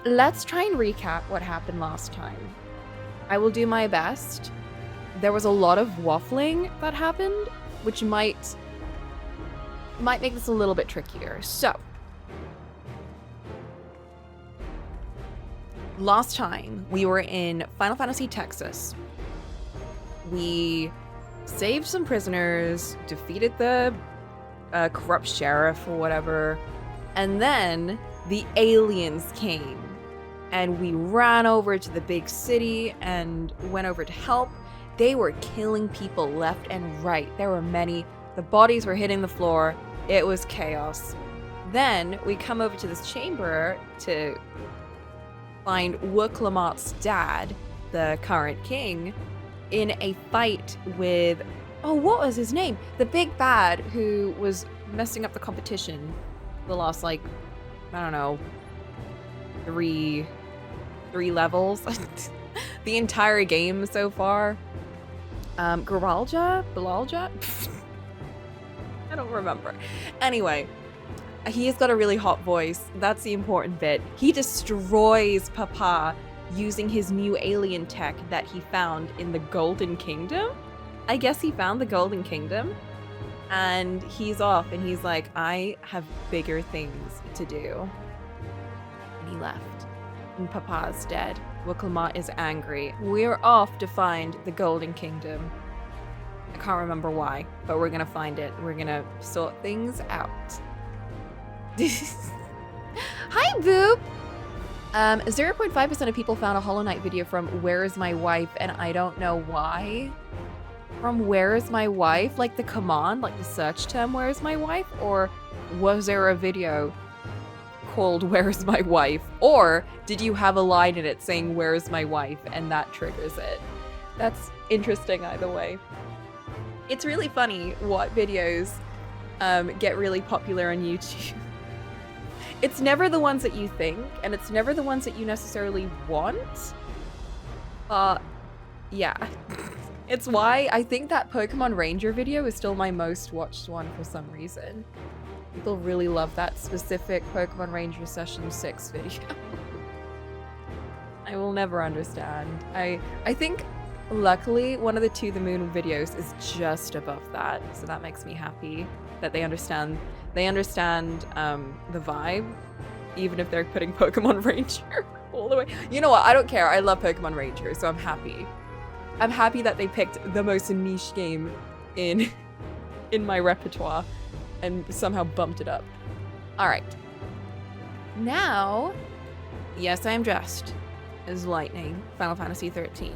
Let's try and recap what happened last time. I will do my best. There was a lot of waffling that happened, which might make this a little bit trickier. So, last time we were in Final Fantasy Texas. We saved some prisoners, defeated the corrupt sheriff or whatever, and then the aliens came. And we ran over to the big city and went over to help. They were killing people left and right. There were many. The bodies were hitting the floor. It was chaos. Then we come over to this chamber to find Cocolamoco's dad, the current king, in a fight with, oh, what was his name? The big bad who was messing up the competition the last, like, I don't know, three levels. The entire game so far. Gorillaz? I don't remember. Anyway, he has got a really hot voice. That's the important bit. He destroys Papa using his new alien tech that he found in the Golden Kingdom. I guess he found the Golden Kingdom. And he's off and he's like, I have bigger things to do. And he left. And Papa's dead. Cocolamoco is angry. We're off to find the Golden Kingdom. I can't remember why, but we're gonna find it. We're gonna sort things out. Hi, Boop! 0.5% of people found a Hollow Knight video from Where Is My Wife, and I don't know why. From Where Is My Wife? Like the command, like the search term Where Is My Wife? Or was there a video called Where Is My Wife? Or did you have a line in it saying Where Is My Wife and that triggers it? That's interesting either way. It's really funny what videos get really popular on YouTube. It's never the ones that you think, and it's never the ones that you necessarily want. Yeah. It's why I think that Pokemon Ranger video is still my most watched one for some reason. People really love that specific Pokemon Ranger Session 6 video. I will never understand. I think, luckily, one of the To the Moon videos is just above that, so that makes me happy that they understand the vibe, even if they're putting Pokemon Ranger all the way. You know what? I don't care. I love Pokemon Ranger, so I'm happy. I'm happy that they picked the most niche game in my repertoire and somehow bumped it up. All right. Now, yes, I am dressed as Lightning, Final Fantasy XIII.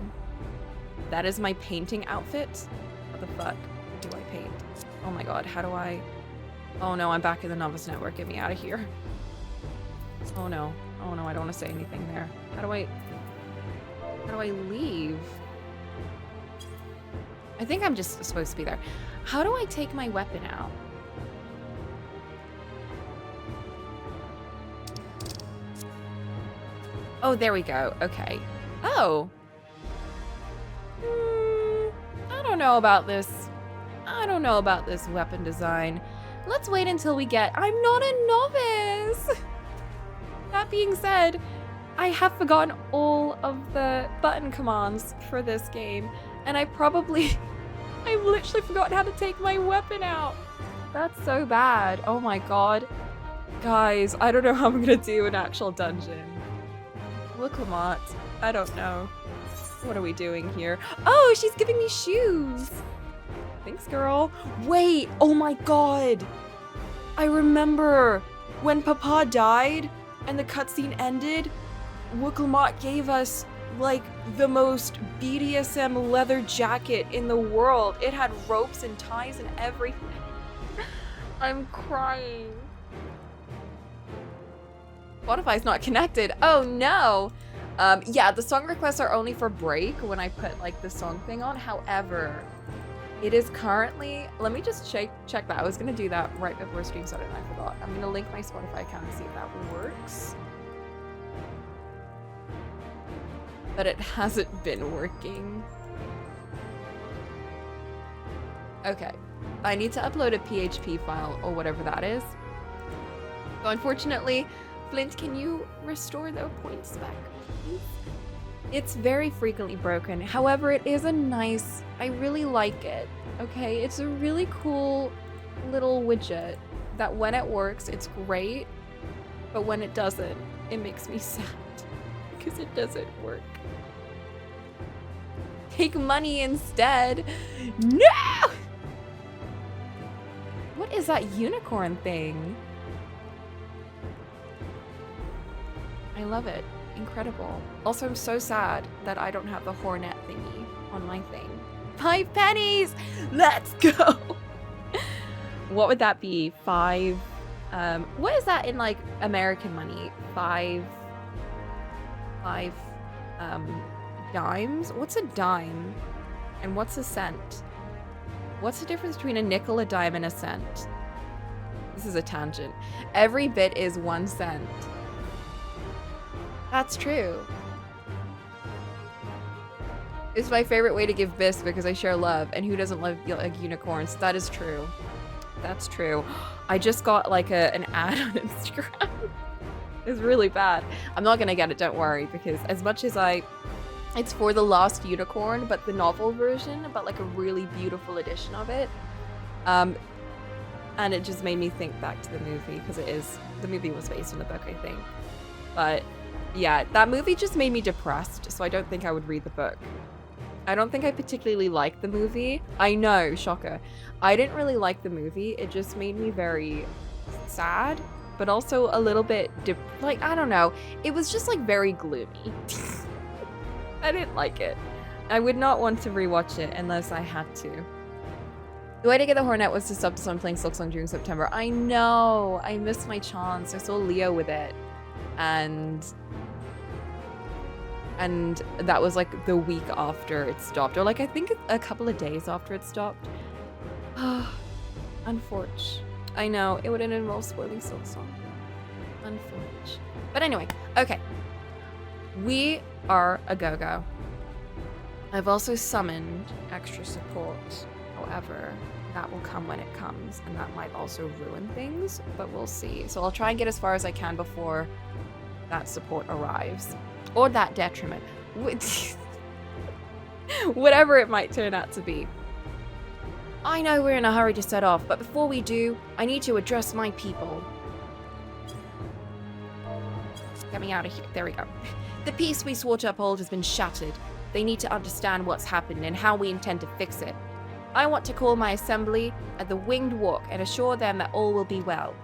That is my painting outfit. What the fuck do I paint? Oh my god, how do I... Oh no, I'm back in the Novice Network. Get me out of here. Oh no. Oh no, I don't want to say anything there. How do I leave? I think I'm just supposed to be there. How do I take my weapon out? Oh, there we go. Okay. Oh. I don't know about this. I don't know about this weapon design. Let's wait until we get... I'm not a novice! That being said, I have forgotten all of the button commands for this game. And I've literally forgotten how to take my weapon out. That's so bad. Oh my god. Guys, I don't know how I'm gonna do an actual dungeon. Cocolamoco, I don't know. What are we doing here? Oh, she's giving me shoes. Thanks, girl. Wait, oh my god. I remember when Papa died and the cutscene ended, Cocolamoco gave us like the most BDSM leather jacket in the world. It had ropes and ties and everything. I'm crying. Spotify's not connected. Oh no. Yeah, the song requests are only for break when I put like the song thing on. However, it is currently, let me just check that. I was gonna do that right before stream started and I forgot. I'm gonna link my Spotify account and see if that works. But it hasn't been working. Okay, I need to upload a PHP file or whatever that is. So unfortunately, Flint, can you restore the points back, please? It's very frequently broken. However, it is a nice... I really like it, okay? It's a really cool little widget that when it works, it's great. But when it doesn't, it makes me sad because it doesn't work. Take money instead. No! What is that unicorn thing? I love it. Incredible. Also, I'm so sad that I don't have the hornet thingy on my thing. 5 pennies! Let's go! What would that be? 5... what is that in, like, American money? 5 dimes? What's a dime? And what's a cent? What's the difference between a nickel, a dime, and a cent? This is a tangent. Every bit is 1 cent. That's true. It's my favorite way to give bisque because I share love, and who doesn't love like unicorns? That is true. That's true. I just got like an ad on Instagram. It's really bad. I'm not gonna get it, don't worry, because as much as it's for the Lost Unicorn, but the novel version, but like a really beautiful edition of it. And it just made me think back to the movie, because the movie was based on the book, I think. But yeah, that movie just made me depressed, so I don't think I would read the book. I don't think I particularly liked the movie. I know, shocker. I didn't really like the movie. It just made me very sad, but also a little bit, like, I don't know. It was just like very gloomy. I didn't like it. I would not want to rewatch it unless I had to. The way to get the Hornet was to sub to someone playing Silksong during September. I know. I missed my chance. I saw Leo with it. And that was like the week after it stopped, or like I think a couple of days after it stopped. Unfortunate. I know, it would have involved spoiling Silksong. Unfortunate. But anyway, okay. We are a go-go. I've also summoned extra support. However, that will come when it comes, and that might also ruin things, but we'll see. So I'll try and get as far as I can before that support arrives. Or that detriment. Whatever it might turn out to be. I know we're in a hurry to set off, but before we do, I need to address my people. Get me out of here. There we go. The peace we swore to uphold has been shattered. They need to understand what's happened and how we intend to fix it. I want to call my assembly at the Winged Walk and assure them that all will be well.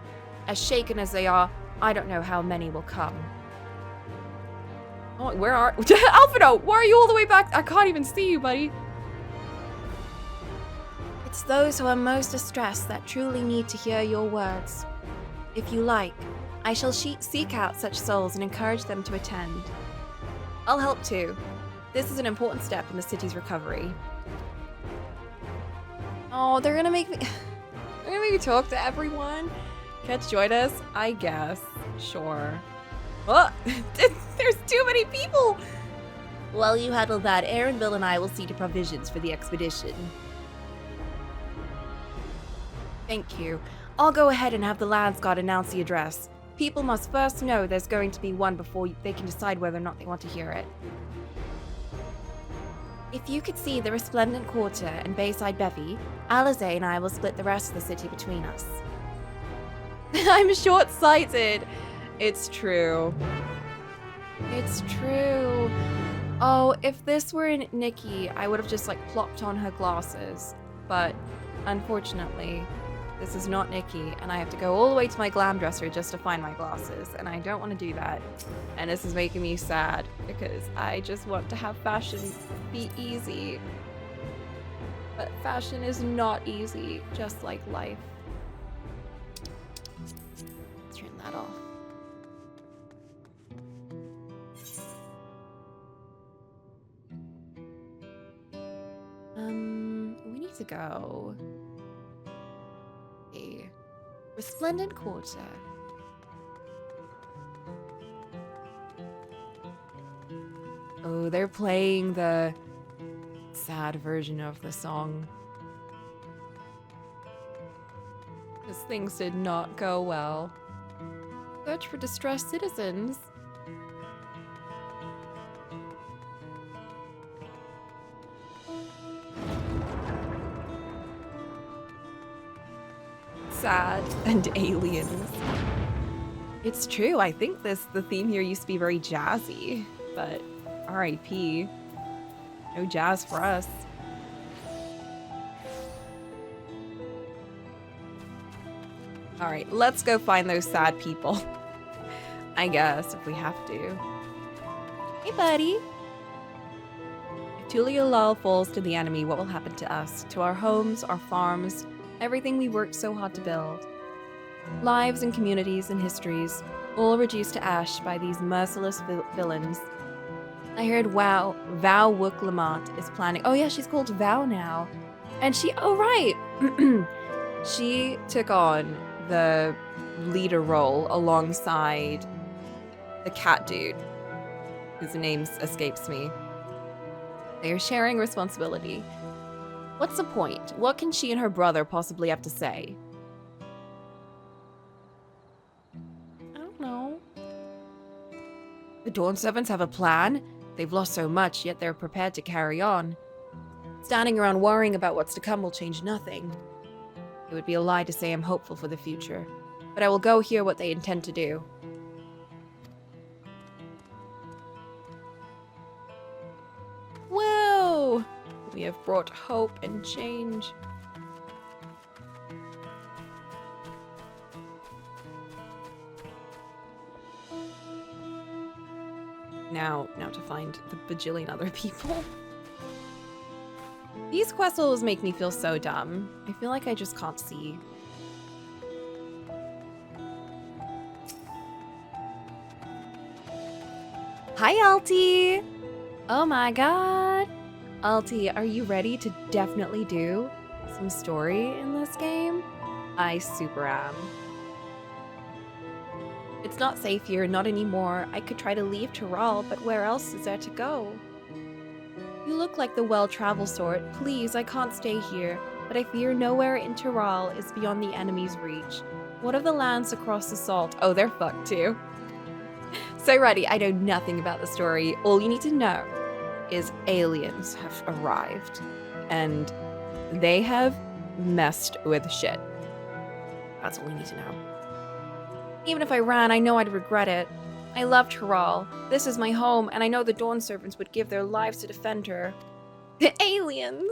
As shaken as they are, I don't know how many will come. Oh, where are... Alphino, why are you all the way back? I can't even see you, buddy. It's those who are most distressed that truly need to hear your words. If you like, I shall seek out such souls and encourage them to attend. I'll help too. This is an important step in the city's recovery. Oh, they're gonna make me... They're gonna make me talk to everyone? Can't join us? I guess. Sure. Oh, there's too many people! While you handle that, Aaron, Bill, and I will see to provisions for the expedition. Thank you. I'll go ahead and have the Lands Guard announce the address. People must first know there's going to be one before they can decide whether or not they want to hear it. If you could see the Resplendent Quarter and Bayside Bevy, Alizé and I will split the rest of the city between us. I'm short-sighted! It's true. It's true. Oh, if this were in Nikki, I would have just like plopped on her glasses. But unfortunately, this is not Nikki, and I have to go all the way to my glam dresser just to find my glasses, and I don't want to do that. And this is making me sad because I just want to have fashion be easy. But fashion is not easy, just like life. Let's turn that off. We need to go. A Resplendent Quarter. Oh, they're playing the sad version of the song. Because things did not go well. Search for distressed citizens. Sad and aliens. It's true, I think the theme here used to be very jazzy, but R.I.P. No jazz for us. Alright, let's go find those sad people. I guess, if we have to. Hey, buddy! If Tuliolal falls to the enemy, what will happen to us? To our homes, our farms, everything we worked so hard to build. Lives and communities and histories, all reduced to ash by these merciless villains. I heard Val Wooklamont is planning. Oh yeah, she's called Val now. And she, oh right! She took on the leader role alongside the cat dude, whose name escapes me. They are sharing responsibility. What's the point? What can she and her brother possibly have to say? I don't know. The Dawn Servants have a plan. They've lost so much, yet they're prepared to carry on. Standing around worrying about what's to come will change nothing. It would be a lie to say I'm hopeful for the future, but I will go hear what they intend to do. Whoa! We have brought hope and change. Now to find the bajillion other people. These quest levels make me feel so dumb. I feel like I just can't see. Hi, Alti! Oh my god! Alti, are you ready to definitely do some story in this game? I super am. It's not safe here, not anymore. I could try to leave Tyrol, but where else is there to go? You look like the well-traveled sort. Please, I can't stay here, but I fear nowhere in Tyrol is beyond the enemy's reach. What of the lands across the salt? Oh, they're fucked too. So ready, I know nothing about the story. All you need to know is aliens have arrived, and they have messed with shit. That's all you need to know. Even if I ran, I know I'd regret it. I love Tyrol. This is my home, and I know the Dawn Servants would give their lives to defend her. The aliens!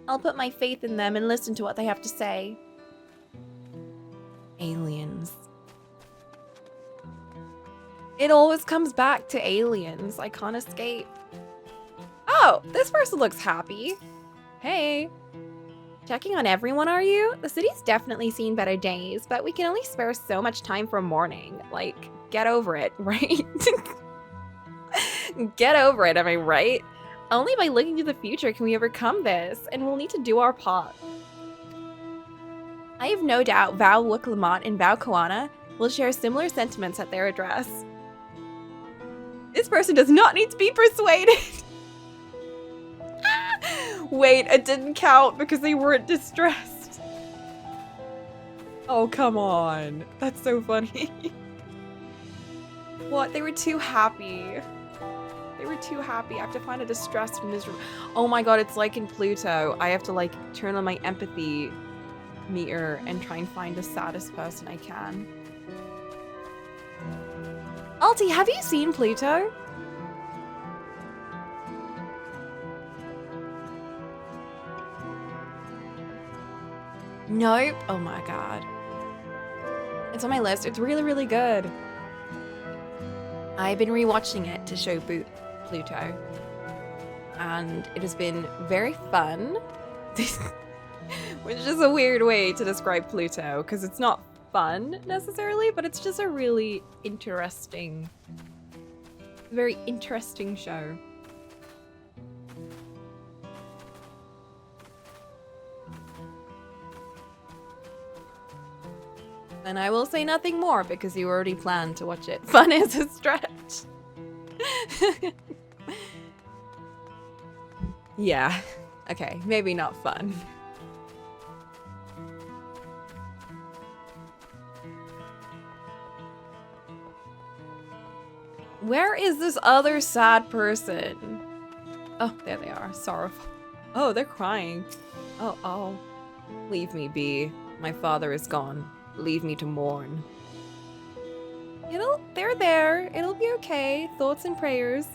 I'll put my faith in them and listen to what they have to say. Aliens. It always comes back to aliens. I can't escape. Oh, this person looks happy. Hey. Checking on everyone, are you? The city's definitely seen better days, but we can only spare so much time for mourning. Like, get over it, right? Get over it, am I right? Only by looking to the future can we overcome this, and we'll need to do our part. I have no doubt Val Wooklamont and Val Koana will share similar sentiments at their address. This person does not need to be persuaded. Wait, it didn't count because they weren't distressed. Oh, come on. That's so funny. What? They were too happy. They were too happy. I have to find a distressed, miserable... Oh my god, it's like in Pluto. I have to, like, turn on my empathy meter and try and find the saddest person I can. Alti, have you seen Pluto? Nope. Oh my god. It's on my list. It's really, really good. I've been rewatching it to show Pluto. And it has been very fun. Which is a weird way to describe Pluto, because it's not fun necessarily, but it's just a really interesting, very interesting show. And I will say nothing more because you already planned to watch it. Fun is a stretch. Yeah. Okay, maybe not fun. Where is this other sad person? Oh, there they are. Sorrowful. Oh, they're crying. Oh. Leave me be. My father is gone. Leave me to mourn. They're there. It'll be okay. Thoughts and prayers.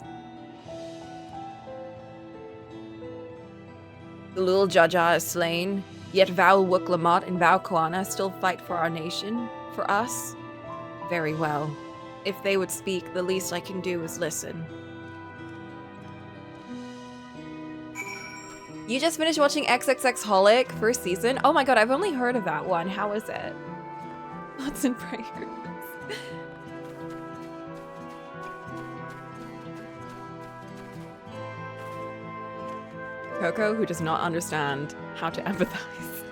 The little Jaja is slain, yet Val Wuklamot and Val Koana still fight for our nation. For us? Very well. If they would speak, the least I can do is listen. You just finished watching XXXholic first season? Oh my god, I've only heard of that one. How is it? Thoughts and prayers. Coco, who does not understand how to empathize.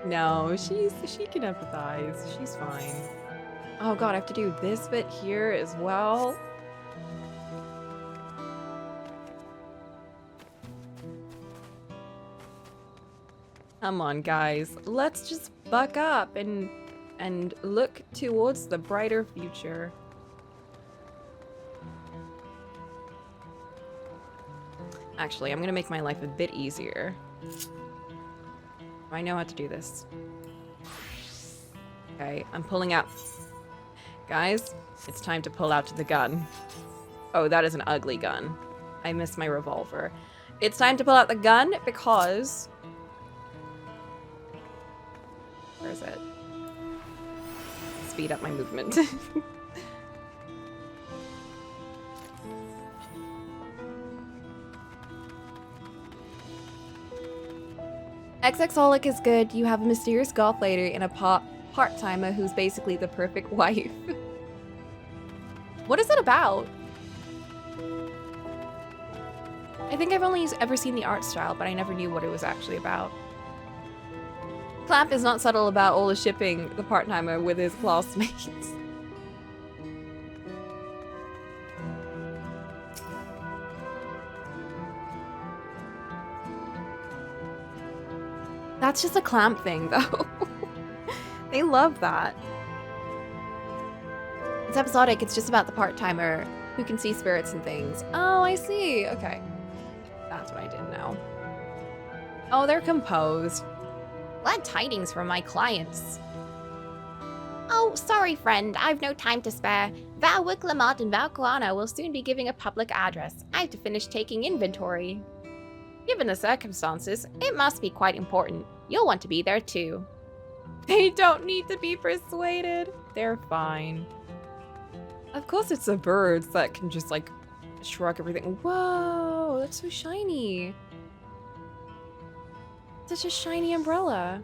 No, she can empathize. She's fine. Oh god, I have to do this bit here as well. Come on, guys. Let's just buck up and look towards the brighter future. Actually, I'm gonna make my life a bit easier. I know how to do this. Okay, I'm pulling out. Guys, it's time to pull out the gun. Oh, that is an ugly gun. I missed my revolver. It's time to pull out the gun because... Where is it? Speed up my movement. XXholic is good. You have a mysterious goth lady and a part-timer who's basically the perfect wife. What is it about? I think I've only ever seen the art style, but I never knew what it was actually about. Clamp is not subtle about all the shipping the part-timer with his classmates. That's just a Clamp thing, though. They love that. It's episodic. It's just about the part-timer who can see spirits and things. Oh, I see. Okay. That's what I didn't know. Oh, they're composed. Glad tidings from my clients. Oh, sorry, friend. I've no time to spare. Val Wuklamot and Val Koana will soon be giving a public address. I have to finish taking inventory. Given the circumstances, it must be quite important. You'll want to be there too. They don't need to be persuaded. They're fine. Of course it's the birds that can just like shrug everything. Whoa, that's so shiny. Such a shiny umbrella.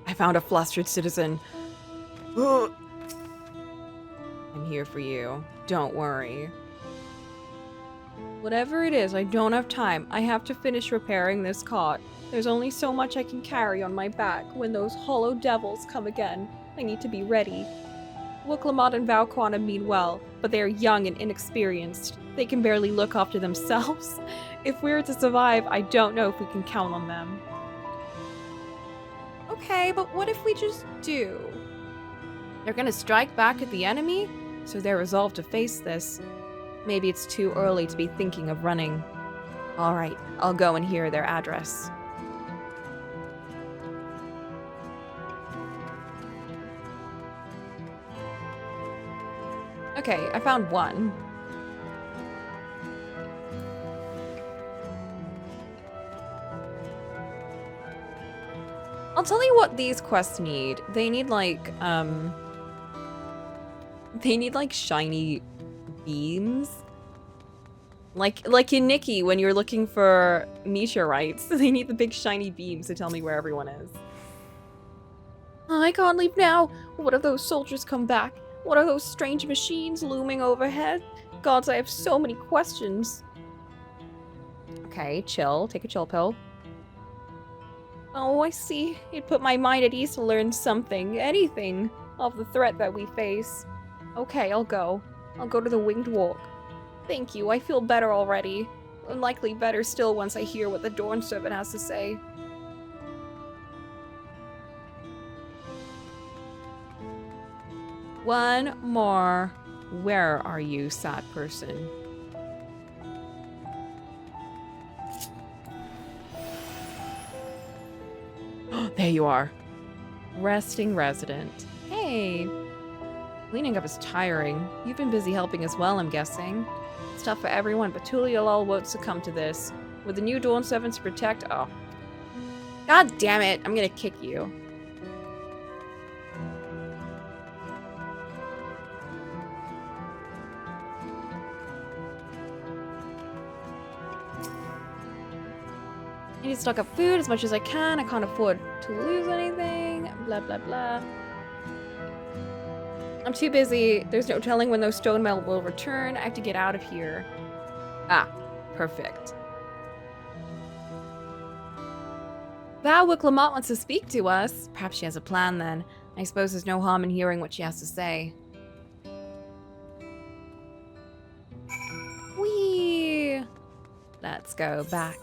I found a flustered citizen. I'm here for you. Don't worry. Whatever it is, I don't have time. I have to finish repairing this cot. There's only so much I can carry on my back when those hollow devils come again. I need to be ready. Wuklamot and Val Koana mean well, but they are young and inexperienced. They can barely look after themselves. If we're to survive, I don't know if we can count on them. Okay, but what if we just do? They're gonna strike back at the enemy, so they're resolved to face this. Maybe it's too early to be thinking of running. Alright, I'll go and hear their address. Okay, I found one. I'll tell you what these quests need. They need like shiny beams. Like in Nikki when you're looking for meteorites. They need the big shiny beams to tell me where everyone is. Oh, I can't leave now. What if those soldiers come back? What are those strange machines looming overhead? Gods, I have so many questions. Okay, chill. Take a chill pill. Oh, I see. It put my mind at ease to learn something, anything, of the threat that we face. Okay, I'll go. I'll go to the Winged Walk. Thank you, I feel better already. And likely better still once I hear what the Dawn Servant has to say. One more. Where are you, sad person? There you are. Resting resident. Hey. Cleaning up is tiring. You've been busy helping as well, I'm guessing. It's tough for everyone, but Tuliolol won't succumb to this. With the new Dawn servants to protect— oh. God damn it, I'm gonna kick you. I need to stock up food as much as I can. I can't afford to lose anything. Blah, blah, blah. I'm too busy. There's no telling when those stone metal will return. I have to get out of here. Ah, perfect. Val Wicklamotte wants to speak to us. Perhaps she has a plan then. I suppose there's no harm in hearing what she has to say. Whee! Let's go back.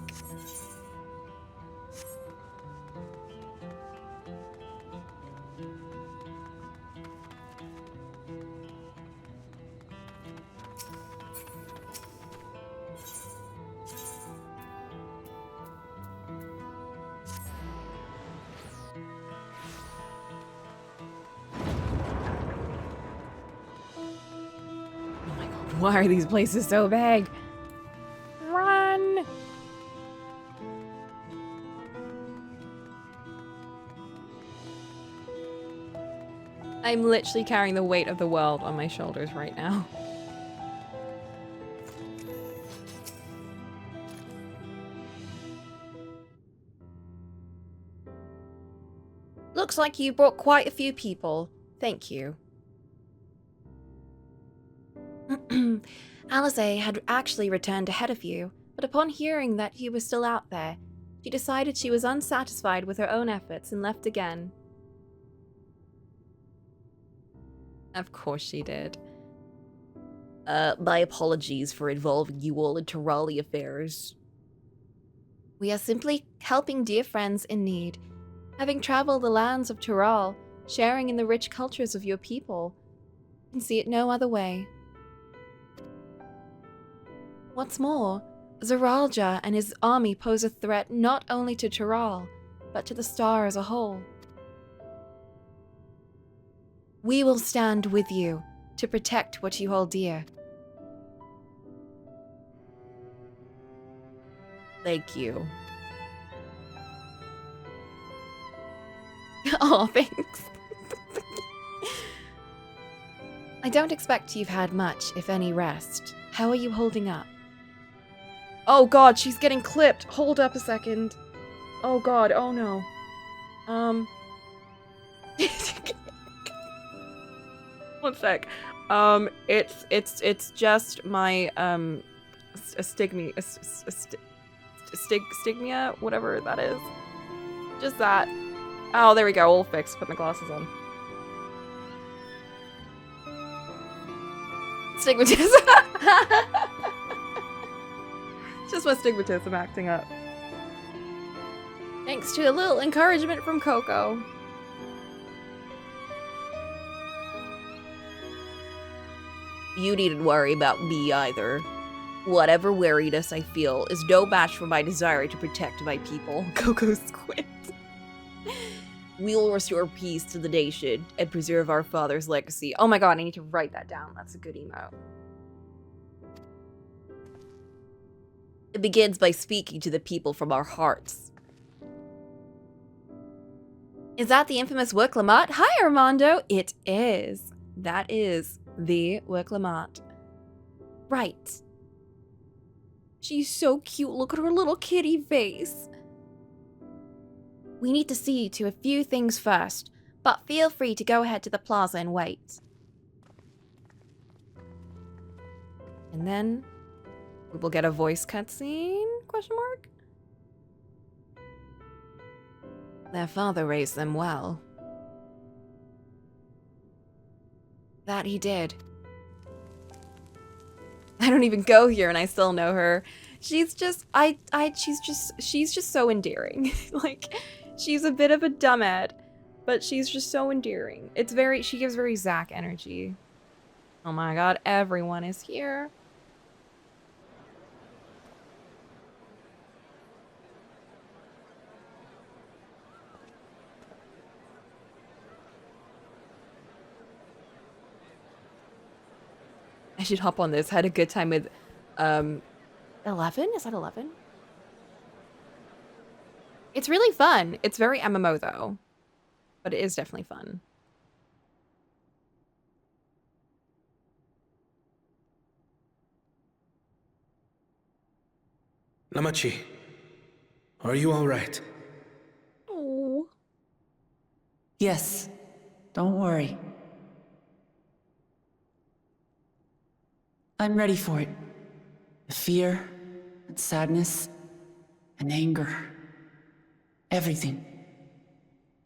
Why are these places so big? Run! I'm literally carrying the weight of the world on my shoulders right now. Looks like you brought quite a few people. Thank you. Eorzea had actually returned ahead of you, but upon hearing that you were still out there, she decided she was unsatisfied with her own efforts and left again. Of course she did. My apologies for involving you all in Tirali affairs. We are simply helping dear friends in need. Having traveled the lands of Tiral, sharing in the rich cultures of your people, I can see it no other way. What's more, Zeralja and his army pose a threat not only to Tiral, but to the star as a whole. We will stand with you to protect what you hold dear. Thank you. Oh, thanks. I don't expect you've had much, if any, rest. How are you holding up? Oh god, she's getting clipped. Hold up a second. Oh god, oh no. One sec. It's just my, stigmia, whatever that is. Just that. Oh, there we go, all fixed. Put my glasses on. Stigmatism. Just my stigmatism acting up. Thanks to a little encouragement from Coco. You needn't worry about me either. Whatever weariness I feel is no match for my desire to protect my people. Coco squint. We will restore peace to the nation and preserve our father's legacy. Oh my god, I need to write that down. That's a good emote. It begins by speaking to the people from our hearts. Is that the infamous Wicklamotte? Hi, Armando! It is. That is the Wicklamotte. Right. She's so cute. Look at her little kitty face. We need to see to a few things first, but feel free to go ahead to the plaza and wait. And then we will get a voice cutscene? Question mark? Their father raised them well. That he did. I don't even go here and I still know her. She's just, she's just so endearing. Like, she's a bit of a dumbhead, But she's just so endearing. She gives very Zack energy. Oh my god, everyone is here. I should hop on this. Had a good time with 11? Is that 11? It's really fun. It's very MMO though. But it is definitely fun. Namachi, are you all right? Oh. Yes, don't worry. I'm ready for it. The fear, and sadness, and anger. Everything.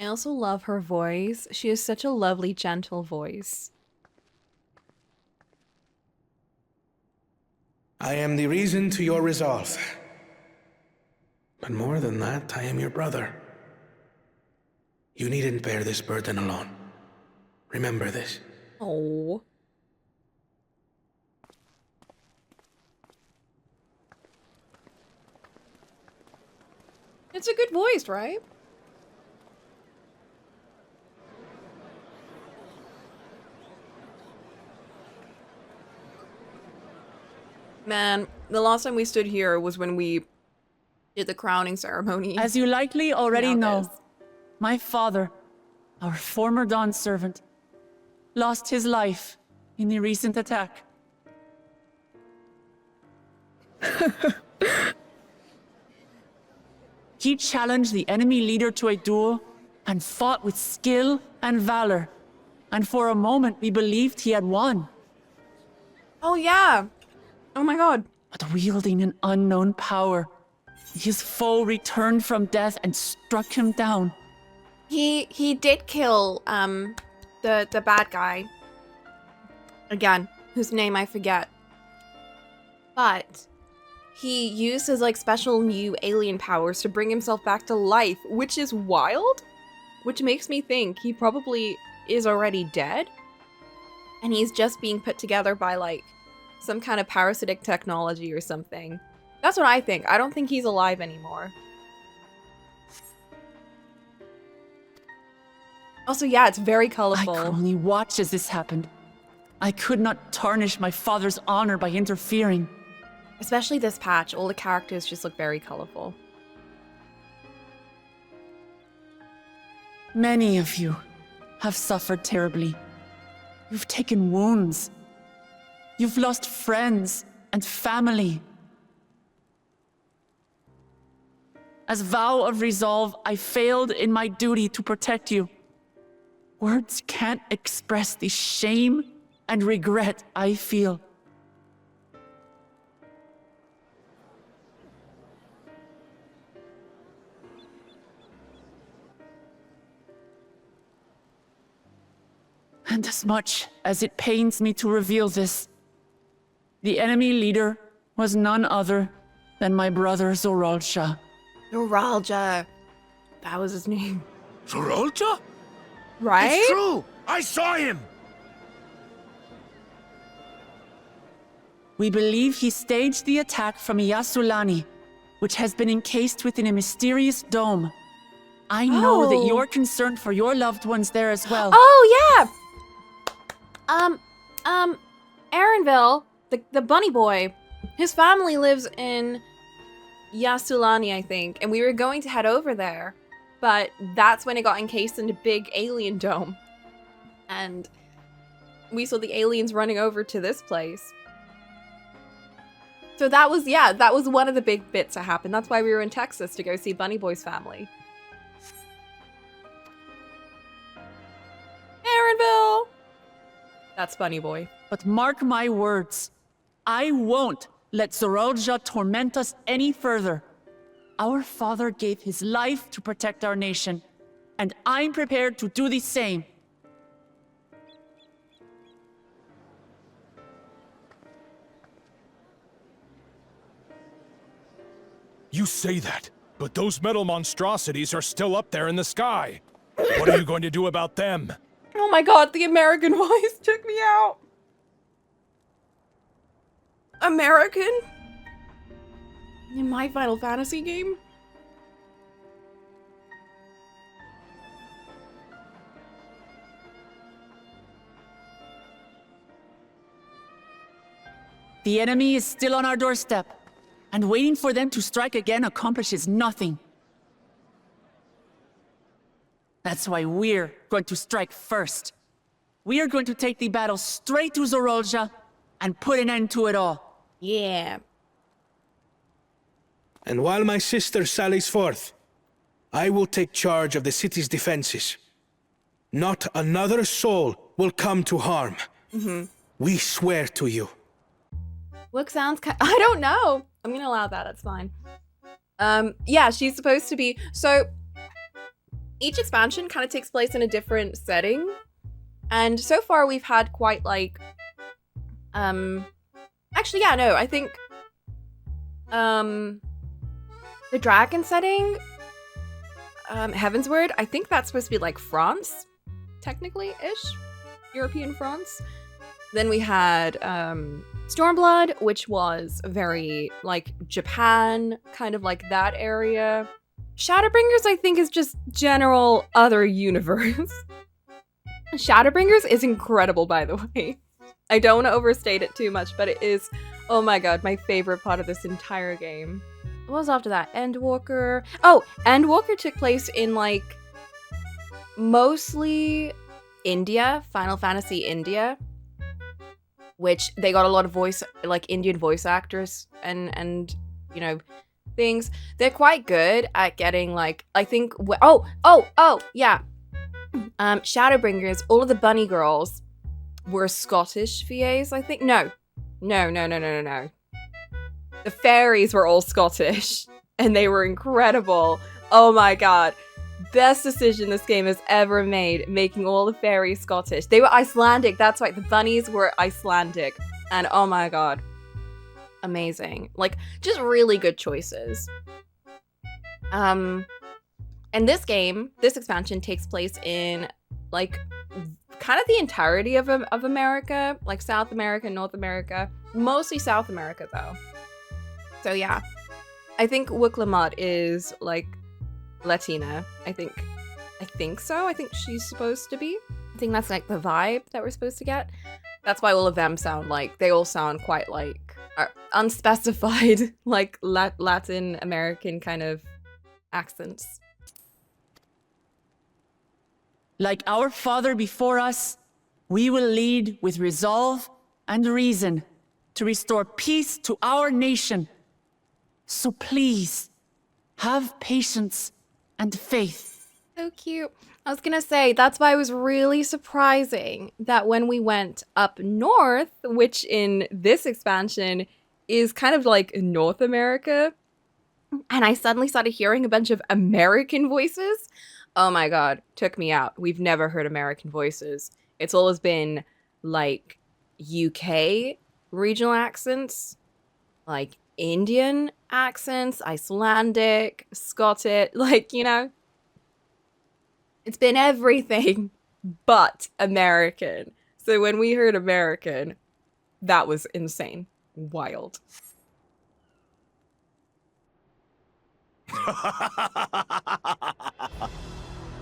I also love her voice. She has such a lovely, gentle voice. I am the reason to your resolve. But more than that, I am your brother. You needn't bear this burden alone. Remember this. Oh. It's a good voice, right? Man, the last time we stood here was when we did the crowning ceremony. As you likely already Now know, my father, our former Dawn servant, lost his life in the recent attack. He challenged the enemy leader to a duel and fought with skill and valor. And for a moment, we believed he had won. Oh, yeah. Oh, my God. But wielding an unknown power, his foe returned from death and struck him down. He did kill, the bad guy. Again, whose name I forget. But he used his, like, special new alien powers to bring himself back to life, which is wild. Which makes me think he probably is already dead. And he's just being put together by, like, some kind of parasitic technology or something. That's what I think. I don't think he's alive anymore. Also, yeah, it's very colorful. I could only watch as this happened. I could not tarnish my father's honor by interfering. Especially this patch. All the characters just look very colorful. Many of you have suffered terribly. You've taken wounds. You've lost friends and family. As vow of resolve, I failed in my duty to protect you. Words can't express the shame and regret I feel. And as much as it pains me to reveal this, the enemy leader was none other than my brother Zoralsha. Neuralgia. That was his name. Zoralcha? Right? It's true! I saw him! We believe he staged the attack from Yasulani, which has been encased within a mysterious dome. I know that you're concerned for your loved ones there as well. Oh, yeah! Aaronville, the bunny boy, his family lives in Yasulani, I think, and we were going to head over there, but that's when it got encased in a big alien dome. And we saw the aliens running over to this place. So that was, yeah, that was one of the big bits that happened. That's why we were in Texas, to go see Bunny Boy's family. Aaronville! That's Bunny Boy. But mark my words, I won't let Zoralja torment us any further. Our father gave his life to protect our nation, and I'm prepared to do the same. You say that, but those metal monstrosities are still up there in the sky. What are you going to do about them? Oh my god, the American voice took me out. American? In my Final Fantasy game? The enemy is still on our doorstep, and waiting for them to strike again accomplishes nothing. That's why we're going to strike first. We are going to take the battle straight to Eorzea and put an end to it all. Yeah. And while my sister sallies forth, I will take charge of the city's defenses. Not another soul will come to harm. We swear to you. Look, sounds I don't know. I'm gonna allow that, that's fine. Yeah, she's supposed to be, so each expansion kind of takes place in a different setting. And so far we've had quite like, actually, yeah, no, I think, the dragon setting, Heaven's Word, I think that's supposed to be like France, technically-ish, European France. Then we had, Stormblood, which was very, like, Japan, kind of like that area. Shadowbringers, I think, is just general other universe. Shadowbringers is incredible, by the way. I don't want to overstate it too much, but it is, oh my god, my favorite part of this entire game. What was after that? Endwalker. Oh, Endwalker took place in, like, mostly India, Final Fantasy India. Which they got a lot of Indian voice actors and you know, things. They're quite good at getting like, I think, yeah. Shadowbringers, all of the bunny girls were Scottish VAs, I think. No. The fairies were all Scottish and they were incredible. Oh my god. Best decision this game has ever made, making all the fairies Scottish. They were Icelandic, that's right, the bunnies were Icelandic. And oh my god, amazing. Like, just really good choices. And this game, this expansion takes place in, like, kind of the entirety of America, like South America, North America, mostly South America though. So yeah, I think Cocolamoco is, like, Latina, I think so. I think she's supposed to be. I think that's like the vibe that we're supposed to get. That's why all of them sound like, they all sound quite like unspecified, like Latin American kind of accents. Like our father before us, we will lead with resolve and reason to restore peace to our nation. So please, have patience and faith. So cute. I was gonna say, that's why it was really surprising that when we went up north, which in this expansion is kind of like North America, and I suddenly started hearing a bunch of American voices. Oh my god, took me out. We've never heard American voices. It's always been like UK regional accents, like Indian accents, Icelandic, Scottish, like, you know, it's been everything but American. So when we heard American, that was insane. Wild.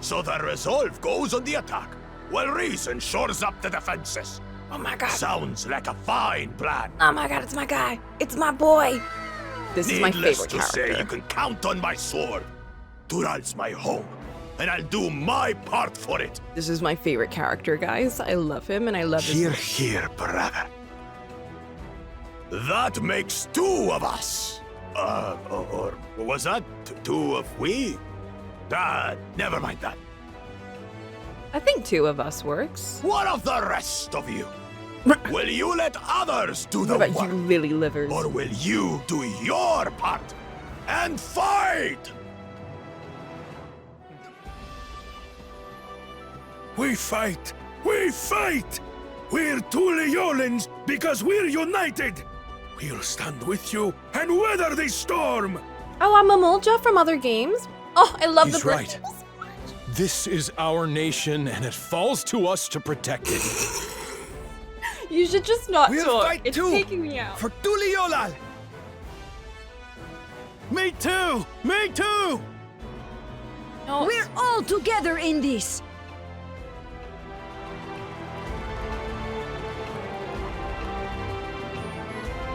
So the resolve goes on the attack, while reason shores up the defenses. Oh my god. Sounds like a fine plan. Oh my god, it's my guy. It's my boy. This is my favorite Needless to character. say, you can count on my sword. Dural's my home, and I'll do my part for it. This is my favorite character, guys. I love him and I love his... Here, brother. That makes two of us. Or was that two of we? Never mind that. I think two of us works. What of the rest of you? Will you let others do the What about work? you lily livers? Or will you do your part and fight? We fight! We fight! We're two Leolans because we're united! We'll stand with you and weather the storm! Oh, I'm Mamulja from other games. Oh, I love He's the right. This is our nation, and it falls to us to protect it. You should just not We'll talk. fight It's too. taking me out. For Tuliolal! Me too! Me too! No. We're all together in this.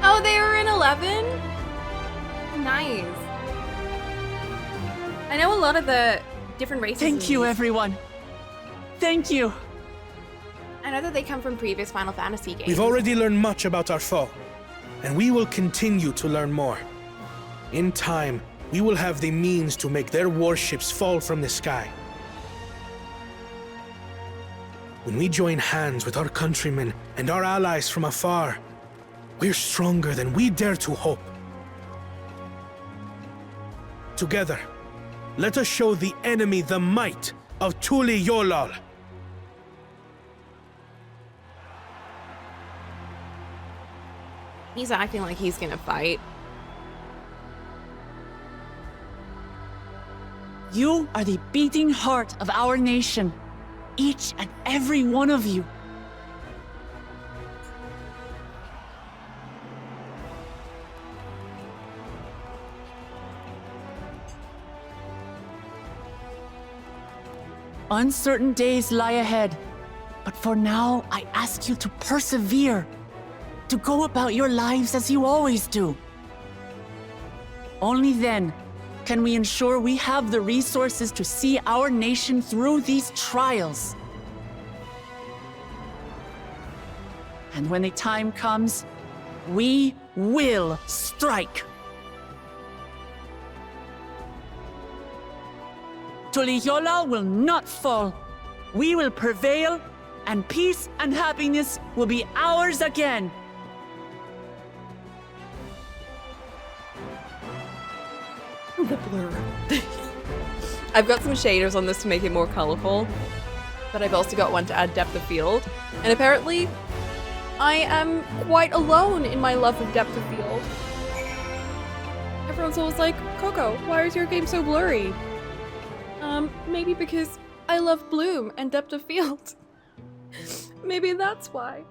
Oh, they were in 11? Nice. I know a lot of the different races. in Thank you, these. everyone. Thank you. I know that they come from previous Final Fantasy games. We've already learned much about our foe, and we will continue to learn more. In time, we will have the means to make their warships fall from the sky. When we join hands with our countrymen and our allies from afar, we're stronger than we dare to hope. Together, let us show the enemy the might of Tuliolal. He's acting like he's gonna fight. You are the beating heart of our nation. Each and every one of you. Uncertain days lie ahead, but for now, I ask you to persevere, to go about your lives as you always do. Only then can we ensure we have the resources to see our nation through these trials. And when the time comes, we will strike. Tuliyola will not fall. We will prevail, and peace and happiness will be ours again. The blur. I've got some shaders on this to make it more colorful, but I've also got one to add depth of field. And apparently, I am quite alone in my love of depth of field. Everyone's always like, Coco, why is your game so blurry? Maybe because I love bloom and depth of field. Maybe that's why.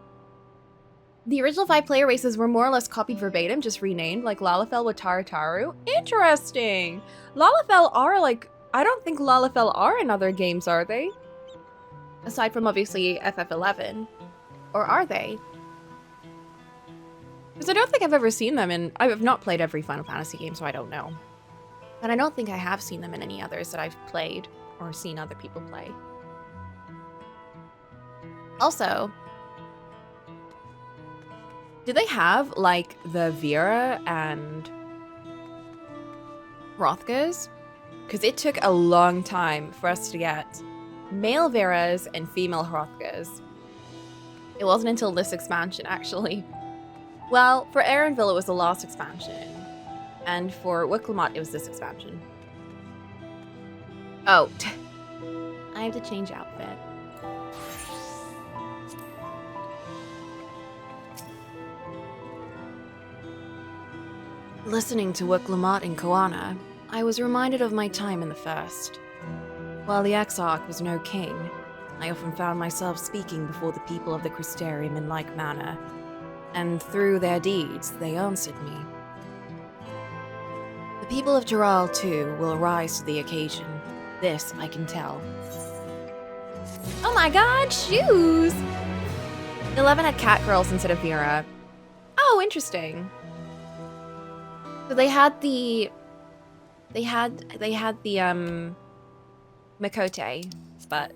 The original 5 player races were more or less copied verbatim, just renamed, like Lalafell with Tarataru. Interesting! Lalafell are like, I don't think Lalafell are in other games, are they? Aside from obviously FF11. Or are they? Because I don't think I've ever seen them in, I have not played every Final Fantasy game, so I don't know. But I don't think I have seen them in any others that I've played or seen other people play. Also, did they have, like, the Vera and Hrothgas? Because it took a long time for us to get male Veras and female Hrothgas. It wasn't until this expansion, actually. Well, for Erenville, it was the last expansion. And for Wicklamat, it was this expansion. Oh. I have to change outfit. Listening to Wicklamat and Koana, I was reminded of my time in the First. While the Exarch was no king, I often found myself speaking before the people of the Crystarium in like manner, and through their deeds, they answered me. The people of Dural, too, will rise to the occasion. This I can tell. Oh my god, shoes! 11 had cat girls instead of Vera. Oh, interesting. So they had the Makote, but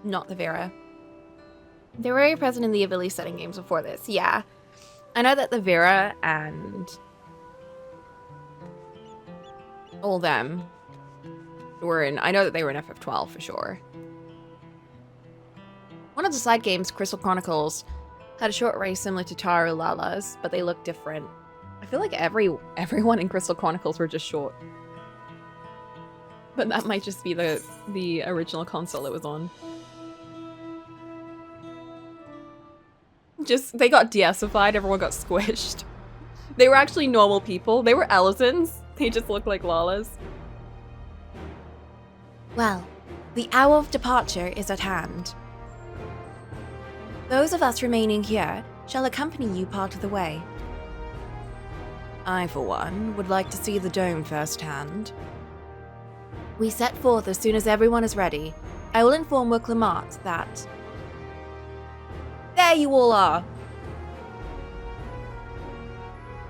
not the Vera. They were very present in the Avili setting games before this, yeah. I know that the Vera and all them were in, I know that they were in FF12 for sure. One of the side games, Crystal Chronicles, had a short race similar to Taru Lala's, but they looked different. I feel like everyone in Crystal Chronicles were just short. But that might just be the original console it was on. Just, they got de-essified, everyone got squished. They were actually normal people. They were Elizons. They just looked like Lalas. Well, The hour of departure is at hand. Those of us remaining here shall accompany you part of the way. I, for one, would like to see the dome firsthand. We set forth as soon as everyone is ready. I will inform Cocolamoco that... There you all are!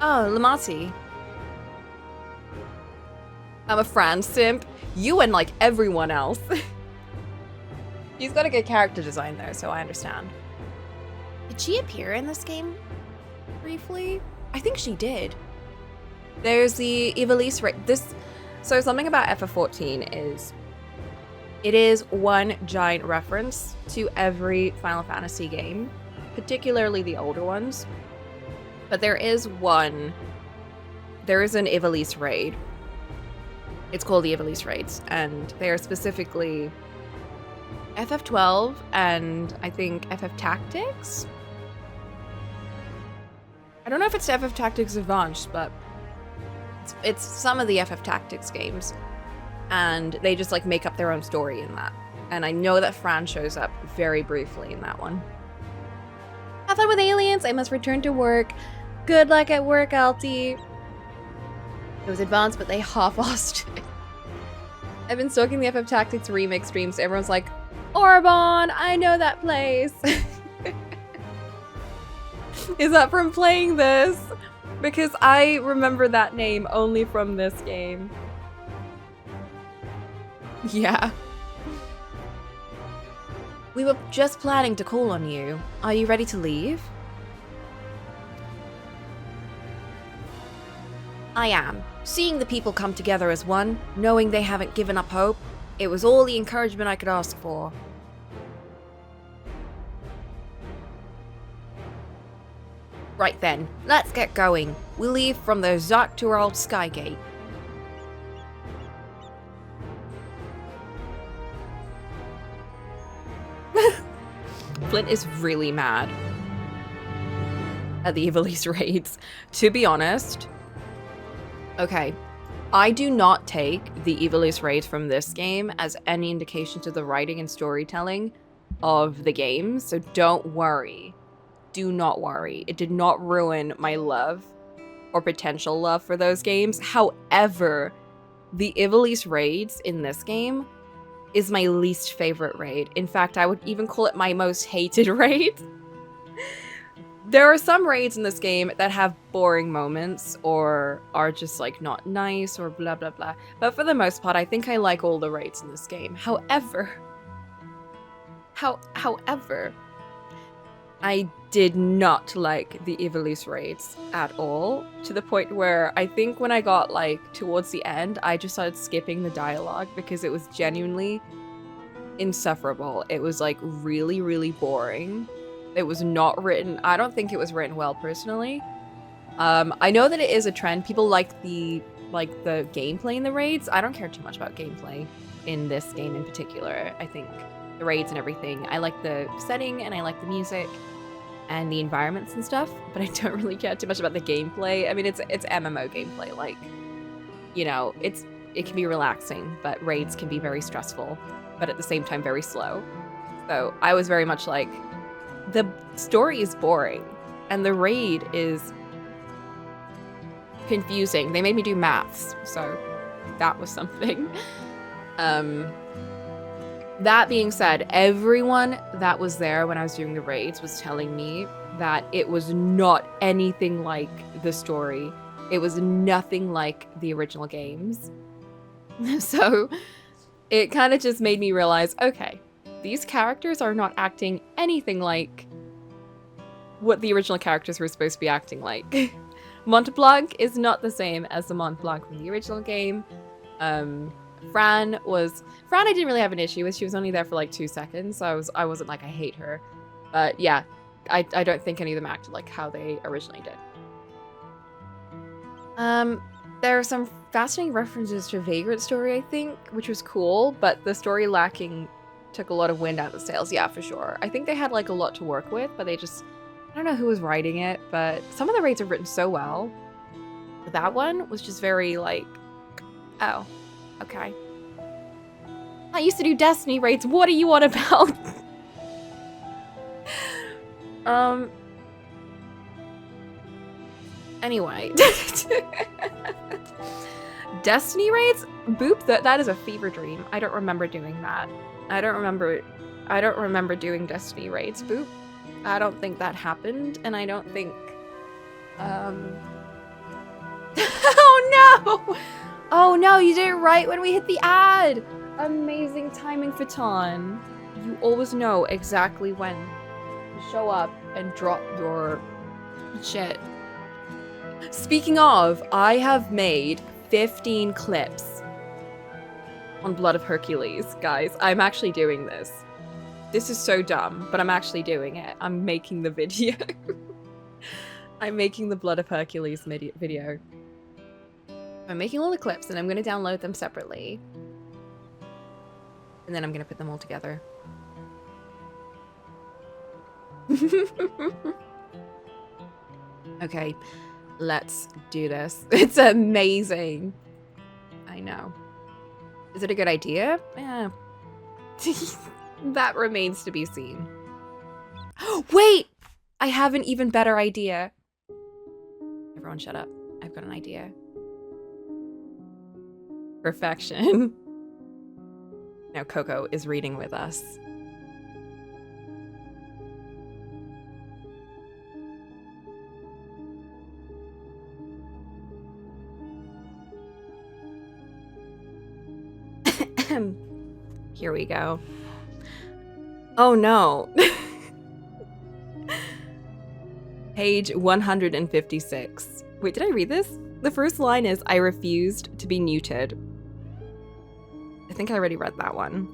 Oh, Lamati. I'm a Fran simp. You and like everyone else. She's got a good character design though, so I understand. Did she appear in this game briefly? I think she did. There's the Ivalice so something about FF14 is it is one giant reference to every Final Fantasy game, particularly the older ones. But there is an Ivalice raid. It's called the Ivalice raids, and they are specifically FF12 and I think FF Tactics. I don't know if it's FF Tactics Advanced, but it's some of the FF Tactics games, and they just like make up their own story in that. And I know that Fran shows up very briefly in that one. Have fun with aliens. I must return to work. Good luck at work, Alti. It was advanced, but they half-assed it. I've been stalking the FF Tactics remix streams. So everyone's like, Orbon, I know that place. Is that from playing this? Because I remember that name only from this game. Yeah. We were just planning to call on you. Are you ready to leave? I am. Seeing the people come together as one, knowing they haven't given up hope, it was all the encouragement I could ask for. Right then, let's get going. We leave from the Dawntrail Skygate. Flint is really mad at the Ivalice raids. To be honest, okay, I do not take the Ivalice raids from this game as any indication to the writing and storytelling of the game, so don't worry. Do not worry. It did not ruin my love or potential love for those games. However, the Ivalice raids in this game is my least favorite raid. In fact, I would even call it my most hated raid. There are some raids in this game that have boring moments or are just like not nice or blah blah blah. But for the most part, I think I like all the raids in this game. However, I did not like the Ivalice raids at all, to the point where I think when I got like towards the end, I just started skipping the dialogue because it was genuinely insufferable. It was like really, really boring. It was not written. I don't think it was written well personally. I know that it is a trend. People like the gameplay in the raids. I don't care too much about gameplay in this game in particular. I think the raids and everything. I like the setting and I like the music and the environments and stuff, but I don't really care too much about the gameplay. I mean, it's MMO gameplay. Like, you know, it can be relaxing, but raids can be very stressful, but at the same time very slow. So I was very much like, the story is boring and the raid is confusing. They made me do maths, so that was something. That being said, everyone that was there when I was doing the raids was telling me that it was not anything like the story. It was nothing like the original games. So it kind of just made me realize, okay, these characters are not acting anything like what the original characters were supposed to be acting like. Montblanc is not the same as the Montblanc from the original game. Fran I didn't really have an issue with. She was only there for like 2 seconds, so I wasn't like I hate her. But yeah, I don't think any of them acted like how they originally did. There are some fascinating references to Vagrant story, I think, which was cool, but the story lacking took a lot of wind out of the sails. Yeah, for sure. I think they had like a lot to work with, but I don't know who was writing it, but some of the raids are written so well. That one was just very like, oh, okay. I used to do Destiny raids. What are you on about? Anyway. Destiny raids? Boop, that is a fever dream. I don't remember doing that. I don't remember doing Destiny raids. Boop. I don't think that happened, and I don't think Oh no! Oh no, you did it right when we hit the ad! Amazing timing for Ton. You always know exactly when to show up and drop your shit. Speaking of, I have made 15 clips on Blood of Hercules, guys. I'm actually doing this. This is so dumb, but I'm actually doing it. I'm making the video. I'm making the Blood of Hercules video. I'm making all the clips and I'm going to download them separately. And then I'm going to put them all together. Okay, let's do this. It's amazing. I know. Is it a good idea? Eh. That remains to be seen. Wait! I have an even better idea. Everyone shut up. I've got an idea. Perfection. Now Coco is reading with us. Here we go. Oh no. Page 156. Wait, did I read this? The first line is, I refused to be neutered. I think I already read that one.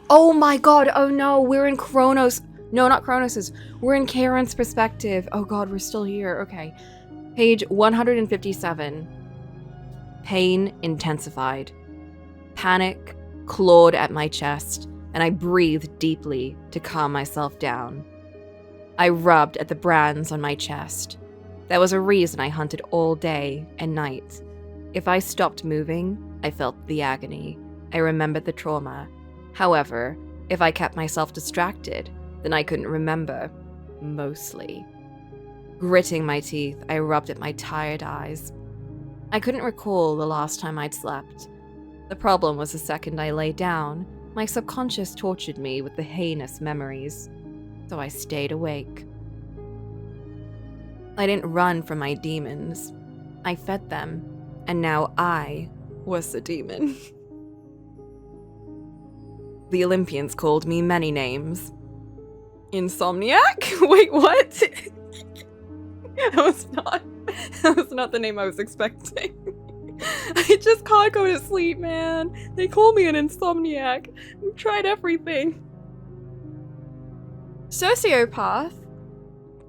Oh my god, oh no, we're in Kronos. No, not Kronos's. We're in Karen's perspective. Oh god, we're still here. Okay. Page 157. Pain intensified. Panic clawed at my chest, and I breathed deeply to calm myself down. I rubbed at the brands on my chest. There was a reason I hunted all day and night. If I stopped moving, I felt the agony. I remembered the trauma. However, if I kept myself distracted, then I couldn't remember. Mostly. Gritting my teeth, I rubbed at my tired eyes. I couldn't recall the last time I'd slept. The problem was the second I lay down, my subconscious tortured me with the heinous memories. So I stayed awake. I didn't run from my demons. I fed them, and now I was the demon. The Olympians called me many names. Insomniac? Wait, what? That was not the name I was expecting. I just can't go to sleep, man. They call me an insomniac. I've tried everything. Sociopath,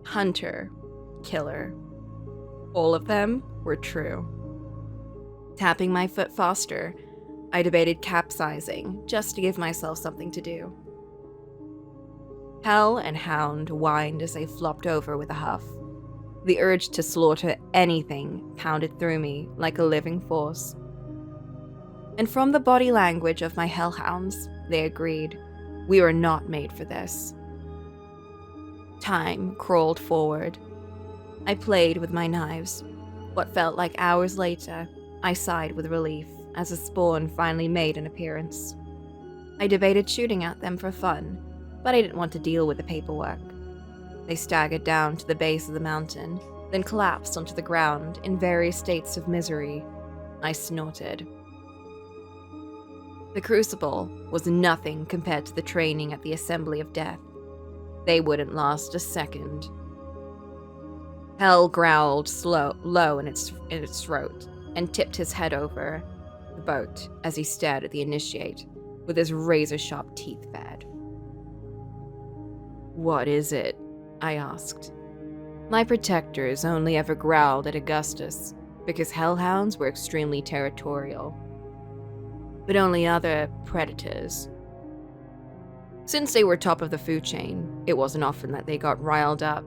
hunter, killer. All of them were true. Tapping my foot faster, I debated capsizing just to give myself something to do. Hell and Hound whined as they flopped over with a huff. The urge to slaughter anything pounded through me like a living force. And from the body language of my hellhounds, they agreed. We were not made for this. Time crawled forward. I played with my knives. What felt like hours later, I sighed with relief as a spawn finally made an appearance. I debated shooting at them for fun, but I didn't want to deal with the paperwork. They staggered down to the base of the mountain, then collapsed onto the ground in various states of misery. I snorted. The Crucible was nothing compared to the training at the Assembly of Death. They wouldn't last a second. Hell growled low in its throat and tipped his head over the boat as he stared at the initiate with his razor-sharp teeth bared. What is it? I asked. My protectors only ever growled at Augustus because hellhounds were extremely territorial. But only other predators. Since they were top of the food chain, it wasn't often that they got riled up.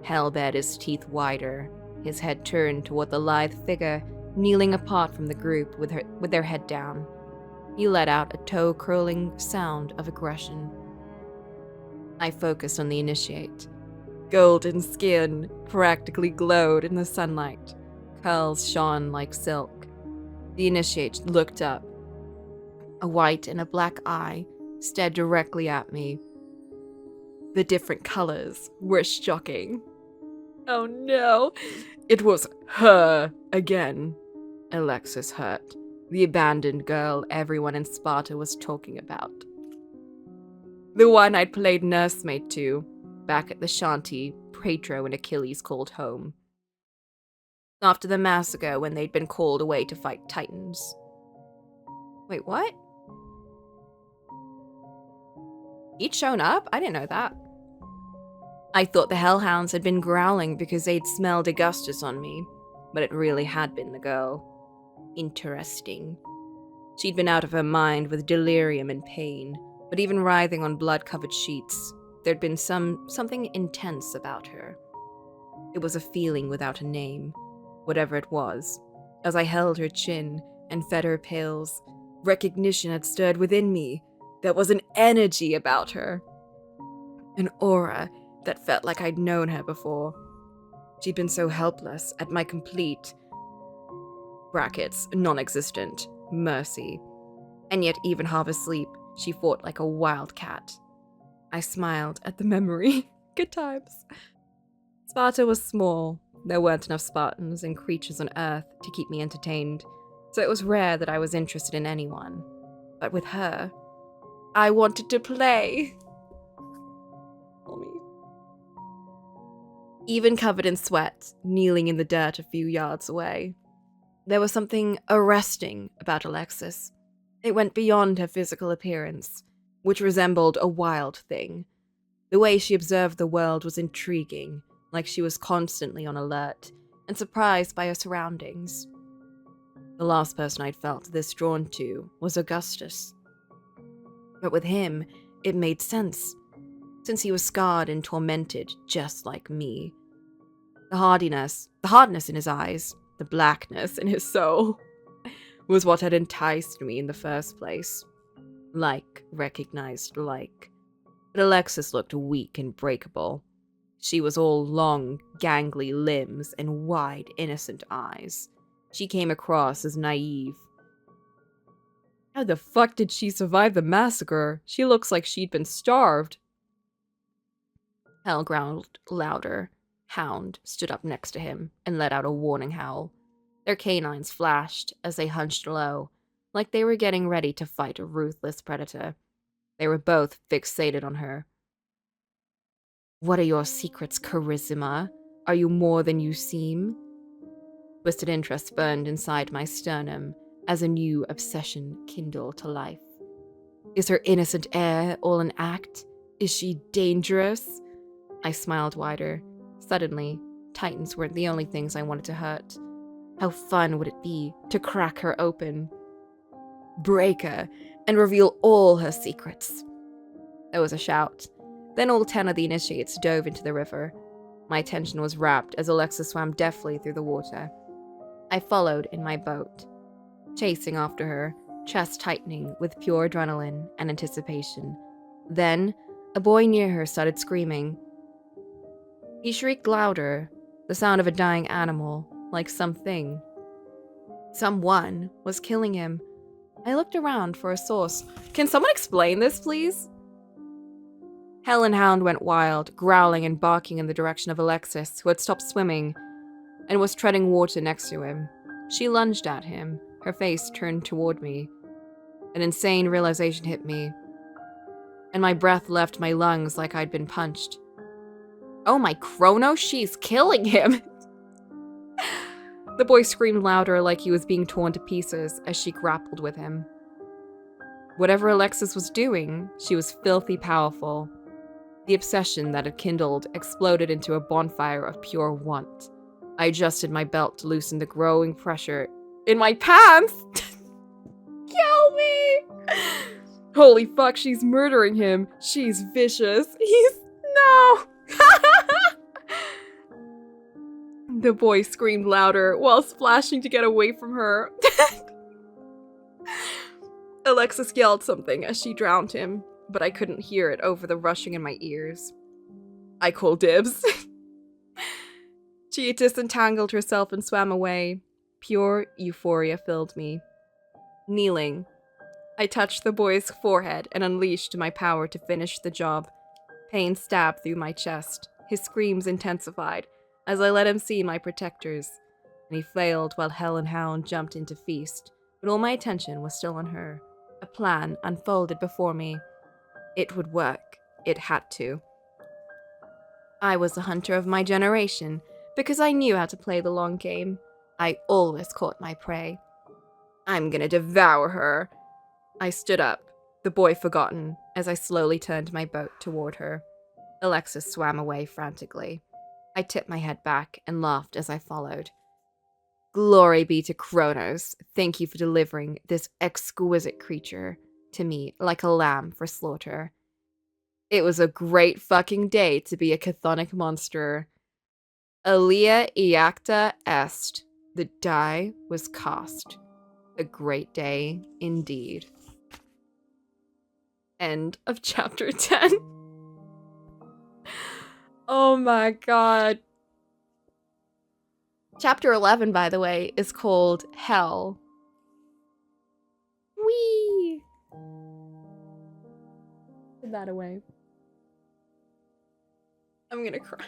Hell bared his teeth wider, his head turned toward the lithe figure kneeling apart from the group with their head down. He let out a toe-curling sound of aggression. I focused on the initiate. Golden skin practically glowed in the sunlight. Curls shone like silk. The initiate looked up. A white and a black eye stared directly at me. The different colors were shocking. Oh no, it was her again. Alexis Hurt, the abandoned girl everyone in Sparta was talking about. The one I'd played nursemaid to, back at the shanty Petro and Achilles called home. After the massacre when they'd been called away to fight Titans. Wait, what? He'd shown up? I didn't know that. I thought the hellhounds had been growling because they'd smelled Augustus on me, but it really had been the girl. Interesting. She'd been out of her mind with delirium and pain, but even writhing on blood-covered sheets, there'd been something intense about her. It was a feeling without a name, whatever it was. As I held her chin and fed her pills, recognition had stirred within me. There was an energy about her. An aura that felt like I'd known her before. She'd been so helpless at my complete, brackets, non-existent, mercy. And yet even half asleep, she fought like a wildcat. I smiled at the memory. Good times. Sparta was small. There weren't enough Spartans and creatures on Earth to keep me entertained, so it was rare that I was interested in anyone. But with her, I wanted to play. Even covered in sweat, kneeling in the dirt a few yards away. There was something arresting about Alexis. It went beyond her physical appearance, which resembled a wild thing. The way she observed the world was intriguing, like she was constantly on alert and surprised by her surroundings. The last person I'd felt this drawn to was Augustus. But with him, it made sense, since he was scarred and tormented just like me. The hardness in his eyes, the blackness in his soul, was what had enticed me in the first place. Like recognized like. But Alexis looked weak and breakable. She was all long, gangly limbs and wide, innocent eyes. She came across as naive. How the fuck did she survive the massacre? She looks like she'd been starved. Hell growled louder. Hound stood up next to him and let out a warning howl. Their canines flashed as they hunched low, like they were getting ready to fight a ruthless predator. They were both fixated on her. What are your secrets, Charisma? Are you more than you seem? Twisted interest burned inside my sternum as a new obsession kindled to life. Is her innocent air all an act? Is she dangerous? I smiled wider. Suddenly, Titans weren't the only things I wanted to hurt. How fun would it be to crack her open, break her, and reveal all her secrets? There was a shout. Then all 10 of the initiates dove into the river. My attention was rapt as Alexa swam deftly through the water. I followed in my boat, chasing after her, chest tightening with pure adrenaline and anticipation. Then, a boy near her started screaming. He shrieked louder, the sound of a dying animal, like someone was killing him. I looked around for a source. Can someone explain this, please? Hell and Hound went wild, growling and barking in the direction of Alexis, who had stopped swimming and was treading water next to him. She lunged at him, her face turned toward me. An insane realization hit me, and my breath left my lungs like I'd been punched. Oh my Chrono, she's killing him! The boy screamed louder like he was being torn to pieces as she grappled with him. Whatever Alexis was doing, she was filthy powerful. The obsession that had kindled exploded into a bonfire of pure want. I adjusted my belt to loosen the growing pressure in my pants! Kill me! Holy fuck, she's murdering him. She's vicious. No! The boy screamed louder while splashing to get away from her. Alexis yelled something as she drowned him, but I couldn't hear it over the rushing in my ears. I called dibs. She disentangled herself and swam away. Pure euphoria filled me. Kneeling, I touched the boy's forehead and unleashed my power to finish the job. Pain stabbed through my chest. His screams intensified as I let him see my protectors, and he flailed while Hell and Hound jumped into feast, but all my attention was still on her. A plan unfolded before me. It would work. It had to. I was the hunter of my generation, because I knew how to play the long game. I always caught my prey. I'm gonna devour her. I stood up, the boy forgotten, as I slowly turned my boat toward her. Alexis swam away frantically. I tipped my head back and laughed as I followed. Glory be to Kronos. Thank you for delivering this exquisite creature to me like a lamb for slaughter. It was a great fucking day to be a chthonic monster. Alia iacta est. The die was cast. A great day indeed. End of chapter 10. Oh my god. Chapter 11, by the way, is called Hell. Whee! Put that away. I'm gonna cry.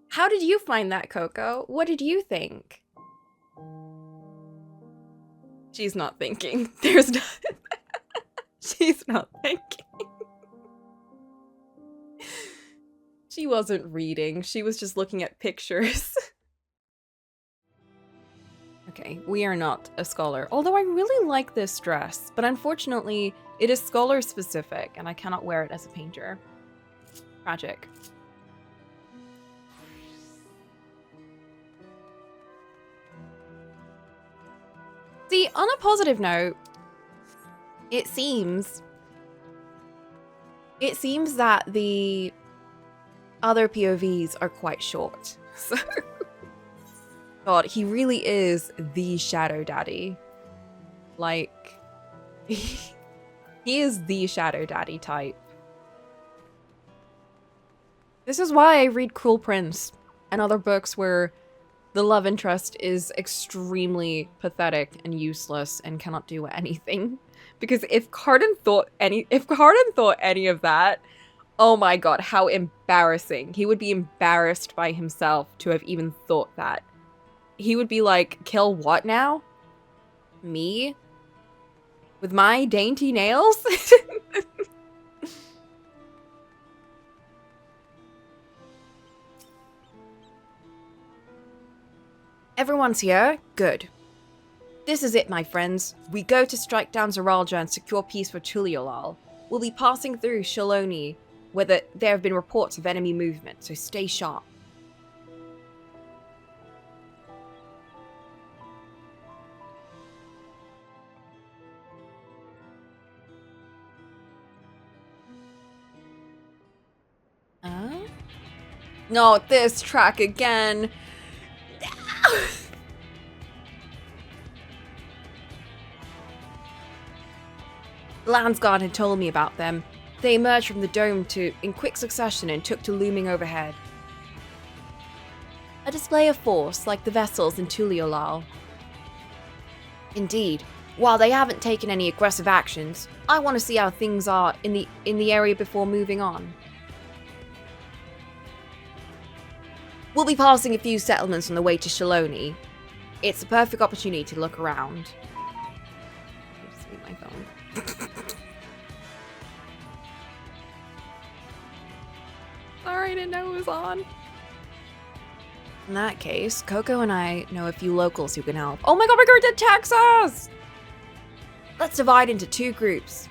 How did you find that, Coco? What did you think? She's not thinking. There's no... She's not thinking. She wasn't reading. She was just looking at pictures. Okay, we are not a scholar. Although I really like this dress, but unfortunately, it is scholar specific, and I cannot wear it as a painter. Tragic. See, on a positive note, it seems that the other POVs are quite short. So, God, he really is the Shadow Daddy. Like, he is the Shadow Daddy type. This is why I read Cruel Prince and other books where the love interest is extremely pathetic and useless and cannot do anything. Because if Carden thought any of that, oh my god, how embarrassing. He would be embarrassed by himself to have even thought that. He would be like, kill what now? Me? With my dainty nails? Everyone's here? Good. This is it, my friends. We go to strike down Zoralja and secure peace for Tuliolal. We'll be passing through Shaloni, where there have been reports of enemy movement, so stay sharp. Not this track again. Landsguard had told me about them. They emerged from the dome in quick succession and took to looming overhead. A display of force, like the vessels in Tuliolal. Indeed, while they haven't taken any aggressive actions, I want to see how things are in the area before moving on. We'll be passing a few settlements on the way to Shaloni. It's a perfect opportunity to look around. Just mute my phone. Sorry, I didn't know it was on. In that case, Coco and I know a few locals who can help. Oh my god, we're going to Texas! Let's divide into two groups.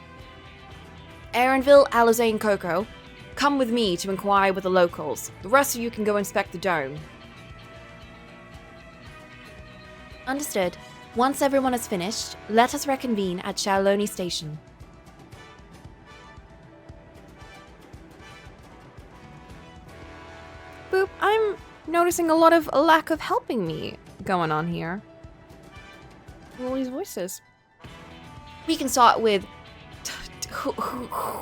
Aaronville, Alizé, and Coco, come with me to inquire with the locals. The rest of you can go inspect the dome. Understood. Once everyone is finished, let us reconvene at Shaoloni Station. Boop, I'm noticing a lot of lack of helping me going on here. All these voices. We can start with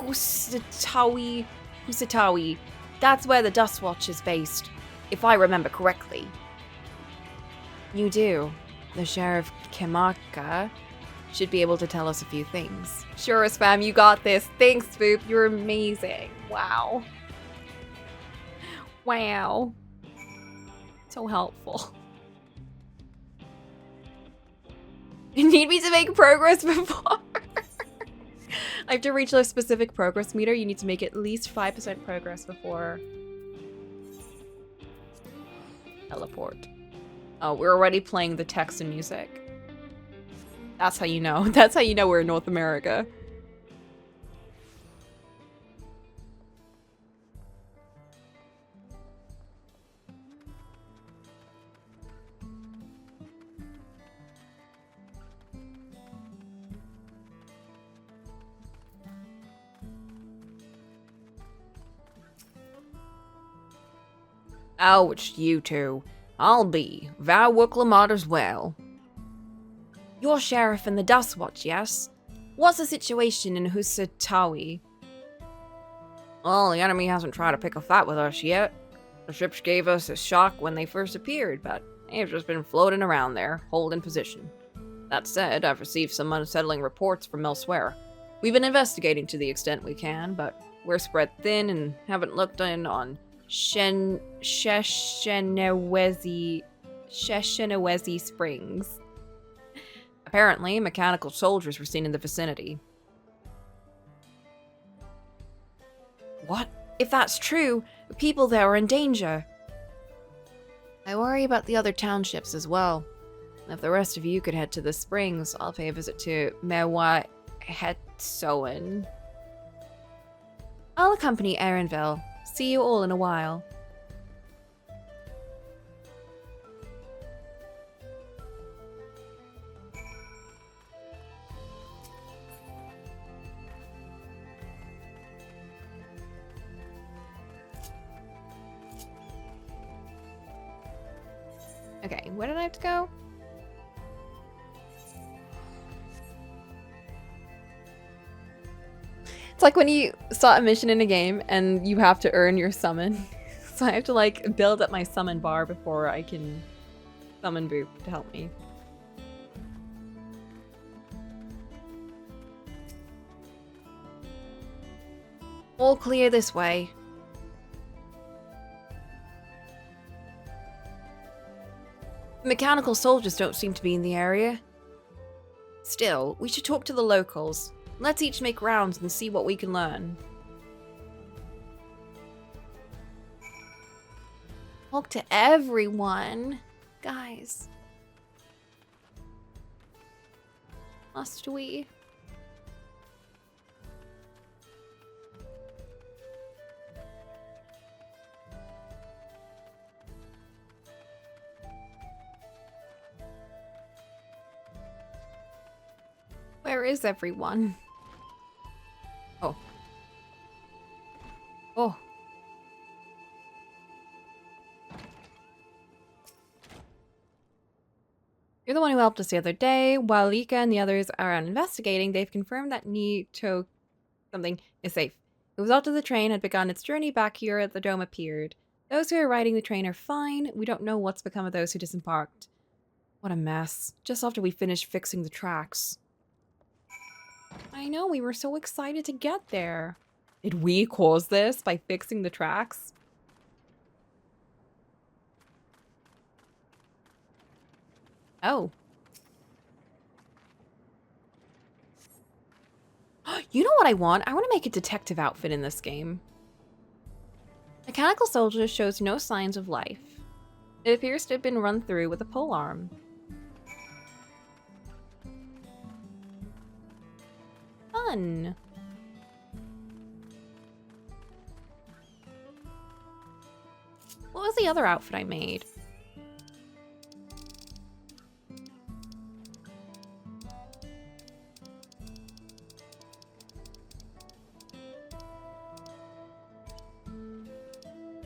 Husatawi. That's where the Dust Watch is based, if I remember correctly. You do. The Sheriff Kimaka should be able to tell us a few things. Sure, Spam, you got this. Thanks, Boop. You're amazing. Wow. Wow. So helpful. You need me to make progress before? I have to reach a specific progress meter. You need to make at least 5% progress before teleport. Oh, we're already playing the text and music. That's how you know. That's how you know we're in North America. Ouch, you two. I'll be. Vanguard as well. You're Sheriff in the Dust Watch, yes? What's the situation in Husatawi? Well, the enemy hasn't tried to pick a fight with us yet. The ships gave us a shock when they first appeared, but they've just been floating around there, holding position. That said, I've received some unsettling reports from elsewhere. We've been investigating to the extent we can, but we're spread thin and haven't looked in on Sheshenawezi Springs. Apparently, mechanical soldiers were seen in the vicinity. What? If that's true, the people there are in danger. I worry about the other townships as well. If the rest of you could head to the springs, I'll pay a visit to Mewa Hetsoen. I'll accompany Erinville. See you all in a while. Okay, where did I have to go? It's like when you start a mission in a game and you have to earn your summon. So I have to like build up my summon bar before I can summon Boop to help me. All clear this way. Mechanical soldiers don't seem to be in the area. Still, we should talk to the locals. Let's each make rounds and see what we can learn. Talk to everyone. Guys. Must we? Where is everyone? Oh. Oh. You're the one who helped us the other day. While Lika and the others are out investigating, they've confirmed that Nito something is safe. The result of the train had begun its journey back here at the dome appeared. Those who are riding the train are fine. We don't know what's become of those who disembarked. What a mess. Just after we finished fixing the tracks. I know, we were so excited to get there. Did we cause this by fixing the tracks? Oh. You know what I want? I want to make a detective outfit in this game. Mechanical soldier shows no signs of life. It appears to have been run through with a polearm. Fun. What was the other outfit I made?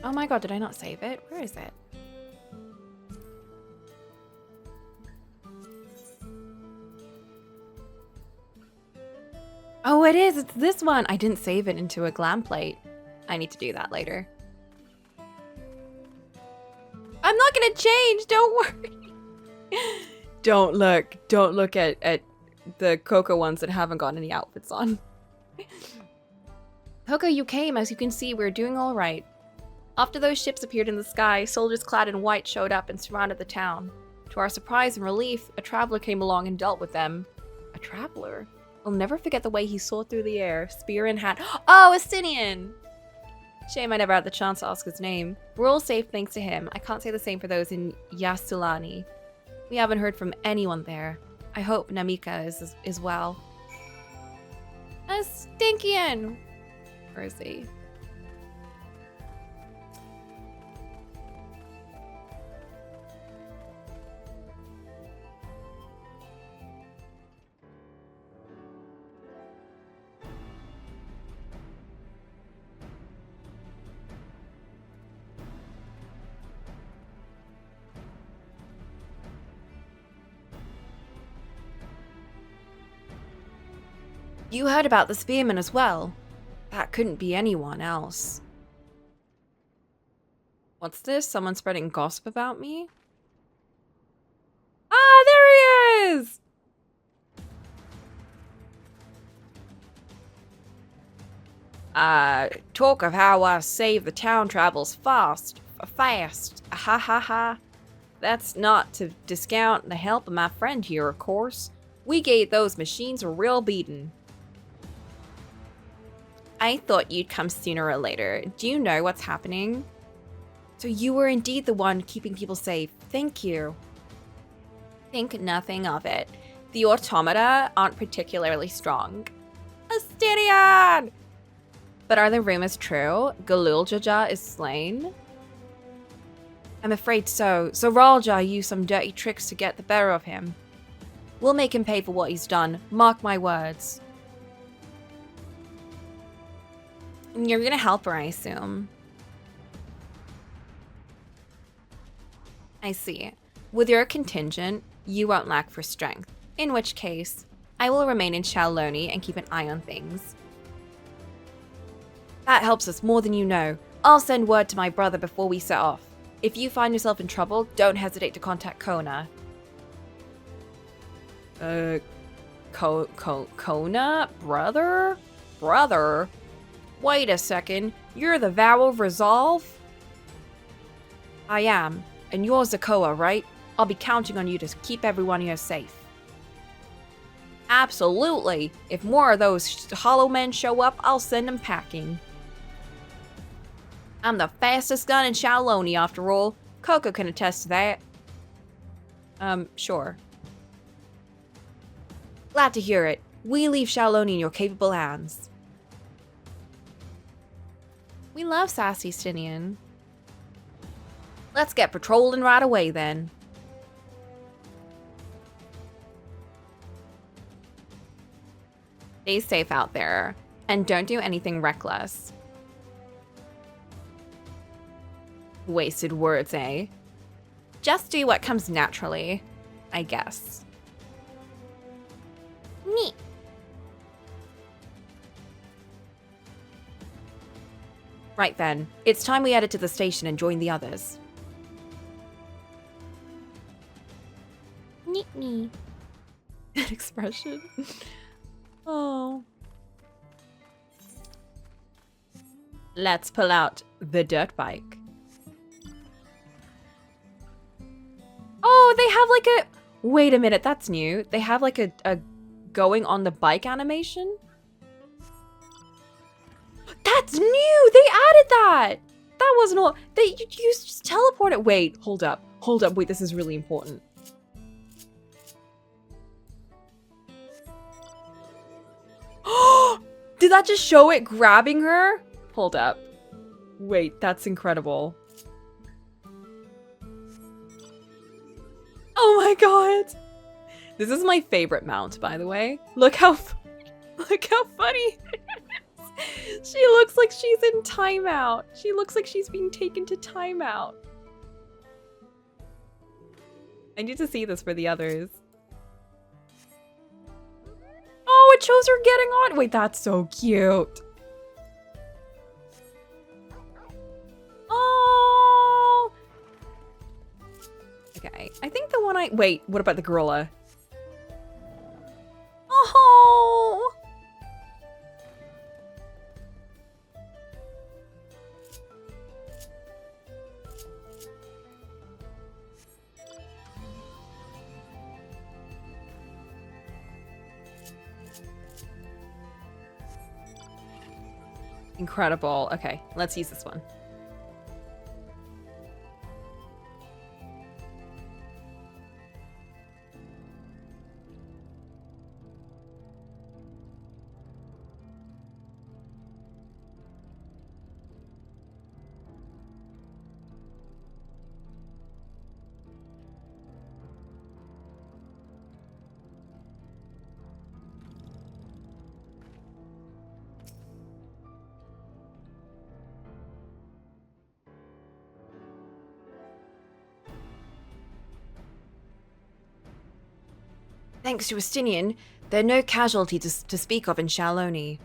Oh my god, did I not save it? Where is it? Oh, it is. It's this one. I didn't save it into a glam plate. I need to do that later. I'm not gonna change. Don't worry. Don't look at the Coco ones that haven't got any outfits on. Coco, you came. As you can see, we're doing all right. After those ships appeared in the sky, soldiers clad in white showed up and surrounded the town. To our surprise and relief, a traveler came along and dealt with them. A traveler? I'll never forget the way he soared through the air, spear in hand. Oh, Estinian! Shame I never had the chance to ask his name. We're all safe thanks to him. I can't say the same for those in Yasulani. We haven't heard from anyone there. I hope Namika is well. Stinkian! Where is he? You heard about the spearman as well. That couldn't be anyone else. What's this? Someone spreading gossip about me? Ah, there he is! Talk of how I save the town travels fast. Ha ha ha. That's not to discount the help of my friend here, of course. We gave those machines a real beating. I thought you'd come sooner or later. Do you know what's happening? So you were indeed the one keeping people safe. Thank you. Think nothing of it. The automata aren't particularly strong. Astarion! But are the rumors true? Galuljaja is slain? I'm afraid so. Zoralja used some dirty tricks to get the better of him. We'll make him pay for what he's done. Mark my words. You're gonna help her, I assume. I see. With your contingent, you won't lack for strength. In which case, I will remain in Shaoloni and keep an eye on things. That helps us more than you know. I'll send word to my brother before we set off. If you find yourself in trouble, don't hesitate to contact Kona. Kona? Brother? Brother? Wait a second, you're the Vow of Resolve? I am, and you're Zakoa, right? I'll be counting on you to keep everyone here safe. Absolutely! If more of those hollow men show up, I'll send them packing. I'm the fastest gun in Shaoloni, after all. Coco can attest to that. Sure. Glad to hear it. We leave Shaoloni in your capable hands. We love sassy Stinian. Let's get patrolling right away then. Stay safe out there, and don't do anything reckless. Wasted words, eh? Just do what comes naturally, I guess. Neat. Right then, it's time we headed to the station and join the others. Neat me. That expression. Oh. Let's pull out the dirt bike. Oh, they have like a... Wait a minute, that's new. They have like a going on the bike animation? That's new! They added that! That wasn't all... You just teleported... Wait, hold up. Wait, this is really important. Did that just show it grabbing her? Hold up. Wait, that's incredible. Oh my god! This is my favorite mount, by the way. Look how funny it is. She looks like she's in timeout. She looks like she's being taken to timeout. I need to see this for the others. Oh, it shows her getting on. Wait, that's so cute. Oh. Okay, I think the one wait, what about the gorilla? Oh. Incredible. Okay, let's use this one. Thanks to Estinian, there are no casualties to speak of in Shaloni.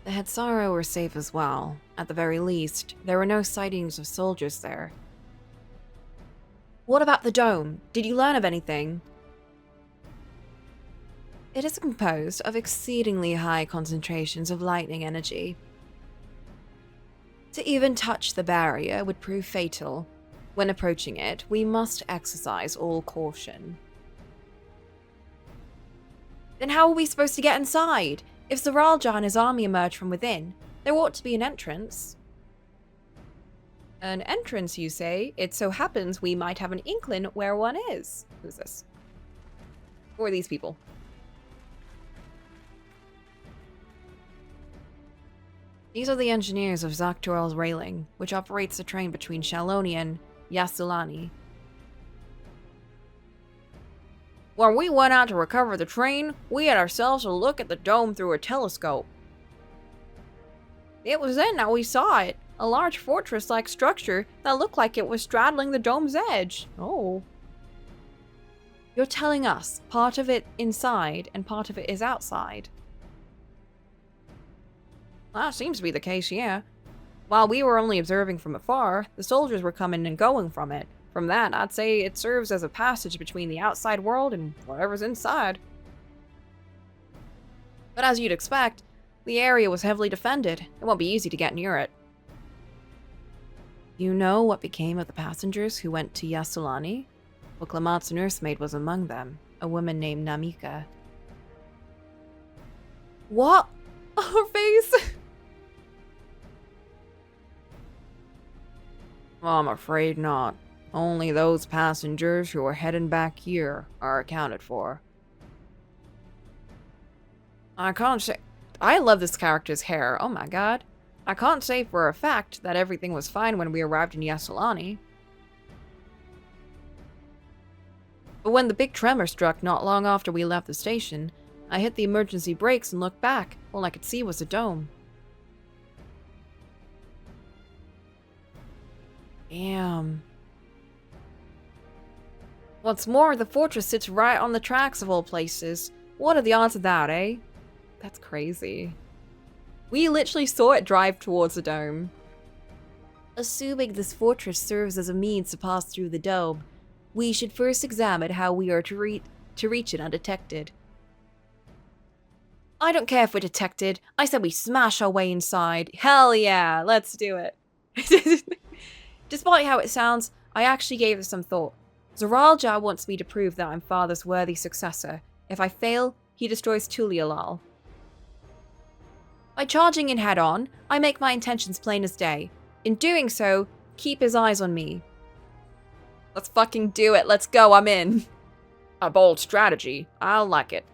The Hetsaro were safe as well. At the very least, there were no sightings of soldiers there. What about the dome? Did you learn of anything? It is composed of exceedingly high concentrations of lightning energy. To even touch the barrier would prove fatal. When approaching it, we must exercise all caution. Then how are we supposed to get inside? If Zaralja and his army emerge from within, there ought to be an entrance. An entrance, you say? It so happens we might have an inkling where one is. Who's this? Who are these people? These are the engineers of Zaktoral's railing, which operates the train between Shaloni and Yasulani. When we went out to recover the train, we had ourselves a look at the dome through a telescope. It was then that we saw it, a large fortress-like structure that looked like it was straddling the dome's edge. Oh. You're telling us part of it inside and part of it is outside? That seems to be the case, yeah. While we were only observing from afar, the soldiers were coming and going from it. From that, I'd say it serves as a passage between the outside world and whatever's inside. But as you'd expect, the area was heavily defended. It won't be easy to get near it. You know what became of the passengers who went to Yasulani? Well, Clamat's nursemaid was among them, a woman named Namika. What? Her face? I'm afraid not. Only those passengers who are heading back here are accounted for. I can't say... I love this character's hair, oh my god. I can't say for a fact that everything was fine when we arrived in Yasulani. But when the big tremor struck not long after we left the station, I hit the emergency brakes and looked back. All I could see was the dome. Damn. What's more, the fortress sits right on the tracks of all places. What are the odds of that, eh? That's crazy. We literally saw it drive towards the dome. Assuming this fortress serves as a means to pass through the dome, we should first examine how we are to reach it undetected. I don't care if we're detected. I said we smash our way inside. Hell yeah, let's do it. Despite how it sounds, I actually gave it some thought. Zaralja wants me to prove that I'm father's worthy successor. If I fail, he destroys Tulialal. By charging in head-on, I make my intentions plain as day. In doing so, keep his eyes on me. Let's fucking do it. Let's go. I'm in. A bold strategy. I like it.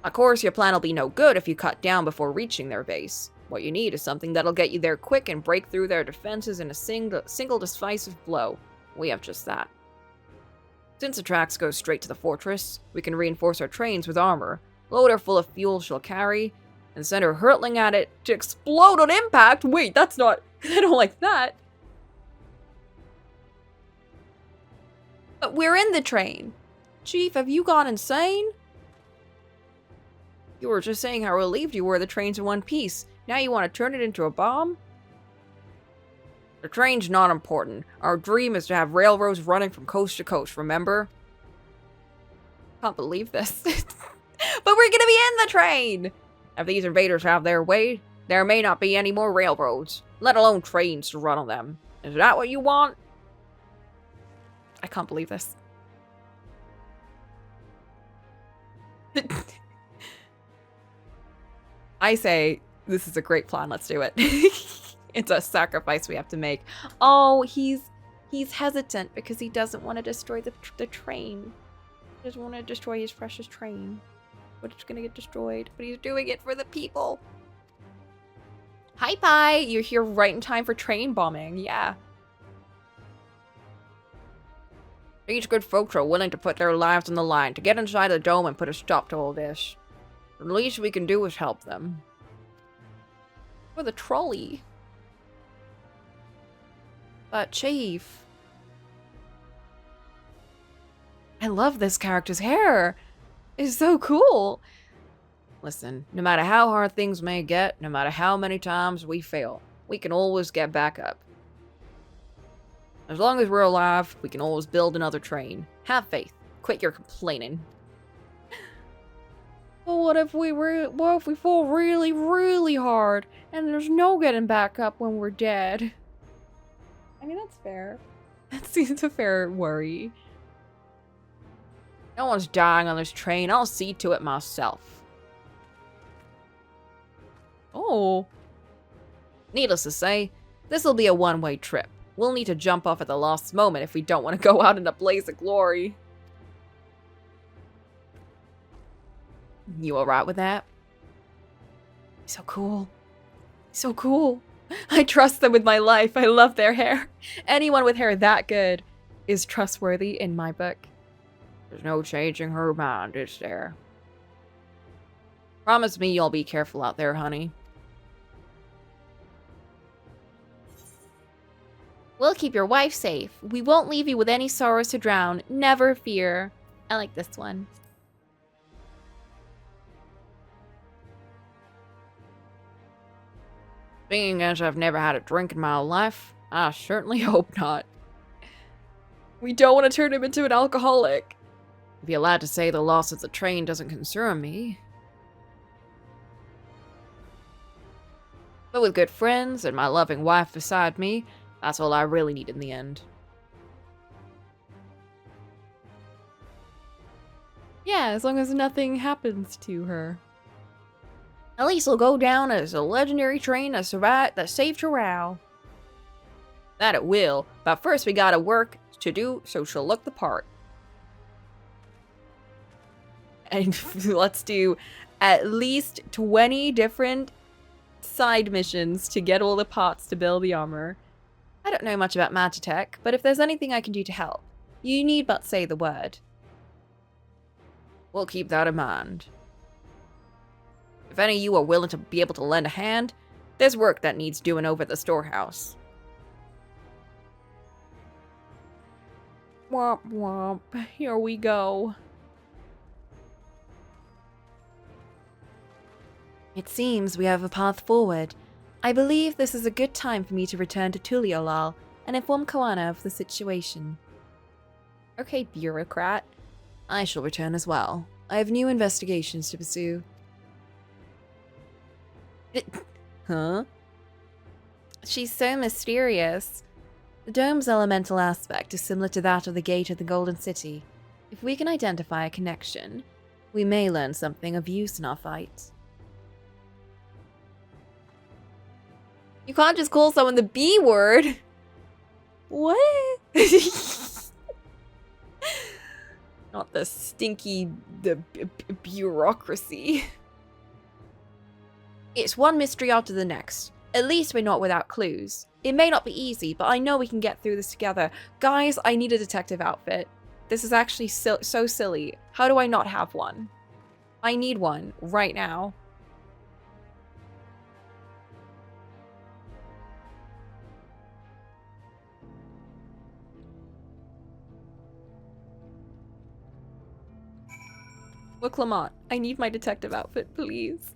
Of course, your plan will be no good if you cut down before reaching their base. What you need is something that'll get you there quick and break through their defenses in a single decisive blow. We have just that. Since the tracks go straight to the fortress, we can reinforce our trains with armor. Load her full of fuel she'll carry, and send her hurtling at it to explode on impact. Wait, that's not... I don't like that. But we're in the train. Chief, have you gone insane? You were just saying how relieved you were the train's in one piece. Now you want to turn it into a bomb? The train's not important. Our dream is to have railroads running from coast to coast, remember? Can't believe this. But we're gonna be in the train! If these invaders have their way, there may not be any more railroads, let alone trains to run on them. Is that what you want? I can't believe this. I say, this is a great plan, let's do it. It's a sacrifice we have to make. Oh, he's hesitant because he doesn't want to destroy the train. He doesn't want to destroy his precious train. But it's gonna get destroyed. But he's doing it for the people. Hi, Pi! You're here right in time for train bombing. Yeah. These good folks are willing to put their lives on the line to get inside the dome and put a stop to all this. The least we can do is help them. For the trolley. But Chief... I love this character's hair. It's so cool. Listen, no matter how hard things may get, no matter how many times we fail, we can always get back up. As long as we're alive, we can always build another train. Have faith. Quit your complaining. But what if we fall really, really hard and there's no getting back up when we're dead? I mean, that's fair. That seems a fair worry. No one's dying on this train. I'll see to it myself. Oh. Needless to say, this will be a one-way trip. We'll need to jump off at the last moment if we don't want to go out in a blaze of glory. You alright with that? So cool. So cool. I trust them with my life. I love their hair. Anyone with hair that good is trustworthy in my book. There's no changing her mind, is there? Promise me you'll be careful out there, honey. We'll keep your wife safe. We won't leave you with any sorrows to drown. Never fear. I like this one. Being as I've never had a drink in my life, I certainly hope not. We don't want to turn him into an alcoholic. If you're allowed to say the loss of the train doesn't concern me. But with good friends and my loving wife beside me, that's all I really need in the end. Yeah, as long as nothing happens to her. At least it'll go down as a legendary train that survived, that saved her row. That it will, but first we gotta work to do so she'll look the part. And let's do at least 20 different side missions to get all the parts to build the armor. I don't know much about Magitech, but if there's anything I can do to help, you need but say the word. We'll keep that in mind. If any of you are willing to be able to lend a hand, there's work that needs doing over at the storehouse. Womp womp, here we go. It seems we have a path forward. I believe this is a good time for me to return to Tuliolal and inform Koana of the situation. Okay, bureaucrat. I shall return as well. I have new investigations to pursue. Huh? She's so mysterious. The dome's elemental aspect is similar to that of the gate of the Golden City. If we can identify a connection, we may learn something of use in our fight. You can't just call someone the B word. What? Not the stinky, bureaucracy. It's one mystery after the next. At least we're not without clues. It may not be easy, but I know we can get through this together. Guys, I need a detective outfit. This is actually so silly. How do I not have one? I need one right now. Look, Lamont, I need my detective outfit, please.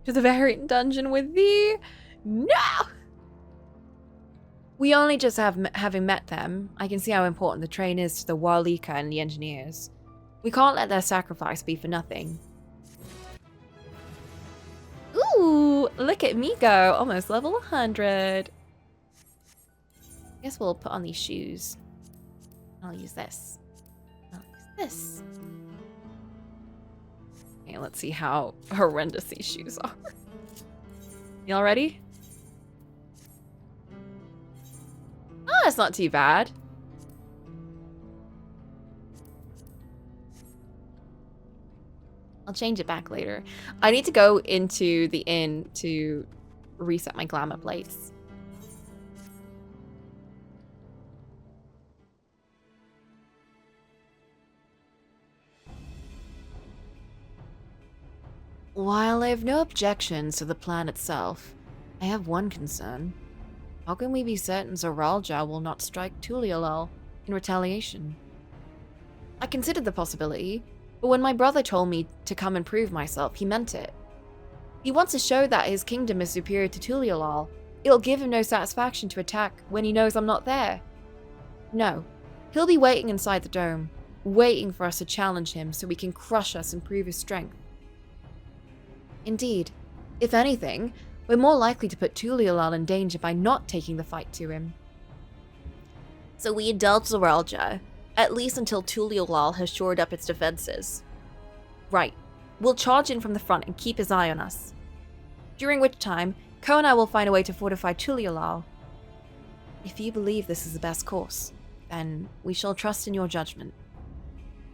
To the variant dungeon with thee? No! We only just having met them. I can see how important the train is to the Walika and the engineers. We can't let their sacrifice be for nothing. Ooh, look at me go. Almost level 100. Guess we'll put on these shoes. I'll use this. This. Okay, let's see how horrendous these shoes are. Y'all ready? Oh, that's not too bad. I'll change it back later. I need to go into the inn to reset my glamour plates. While I have no objections to the plan itself, I have one concern. How can we be certain Zoralja will not strike Tuliolal in retaliation? I considered the possibility, but when my brother told me to come and prove myself, he meant it. He wants to show that his kingdom is superior to Tuliolal. It'll give him no satisfaction to attack when he knows I'm not there. No, he'll be waiting inside the dome, waiting for us to challenge him so we can crush us and prove his strength. Indeed, if anything, we're more likely to put Tuliolal in danger by not taking the fight to him. So we indulge Zoralja, at least until Tuliolal has shored up its defenses. Right, we'll charge in from the front and keep his eye on us. During which time, Ko and I will find a way to fortify Tuliolal. If you believe this is the best course, then we shall trust in your judgment.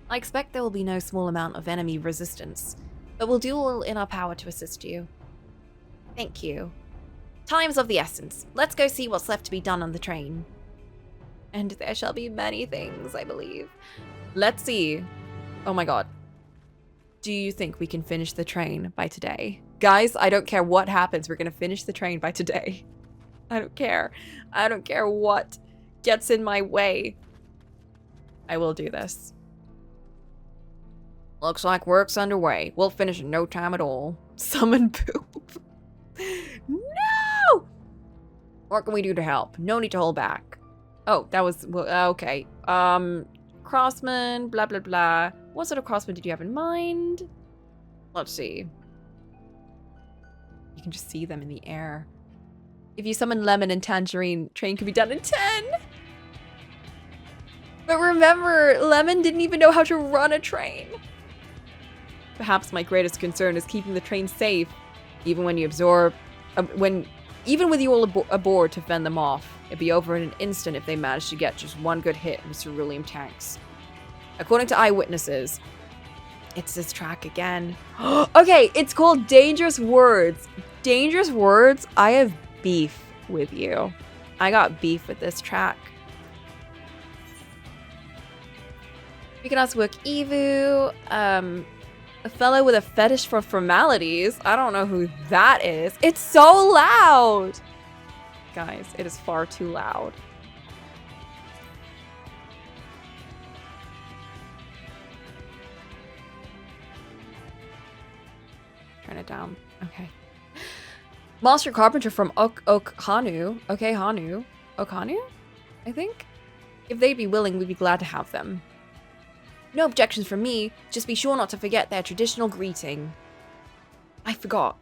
I expect there will be no small amount of enemy resistance, but we'll do all in our power to assist you. Thank you. Time's of the essence. Let's go see what's left to be done on the train. And there shall be many things, I believe. Let's see. Oh my god. Do you think we can finish the train by today? Guys, I don't care what happens. We're gonna finish the train by today. I don't care. I don't care what gets in my way. I will do this. Looks like work's underway. We'll finish in no time at all. Summon poop. No! What can we do to help? No need to hold back. Oh, that was... well, okay. Crossman, blah, blah, blah. What sort of crossman did you have in mind? Let's see. You can just see them in the air. If you summon Lemon and Tangerine, train can be done in 10. But remember, Lemon didn't even know how to run a train. Perhaps my greatest concern is keeping the train safe, even when you absorb, even with you all aboard to fend them off. It'd be over in an instant if they managed to get just one good hit with cerulean tanks. According to eyewitnesses, it's this track again. Okay, it's called Dangerous Words. Dangerous Words, I have beef with you. I got beef with this track. We can also work Evu, a fellow with a fetish for formalities. I don't know who that is. It's so loud! Guys, it is far too loud. Turn it down. Okay. Monster Carpenter from Okhanu. Okay, Hanu. Okhanu? I think? If they'd be willing, we'd be glad to have them. No objections from me, just be sure not to forget their traditional greeting. I forgot.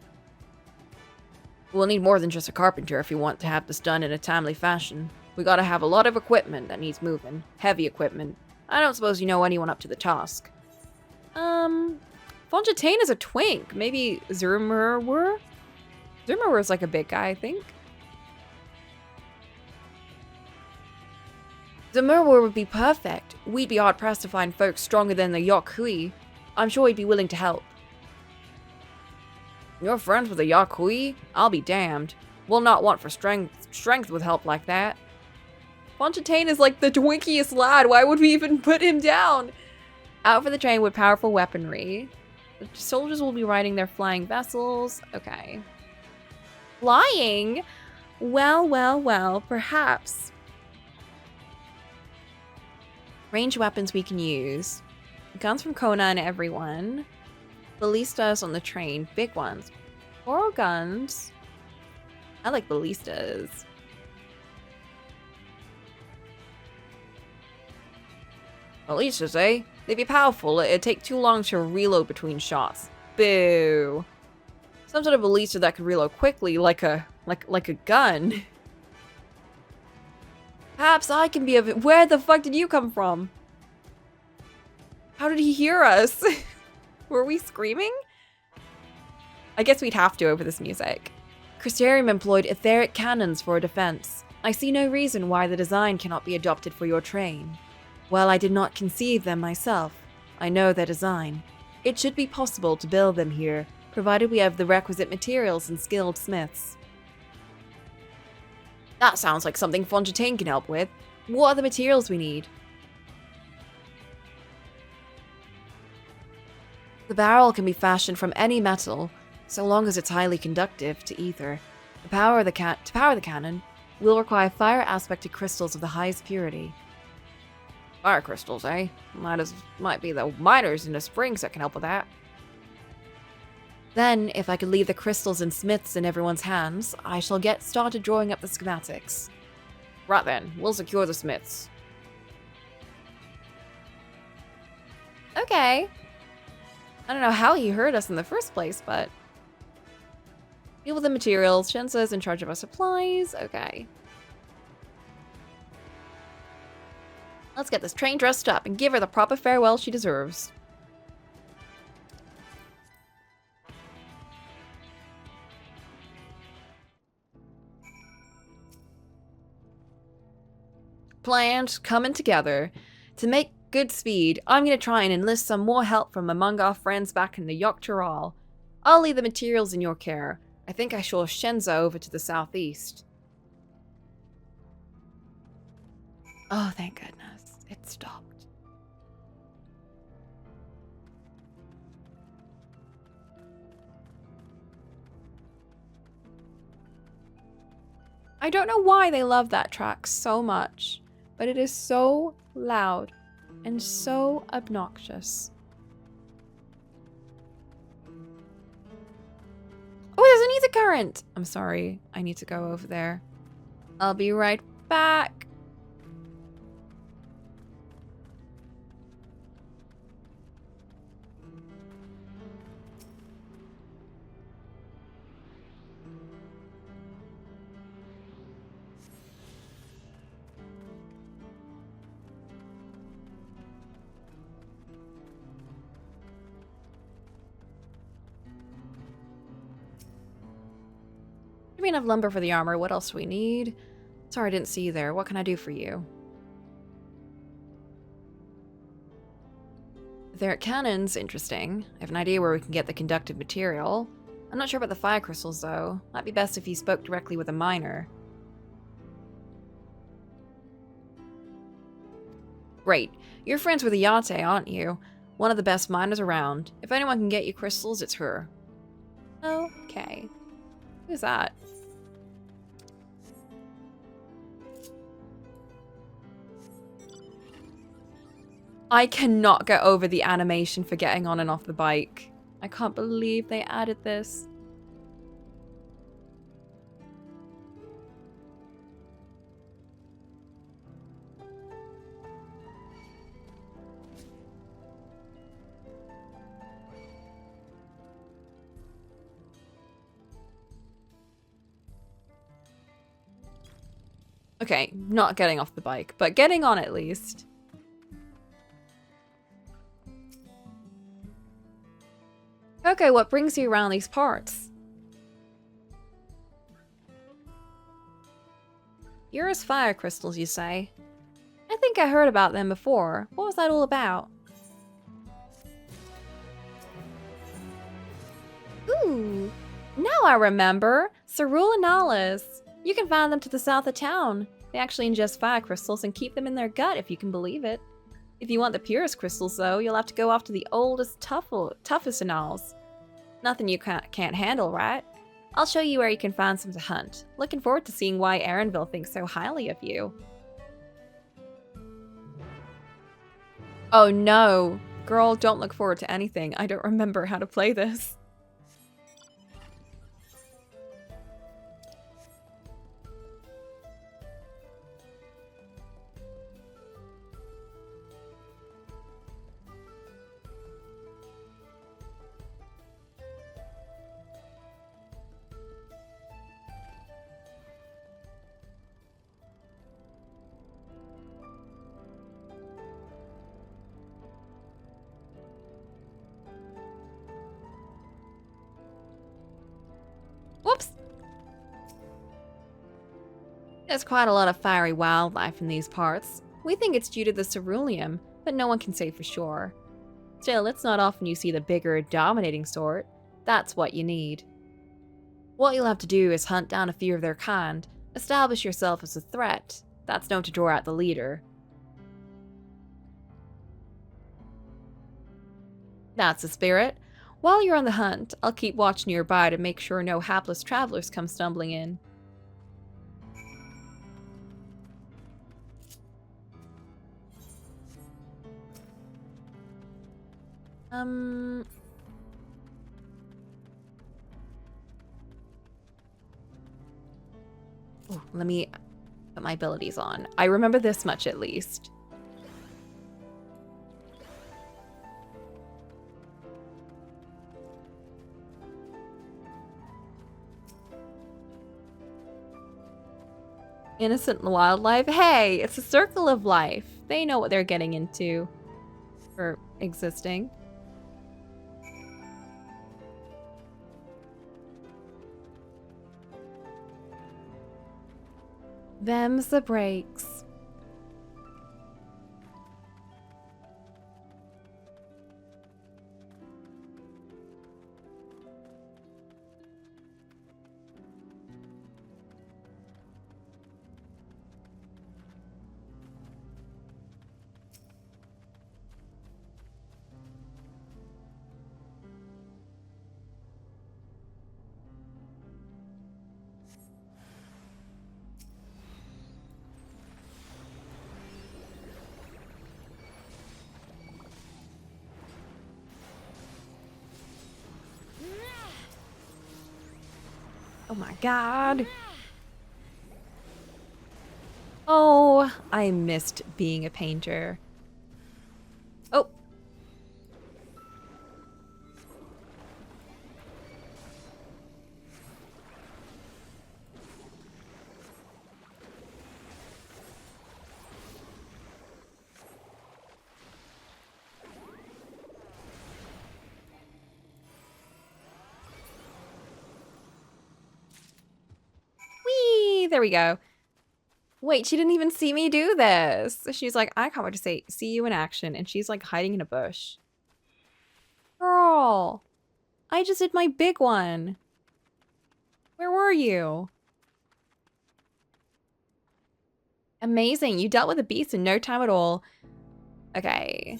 We'll need more than just a carpenter if you want to have this done in a timely fashion. We gotta have a lot of equipment that needs moving. Heavy equipment. I don't suppose you know anyone up to the task. Fontaine is a twink. Maybe Zurmurwur? Zurmurwur's like a big guy, I think. Zurmurwur would be perfect. We'd be hard-pressed to find folks stronger than the Yakui. I'm sure he'd be willing to help. You're friends with a Yakui? I'll be damned. We'll not want for strength with help like that. Fontaine is like the twinkiest lad. Why would we even put him down? Out for the train with powerful weaponry. The soldiers will be riding their flying vessels. Okay. Flying? Well, well, well, perhaps. Range weapons we can use. Guns from Kona and everyone. Ballistas on the train. Big ones. Oral guns. I like ballistas. Ballistas, eh? They'd be powerful. It'd take too long to reload between shots. Boo. Some sort of ballista that could reload quickly, like a gun. Perhaps I can be of it. Where the fuck did you come from? How did he hear us? Were we screaming? I guess we'd have to over this music. Crystarium employed etheric cannons for defense. I see no reason why the design cannot be adopted for your train. While I did not conceive them myself, I know their design. It should be possible to build them here, provided we have the requisite materials and skilled smiths. That sounds like something Fontaine can help with. What are the materials we need? The barrel can be fashioned from any metal, so long as it's highly conductive to ether. To power the cannon, we'll require fire-aspected crystals of the highest purity. Fire crystals, eh? Might be the miners in the springs that can help with that. Then, if I could leave the crystals and smiths in everyone's hands, I shall get started drawing up the schematics. Right then, we'll secure the smiths. Okay. I don't know how he heard us in the first place, but... Deal with the materials. Shensa's in charge of our supplies. Okay. Let's get this train dressed up and give her the proper farewell she deserves. Plans coming together. To make good speed, I'm going to try and enlist some more help from among our friends back in the Yogg-Tural. I'll leave the materials in your care. I think I shall Shensa over to the southeast. Oh, thank goodness. It stopped. I don't know why they love that track so much, but it is so loud and so obnoxious. Oh, there's an ether current! I'm sorry, I need to go over there. I'll be right back. We have enough lumber for the armor. What else do we need? Sorry, I didn't see you there. What can I do for you? Etheric cannons, interesting. I have an idea where we can get the conductive material. I'm not sure about the fire crystals, though. Might be best if you spoke directly with a miner. Great. You're friends with Eorzea, aren't you? One of the best miners around. If anyone can get you crystals, it's her. Okay. Who's that? I cannot get over the animation for getting on and off the bike. I can't believe they added this. Okay, not getting off the bike, but getting on at least. Okay, what brings you around these parts? Yours fire crystals, you say? I think I heard about them before. What was that all about? Ooh, now I remember. Cerule Analis. You can find them to the south of town. They actually ingest fire crystals and keep them in their gut, if you can believe it. If you want the purest crystals, though, you'll have to go after the oldest, toughest anoles. Nothing you can't handle, right? I'll show you where you can find some to hunt. Looking forward to seeing why Erenville thinks so highly of you. Oh no. Girl, don't look forward to anything. I don't remember how to play this. Whoops! There's quite a lot of fiery wildlife in these parts. We think it's due to the ceruleum, but no one can say for sure. Still, it's not often you see the bigger, dominating sort. That's what you need. What you'll have to do is hunt down a few of their kind, establish yourself as a threat. That's known to draw out the leader. That's the spirit. While you're on the hunt, I'll keep watch nearby to make sure no hapless travelers come stumbling in. Oh, let me put my abilities on. I remember this much at least. Innocent wildlife? Hey, it's a circle of life. They know what they're getting into. Or existing. Them's the breaks. Oh my god. Oh, I missed being a painter. Oh. Whee! There we go. Wait, she didn't even see me do this. She's like, I can't wait to see you in action. And she's like hiding in a bush. Girl, I just did my big one. Where were you? Amazing. You dealt with the beast in no time at all. Okay.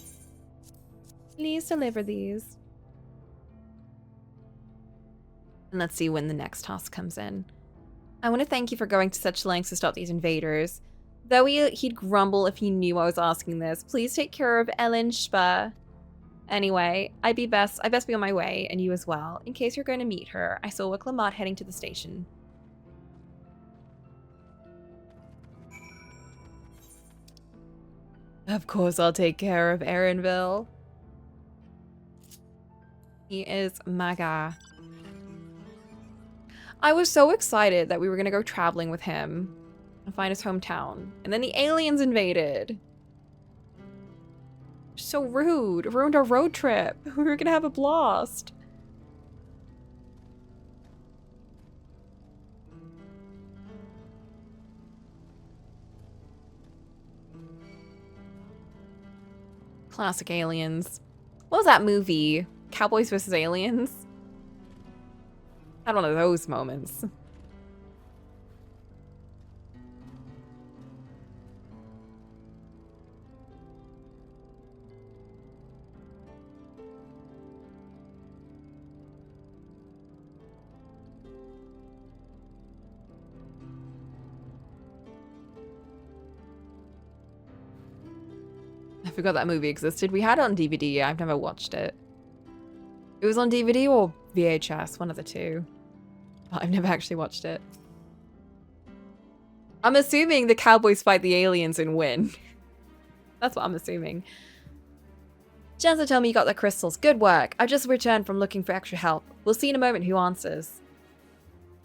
Please deliver these. And let's see when the next task comes in. I want to thank you for going to such lengths to stop these invaders. Though he'd grumble if he knew I was asking this, please take care of Ellen Spa. Anyway, I best be on my way, and you as well. In case you're going to meet her, I saw Cocolamoco heading to the station. Of course I'll take care of Erenville. He is my guy. I was so excited that we were gonna go traveling with him and find his hometown. And then the aliens invaded. So rude. Ruined our road trip. We were gonna have a blast. Classic aliens. What was that movie? Cowboys vs. Aliens? Had one of those moments. forgot that movie existed. We had it on DVD. I've never watched it. It was on DVD or VHS, one of the two. But I've never actually watched it. I'm assuming the cowboys fight the aliens and win. That's what I'm assuming. Jensen told me you got the crystals. Good work. I've just returned from looking for extra help. We'll see in a moment who answers.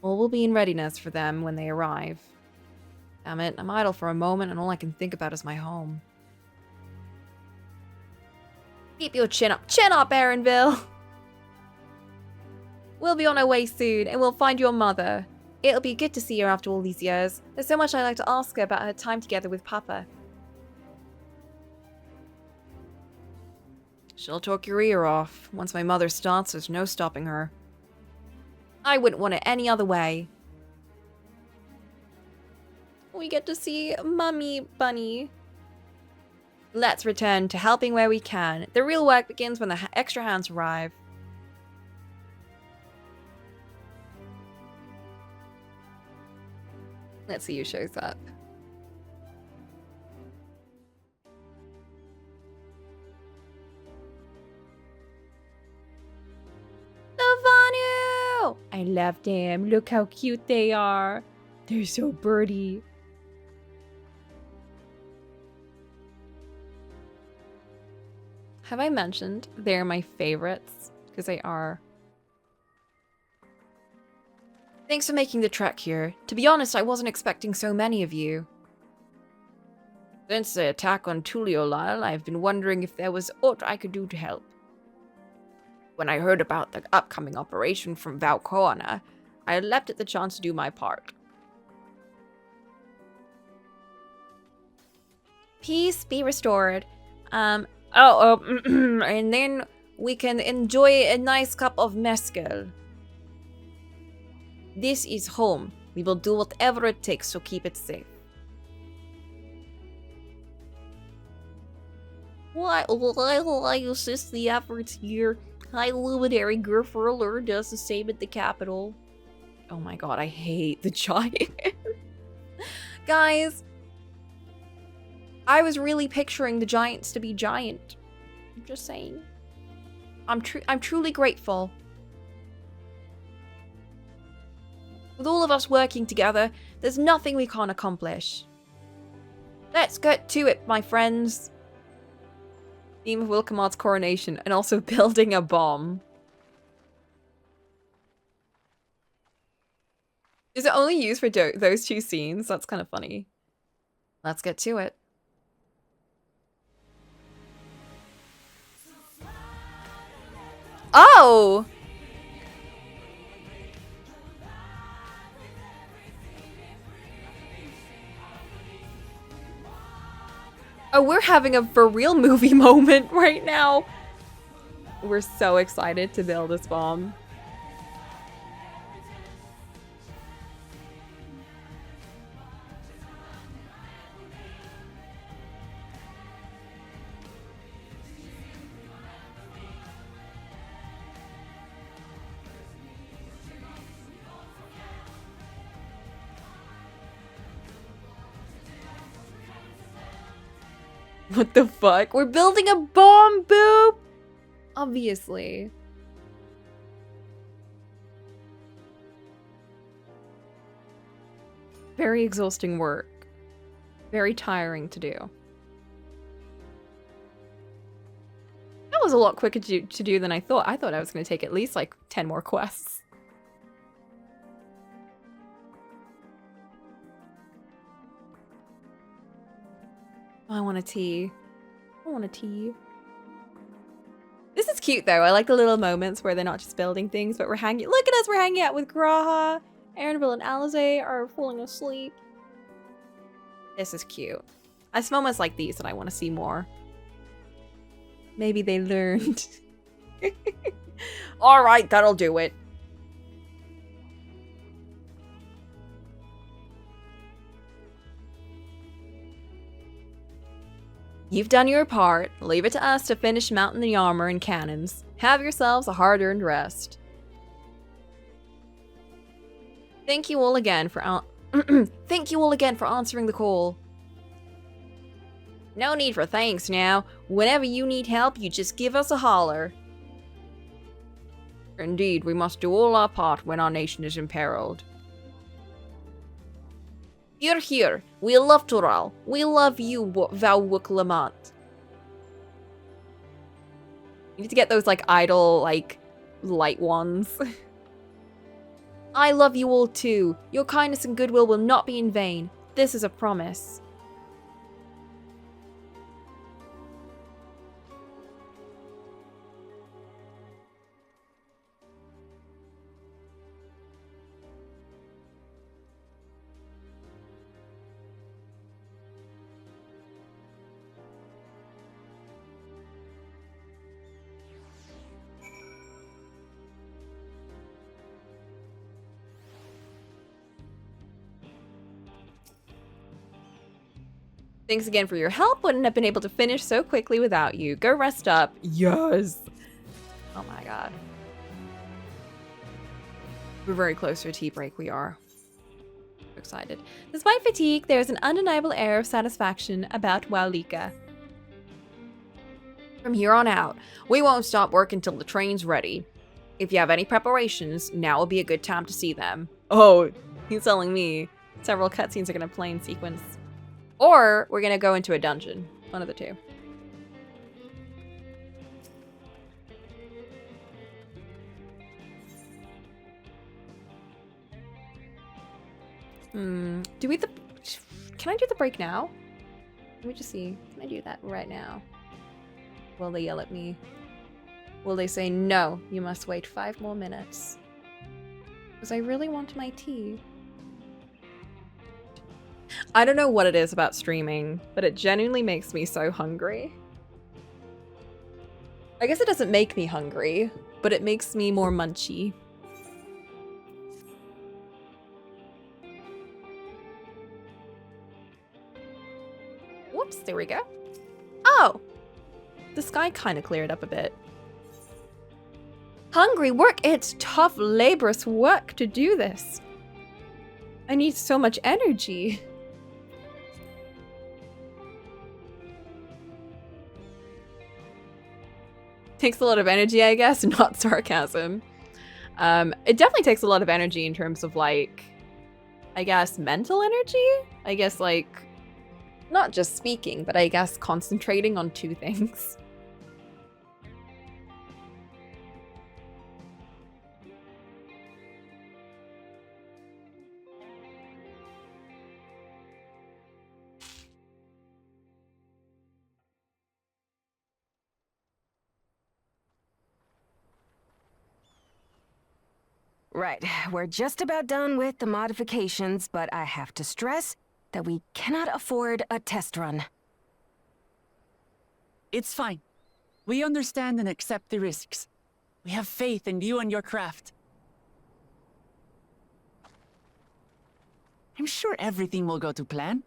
Well, we'll be in readiness for them when they arrive. Damn it, I'm idle for a moment and all I can think about is my home. Keep your chin up. Chin up, Aaronville! We'll be on our way soon and we'll find your mother. It'll be good to see her after all these years. There's so much I'd like to ask her about her time together with Papa. She'll talk your ear off. Once my mother starts, there's no stopping her. I wouldn't want it any other way. We get to see Mummy Bunny. Let's return to helping where we can. The real work begins when the extra hands arrive. Let's see who shows up. Vanu! I love them. Look how cute they are. They're so birdie. Have I mentioned they're my favorites? Because they are. Thanks for making the trek here. To be honest, I wasn't expecting so many of you. Since the attack on Tuliolal, I've been wondering if there was aught I could do to help. When I heard about the upcoming operation from Valkoana, I leapt at the chance to do my part. Peace be restored. And then we can enjoy a nice cup of mezcal. This is home. We will do whatever it takes to keep it safe. While I assist the efforts here, High Luminary Gerfurler does the same at the capital. Oh my god, I hate the giant. Guys, I was really picturing the giants to be giant. I'm just saying. I'm truly grateful. With all of us working together, there's nothing we can't accomplish. Let's get to it, my friends. Theme of Wilcamar's coronation and also building a bomb. Is it only used for those two scenes? That's kind of funny. Let's get to it. Oh! Oh, we're having a for real movie moment right now. We're so excited to build this bomb. What the fuck? We're building a bomb, boop! Obviously. Very exhausting work. Very tiring to do. That was a lot quicker to do than I thought. I thought I was going to take at least like 10 more quests. I want a tea. I want a tea. This is cute though. I like the little moments where they're not just building things, but we're hanging. Look at us, we're hanging out with Graha. Aaronville and Alize are falling asleep. This is cute. I have moments like these that I want to see more. Maybe they learned. Alright, that'll do it. You've done your part. Leave it to us to finish mounting the armor and cannons. Have yourselves a hard-earned rest. Thank you all again for answering the call. No need for thanks now. Whenever you need help, you just give us a holler. Indeed, we must do all our part when our nation is imperiled. You're here. We love Toral. We love you, Cocolamoco. You need to get those, like, idle, like, light ones. I love you all too. Your kindness and goodwill will not be in vain. This is a promise. Thanks again for your help. Wouldn't have been able to finish so quickly without you. Go rest up. Yes. Oh my god. We're very close to a tea break. We are. Excited. Despite fatigue, there's an undeniable air of satisfaction about Walika. From here on out, we won't stop work until the train's ready. If you have any preparations, now will be a good time to see them. Oh, he's telling me several cutscenes are going to play in sequence. Or we're going to go into a dungeon. One of the two. Do we can I do the break now? Let me just see. Can I do that right now? Will they yell at me? Will they say, no, you must wait 5 more minutes? Because I really want my tea. I don't know what it is about streaming, but it genuinely makes me so hungry. I guess it doesn't make me hungry, but it makes me more munchy. Whoops, there we go. Oh! The sky kind of cleared up a bit. Hungry work! It's tough, laborious work to do this. I need so much energy. Takes a lot of energy, I guess, not sarcasm. It definitely takes a lot of energy in terms of, like, I guess, mental energy? I guess, like, not just speaking, but I guess concentrating on 2 things. Right, we're just about done with the modifications, but I have to stress that we cannot afford a test run. It's fine. We understand and accept the risks. We have faith in you and your craft. I'm sure everything will go to plan.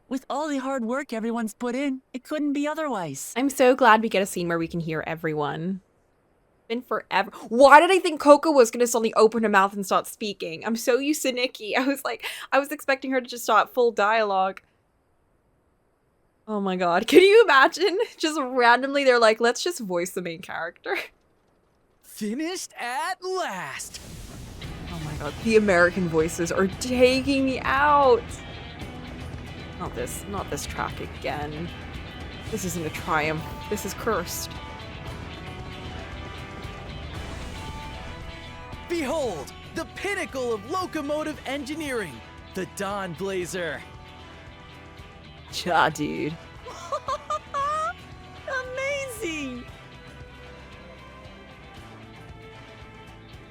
With all the hard work everyone's put in, it couldn't be otherwise. I'm so glad we get a scene where we can hear everyone. Been forever. Why did I think Coco was gonna suddenly open her mouth and start speaking? I'm so used to Nikki. I was expecting her to just start full dialogue. Oh my god. Can you imagine? Just randomly they're like, let's just voice the main character. Finished at last! Oh my god. The American voices are taking me out. Not this track again. This isn't a triumph. This is cursed. Behold, the pinnacle of locomotive engineering, the Dawn Blazer. Ja, dude. Amazing!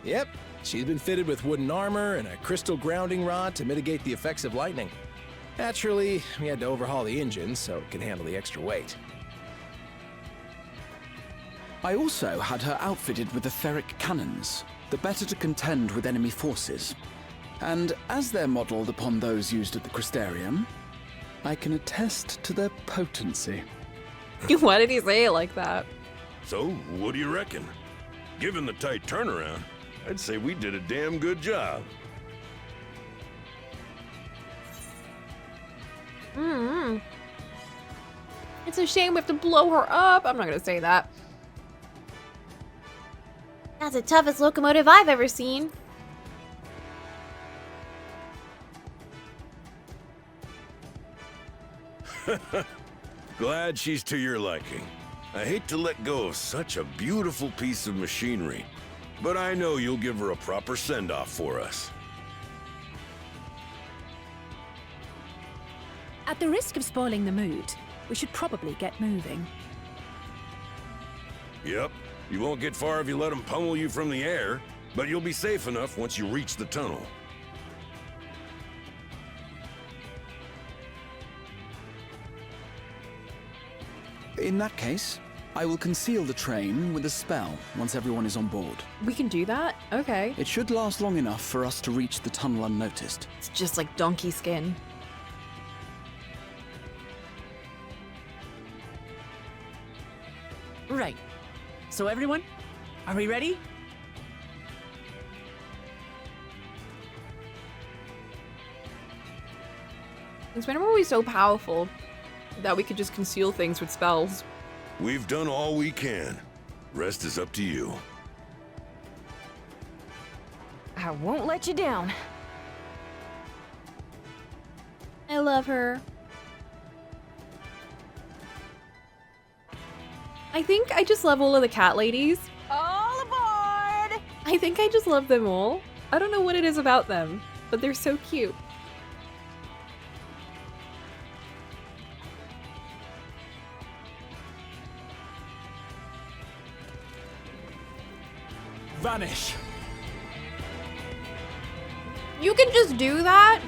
Yep, she's been fitted with wooden armor and a crystal grounding rod to mitigate the effects of lightning. Naturally, we had to overhaul the engine so it can handle the extra weight. I also had her outfitted with etheric cannons, the better to contend with enemy forces. And as they're modeled upon those used at the Crystarium, I can attest to their potency. Why did he say it like that? So, what do you reckon? Given the tight turnaround, I'd say we did a damn good job. It's a shame we have to blow her up. I'm not gonna say that. That's the toughest locomotive I've ever seen. Glad she's to your liking. I hate to let go of such a beautiful piece of machinery, but I know you'll give her a proper send-off for us. At the risk of spoiling the mood, we should probably get moving. Yep, you won't get far if you let them pummel you from the air, but you'll be safe enough once you reach the tunnel. In that case, I will conceal the train with a spell once everyone is on board. We can do that? Okay. It should last long enough for us to reach the tunnel unnoticed. It's just like donkey skin. Right. So everyone, are we ready? Since when were we so powerful that we could just conceal things with spells? We've done all we can. Rest is up to you. I won't let you down. I love her. I think I just love all of the cat ladies. All aboard! I think I just love them all. I don't know what it is about them, but they're so cute. Vanish. You can just do that?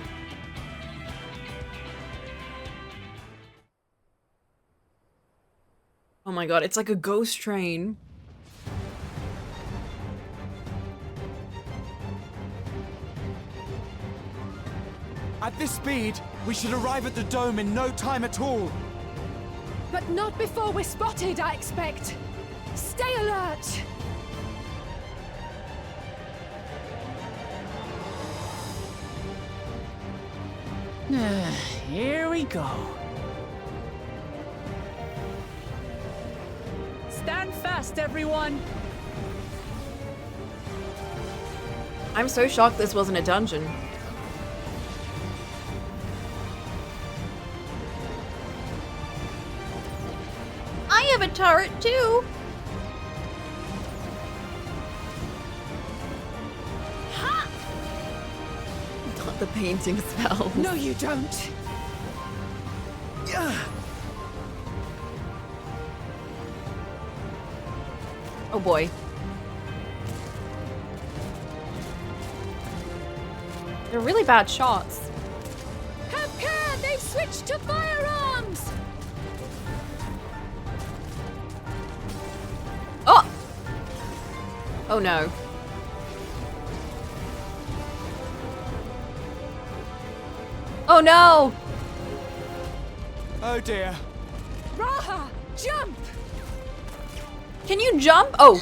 Oh my god, it's like a ghost train. At this speed, we should arrive at the dome in no time at all. But not before we're spotted, I expect. Stay alert! Here we go. Stand fast, everyone! I'm so shocked this wasn't a dungeon. I have a turret too! Ha! Not the painting spell. No, you don't. Oh boy. They're really bad shots. Have care! They've switched to firearms! Oh! Oh no. Oh no! Oh dear. Raha, jump! Can you jump? Oh.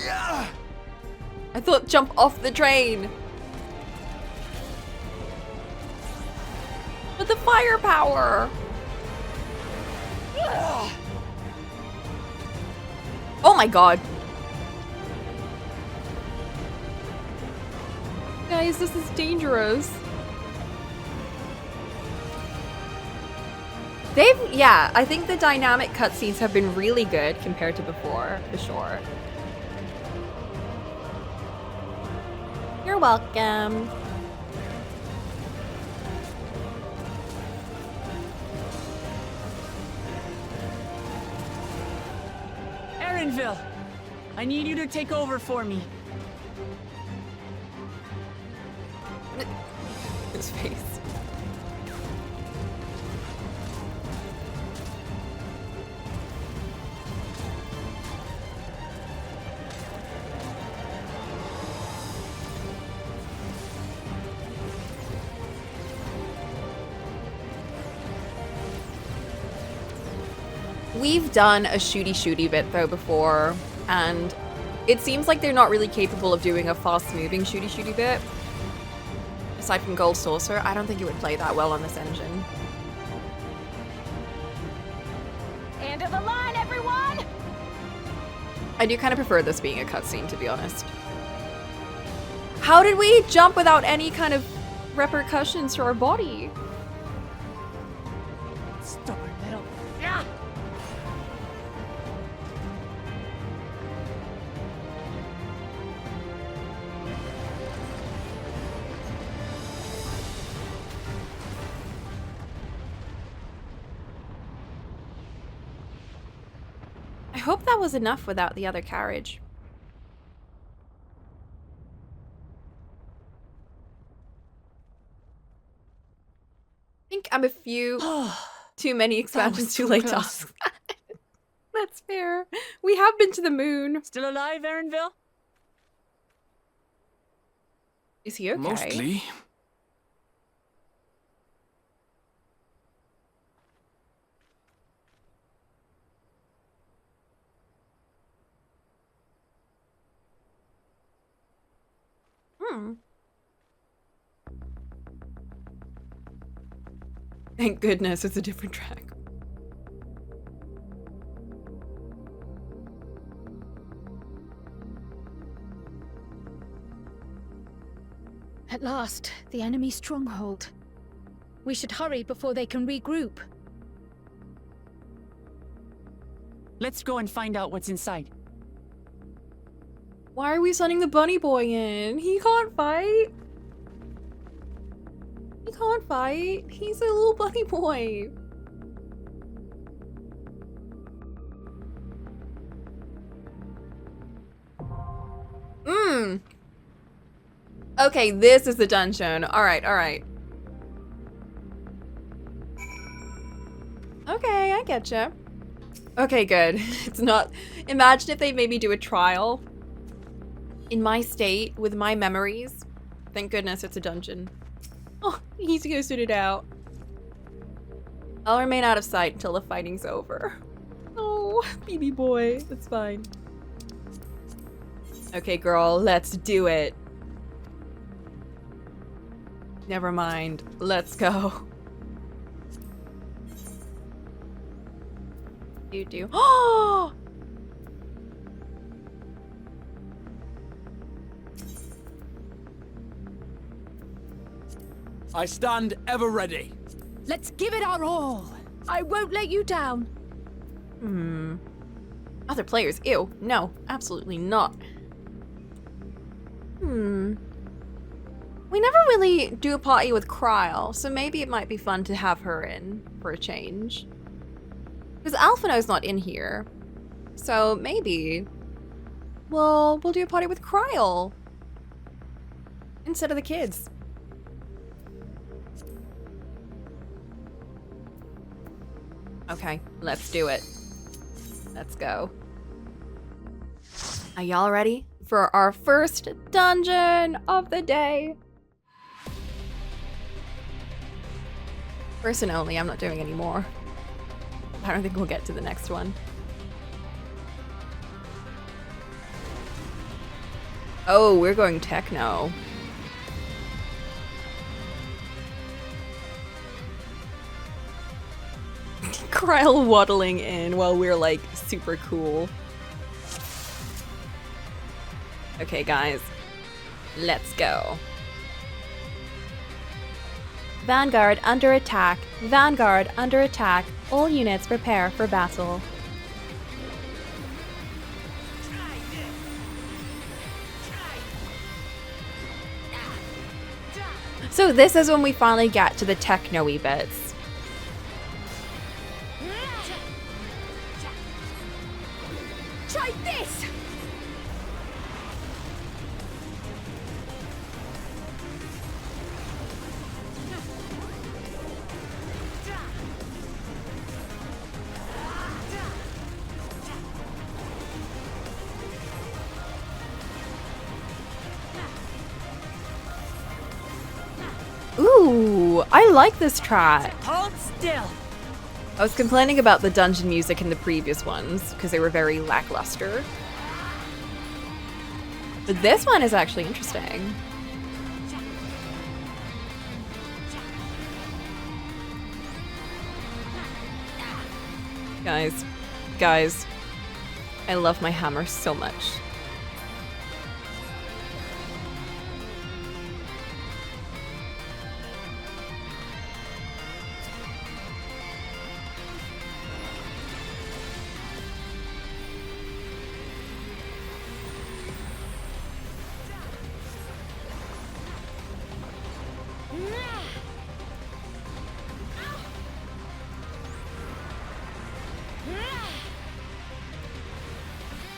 I thought jump off the train. But the firepower. Oh my god. Guys, this is dangerous. Yeah, I think the dynamic cutscenes have been really good compared to before, for sure. You're welcome. Erenville, I need you to take over for me. His face. We've done a shooty bit though before, and it seems like they're not really capable of doing a fast-moving shooty bit. Aside from Gold Saucer, I don't think it would play that well on this engine. End of the line, everyone! I do kind of prefer this being a cutscene, to be honest. How did we jump without any kind of repercussions to our body? Stubborn little. I hope that was enough without the other carriage. I think I'm a few too many expansions too late to ask. That's fair. We have been to the moon. Still alive, Erinville? Is he okay? Mostly. Thank goodness it's a different track. At last, the enemy stronghold. We should hurry before they can regroup. Let's go and find out what's inside. Why are we sending the bunny boy in? He can't fight. He can't fight. He's a little bunny boy. Okay, this is the dungeon. Alright, alright. Okay, I getcha. Okay, good. It's not... Imagine if they made me do a trial. In my state, with my memories. Thank goodness it's a dungeon. Oh, he's gonna sit it out. I'll remain out of sight until the fighting's over. Oh, baby boy. That's fine. Okay, girl, let's do it. Never mind. Let's go. Do. Oh! I stand ever ready. Let's give it our all. I won't let you down. Other players? Ew. No, absolutely not. We never really do a party with Kryl, so maybe it might be fun to have her in for a change. Because Alphino's not in here. So maybe we'll do a party with Kryl instead of the kids. Okay, let's do it. Let's go. Are y'all ready for our first dungeon of the day? First and only, I'm not doing any more. I don't think we'll get to the next one. Oh, we're going techno. Kryl waddling in while we're like super cool. Okay, guys, let's go. Vanguard under attack. Vanguard under attack. All units prepare for battle. So this is when we finally get to the techno-y bits. Try this! Ooh, I like this track. Hold still. I was complaining about the dungeon music in the previous ones because they were very lackluster. But this one is actually interesting. Guys, Guys, I love my hammer so much.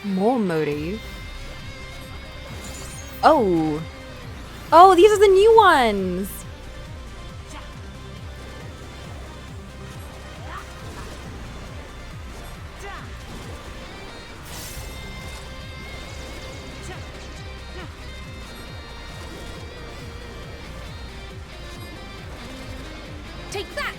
More motive. Oh. Oh, these are the new ones. Take that!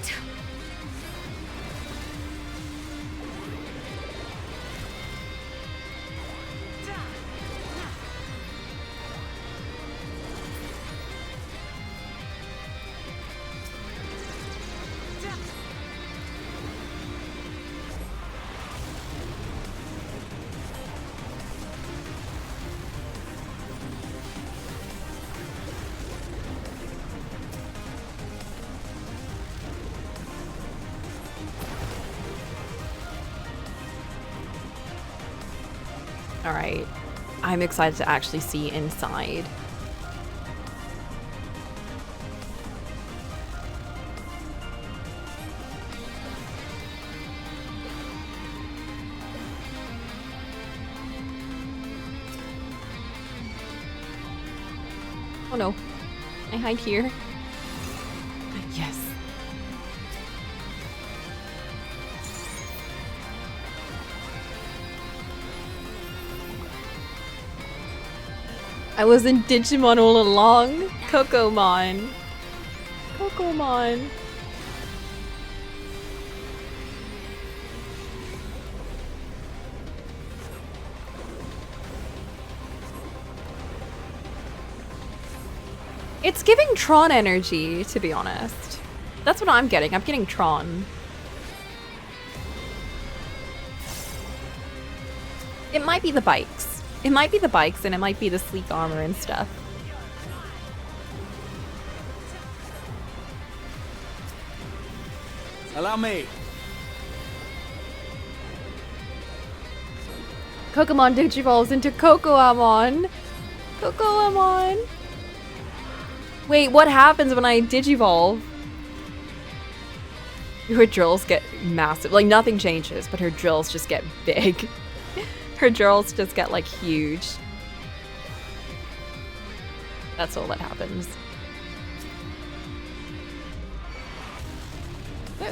All right. I'm excited to actually see inside. Oh no. I hide here. Yes. I was in Digimon all along. Cocomon. Cocomon. It's giving Tron energy, to be honest. That's what I'm getting. I'm getting Tron. It might be the bikes. It might be the bikes and it might be the sleek armor and stuff. Allow me. Cocomon digivolves into Cocoamon. Cocoamon. Wait, what happens when I digivolve? Her drills get massive. Like, nothing changes, but her drills just get big. Her drills just get, like, huge. That's all that happens.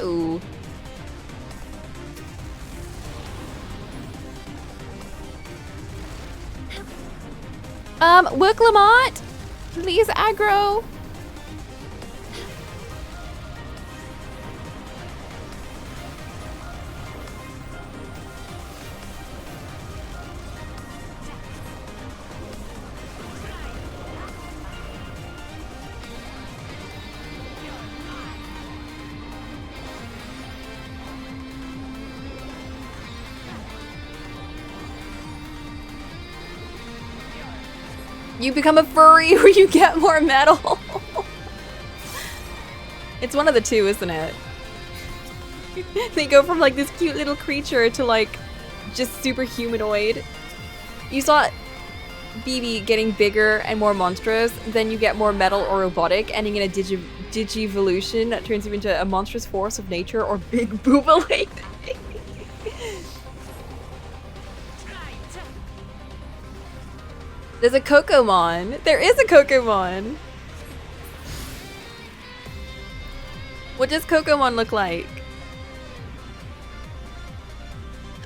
Ooh. Work Lamont! Please aggro! You become a furry or you get more metal. It's one of the two, isn't it? They go from like this cute little creature to like just super humanoid. You saw BB getting bigger and more monstrous, then you get more metal or robotic, ending in a digivolution that turns you into a monstrous force of nature or big boobalate. There's a Cocomon. There is a Cocomon. What does Cocomon look like?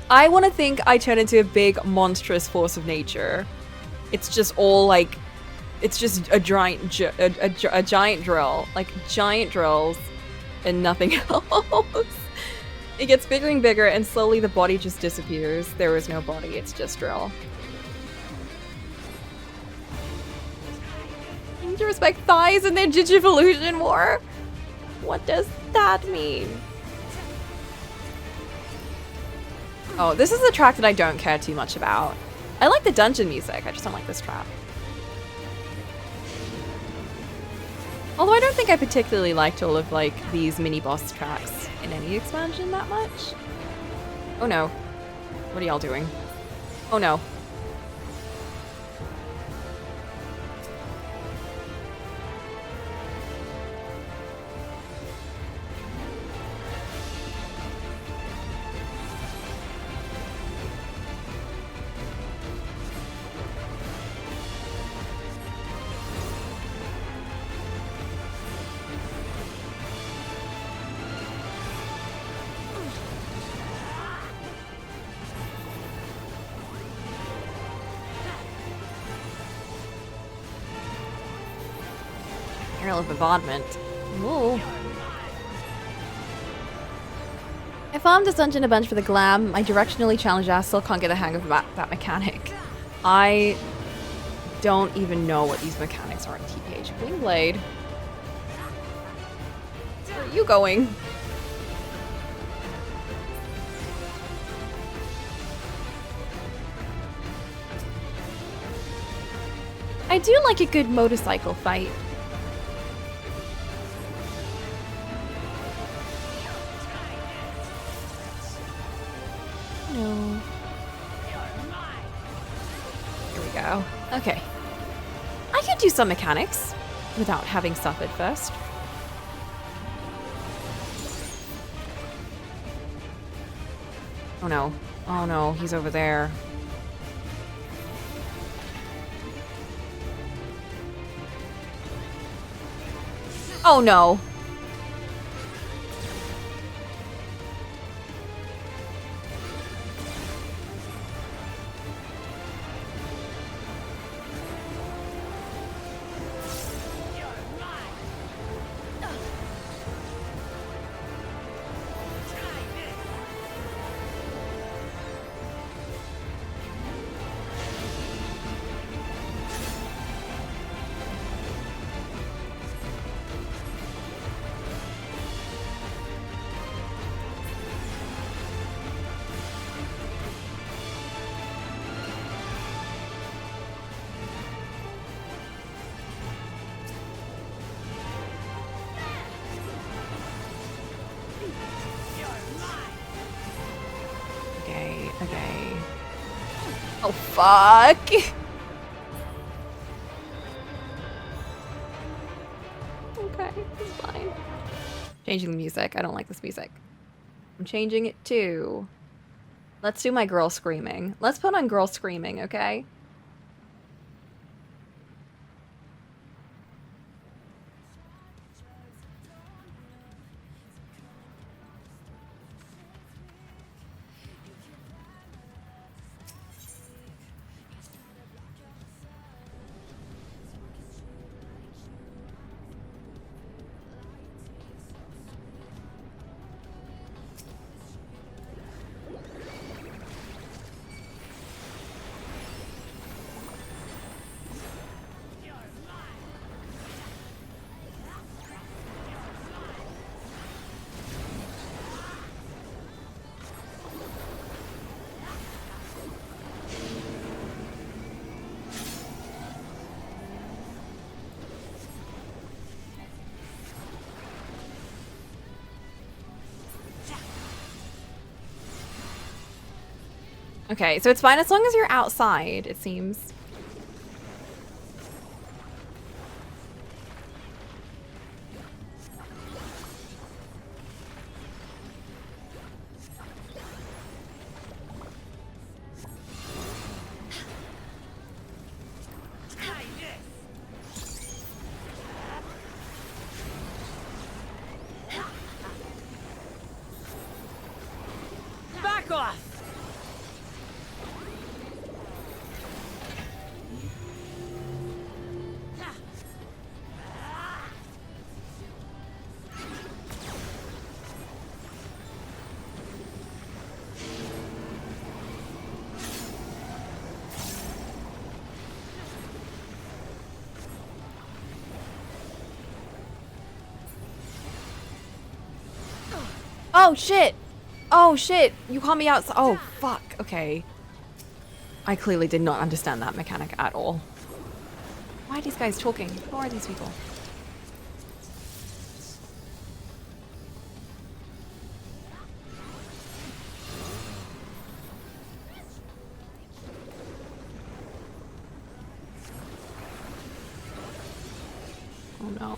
I want to think I turn into a big monstrous force of nature. It's just all like, it's just a giant drill, like giant drills and nothing else. It gets bigger and bigger and slowly the body just disappears. There is no body, it's just drill. You need to respect thighs and their digivolution more. What does that mean? Oh, this is a track that I don't care too much about. I like the dungeon music, I just don't like this track. Although I don't think I particularly liked all of like these mini boss tracks in any expansion that much. Oh no. What are y'all doing? Oh no. Arrow of Bombardment. Ooh. I farmed this dungeon a bunch for the glam. My directionally challenged ass still can't get the hang of that mechanic. I don't even know what these mechanics are in TPH. Bling Blade. Where are you going? I do like a good motorcycle fight. No. Here we go. Okay. I can do some mechanics without having suffered first. Oh no. Oh no, he's over there. Oh no. Okay. Oh, fuck. Okay, it's fine. Changing the music. I don't like this music. I'm changing it to... Let's do my girl screaming. Let's put on girl screaming, okay? Okay, so it's fine as long as you're outside, it seems. Back off! Oh, shit! Oh shit! You caught me outside. Oh fuck. Okay. I clearly did not understand that mechanic at all. Why are these guys talking? Who are these people? Oh no.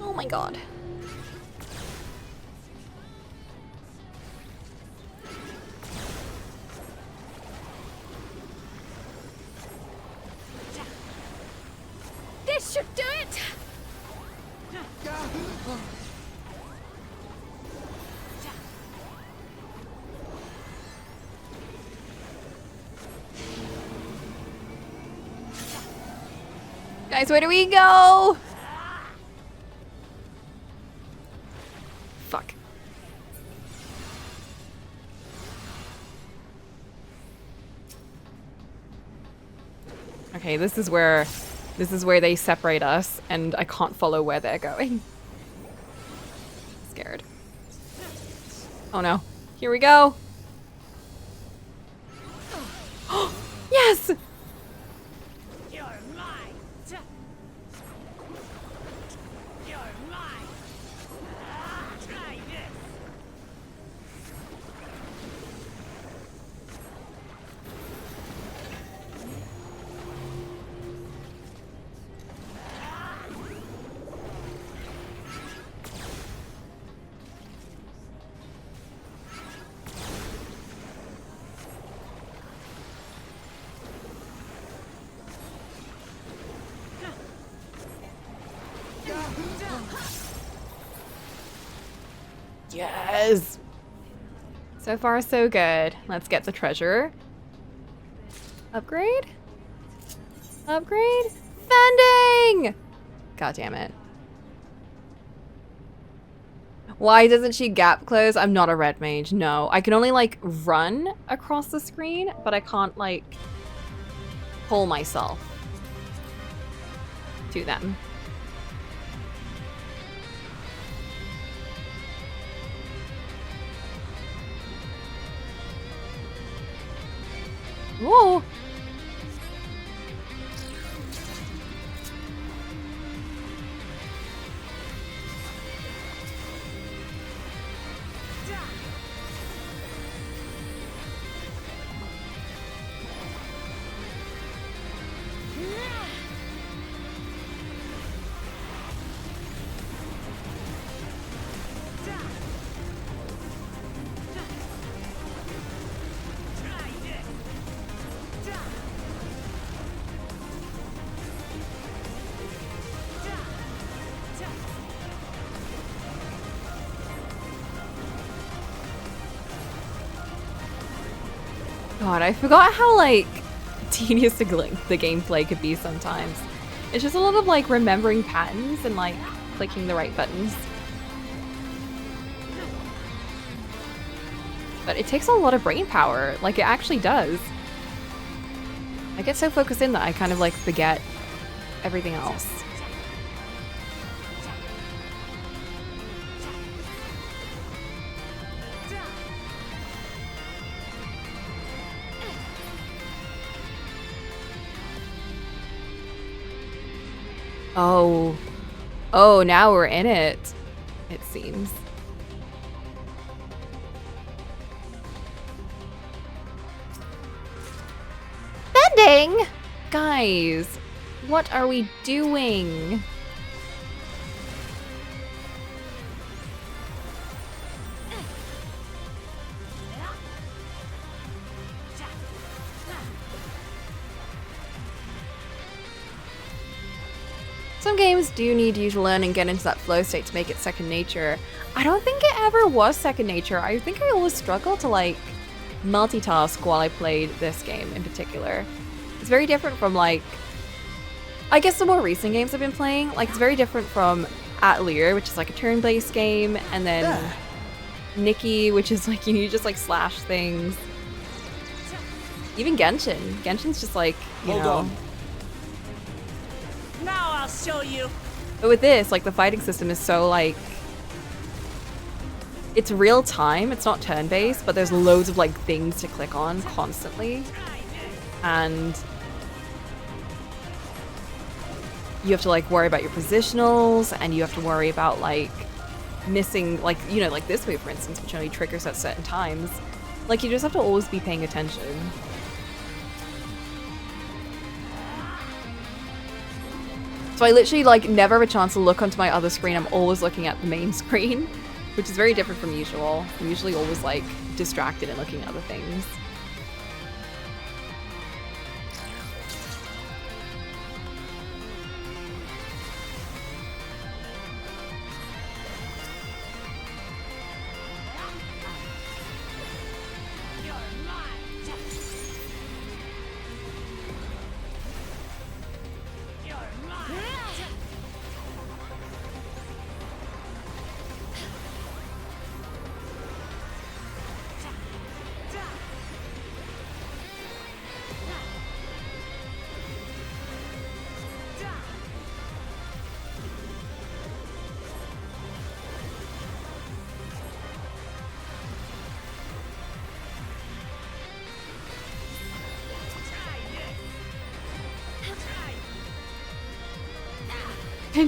Oh my god. This should do it! Guys, where do we go? Fuck. Okay, this is where they separate us, and I can't follow where they're going. Scared. Oh no. Here we go. Yes! Yes! So far, so good. Let's get the treasure. Upgrade? Upgrade? Fending! God damn it. Why doesn't she gap close? I'm not a red mage. No. I can only, like, run across the screen, but I can't, like, pull myself to them. Whoa! God, I forgot how, like, tedious the gameplay could be sometimes. It's just a lot of, like, remembering patterns and, like, clicking the right buttons. But it takes a lot of brain power. Like, it actually does. I get so focused in that I kind of, like, forget everything else. Oh. Oh, now we're in it, it seems. Bending? Guys, what are we doing? Some games do need you to learn and get into that flow state to make it second nature. I don't think it ever was second nature. I think I always struggled to, like, multitask while I played this game in particular. It's very different from, like, I guess the more recent games I've been playing. Like, it's very different from Atelier, which is like a turn-based game, and then Nikki, which is like you just like slash things. Even Genshin. Genshin's just like, you Hold know. on. Now I'll show you. But with this, like, the fighting system is so, like, it's real time. It's not turn-based, but there's loads of, like, things to click on constantly. And you have to, like, worry about your positionals, and you have to worry about, like, missing, like, you know, like this move, for instance, which only triggers at certain times. Like, you just have to always be paying attention. So I literally, like, never have a chance to look onto my other screen. I'm always looking at the main screen, which is very different from usual. I'm usually always, like, distracted and looking at other things.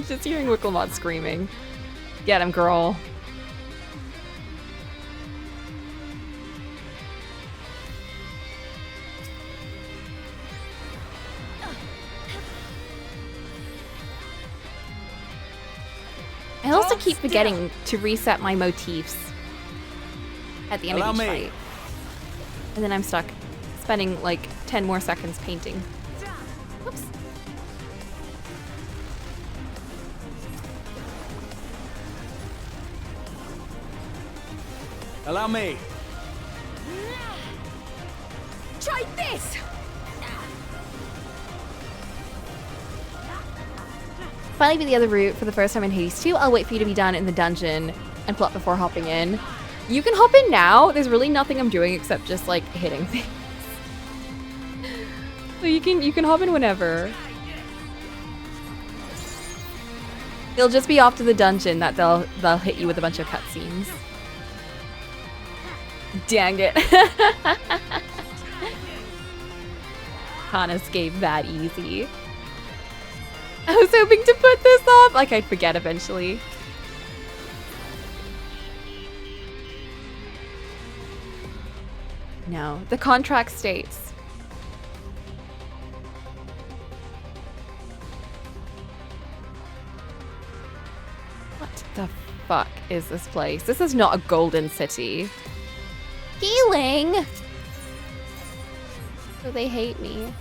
Just hearing Wicklemot screaming. Get him, girl. I also keep forgetting to reset my motifs at the end of each fight. And then I'm stuck spending like 10 more seconds painting. Whoops. Allow me. Try this! Finally be the other route for the first time in Hades 2. I'll wait for you to be done in the dungeon and plot before hopping in. You can hop in now. There's really nothing I'm doing except just like hitting things. So you can hop in whenever. It'll just be after the dungeon that they'll hit you with a bunch of cutscenes. Dang it. Can't escape that easy. I was hoping to put this off. Like, I'd forget eventually. No, the contract states. What the fuck is this place? This is not a golden city. Healing! So they hate me.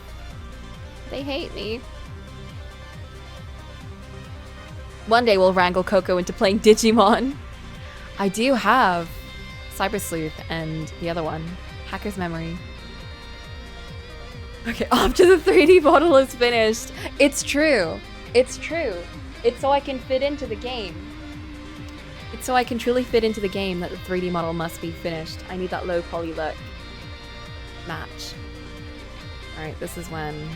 They hate me. One day we'll wrangle Coco into playing Digimon. I do have Cyber Sleuth and the other one, Hacker's Memory. Okay, after the 3D model is finished. It's true. It's true. It's so I can fit into the game. It's so I can truly fit into the game that the 3D model must be finished. I need that low poly look. Match. Alright, this is when...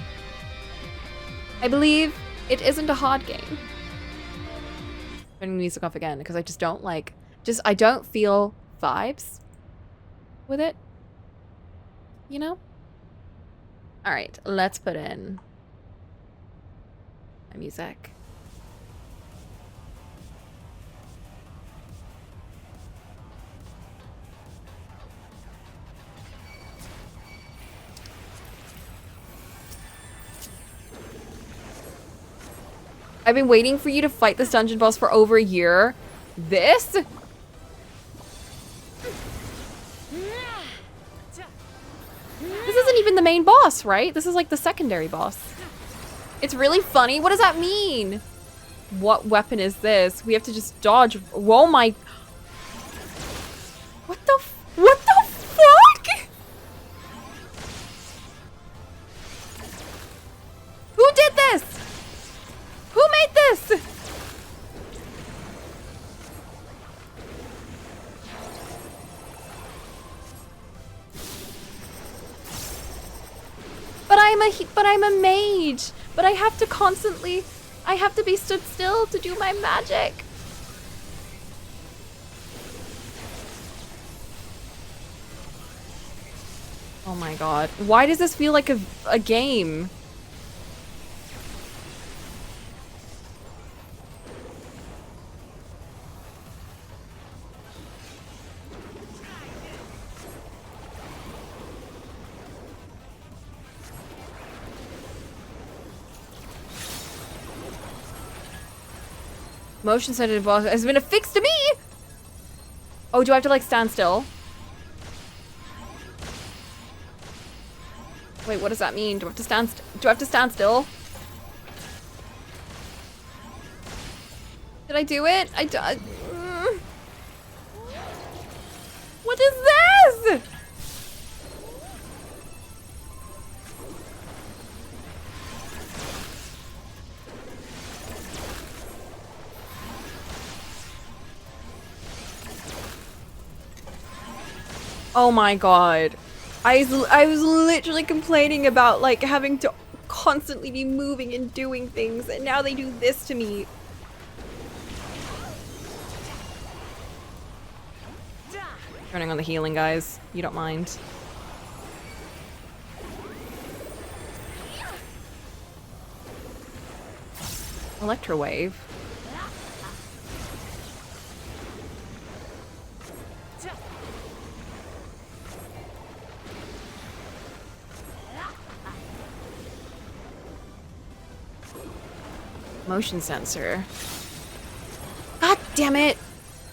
I believe it isn't a hard game. Turning the music off again, because I just don't like... I don't feel vibes with it. You know? Alright, let's put in my music. I've been waiting for you to fight this dungeon boss for over a year. This? This isn't even the main boss, right? This is like the secondary boss. It's really funny. What does that mean? What weapon is this? We have to just dodge. Whoa, my... What the fuck? Who did this? Who made this? I'm a mage. But I have to constantly, I have to be stood still to do my magic. Oh my god. Why does this feel like a game? Motion sensitive boss has been affixed to me! Oh, do I have to like stand still? Wait, what does that mean? Do I have to stand still? Did I do it? What is this? Oh my god. I was literally complaining about like having to constantly be moving and doing things, and now they do this to me. Turning on the healing, guys. You don't mind. Electro wave. Motion sensor. God damn it!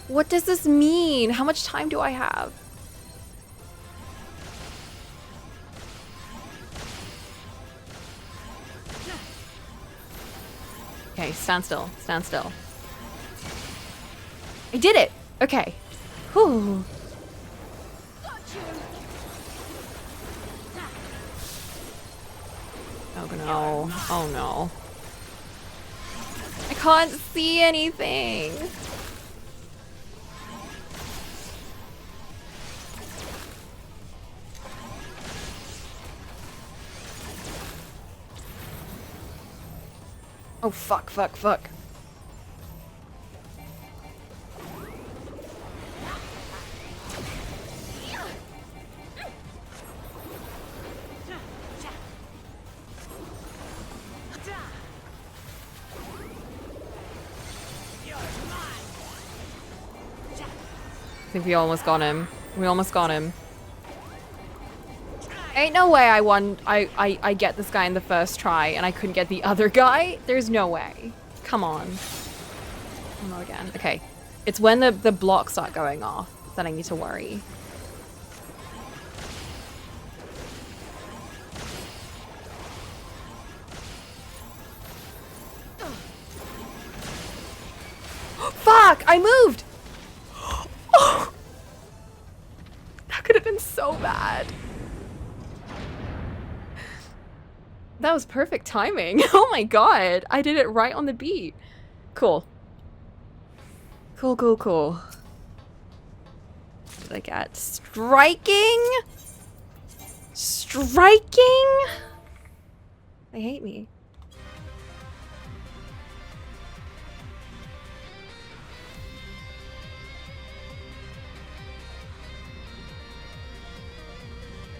What does this mean? How much time do I have? Okay, stand still. Stand still. I did it! Okay. Whew. Oh no. Oh no. I can't see anything. Oh fuck, fuck, fuck. I think we almost got him. We almost got him. Ain't no way I get this guy in the first try and I couldn't get the other guy. There's no way. Come on. Oh, not again. Okay. It's when the blocks start going off that I need to worry. Fuck! I moved! Oh! That could have been so bad. That was perfect timing. Oh my god. I did it right on the beat. Cool. Cool, cool, cool. What did I get? Striking? Striking? They hate me.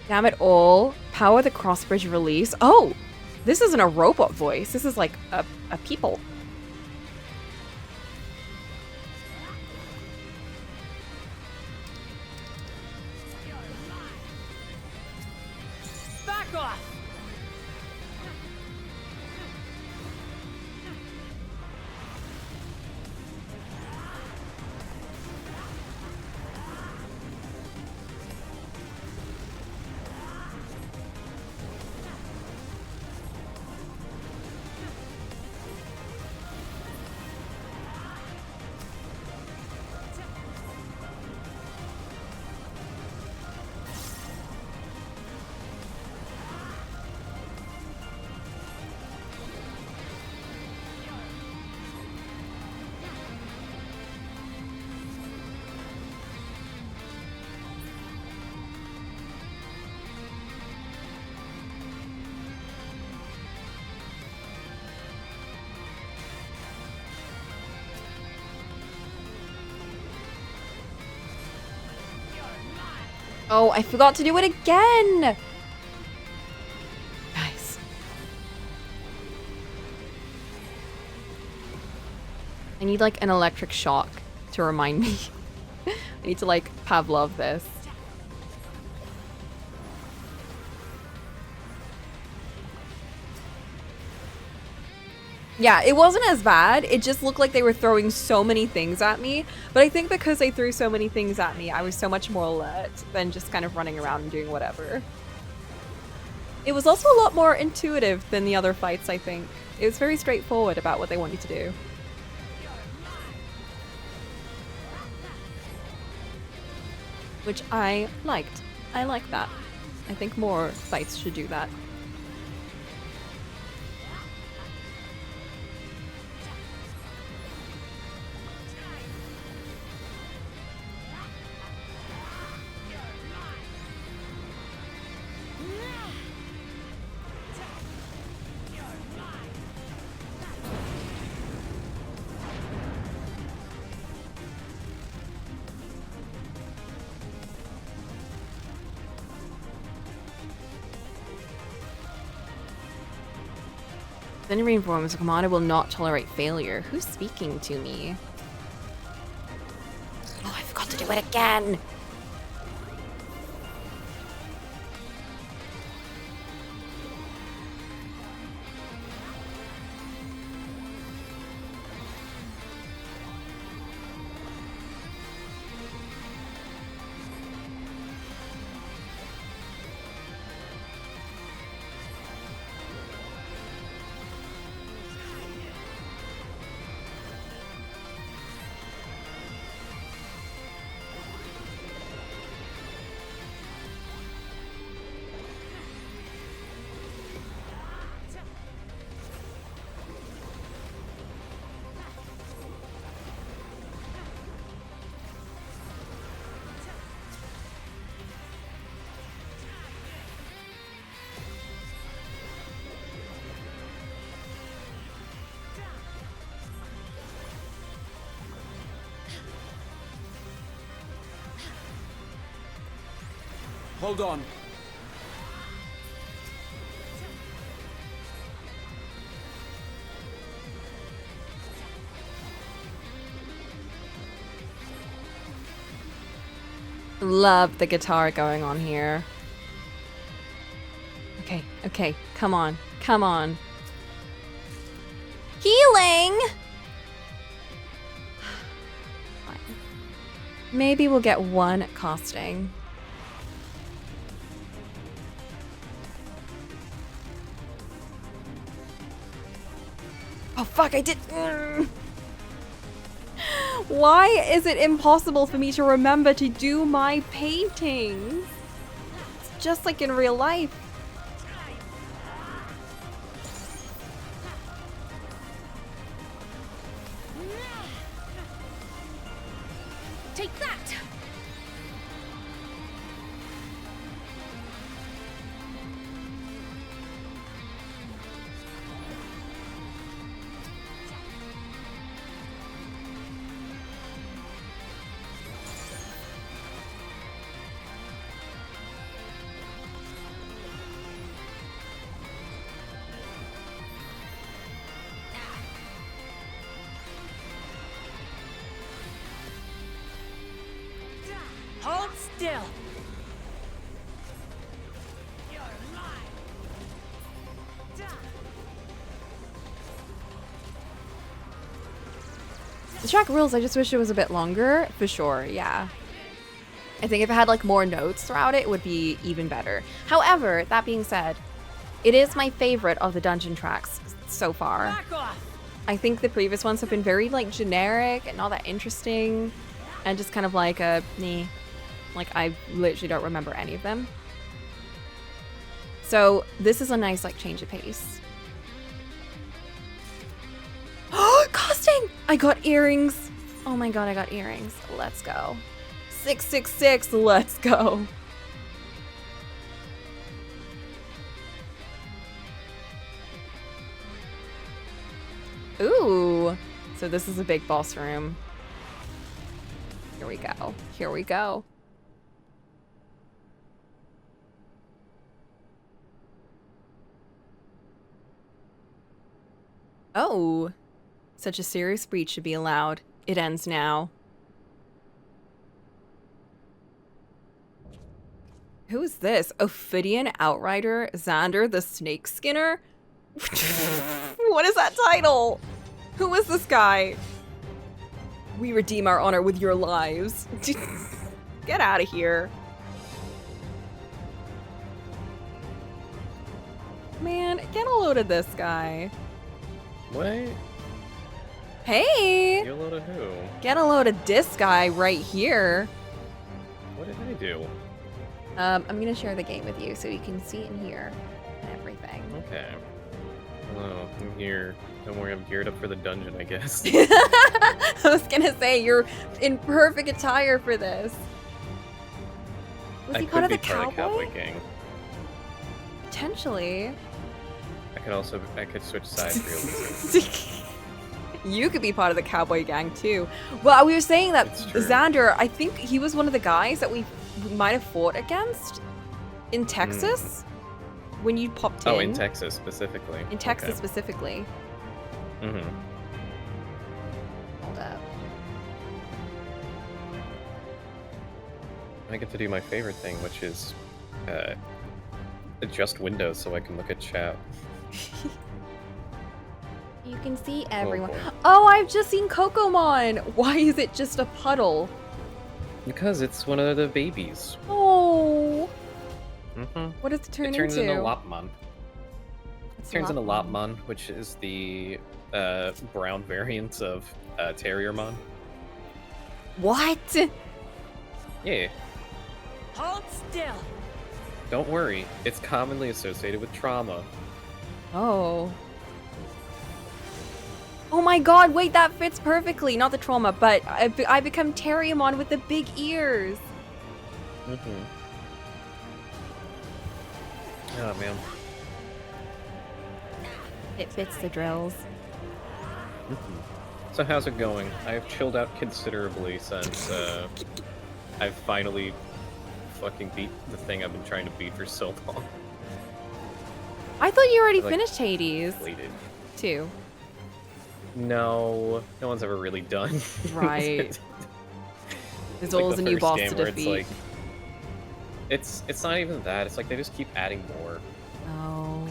Damn it all. Power the crossbridge release. Oh! This isn't a robot voice. This is like a people. Back off! Oh, I forgot to do it again! Nice. I need like an electric shock to remind me. I need to like Pavlov this. Yeah, it wasn't as bad. It just looked like they were throwing so many things at me. But I think because they threw so many things at me, I was so much more alert than just kind of running around and doing whatever. It was also a lot more intuitive than the other fights, I think. It was very straightforward about what they want you to do. Which I liked. I like that. I think more fights should do that. Then reinforms, the commander will not tolerate failure. Who's speaking to me? Oh, I forgot to do it again! Hold on. Love the guitar going on here. Okay, okay, come on, come on. Healing! Fine. Maybe we'll get one casting. Oh fuck, I did. Why is it impossible for me to remember to do my paintings? It's just like in real life. Take that! Hold still. The track rules, I just wish it was a bit longer, for sure, yeah. I think if it had like more notes throughout it, it would be even better. However, that being said, it is my favorite of the dungeon tracks so far. Back off. I think the previous ones have been very like generic and not that interesting and just kind of like a meh. Like I literally don't remember any of them. So this is a nice like change of pace. Oh, costing! I got earrings. Oh my god, I got earrings. Let's go. 666, let's go. Ooh. So this is a big boss room. Here we go. Here we go. Oh. Such a serious breach should be allowed. It ends now. Who is this? Ophidian Outrider? Xander the Snake Skinner? What is that title? Who is this guy? We redeem our honor with your lives. Get out of here. Man, get a load of this guy. What? Hey! You a load of who? Get a load of this guy right here. What did I do? I'm gonna share the game with you so you can see and hear everything. Okay. Oh, I'm here. Don't worry, I'm geared up for the dungeon, I guess. I was gonna say, you're in perfect attire for this. Was he part of the cowboy gang. Potentially. I could switch sides real easy. You could be part of the cowboy gang too. Well, we were saying that Xander, I think he was one of the guys that we might have fought against in Texas when you popped in. Oh, in Texas specifically. In Texas specifically. Mm-hmm. Hold up. I get to do my favorite thing, which is adjust windows so I can look at chat. You can see everyone. boy. Oh, I've just seen Cocomon. Why is it just a puddle? Because it's one of the babies. Oh. Mm-hmm. What does it turn It turns into? into Lopmon. It turns into Lopmon, which is the brown variant of Terriermon. What? Yeah. Hold still. Don't worry, it's commonly associated with trauma. Oh. Oh my god, wait, that fits perfectly. Not the trauma, but I become Terriermon with the big ears. Mm-hmm. Oh, man. It fits the drills. Mm-hmm. So how's it going? I've chilled out considerably since I've finally fucking beat the thing I've been trying to beat for so long. I thought you already Like, finished Hades. Completed. Too. No one's ever really done. Right. There's It's like always the a new first boss game to where defeat. It's not even that. It's like they just keep adding more. Oh.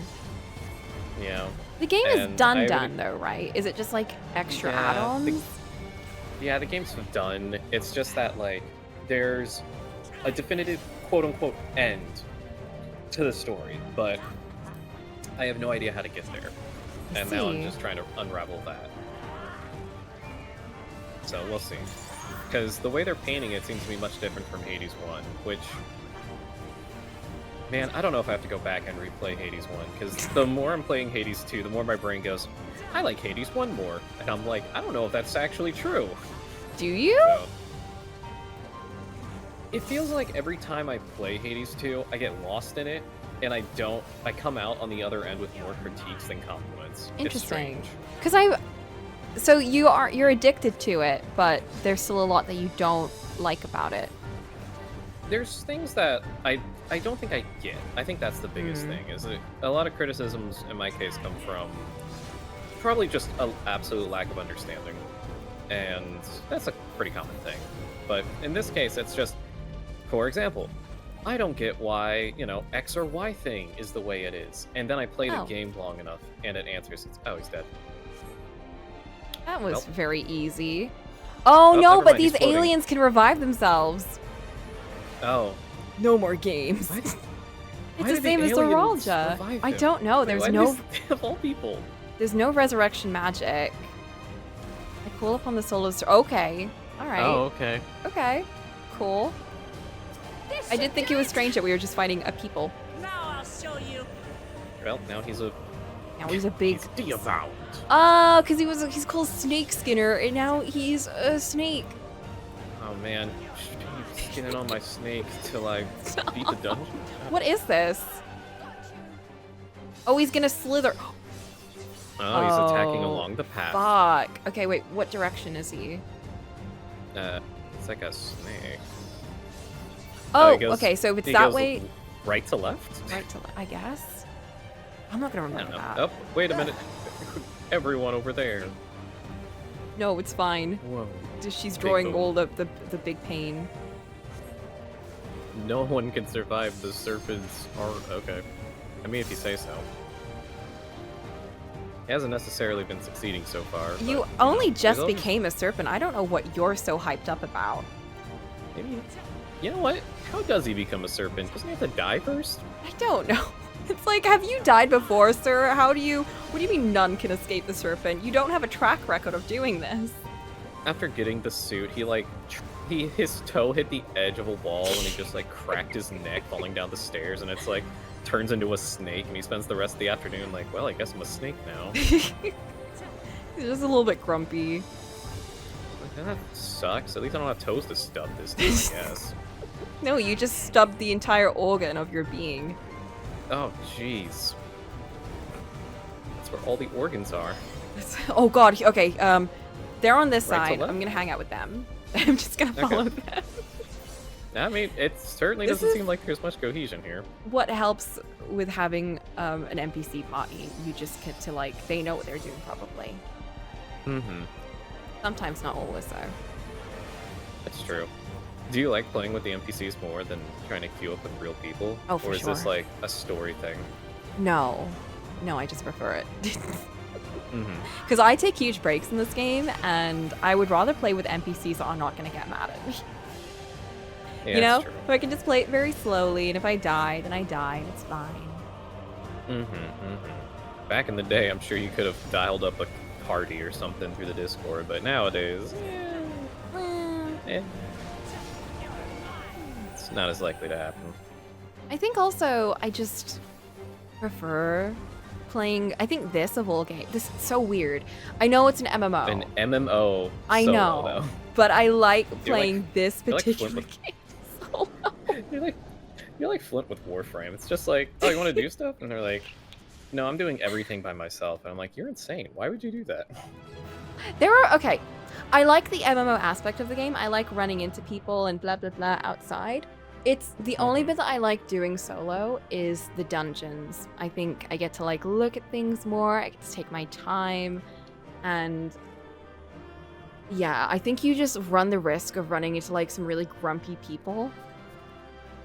You know. The game is And done though, right? Is it just like extra add-ons? Yeah, the game's done. It's just that like there's a definitive quote-unquote end to the story, but I have no idea how to get there. And now I'm just trying to unravel that. So we'll see. Because the way they're painting it seems to be much different from Hades 1, which... Man, I don't know if I have to go back and replay Hades 1, because the more I'm playing Hades 2, the more my brain goes, I like Hades 1 more. And I'm like, I don't know if that's actually true. Do you? So, it feels like every time I play Hades 2, I get lost in it, and I come out on the other end with more critiques than compliments. Interesting. Because so you're addicted to it, but there's still a lot that you don't like about it. There's things that I don't think I get. I think that's the biggest thing, is that a lot of criticisms in my case come from probably just an absolute lack of understanding. And that's a pretty common thing. But in this case, it's just, for example, I don't get why, X or Y thing is the way it is. And then I play the game long enough, and it answers, he's dead. That was very easy. Oh no, never but mind, these he's floating. aliens can revive themselves. Oh. No more games. What? It's Why the did same as aliens Zoralja. revive I him? don't know. Wait, There's why no did of all people. There's no resurrection magic. I call upon the soul of okay. Alright. Oh, okay. Okay. Cool. I did think it was strange that we were just fighting a people. Now I'll show you. Well, now he's a big devout. Oh, because he's called Snake Skinner, and now he's a snake. Oh man, keep skinning on my snake till I beat the dungeon. What is this? Oh, he's gonna slither. Oh, he's attacking along the path. Fuck. Okay, wait. What direction is he? It's like a snake. Oh, he goes- okay. So if it's he that goes way, right to left. right to I guess. I'm not gonna remember that. Oh, wait a minute. everyone over there. No, it's fine. Whoa. She's Big drawing boom. all the big pain. No one can survive the serpent's art. Okay. I mean, if you say so. He hasn't necessarily been succeeding so far. You but, only know, just there's always- became a serpent. I don't know what you're so hyped up about. Maybe. You know what? How does he become a serpent? Doesn't he have to die first? I don't know. It's like, have you died before, sir? What do you mean none can escape the serpent? You don't have a track record of doing this. After getting the suit, he like his toe hit the edge of a wall and he just like cracked his neck falling down the stairs, and it's like turns into a snake, and he spends the rest of the afternoon like, well, I guess I'm a snake now. He's just a little bit grumpy. Like, that sucks. At least I don't have toes to stub this time, I guess. No, you just stubbed the entire organ of your being. Oh, jeez. That's where all the organs are. Oh god, okay, they're on this Right to side. left? I'm gonna hang out with them. I'm just gonna follow them. I mean, it certainly This doesn't is- seem like there's much cohesion here. What helps with having an NPC party, you just get to like, they know what they're doing probably. Mm-hmm. Sometimes not always though. That's true. Do you like playing with the NPCs more than trying to queue up with real people? Oh, for Or is this sure. like a story thing? No, I just prefer it. Mm-hmm. Because I take huge breaks in this game, and I would rather play with NPCs that are not going to get mad at me. Yeah, You know? that's true. So I can just play it very slowly, and if I die, then I die, and it's fine. Mm-hmm, mm-hmm. Back in the day, I'm sure you could have dialed up a party or something through the Discord, but nowadays, it's not as likely to happen. I think also I just prefer playing. I think this of all games. This is so weird. I know it's an MMO. An MMO. I solo, know, though. but I like You're like- playing this you're like particular Flint with- game. So You're like Flint with Warframe. It's just like, oh, you want to do stuff? And they're like, no, I'm doing everything by myself. And I'm like, you're insane. Why would you do that? there are okay. I like the MMO aspect of the game. I like running into people and blah blah blah outside. It's the only bit that I like doing solo is the dungeons. I think I get to like look at things more. I get to take my time, and yeah, I think you just run the risk of running into like some really grumpy people.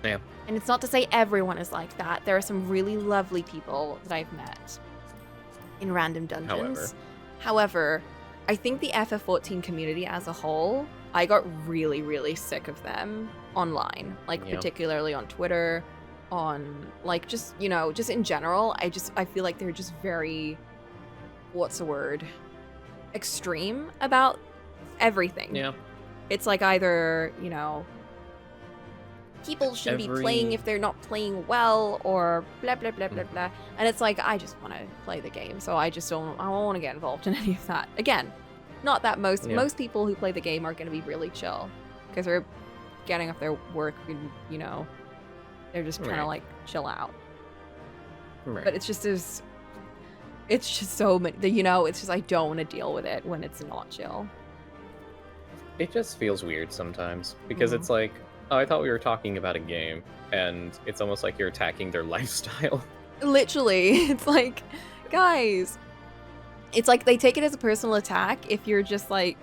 Yeah. And it's not to say everyone is like that. There are some really lovely people that I've met in random dungeons. However, I think the FF14 community as a whole, I got really, really sick of them online. Like, Yeah. particularly on Twitter, on, like, just, you know, just in general. I feel like they're just very, what's the word? Extreme about everything. Yeah. It's like either, you know, people should be playing Every- if they're not playing well, or blah blah blah blah blah. And it's like, I just want to play the game, so I don't want to get involved in any of that. Again, not that most people who play the game are going to be really chill, because they're getting off their work and, you know, they're just trying to Right. like chill out. Right. But it's just so many, you know, it's just, I don't want to deal with it when it's not chill. It just feels weird sometimes because it's like, oh, I thought we were talking about a game, and it's almost like you're attacking their lifestyle. Literally, it's like, guys, it's like they take it as a personal attack if you're just like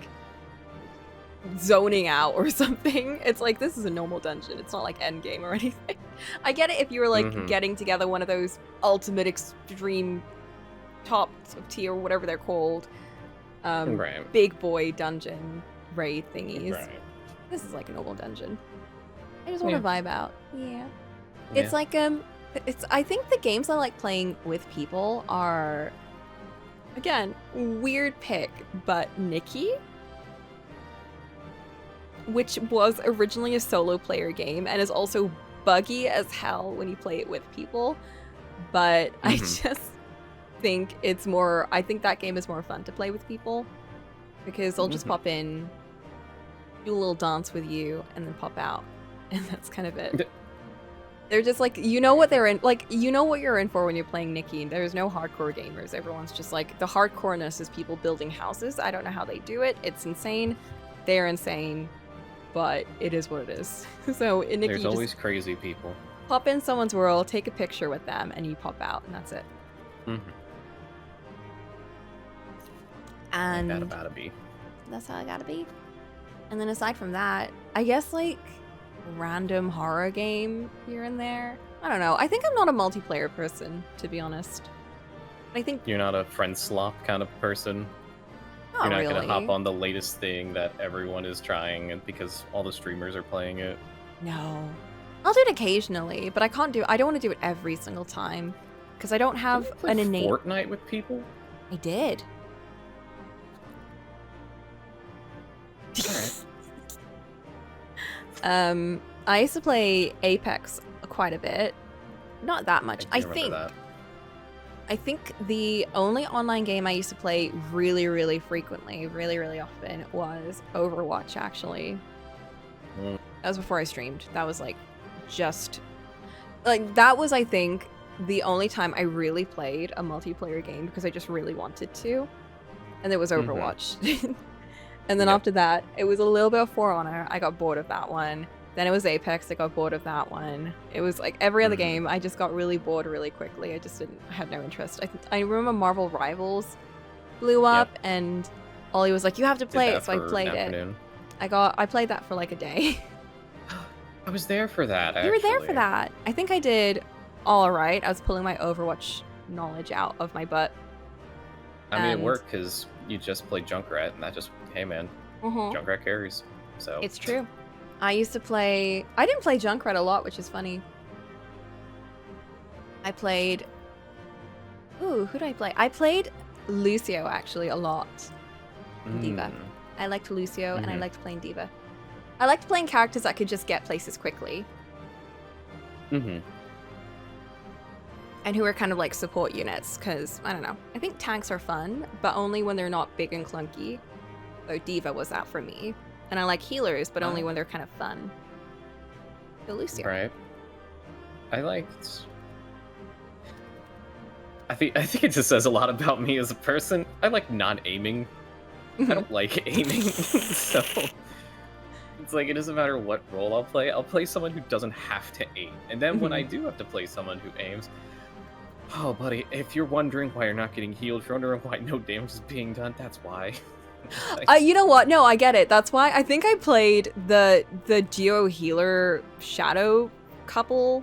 zoning out or something. It's like, this is a normal dungeon. It's not like endgame or anything. I get it if you were like getting together one of those ultimate extreme top of tier, whatever they're called, Right. big boy dungeon raid thingies. Right. This is like a normal dungeon. I just want to vibe out. Yeah. Yeah. It's like I think the games I like playing with people are, again, weird pick, but Nikki, which was originally a solo player game and is also buggy as hell when you play it with people. But I just think it's more, I think that game is more fun to play with people, because they'll just pop in, do a little dance with you, and then pop out. And that's kind of it. They're just like, you know what they're in, like, you know what you're in for when you're playing Nikki. There's no hardcore gamers. Everyone's just like, the hardcoreness is people building houses. I don't know how they do it. It's insane. They're insane, but it is what it is. So in Nikki, There's you always just crazy people. pop in someone's world, take a picture with them, and you pop out, and that's it. And Gotta be. that's how I gotta be. And then aside from that, I guess like random horror game here and there. I don't know. I think I'm not a multiplayer person, to be honest. I think You're not a friend slop kind of person. not You're not really. gonna hop on the latest thing that everyone is trying and because all the streamers are playing it. No. I'll do it occasionally, but I don't want to do it every single time. Because I don't have Didn't you play an innate... Fortnite with people? I did. Alright. I used to play Apex quite a bit. Not that much. I do remember that. I think the only online game I used to play really, really frequently, really, really often was Overwatch, actually. Mm. That was before I streamed. That was like just like that was I think the only time I really played a multiplayer game because I just really wanted to. And it was Overwatch. And then after that, it was a little bit of For Honor. I got bored of that one. Then it was Apex. I got bored of that one. It was like every other game. I just got really bored really quickly. I had no interest. I remember Marvel Rivals blew up and Ollie was like, you have to play it. So I played it. I played that for like a day. I was there for that, actually. You were there for that. I think I did all right. I was pulling my Overwatch knowledge out of my butt. I mean, it worked because you just played Junkrat, and that just, hey man, Junkrat carries. So it's true. I didn't play Junkrat a lot, which is funny. I played... Ooh, who did I play? I played Lucio, actually, a lot. Diva. I liked Lucio, and I liked playing Diva. I liked playing characters that could just get places quickly. And who are kind of like support units, because, I don't know. I think tanks are fun, but only when they're not big and clunky. So Diva was that for me. And I like healers, but only when they're kind of fun. So Lucio. Right. I liked... I think it just says a lot about me as a person. I like non-aiming. I don't like aiming, so... It's like, it doesn't matter what role I'll play someone who doesn't have to aim. And then when I do have to play someone who aims... Oh, buddy, if you're wondering why you're not getting healed, if you're wondering why no damage is being done, that's why. You know what? No, I get it. That's why I think I played the duo healer shadow couple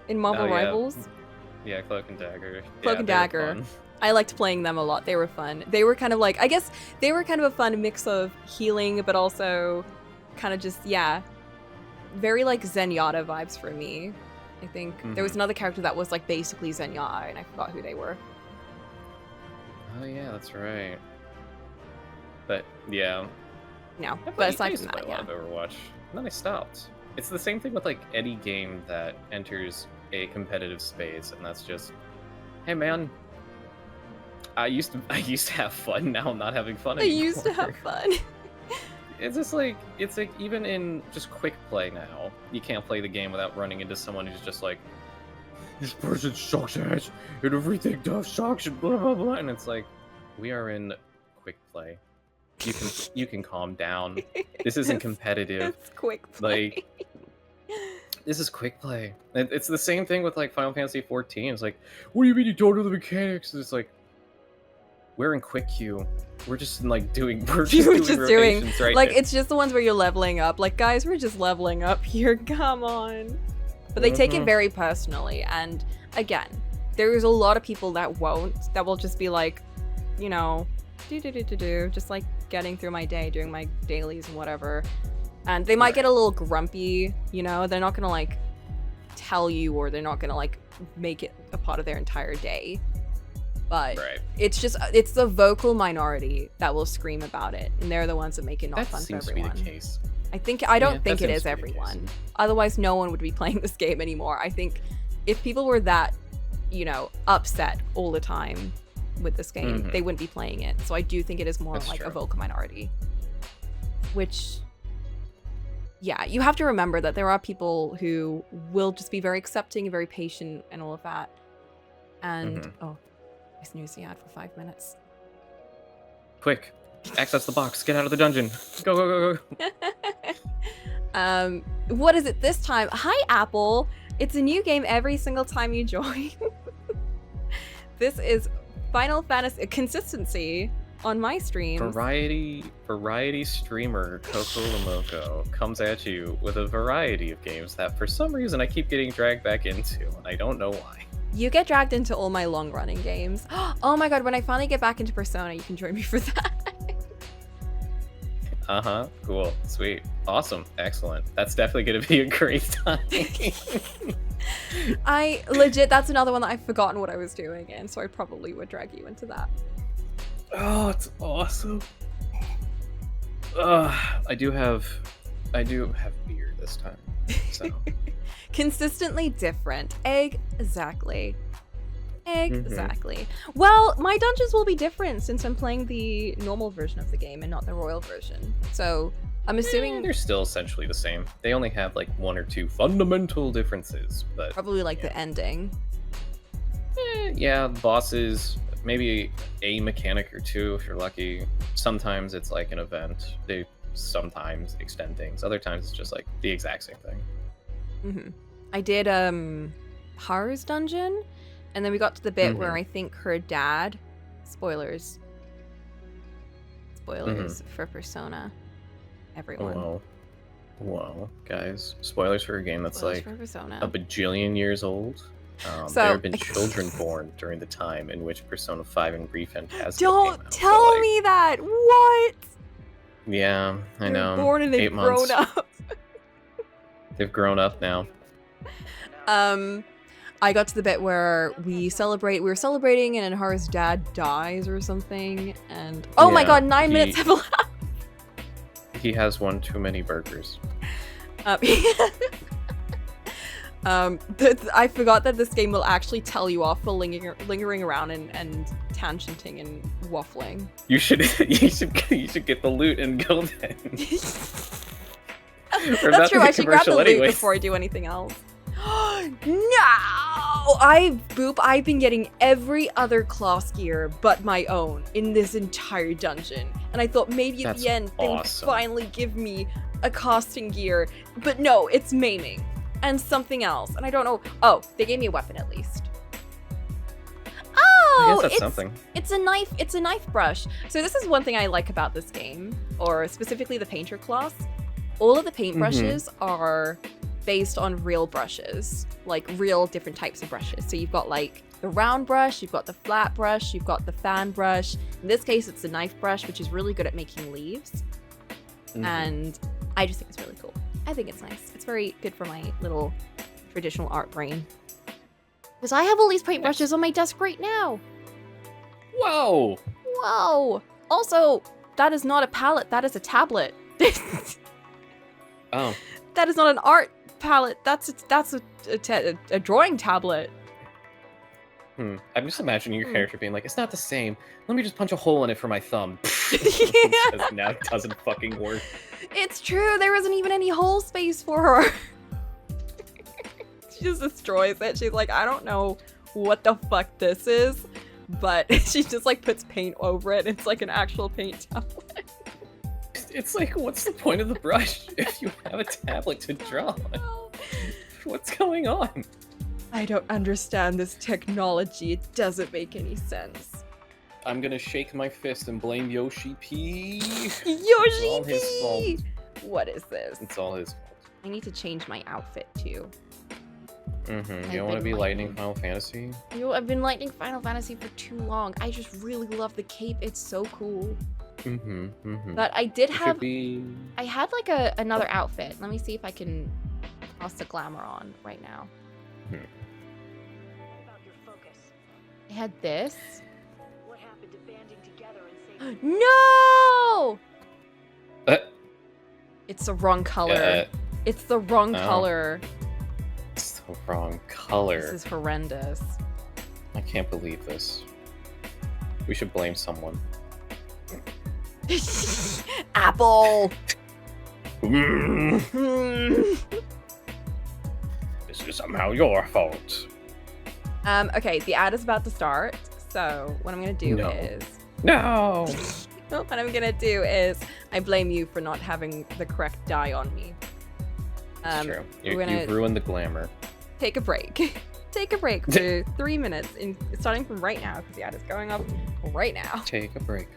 in Marvel Rivals. Yeah, Cloak and Dagger. Cloak and Dagger. I liked playing them a lot. They were fun. They were kind of like, I guess they were kind of a fun mix of healing, but also kind of just, very like Zenyatta vibes for me. I think there was another character that was like basically Zenyatta, and I forgot who they were. Oh yeah, that's right. But yeah. No, but aside from that, I love Overwatch. And then I stopped. It's the same thing with like any game that enters a competitive space, and that's just, hey man, I used to have fun. Now I'm not having fun anymore. I used to have fun. It's just like, even in just quick play now, you can't play the game without running into someone who's just like, this person sucks ass, and everything does sucks, and blah blah blah, and it's like, we are in quick play. You can calm down. This isn't competitive. It's quick play. Like, this is quick play. It's the same thing with like Final Fantasy XIV. It's like, what do you mean you don't know the mechanics? It's like, we're in quick queue. We're just like doing. We're just doing right like now. It's just the ones where you're leveling up. Like, guys, we're just leveling up here. Come on. But they take it very personally. And again, there's a lot of people that won't. That will just be like, you know, just like getting through my day, doing my dailies and whatever. And they might get a little grumpy. You know, they're not gonna like tell you, or they're not gonna like make it a part of their entire day. But it's the vocal minority that will scream about it, and they're the ones that make it not fun for everyone. That seems to be the case. I don't think it is everyone. Otherwise, no one would be playing this game anymore. I think if people were that, you know, upset all the time with this game, they wouldn't be playing it. So I do think it is more like a vocal minority. Which, yeah, you have to remember that there are people who will just be very accepting and very patient and all of that. And I snoozed the ad for 5 minutes. Quick, access the box. Get out of the dungeon. Go, go, go, go. What is it this time? Hi, Apple. It's a new game every single time you join. This is Final Fantasy consistency. on my streams. Variety streamer Cocolamoco comes at you with a variety of games that for some reason I keep getting dragged back into, and I don't know why. You get dragged into all my long-running games. Oh my god, when I finally get back into Persona, you can join me for that. Uh-huh, cool, sweet, awesome, excellent. That's definitely gonna be a great time. I legit, that's another one that I've forgotten what I was doing in, so I probably would drag you into that. Oh, it's awesome. I do have beer this time, so. Consistently different. Exactly. Exactly. Well, my dungeons will be different since I'm playing the normal version of the game and not the royal version. So I'm assuming they're still essentially the same. They only have like 1 or 2 fundamental differences, but probably like the ending. Yeah, bosses, maybe a mechanic or 2 if you're lucky. Sometimes it's like an event. They sometimes extend things. Other times it's just like the exact same thing. I did Haru's dungeon, and then we got to the bit where I think her dad, spoilers for Persona, everyone. Whoa, guys, spoilers for a game that's Spoilers like for Persona. a bajillion years old. There have been children born during the time in which Persona 5 and Brief Phantasma Don't came out, tell so, me that! What? Yeah, I know. They're born and they've 8 months. grown up. They've grown up now. I got to the bit where we were celebrating and then Haru's dad dies or something, and oh my god, 9 minutes have elapsed. He has one too many burgers. I forgot that this game will actually tell you off for lingering around and tangenting and waffling. You should get the loot and go then. That's true. I should grab the loot before I do anything else. No! I've been getting every other class gear but my own in this entire dungeon. And I thought maybe at the end they would finally give me a casting gear. But no, it's maiming. And something else. And I don't know. Oh, they gave me a weapon at least. Oh! I guess that's something. It's a knife brush. So this is one thing I like about this game, or specifically the painter class. All of the paintbrushes are based on real brushes, like real different types of brushes. So you've got like the round brush, you've got the flat brush, you've got the fan brush. In this case, it's the knife brush, which is really good at making leaves. And I just think it's really cool. I think it's nice. It's very good for my little traditional art brain. Because I have all these paintbrushes on my desk right now. Whoa! Whoa! Also, that is not a palette, that is a tablet. Oh. That is not an art palette. That's a drawing tablet. I'm just imagining your character being like, it's not the same. Let me just punch a hole in it for my thumb. Now it doesn't fucking work. It's true. There isn't even any hole space for her. She just destroys it. She's like, I don't know what the fuck this is, but she just like puts paint over it. It's like an actual paint tablet. It's like, what's the point of the brush if you have a tablet to draw on? What's going on? I don't understand this technology. It doesn't make any sense. I'm gonna shake my fist and blame Yoshi P. Yoshi It's all P! his fault. What is this? It's all his fault. I need to change my outfit too. You don't want to be lightning Final Fantasy? I've been lightning Final Fantasy for too long. I just really love the cape. It's so cool. But I did have... I had like another outfit. Let me see if I can toss the glamour on right now. I had this. What happened to banding together and saving... No! It's the wrong color. It's the wrong color. It's the wrong color. This is horrendous. I can't believe this. We should blame someone. Apple! This is somehow your fault. Okay, the ad is about to start, so what I'm gonna do is... No! What I'm gonna do is, I blame you for not having the correct dye on me. It's true. You've ruined the glamour. Take a break. Take a break for 3 minutes, starting from right now, because the ad is going up right now. Take a break.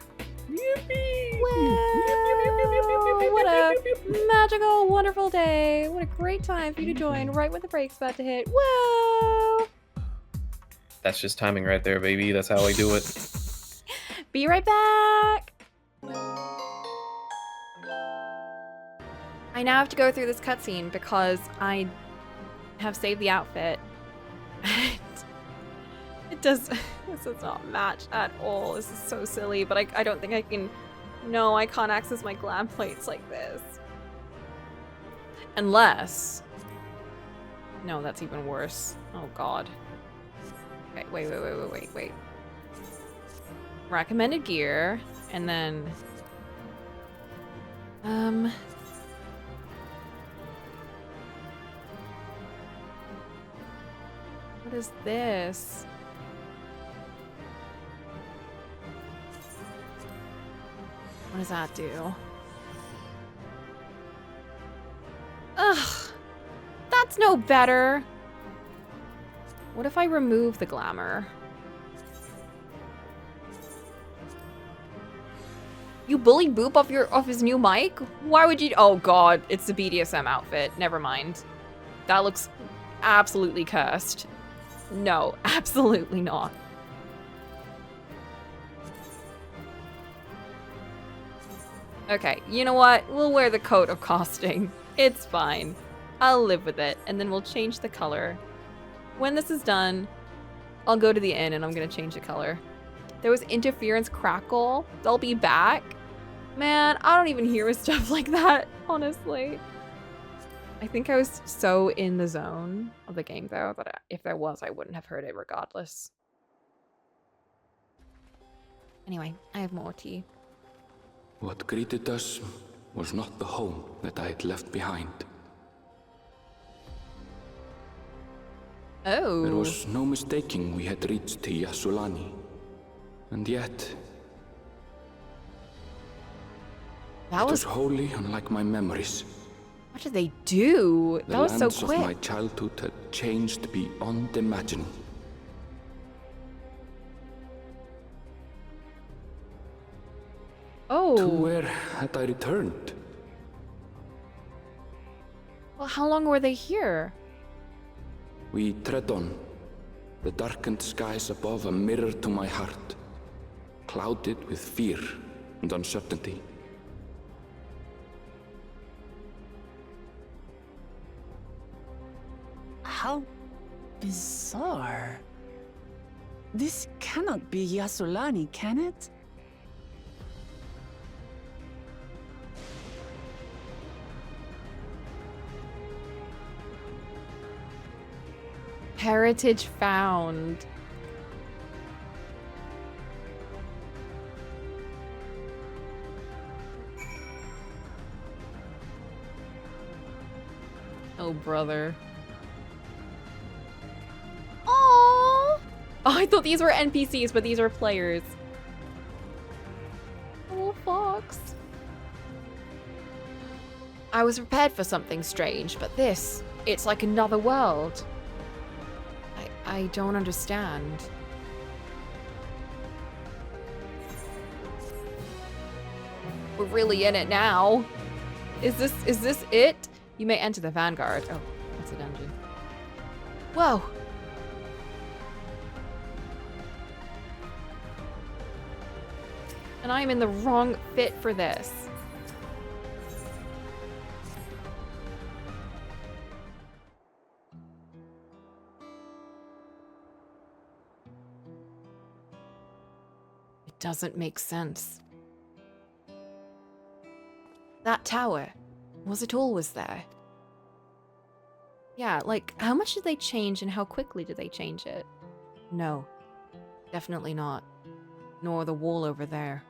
Whoa, what a magical, wonderful day. What a great time for you to join right when the break's about to hit. Whoa! That's just timing right there, baby. That's how I do it. Be right back! I now have to go through this cutscene because I have saved the outfit. This does not match at all. This is so silly, but I don't think I can... No, I can't access my glam plates like this. Unless... No, that's even worse. Oh god. Okay, wait. Recommended gear, and then... What is this? What does that do? Ugh! That's no better! What if I remove the glamour? You bullied Boop off his new mic? Why would you? Oh god, it's the BDSM outfit. Never mind. That looks absolutely cursed. No, absolutely not. Okay, you know what? We'll wear the coat of costing. It's fine. I'll live with it, and then we'll change the color. When this is done, I'll go to the inn and I'm gonna change the color. There was interference crackle. They'll be back. Man, I don't even hear stuff like that, honestly. I think I was so in the zone of the game, though, that if there was, I wouldn't have heard it regardless. Anyway, I have more tea. What greeted us was not the home that I had left behind. Oh. There was no mistaking we had reached Yasulani. And yet... That was wholly unlike my memories. What did they do? That was so quick. The lands of my childhood had changed beyond imagining. Oh. To where had I returned? Well, how long were they here? We tread on. The darkened skies above a mirror to my heart, clouded with fear and uncertainty. How bizarre. This cannot be Yasulani, can it? Heritage found. Oh, brother. Oh, I thought these were NPCs, but these are players. Oh, fox. I was prepared for something strange, but this, it's like another world. I don't understand. We're really in it now. Is this it? You may enter the Vanguard. Oh, that's a dungeon. Whoa. And I'm in the wrong fit for this. It doesn't make sense. That tower, was it always there? Yeah, like, how much did they change and how quickly did they change it? No, definitely not. Nor the wall over there.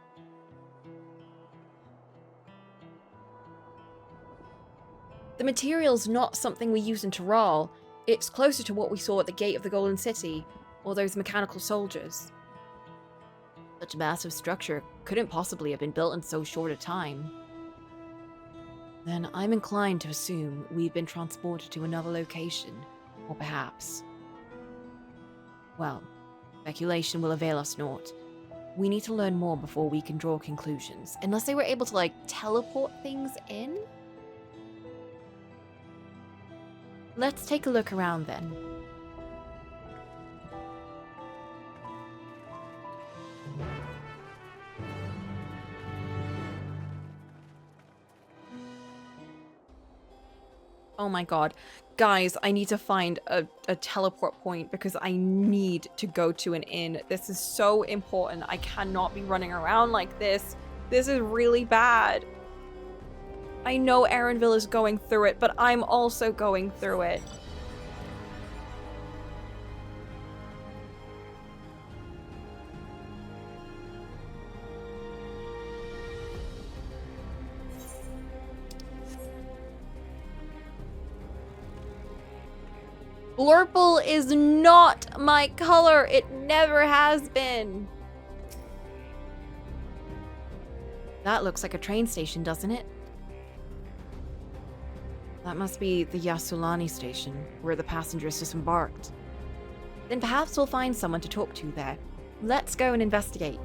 The material's not something we use in Taral. It's closer to what we saw at the gate of the Golden City, or those mechanical soldiers. Such a massive structure couldn't possibly have been built in so short a time. Then I'm inclined to assume we've been transported to another location, or perhaps... Well, speculation will avail us naught. We need to learn more before we can draw conclusions. Unless they were able to, like, teleport things in? Let's take a look around then. Oh my god. Guys, I need to find a teleport point because I need to go to an inn. This is so important. I cannot be running around like this. This is really bad. I know Erenville is going through it, but I'm also going through it. Blurple is not my color. It never has been. That looks like a train station, doesn't it? That must be the Yasulani station, where the passengers disembarked. Then perhaps we'll find someone to talk to there. Let's go and investigate.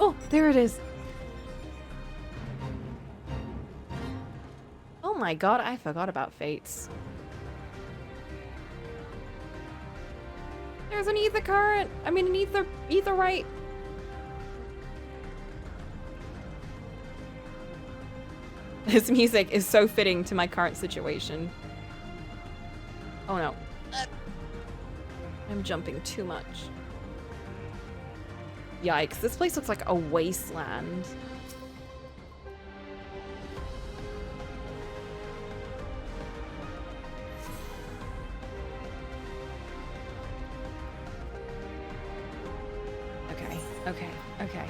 Oh, there it is. Oh my god, I forgot about Fates. There's an ether current. I mean, an ether right. This music is so fitting to my current situation. Oh no. I'm jumping too much. Yikes, this place looks like a wasteland. Okay.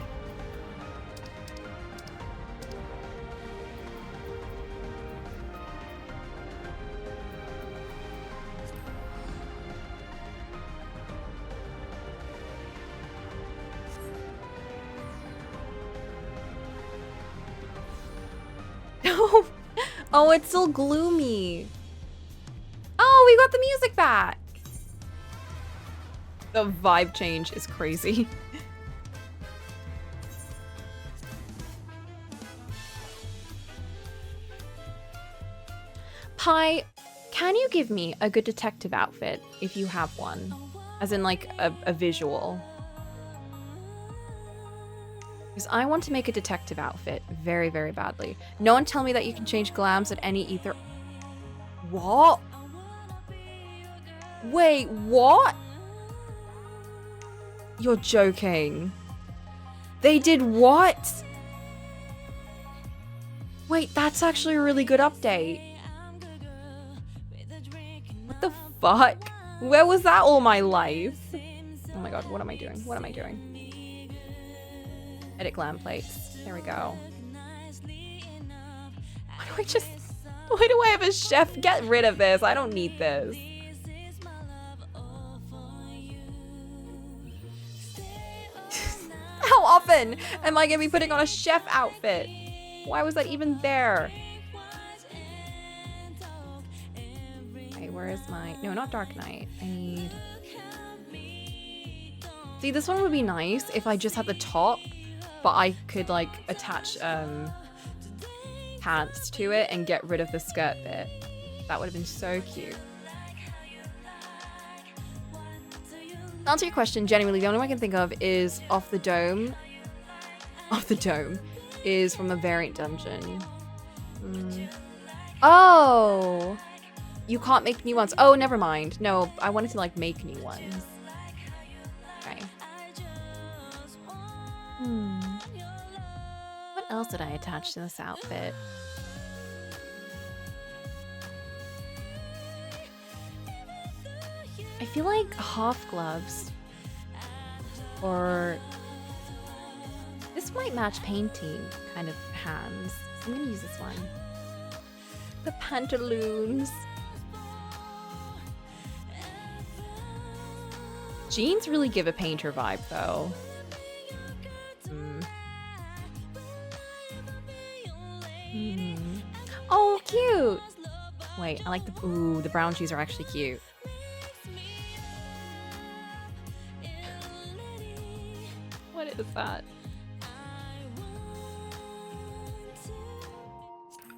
Oh, it's still gloomy. Oh, we got the music back. The vibe change is crazy. Pi, can you give me a good detective outfit if you have one? As in like a visual. Because I want to make a detective outfit very, very badly. No one tell me that you can change glams at any ether. What? Wait, what? You're joking. They did what? Wait, that's actually a really good update. What the fuck? Where was that all my life? Oh my god, what am I doing? What am I doing? Edit glam plates. There we go. Why do I have a chef? Get rid of this. I don't need this. How often am I gonna be putting on a chef outfit? Why was that even there? Okay, where is my... No, not Dark Knight. I need... See, this one would be nice if I just had the top, but I could, like, attach pants to it and get rid of the skirt bit. That would have been so cute. To answer your question, genuinely, the only one I can think of is Off the Dome. Off the Dome is from a variant dungeon. Oh! You can't make new ones. Oh, never mind. No, I wanted to, like, make new ones. Okay. What else did I attach to this outfit? I feel like half gloves. Or... This might match painting kind of hands. So I'm gonna use this one. The pantaloons. Jeans really give a painter vibe though. Oh, cute. Wait, I like the... Ooh, the brown shoes are actually cute. What is that?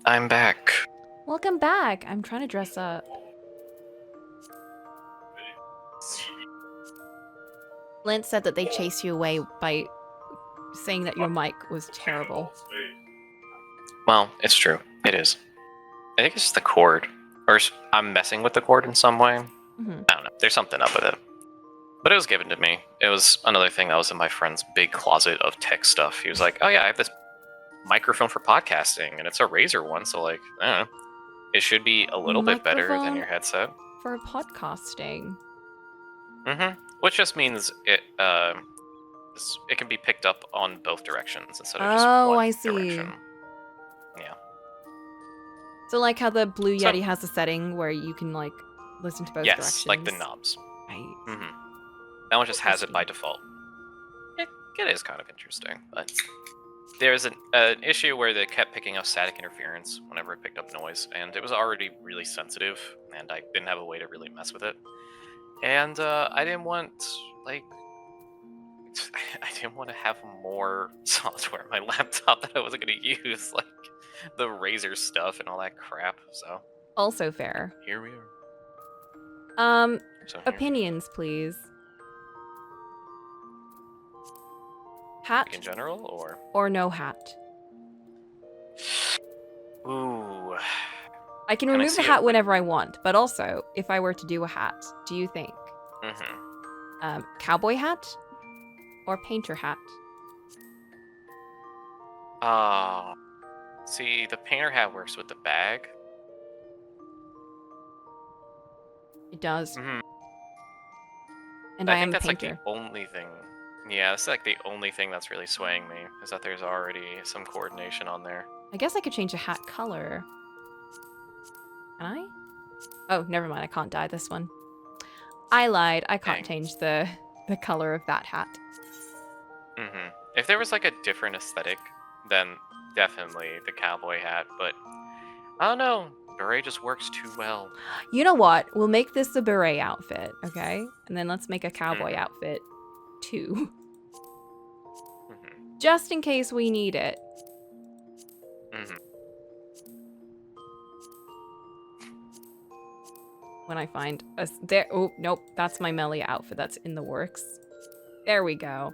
I'm back. Welcome back. I'm trying to dress up. Lynn said that they chased you away by saying that your mic was terrible. Well, it's true. It is. I think it's the cord. Or I'm messing with the cord in some way. Mm-hmm. I don't know. There's something up with it. But it was given to me. It was another thing that was in my friend's big closet of tech stuff. He was like, oh yeah, I have this microphone for podcasting, and it's a Razer one, so like, I don't know. It should be a little bit better than your headset. For podcasting. Mm-hmm. Which just means it can be picked up on both directions instead of just one I see. direction. Yeah. So like how the Blue Yeti has a setting where you can like listen to both directions. Yes, like the knobs. Right. Mm-hmm. That one just has it by default. It is kind of interesting, but there's an issue where they kept picking up static interference whenever it picked up noise, and it was already really sensitive, and I didn't have a way to really mess with it. And I didn't want, like, I didn't want to have more software on my laptop that I wasn't going to use, like the Razer stuff and all that crap, so. Also fair. Here we are. Opinions, please. Hat? Like in general, or? Or no hat? Ooh. I can remove the hat whenever I want, but also, if I were to do a hat, do you think? Mm-hmm. Cowboy hat? Or painter hat? See, the painter hat works with the bag. It does. Mm-hmm. And I think am that's a painter. like the only thing. Yeah, that's like the only thing that's really swaying me, is that there's already some coordination on there. I guess I could change the hat color. Can I? Oh, never mind. I can't dye this one. I lied. I can't change the color of that hat. Mm-hmm. If there was like a different aesthetic, then definitely the cowboy hat, but I don't know. Beret just works too well. You know what? We'll make this a beret outfit, okay? And then let's make a cowboy outfit too. Mm-hmm. Just in case we need it. Mm-hmm. When I find a there. Oh nope, that's my Melia outfit. That's in the works. There we go.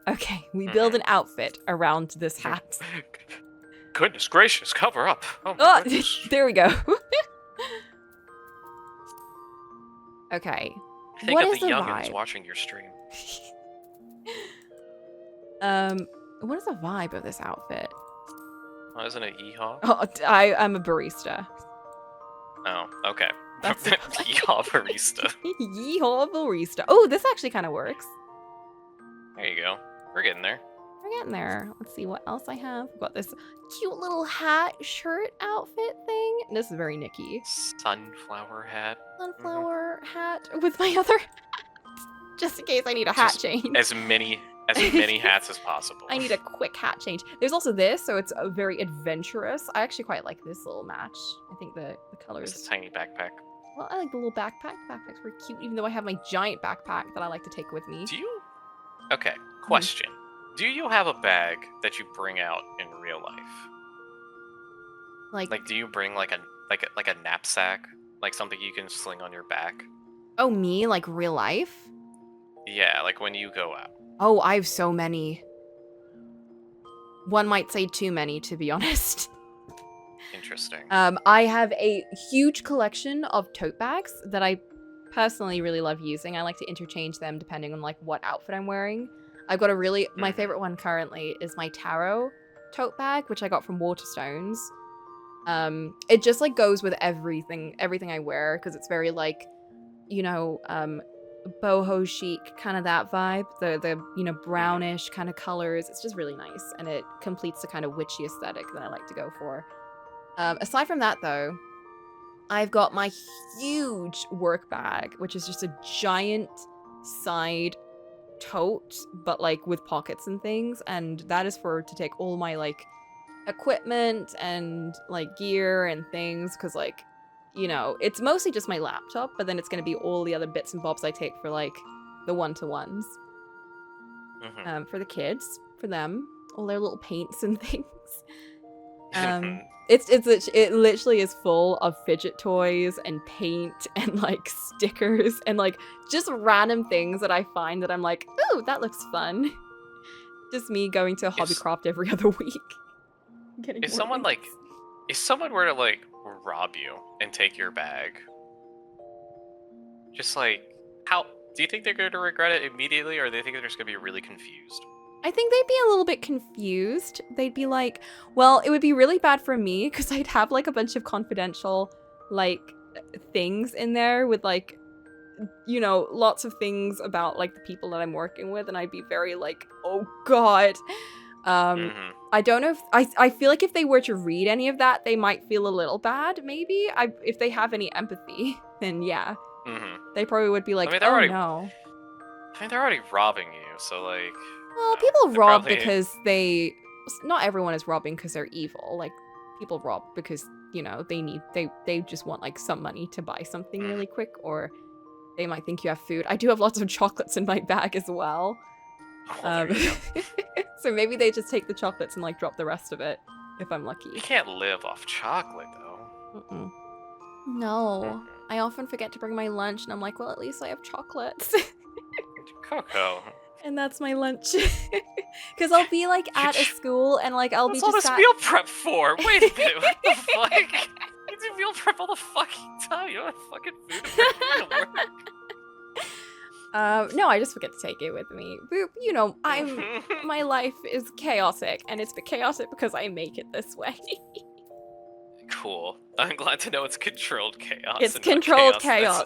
Okay, we build an outfit around this hat. Goodness gracious, cover up! Oh, there we go. Okay. Think what of is the youngins vibe? watching your stream. What is the vibe of this outfit? Oh, isn't it Yeehaw? Oh, I'm a barista. Oh, okay. That's Yeehaw barista. Yeehaw barista. Oh, this actually kind of works. There you go. We're getting there. We're getting there. Let's see what else I have. I've got this cute little hat, shirt outfit thing. This is very Nikki. Sunflower hat. Sunflower hat with my other hat. Just in case I need a hat change. As many hats as possible. I need a quick hat change. There's also this, so it's a very adventurous. I actually quite like this little match. I think the colors. It's a tiny backpack. Well, I like the little backpack. Backpack's very cute, even though I have my giant backpack that I like to take with me. Do you? Okay, question. Do you have a bag that you bring out in real life? Like do you bring like a knapsack? Like something you can sling on your back? Oh, me? Like real life? Yeah, like when you go out. Oh, I have so many. One might say too many, to be honest. Interesting. I have a huge collection of tote bags that I personally really love using. I like to interchange them depending on like what outfit I'm wearing. I've got a really, my favorite one currently is my tarot tote bag, which I got from Waterstones. It just like goes with everything I wear, because it's very like, you know, boho chic, kind of that vibe. The you know, brownish kind of colors. It's just really nice, and it completes the kind of witchy aesthetic that I like to go for. Aside from that though, I've got my huge work bag, which is just a giant side tote, but like with pockets and things, and that is to take all my like equipment and like gear and things, because like, you know, it's mostly just my laptop, but then it's going to be all the other bits and bobs I take for like the one-to-ones. For the kids, for them, all their little paints and things. It literally is full of fidget toys and paint and like stickers and like just random things that I find that I'm like, ooh, that looks fun. Just me going to Hobbycraft every other week. If someone were to like rob you and take your bag, just like, how do you think they're going to regret it immediately, or do they think they're just going to be really confused? I think they'd be a little bit confused. They'd be like, well, it would be really bad for me because I'd have like a bunch of confidential like things in there with like, you know, lots of things about like the people that I'm working with, and I'd be very like, oh god. I don't know if I feel like if they were to read any of that, they might feel a little bad, maybe. If they have any empathy, then yeah. They probably would be like, no. I mean, they're already robbing you, so like... Well, people rob because they... Not everyone is robbing because they're evil. Like, people rob because, you know, they just want, like, some money to buy something really quick, or they might think you have food. I do have lots of chocolates in my bag as well. So maybe they just take the chocolates and, like, drop the rest of it, if I'm lucky. You can't live off chocolate, though. No. I often forget to bring my lunch, and I'm like, well, at least I have chocolates. Coco. And that's my lunch. Because I'll be, like, at a school, and, like, I'll be just What's all this meal prep for? Wait a minute, what the fuck? You do meal prep all the fucking time. You don't have fucking food to bring to work. No, I just forget to take it with me. You know, my life is chaotic, and it's chaotic because I make it this way. Cool. I'm glad to know it's controlled chaos. It's controlled chaos.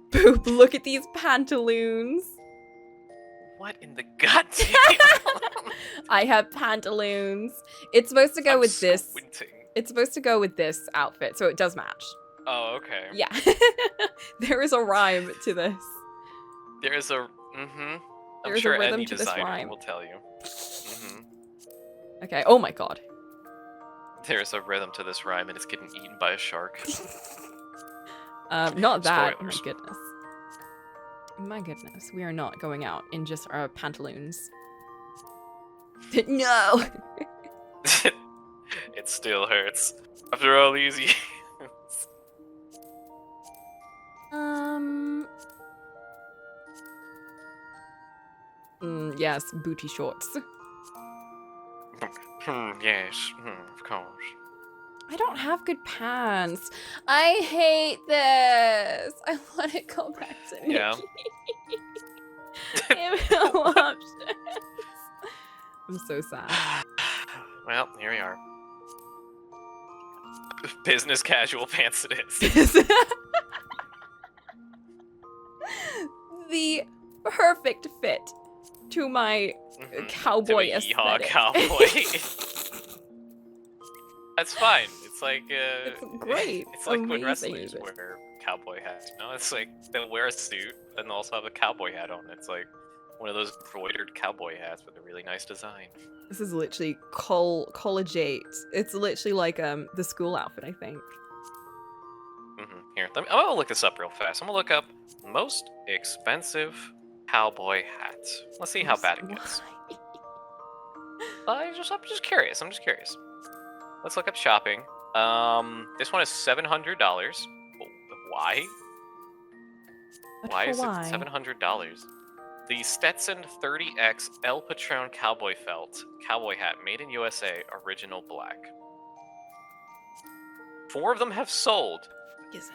Boop, look at these pantaloons. What in the goddamn? I have pantaloons. It's supposed to go with this. It's supposed to go with this outfit, so it does match. Oh, okay. Yeah. There is a rhyme to this. There is a... I'm sure any designer will tell you. Okay, oh my god. There's a rhythm to this rhyme, and it's getting eaten by a shark. Not that. Spoilers. My goodness. My goodness, we are not going out in just our pantaloons. No! It still hurts. After all these years. Yes, booty shorts. Yes, of course. I don't have good pants. I hate this. I want to go back to Nikki. Yeah. Give me options. I'm so sad. Well, here we are. Business casual pants it is. The perfect fit to my cowboy aesthetic. Cowboy. That's fine. It's like it's great. It's like when wrestlers wear cowboy hats. You know, it's like they'll wear a suit and they'll also have a cowboy hat on. It's like one of those embroidered cowboy hats with a really nice design. This is literally collegiate. It's literally like the school outfit, I think. Here, I'm gonna look this up real fast. I'm gonna look up most expensive cowboy hats. Let's see how bad it gets. I'm just curious. Let's look up shopping. This one is $700. Why? Why is it $700? The Stetson 30X El Patron Cowboy Felt Cowboy Hat, made in USA, original black. 4 of them have sold.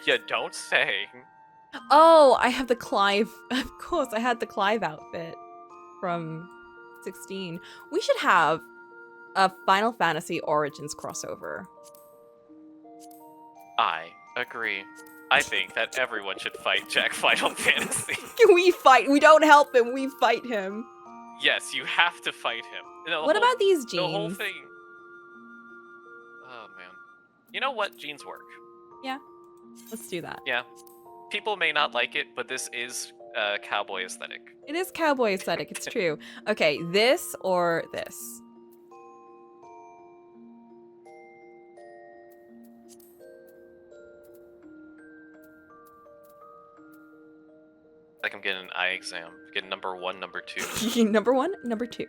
You don't say. Oh, I have the Clive. Of course, I had the Clive outfit from 16. We should have a Final Fantasy Origins crossover. I agree. I think that everyone should fight Jack Final Fantasy. We fight. We don't help him. We fight him. Yes, you have to fight him. What about these jeans? The whole thing. Oh, man. You know what? Jeans work. Yeah. Let's do that. Yeah. People may not like it, but this is cowboy aesthetic. It is cowboy aesthetic. It's true. Okay, this or this? Like I'm getting an eye exam. Getting number 1, number 2. Number 1, number 2.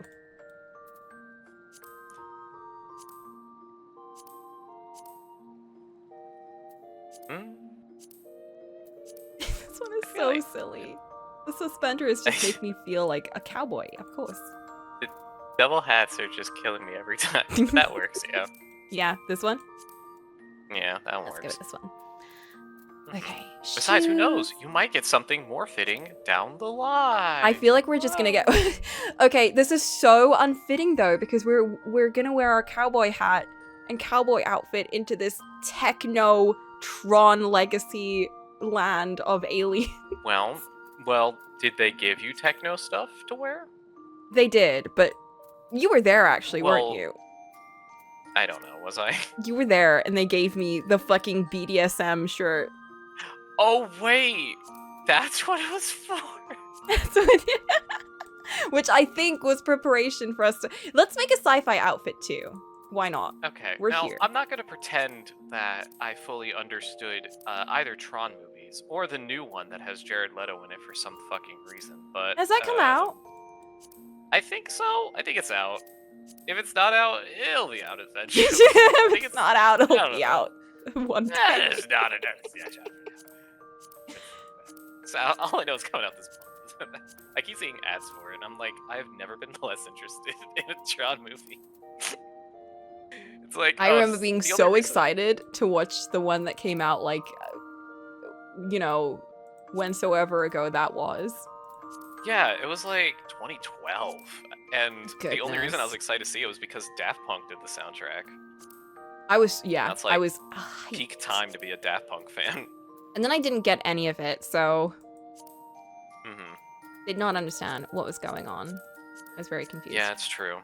This one is so silly. The suspenders just make me feel like a cowboy, of course. The double hats are just killing me every time. That works, yeah. Yeah, this one? Yeah, that one Let's works. go with this one. Okay. Besides, who shoes. knows? You might get something more fitting down the line. I feel like we're just gonna get. Okay, this is so unfitting though because we're gonna wear our cowboy hat and cowboy outfit into this techno Tron legacy land of aliens. Well, did they give you techno stuff to wear? They did, but you were there actually, weren't Well, you? I don't know. Was I? You were there, and they gave me the fucking BDSM shirt. Oh wait, that's what it was for. That's what which I think was preparation for us to. Let's make a sci-fi outfit too. Why not? Okay, We're now here. I'm not gonna pretend that I fully understood either Tron movies or the new one that has Jared Leto in it for some fucking reason. But Has that come out? I think so. I think it's out. If it's not out, it'll be out eventually. If it's not out, it'll be know. out. One day. It's not out. So all I know is coming out this month. I keep seeing ads for it, and I'm like, I've never been less interested in a Tron movie. It's like I remember being the only so reason- excited to watch the one that came out like, you know, whensoever ago that was. Yeah, it was like 2012, and the only reason I was Goodness. excited to see it was because Daft Punk did the soundtrack. I was, yeah, That's like I was. peak time to be a Daft Punk fan. And then I didn't get any of it, so hmm did not understand what was going on. I was very confused. Yeah, it's true.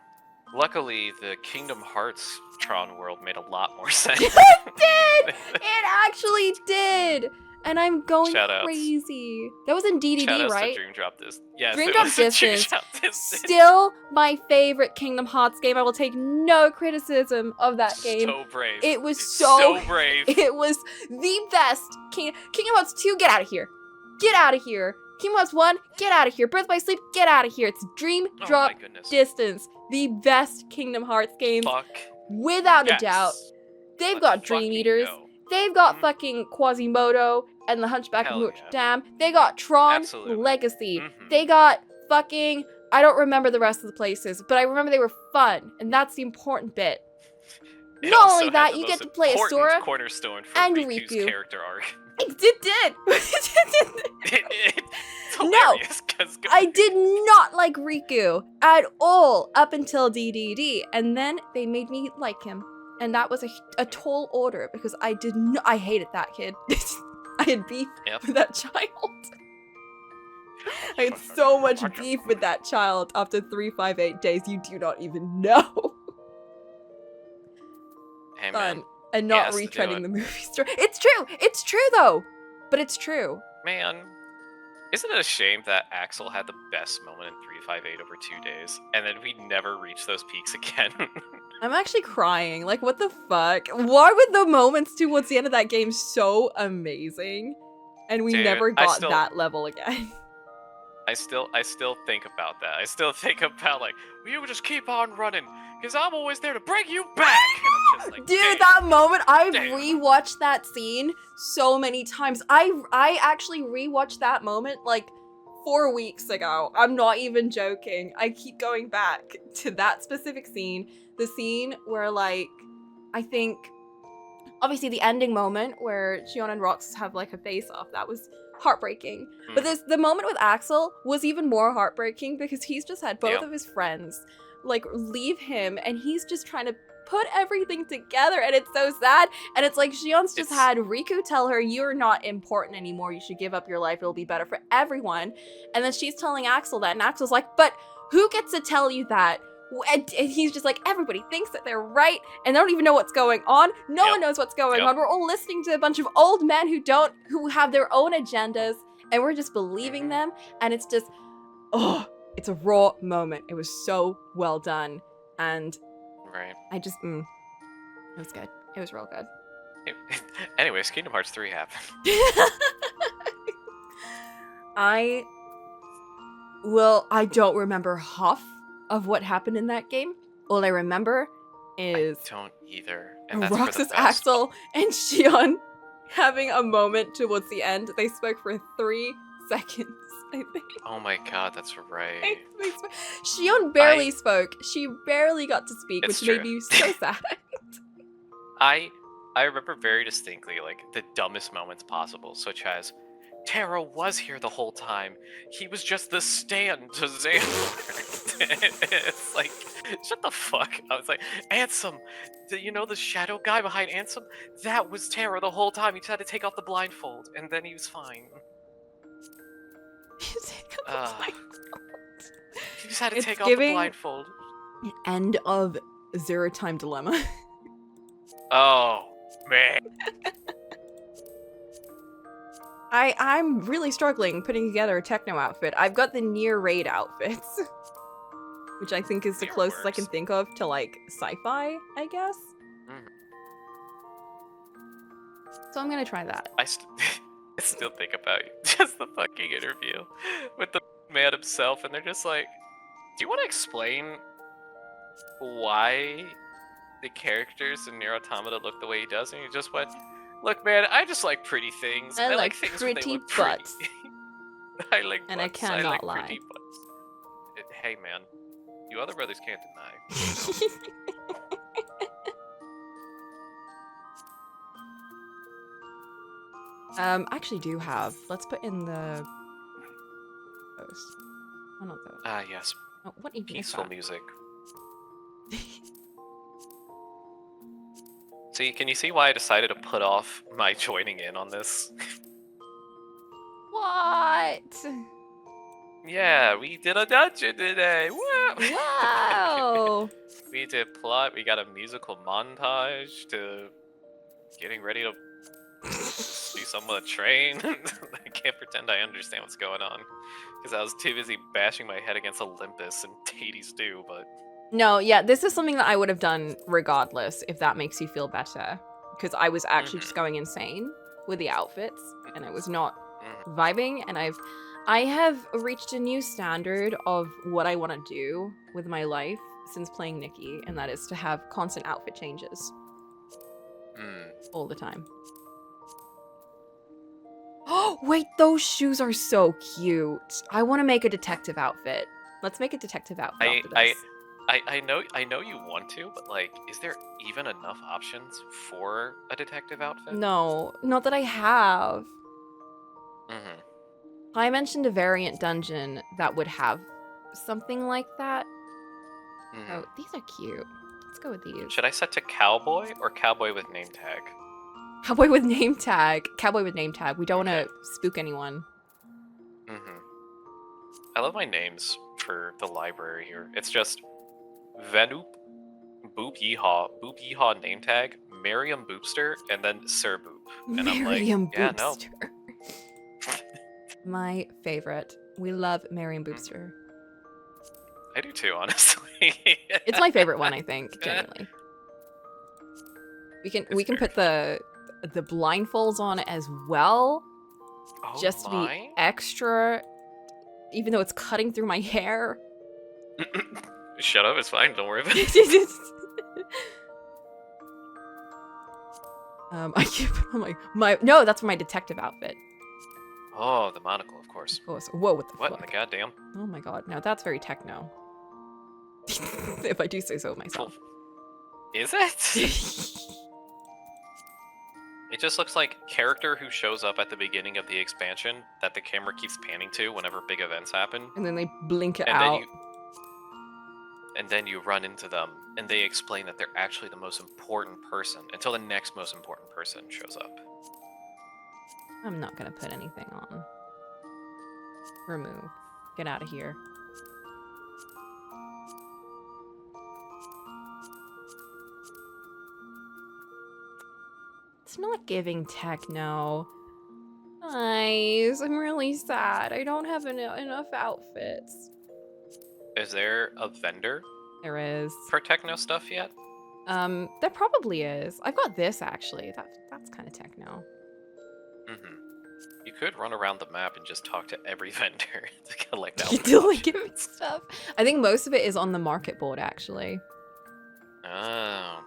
Luckily, the Kingdom Hearts Tron world made a lot more sense. It did! It actually did! And I'm going Shoutouts. crazy. That was in DDD, Shoutouts right? to Dream Drop Distance. Yes, Dream it Drop was a Dream Distance. Drop Distance. Still my favorite Kingdom Hearts game. I will take no criticism of that game. So brave. It was so brave. It was the best. Kingdom Hearts 2, get out of here. Get out of here. Kingdom Hearts 1, get out of here. Birth by Sleep, get out of here. It's Dream Oh Drop my goodness. Distance. The best Kingdom Hearts game. Fuck. Without yes. a doubt. They've Let's got Dream fucking Eaters. go. They've got fucking Quasimodo and the Hunchback of Hell Notre yeah. Dame. They got Tron Absolutely. Legacy. Mhm. They got fucking. I don't remember the rest of the places, but I remember they were fun, and that's the important bit. It Not also only had that, the you most get to play important Asura cornerstone for and Riku's Riku. character arc. It did. It's No, hilarious, 'cause I did not like Riku at all up until DDD, and then they made me like him, and that was a tall order because I did not. I hated that kid. I had beef Yep. with that child. I had so much beef with that child after 358 days. You do not even know. Hey, man. Fun and He not has to do retreading it. the movie story. It's true. It's true though, but it's true. Man, isn't it a shame that Axel had the best moment in 358 over 2 days, and then we never reached those peaks again? I'm actually crying. Like, what the fuck? Why were the moments towards the end of that game so amazing? And we Dude, never I got still- that level again. I still think about that. I still think about like, you would just keep on running, because I'm always there to bring you back. And I'm just like, Dude, damn. that moment, I've Damn. rewatched that scene so many times. I actually rewatched that moment like 4 weeks ago. I'm not even joking. I keep going back to that specific scene. The scene where, like, I think, obviously the ending moment where Shion and Rox have like a face off, that was heartbreaking. But the moment with Axel was even more heartbreaking because he's just had both Yep. of his friends like leave him, and he's just trying to put everything together, and it's so sad. And it's like Shion's just had Riku tell her, you're not important anymore, you should give up your life, it'll be better for everyone. And then she's telling Axel that, and Axel's like, but who gets to tell you that? And he's just like, everybody thinks that they're right, and they don't even know what's going on. No one knows what's going on. We're all listening to a bunch of old men who have their own agendas, and we're just believing them. And it's just, it's a raw moment. It was so well done, and Right. I just, it was good. It was real good. Anyways, Kingdom Hearts 3 happened. I Well, I don't remember half of what happened in that game. All I remember is I don't either. And that's for the Roxas, best. Axel, and Shion having a moment towards the end. They spoke for 3 seconds, I think. Oh my god, that's right. Shion barely spoke. She barely got to speak, It's which made true. me so sad. I remember very distinctly like the dumbest moments possible, such as Taro was here the whole time. He was just the stand to Xander. It's like, shut the fuck. I was like, Ansem, you know the shadow guy behind Ansem? That was Taro the whole time. He just had to take off the blindfold, and then he was fine. He just had to take off the blindfold. End of Zero Time Dilemma. Oh, man. I'm really struggling putting together a techno outfit. I've got the near raid outfits, which I think is the closest I can think of to like sci-fi, I guess. So I'm gonna try that. I still think about just the fucking interview with the man himself, and they're just like, do you want to explain why the characters in Nier Automata look the way he does? And he just went, look, man, I just like pretty things. I like things when they pretty look pretty. butts. I like And butts. I cannot like lie. pretty butts. Hey, man, you other brothers can't deny. I actually do have. Let's put in the those. Oh, not those. Ah, yes. Oh, what even Peaceful is that? music. See, can you see why I decided to put off my joining in on this? What? Yeah, we did a dungeon today. Wow! Wow! We did plot. We got a musical montage to getting ready to do something with a train. I can't pretend I understand what's going on because I was too busy bashing my head against Olympus and Hades do. But No, yeah, this is something that I would have done regardless, if that makes you feel better. Because I was actually just going insane with the outfits, and I was not vibing, and I have reached a new standard of what I want to do with my life since playing Nikki, and that is to have constant outfit changes. All the time. Oh, wait, those shoes are so cute. I want to make a detective outfit. Let's make a detective outfit after this. I know you want to, but like, is there even enough options for a detective outfit? No, not that I have. I mentioned a variant dungeon that would have something like that. Oh, these are cute. Let's go with these. Should I set to cowboy or cowboy with name tag? Cowboy with name tag. Cowboy with name tag. We don't want to spook anyone. I love my names for the library here. It's just Venoop, Boop Yeehaw name tag, Miriam Boopster, and then Sir Boop. And Miriam I'm like, yeah, no. Boopster. My favorite. We love Miriam Boopster. I do too, honestly. It's my favorite one, I think, genuinely. We can put the blindfolds on as well, just to be extra, even though it's cutting through my hair. Shut up, it's fine. Don't worry about it. I keep. I'm like no, that's my detective outfit. Oh, the monocle, of course. Of course. Whoa, what the What fuck? in the goddamn? Oh my god, now that's very techno. If I do say so myself. Is it? It just looks like character who shows up at the beginning of the expansion that the camera keeps panning to whenever big events happen. And then they blink it And out. then you run into them, and they explain that they're actually the most important person until the next most important person shows up. I'm not gonna put anything on. Remove. Get out of here. It's not giving techno. Guys, I'm really sad. I don't have enough outfits. Is there a vendor There is. for techno stuff yet? There probably is. I've got this actually. That's kind of techno. You could run around the map and just talk to every vendor to collect You outfit do like options. it stuff. I think most of it is on the market board actually. Oh,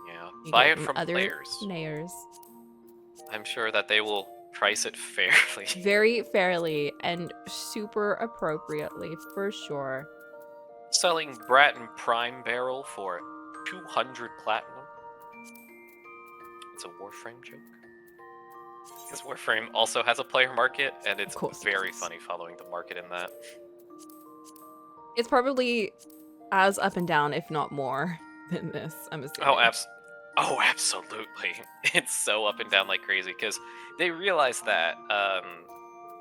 yeah. You Buy get it from other players. Players. I'm sure that they will price it fairly. Very fairly and super appropriately, for sure. Selling Bratton Prime Barrel for 200 platinum. It's a Warframe joke. Because Warframe also has a player market, and it's very funny following the market in that. It's probably as up and down, if not more, than this, I'm assuming. Oh, absolutely. It's so up and down like crazy, because they realize that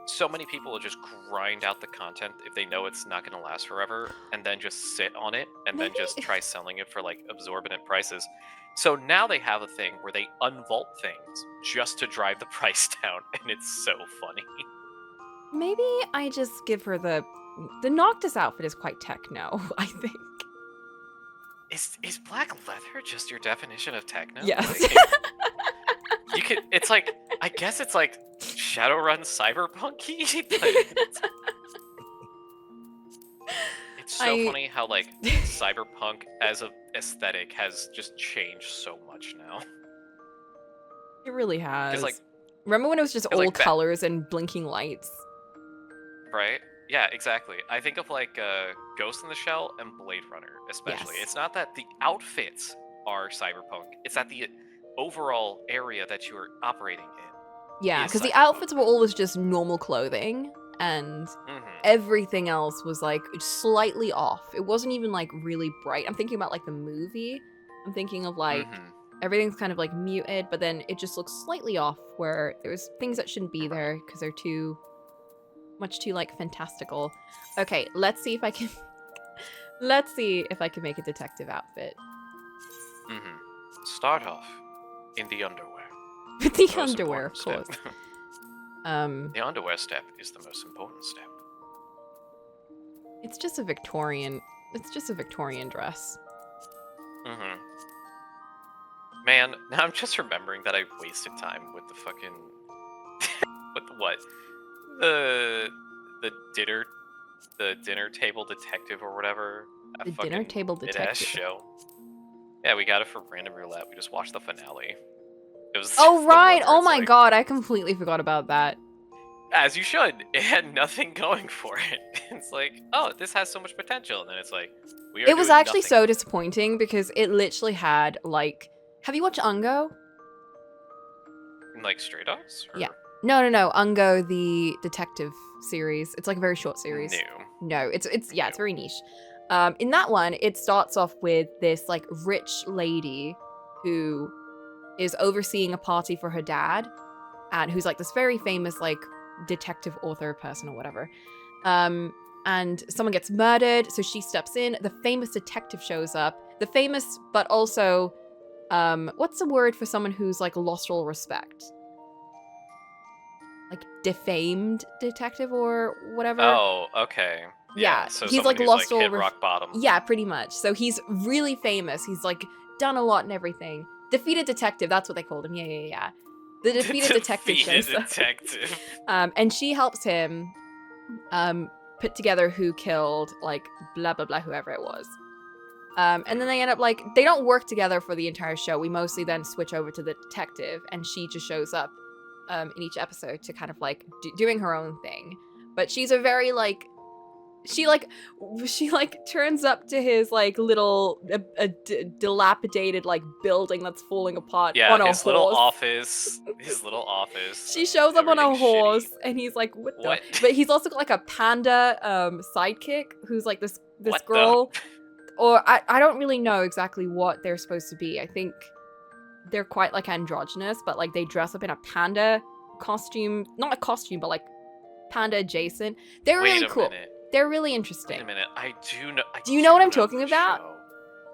so many people will just grind out the content if they know it's not going to last forever, and then just sit on it, and then just try selling it for like exorbitant prices. So now they have a thing where they unvault things just to drive the price down, and it's so funny. Maybe I just give her the Noctis outfit is quite techno, I think. Is black leather just your definition of techno? Yes. Like, you could. It's like, I guess it's like Shadowrun cyberpunky. But it's so funny how like cyberpunk as a aesthetic has just changed so much now. It really has. Like, remember when it was just all like colors and blinking lights? Right? Yeah, exactly. I think of like Ghost in the Shell and Blade Runner, especially. Yes. It's not that the outfits are cyberpunk; it's that the overall area that you are operating in. Yeah, because the outfits were always just normal clothing, and everything else was like slightly off. It wasn't even like really bright. I'm thinking about like the movie. I'm thinking of like everything's kind of like muted, but then it just looks slightly off where there's things that shouldn't be there because they're too much too like fantastical. Okay, let's see if I can make a detective outfit. Start off in the underwear. With the underwear, of course. The underwear step is the most important step. It's just a Victorian dress. Man, now I'm just remembering that I wasted time with the fucking with what? The dinner table detective or whatever. The dinner table detective show. Yeah, we got it for random roulette. We just watched the finale. It was. Oh right! Oh my god! I completely forgot about that. As you should. It had nothing going for it. It's like, oh, this has so much potential, and then it's like, we are. It was actually so disappointing because it literally had like. Have you watched Ungo? Like Stray Dogs? Or... Yeah. No. Ungo, the detective series. It's like a very short series. No, it's very niche. In that one, it starts off with this like rich lady who is overseeing a party for her dad, and who's like this very famous like detective author person or whatever. And someone gets murdered, so she steps in. The famous detective shows up. The famous, but also, what's the word for someone who's like lost all respect? Like defamed detective or whatever. Oh, okay. Yeah, so he's like lost all hit rock bottom. Yeah, pretty much. So he's really famous. He's like done a lot and everything. Defeated detective, that's what they called him. Yeah. The defeated detective shows up. And she helps him put together who killed like blah blah blah whoever it was. And then they end up like they don't work together for the entire show. We mostly then switch over to the detective, and she just shows up in each episode to kind of like doing her own thing. But she's a very like she turns up to his like little dilapidated like building that's falling apart on a horse. Little office. His little office. She shows up on a horse and he's like, what the? But he's also got like a panda sidekick who's like this girl. Or I don't really know exactly what they're supposed to be. I think they're quite like androgynous, but like they dress up in a panda costume. Not a costume, but like panda adjacent. They're really cool. They're really interesting. Wait a minute. I do know. Do you know what I'm talking about?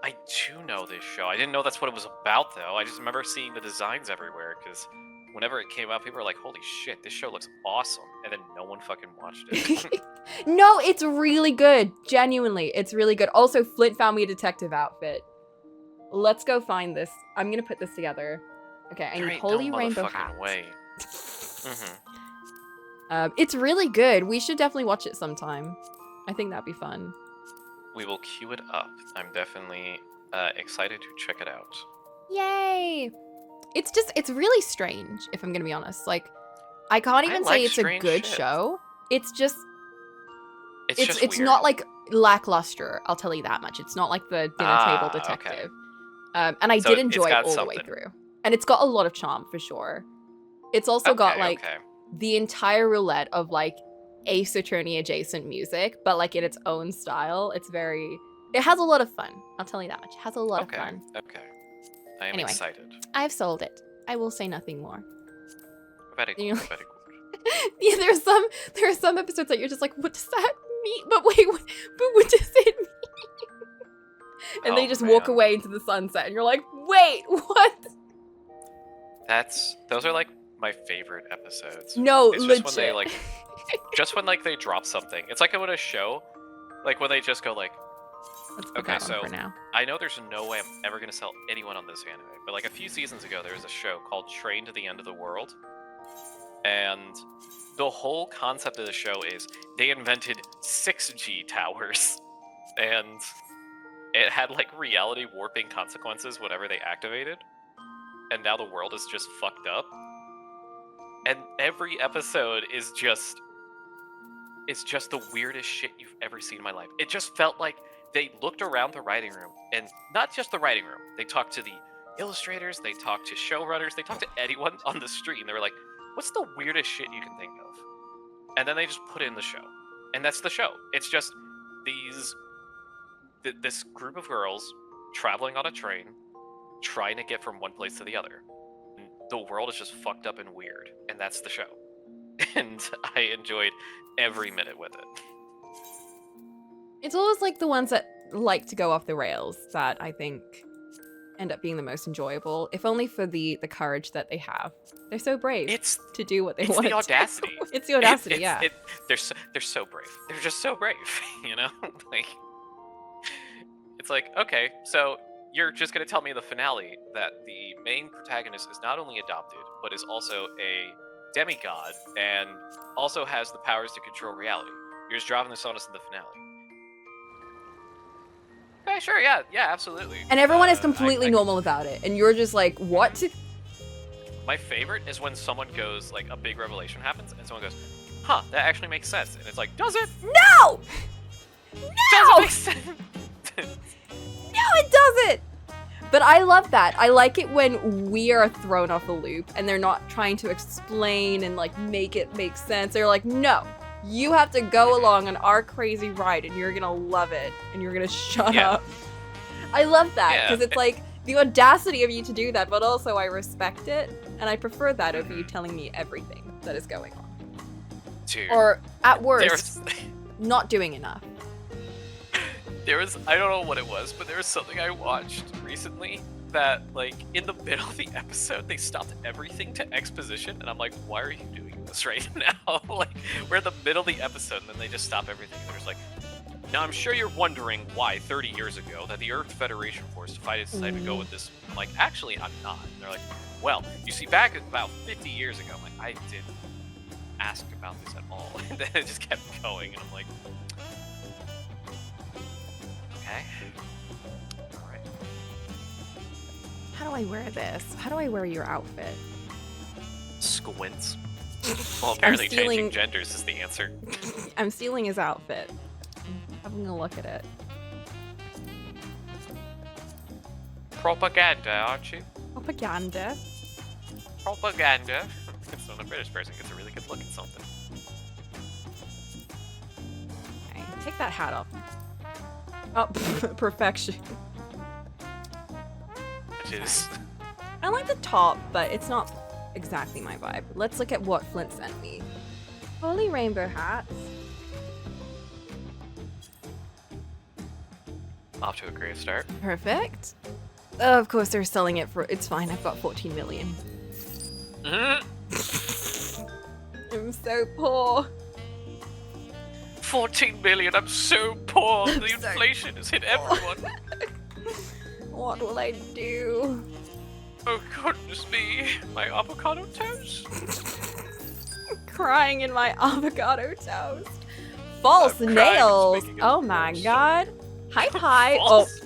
I do know this show. I didn't know that's what it was about, though. I just remember seeing the designs everywhere, because whenever it came out, people were like, holy shit, this show looks awesome. And then no one fucking watched it. No, it's really good. Genuinely, it's really good. Also, Flint found me a detective outfit. Let's go find this. I'm going to put this together. Okay, I need Holy Rainbow Hat. It's really good. We should definitely watch it sometime. I think that'd be fun. We will queue it up. I'm definitely excited to check it out. Yay! It's really strange, if I'm gonna be honest. Like, I can't even say it's a good show. It's just it's not like lackluster, I'll tell you that much. It's not like the dinner table detective. Okay. And I did enjoy it all the way through. And it's got a lot of charm for sure. It's also got like the entire roulette of like Ace Attorney adjacent music, but like in its own style. It has a lot of fun. I'll tell you that much. It has a lot of fun. Okay. I am excited. I've sold it. I will say nothing more. Very good. Very good. Yeah, there are some episodes that you're just like, what does that mean? But wait, what does it mean? And they just walk away into the sunset, and you're like, wait, what? Those are like my favorite episodes. No, it's legit. Just when they like, just when like they drop something. It's like when a show, like when they just go like, okay, so I know there's no way I'm ever gonna sell anyone on this anime, but like a few seasons ago, there was a show called Train to the End of the World. And the whole concept of the show is they invented 6G towers, and it had like reality warping consequences whenever they activated. And now the world is just fucked up. And every episode is just the weirdest shit you've ever seen in my life. It just felt like they looked around the writing room, and not just the writing room. They talked to the illustrators, they talked to showrunners, they talked to anyone on the street, and they were like, what's the weirdest shit you can think of? And then they just put it in the show. And that's the show. It's just this group of girls traveling on a train, trying to get from one place to the other. And the world is just fucked up and weird. And that's the show. And I enjoyed every minute with it. It's always like the ones that like to go off the rails that I think end up being the most enjoyable, if only for the courage that they have. They're so brave to do what they want. It's the audacity. It's the audacity, yeah. They're so brave. They're just so brave, you know? Like, it's like, okay, so you're just gonna tell me in the finale that the main protagonist is not only adopted, but is also a demigod and also has the powers to control reality. You're just dropping this on us in the finale. Okay, sure, yeah, absolutely. And everyone is completely normal about it, and you're just like, what? My favorite is when someone goes, like, a big revelation happens, and someone goes, huh, that actually makes sense. And it's like, does it? No! Doesn't make sense. No, it doesn't! But I love that. I like it when we are thrown off the loop, and they're not trying to explain and, like, make it make sense. They're like, no. You have to go along on our crazy ride, and you're gonna love it, and you're gonna shut up. I love that, because it's like the audacity of you to do that, but also I respect it, and I prefer that over you telling me everything that is going on. Dude, or, at worst, not doing enough. I don't know what it was, but there was something I watched recently that, like, in the middle of the episode, they stopped everything to exposition, and I'm like, why are you doing this right now? Like, we're in the middle of the episode, and then they just stop everything, and they're just like, now I'm sure you're wondering why 30 years ago that the Earth Federation Force decided to go with this. I'm like, actually, I'm not. And they're like, well, you see, back about 50 years ago, I'm like, I didn't ask about this at all. And then it just kept going, and I'm like, okay. Alright. How do I wear this? How do I wear your outfit? Squints. Well, apparently changing genders is the answer. I'm stealing his outfit. I'm having a look at it. Propaganda, aren't you? Propaganda. Propaganda. So when a British person gets a really good look at something. Okay, take that hat off. Oh, perfection. Which is... I like the top, but it's not exactly my vibe. Let's look at what Flint sent me. Holy rainbow hats. Off to a great start. Perfect. Oh, of course they're selling it for... It's fine, I've got 14 million. I'm so poor. 14 million, I'm so poor. The inflation has hit everyone. What will I do? Oh goodness me, my avocado toast. crying in my avocado toast. False I'm crying, nails. it's making Oh it my worse. god. Hi. Oh. False.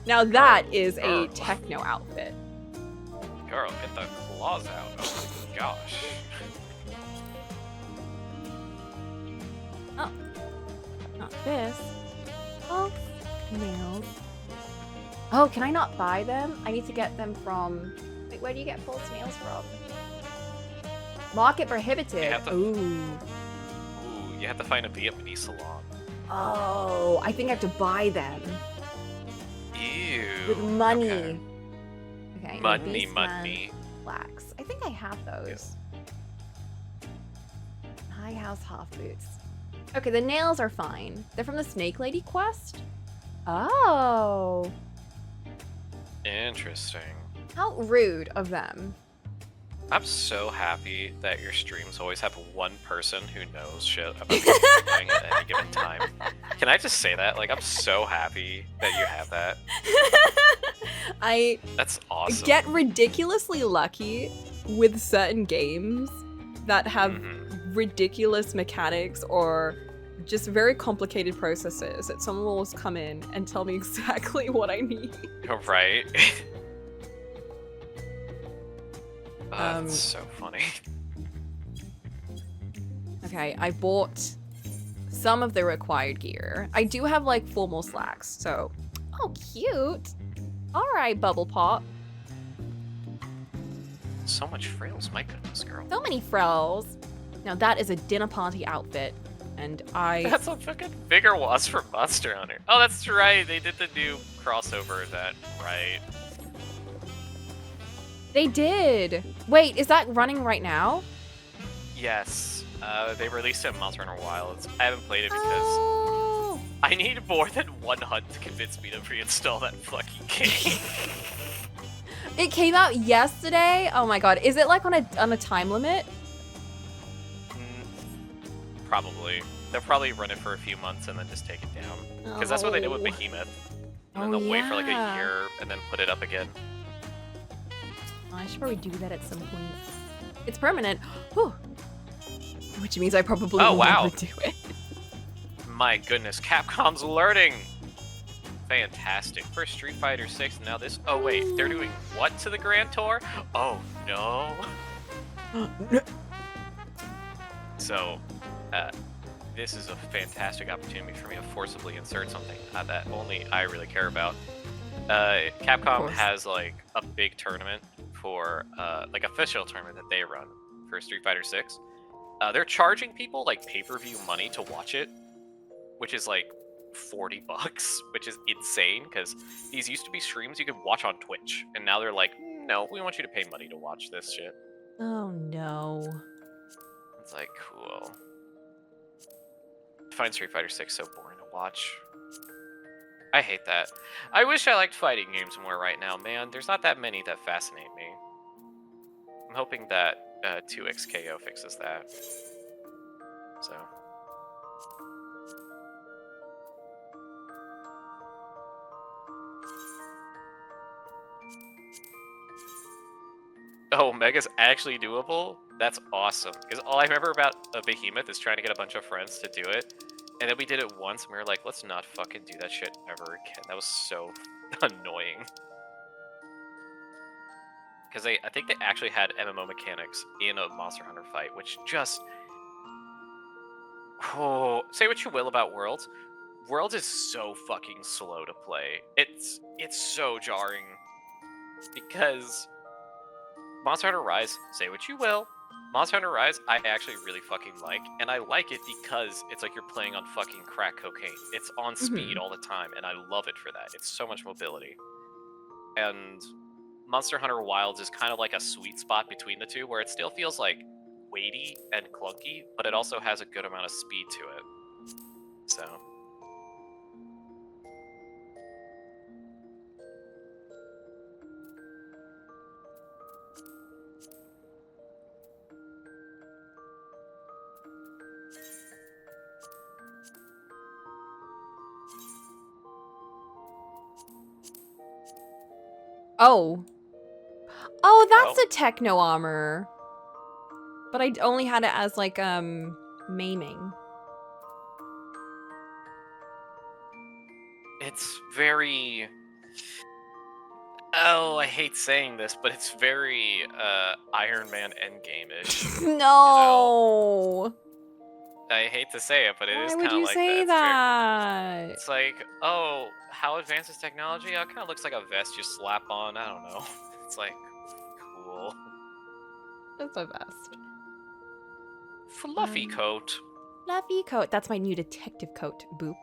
Now that is a Girl. techno outfit. Girl, get the claws out. Oh my gosh. Oh. Not this. False nails. Oh, can I not buy them? I need to get them from... Wait, where do you get false nails from? Market prohibited. You have to- Ooh. Ooh, you have to find a Vietnamese salon. Oh, I think I have to buy them. Ew. With money. Okay. Okay. Money, Beastman money. Flax. I think I have those. High House half boots. Okay, the nails are fine. They're from the Snake Lady quest? Oh. Interesting. How rude of them. I'm so happy that your streams always have one person who knows shit about what you're playing at any given time. Can I just say that? Like, I'm so happy that you have that. I That's awesome. get ridiculously lucky with certain games that have ridiculous mechanics or just very complicated processes that someone will just come in and tell me exactly what I need. Right? That's so funny. Okay, I bought some of the required gear. I do have like formal slacks, so... Oh, cute! Alright, Bubble Pop. So much frills, my goodness, girl. So many frills. Now that is a dinner party outfit, and I... That's a fucking bigger was from Monster Hunter. Oh, that's right. They did the new crossover event, right? They did! Wait, is that running right now? Yes. They released it in Monster Hunter Wilds. I haven't played it because Oh. I need more than one hunt to convince me to reinstall that fucking game. It came out yesterday? Oh my god. Is it like on a time limit? Probably. They'll probably run it for a few months and then just take it down. Because that's what they did with Oh. Behemoth. And then Oh, they'll wait for like a yeah. year and then put it up again. I should probably do that at some point. It's permanent. Whew. Which means I probably Oh, will wow. never do it. My goodness, Capcom's learning! Fantastic. First Street Fighter 6, now this... Oh wait, they're doing what to the Grand Tour? Oh no! So, this is a fantastic opportunity for me to forcibly insert something that only I really care about. Capcom has like a big tournament for, like official tournament that they run for Street Fighter 6. They're charging people like pay-per-view money to watch it, which is like $40, which is insane because these used to be streams you could watch on Twitch, and now they're like, no, we want you to pay money to watch this shit. Oh no. It's like, cool. I find Street Fighter 6 so boring to watch. I hate that. I wish I liked fighting games more right now, man. There's not that many that fascinate me. I'm hoping that 2XKO fixes that. So. Oh, Mega's actually doable? That's awesome. Because all I remember about a Behemoth is trying to get a bunch of friends to do it. And then we did it once and we were like, let's not fucking do that shit ever again. That was so annoying. Because I think they actually had MMO mechanics in a Monster Hunter fight, which just... Oh, say what you will about Worlds. Worlds is so fucking slow to play. It's so jarring. Because Monster Hunter Rise, say what you will, Monster Hunter Rise I actually really fucking like, and I like it because it's like you're playing on fucking crack cocaine. It's on speed all the time, and I love it for that. It's so much mobility. And Monster Hunter Wilds is kind of like a sweet spot between the two, where it still feels like weighty and clunky, but it also has a good amount of speed to it. So... Oh. Oh, that's a techno armor. But I only had it as like maiming. It's very... Oh, I hate saying this, but it's very Iron Man Endgame-ish. No. I hate to say it, but it is Why kind would of you like say that. that? It's like, oh, how advanced is technology? Oh, it kind of looks like a vest you slap on. I don't know. It's like, cool. That's my best. Fluffy coat. Fluffy coat. That's my new detective coat. Boop.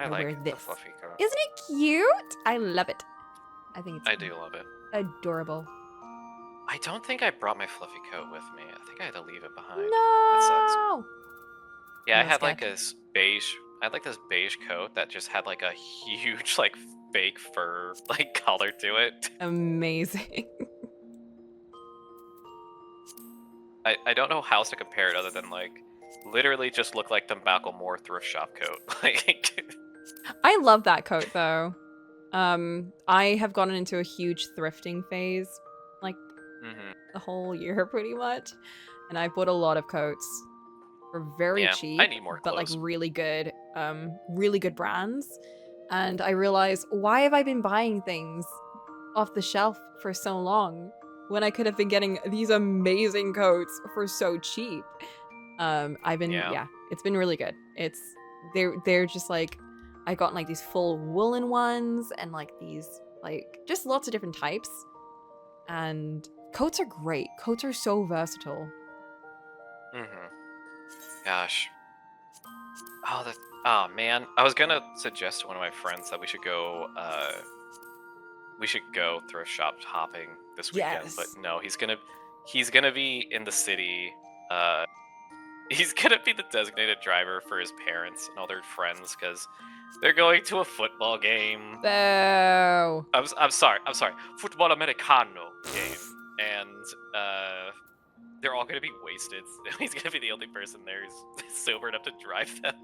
I wear like this. the fluffy coat. Isn't it cute? I love it. I think it's I do love it. adorable. I don't think I brought my fluffy coat with me. I think I had to leave it behind. No. That sucks. Yeah, I No, had like sketch. this beige. I had like this beige coat that just had like a huge like fake fur like color to it. Amazing. I don't know how else to compare it other than like literally just look like the Macklemore thrift shop coat. Like I love that coat though. I have gotten into a huge thrifting phase, like the whole year pretty much, and I bought a lot of coats for very cheap, I need more but like clothes. really good brands. And I realized, why have I been buying things off the shelf for so long when I could have been getting these amazing coats for so cheap? I've been it's been really good. They're just like, I got like these full woolen ones and like these like just lots of different types. And coats are great. Coats are so versatile. Gosh. Oh man, I was gonna suggest to one of my friends that we should go thrift shop hopping this weekend, Yes. but no, he's gonna be in the city. He's gonna be the designated driver for his parents and all their friends because they're going to a football game. Boo. I'm sorry, football americano game, and they're all gonna be wasted. He's gonna be the only person there who's sober enough to drive them.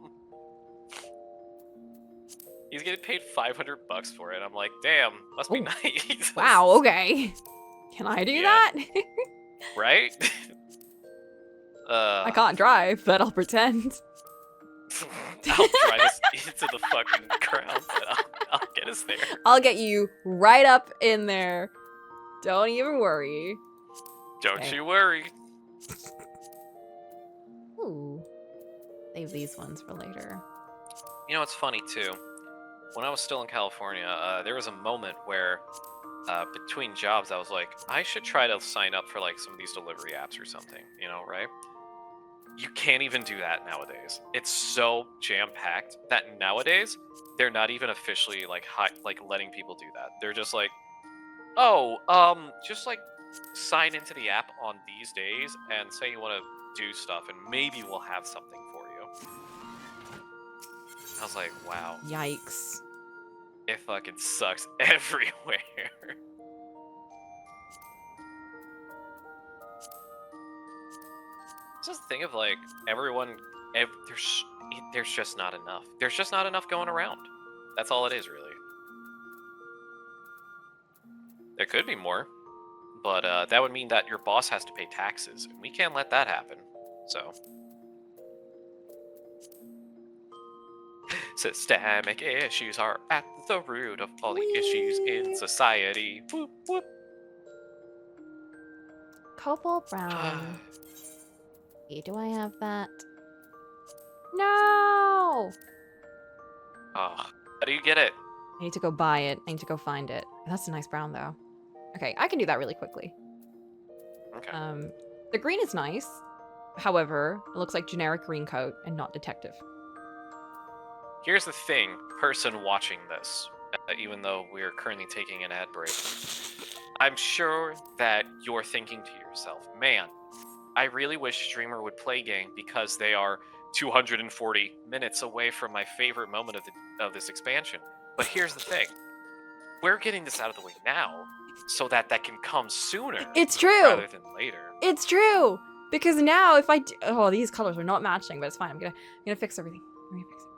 He's getting paid $500 for it. I'm like, damn, must be nice. Wow, okay. Can I do that? Right? I can't drive, but I'll pretend. I'll drive us into the fucking ground, but I'll get us there. I'll get you right up in there. Don't even worry. Don't you worry. Ooh. Save these ones for later. You know, it's funny, too. When I was still in California, there was a moment where between jobs, I was like, I should try to sign up for like some of these delivery apps or something, you know, right? You can't even do that nowadays. It's so jam-packed that nowadays they're not even officially like letting people do that. They're just like, oh, just like sign into the app on these days and say you want to do stuff, and maybe we'll have something for you. I was like, wow. Yikes. It fucking sucks everywhere. Just think of like everyone. There's just not enough. There's just not enough going around. That's all it is, really. There could be more, but that would mean that your boss has to pay taxes, and we can't let that happen. So. Systemic issues are at the root of all the issues in society. Whoop, whoop. Cobalt brown. Okay, do I have that? No! Oh, how do you get it? I need to go buy it. I need to go find it. That's a nice brown, though. Okay, I can do that really quickly. Okay. The green is nice. However, it looks like generic green coat and not detective. Here's the thing, person watching this, even though we're currently taking an ad break, I'm sure that you're thinking to yourself, man, I really wish Streamer would play game because they are 240 minutes away from my favorite moment of this expansion. But here's the thing, we're getting this out of the way now so that can come sooner. It's true. Rather than later. It's true. Because now if I oh, these colors are not matching, but it's fine. I'm gonna fix everything. I'm gonna fix it.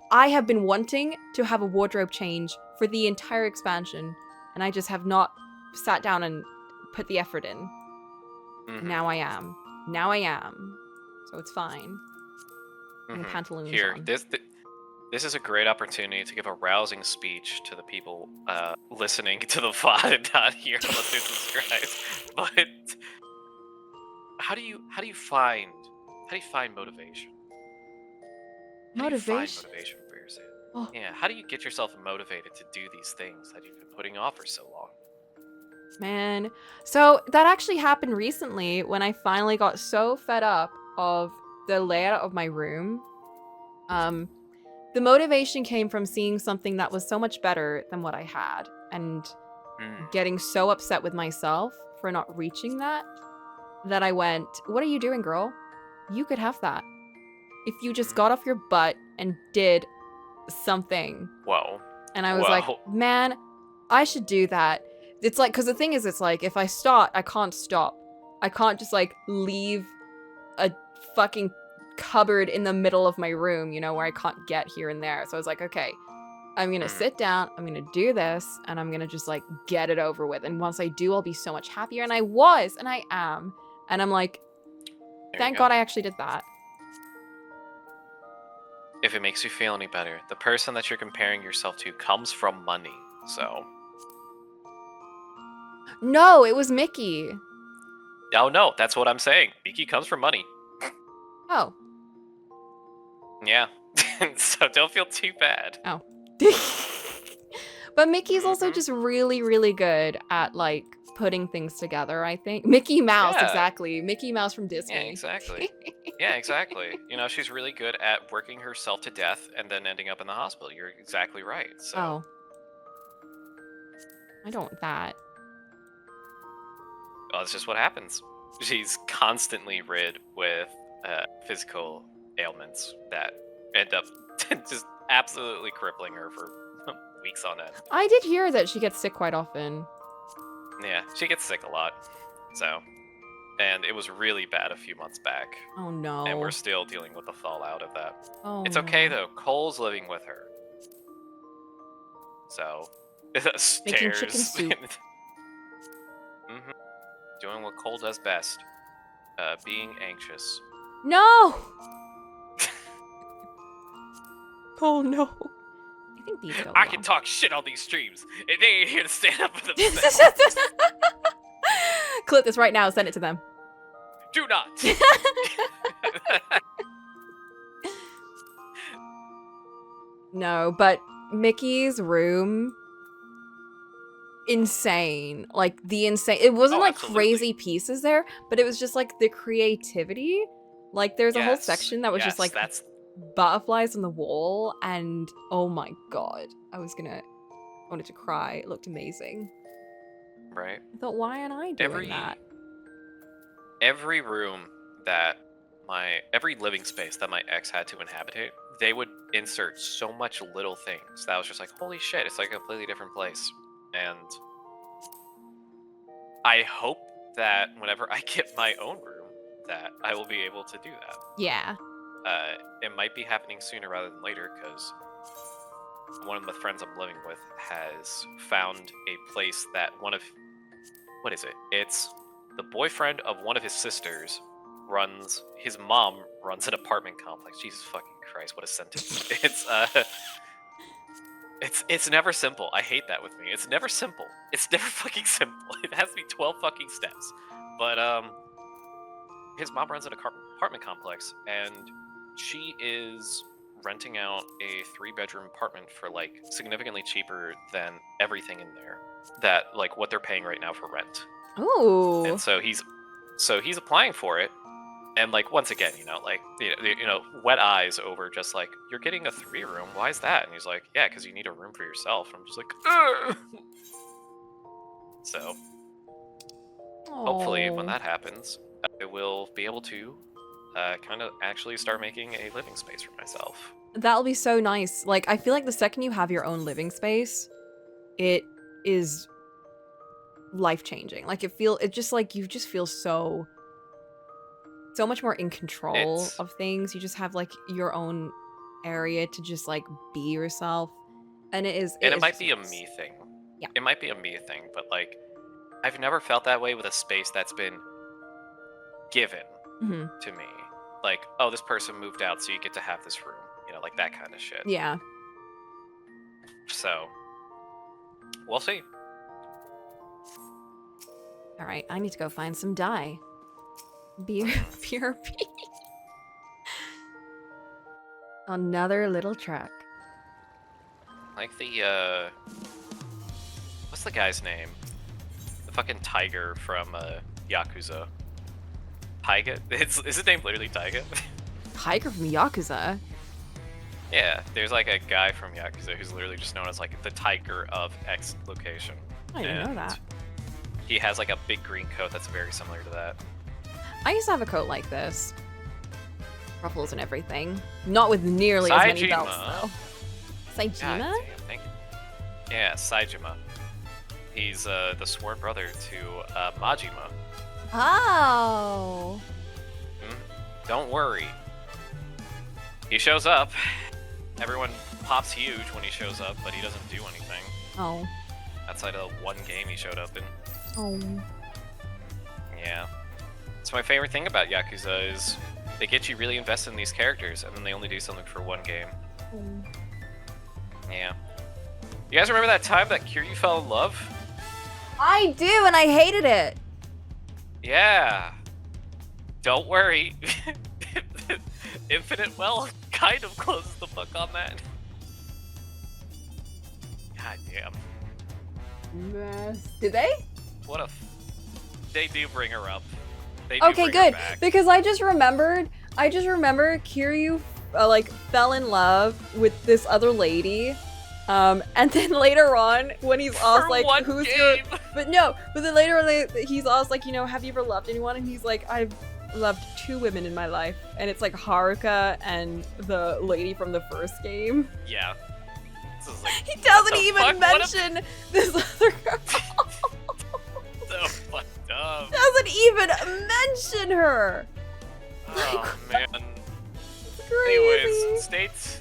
I have been wanting to have a wardrobe change for the entire expansion, and I just have not sat down and put the effort in. Now I am. Now I am. So it's fine. And the pantaloons Here, on. this is a great opportunity to give a rousing speech to the people listening to the VOD and not here unless they're subscribed. But how do you find motivation? How do you find motivation for yourself? Oh. Yeah, how do you get yourself motivated to do these things that you've been putting off for so long? Man. So that actually happened recently when I finally got so fed up of the layout of my room. The motivation came from seeing something that was so much better than what I had and getting so upset with myself for not reaching that I went, what are you doing, girl? You could have that. If you just got off your butt and did something. Whoa. And I was like, man, I should do that. It's like, because the thing is, it's like, if I start, I can't stop. I can't just like leave a fucking cupboard in the middle of my room, you know, where I can't get here and there. So I was like, okay, I'm gonna sit down, I'm gonna do this, and I'm gonna just like get it over with. And once I do, I'll be so much happier. And I was, and I am. And I'm like, thank God I actually did that. If it makes you feel any better, the person that you're comparing yourself to comes from money, so. No, it was Mickey. Oh no, that's what I'm saying. Mickey comes from money. Oh. Yeah. So don't feel too bad. Oh. But Mickey's also just really, really good at like putting things together, I think. Mickey Mouse, exactly. Mickey Mouse from Disney. Yeah, exactly. Yeah, exactly. You know, she's really good at working herself to death and then ending up in the hospital. You're exactly right. So. Oh. I don't want that. Well, that's just what happens. She's constantly rid with physical ailments that end up just absolutely crippling her for weeks on end. I did hear that she gets sick quite often. Yeah, she gets sick a lot. So, and it was really bad a few months back. Oh no. And we're still dealing with the fallout of that. Oh, it's okay though. Cole's living with her. So, making chicken soup. Doing what Cole does best. Being anxious. No! Cole, no. I think these go I well. can talk shit on these streams, and they ain't here to stand up for themselves. Clip this right now, send it to them. Do not! No, but Mickey's room, insane. Like, it wasn't like crazy pieces there, but it was just like the creativity. Like, there's a whole section that was just like butterflies on the wall, and oh my god, I wanted to cry. It looked amazing. Right. I thought, why aren't I doing that? Every room that every living space that my ex had to inhabit, they would insert so much little things that I was just like, holy shit, it's like a completely different place. And I hope that whenever I get my own room, that I will be able to do that. Yeah. It might be happening sooner rather than later, because one of the friends I'm living with has found a place that it's the boyfriend of one of his sisters his mom runs an apartment complex. Jesus fucking Christ, what a sentence. It's never simple. I hate that with me. It's never simple. It's never fucking simple. It has to be 12 fucking steps. But his mom runs an apartment complex, and she is renting out a 3-bedroom apartment for like significantly cheaper than everything in there. That like what they're paying right now for rent. Ooh. And so he's applying for it, and like once again, wet eyes over just like, you're getting a 3-room. Why is that? And he's like, yeah, because you need a room for yourself. And I'm just like, ugh. So hopefully when that happens, I will be able to kind of actually start making a living space for myself. That'll be so nice. Like, I feel like the second you have your own living space, it is life-changing. Like, it just like, you just feel so much more in control of things. You just have like your own area to just like be yourself. And it might be a me thing. Yeah. It might be a me thing, but like, I've never felt that way with a space that's been given Hmm. to me. Like, oh, this person moved out, so you get to have this room. You know, like that kind of shit. Yeah. So, we'll see. All right, I need to go find some dye. BRB. Another little truck. Like the, what's the guy's name? The fucking tiger from, Yakuza. Taiga? Is his name literally Taiga? Tiger from Yakuza? Yeah, there's like a guy from Yakuza who's literally just known as like the tiger of X location. I didn't know that. He has like a big green coat that's very similar to that. I used to have a coat like this. Ruffles and everything. Not with nearly as many belts, though. Saijima? God damn, thank you. Yeah, Saijima. He's the sworn brother to Majima. Oh. Don't worry. He shows up. Everyone pops huge when he shows up, but he doesn't do anything. Oh. Outside of one game he showed up in. Oh. Yeah. So my favorite thing about Yakuza is they get you really invested in these characters, and then they only do something for one game. Oh. Yeah. You guys remember that time that Kiryu fell in love? I do, and I hated it. Yeah. Don't worry. Infinite Well kind of closes the book on that. God damn. Did they? What a... They do bring her up. They Okay, bring good. her back. Because I just remember Kiryu like fell in love with this other lady. And then later on, when he's asked like, "Who's your?" But then later on, he's asked like, "Have you ever loved anyone?" And he's like, "I've loved 2 women in my life," and it's like Haruka and the lady from the first game. Yeah. This is like, He doesn't what the even fuck? mention this other girl. So fucked up. Doesn't even mention her. Oh man. Crazy. Anyways,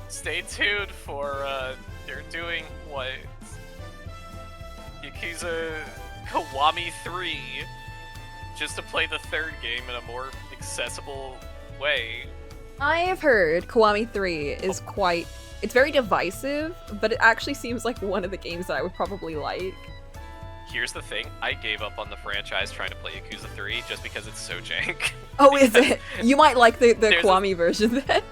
stay tuned for they're doing what Yakuza Kiwami 3 just to play the 3rd game in a more accessible way. I have heard Kiwami 3 is quite... It's very divisive, but it actually seems like one of the games that I would probably like. Here's the thing, I gave up on the franchise trying to play Yakuza 3 just because it's so jank. Oh, is it? You might like the Kiwami version then.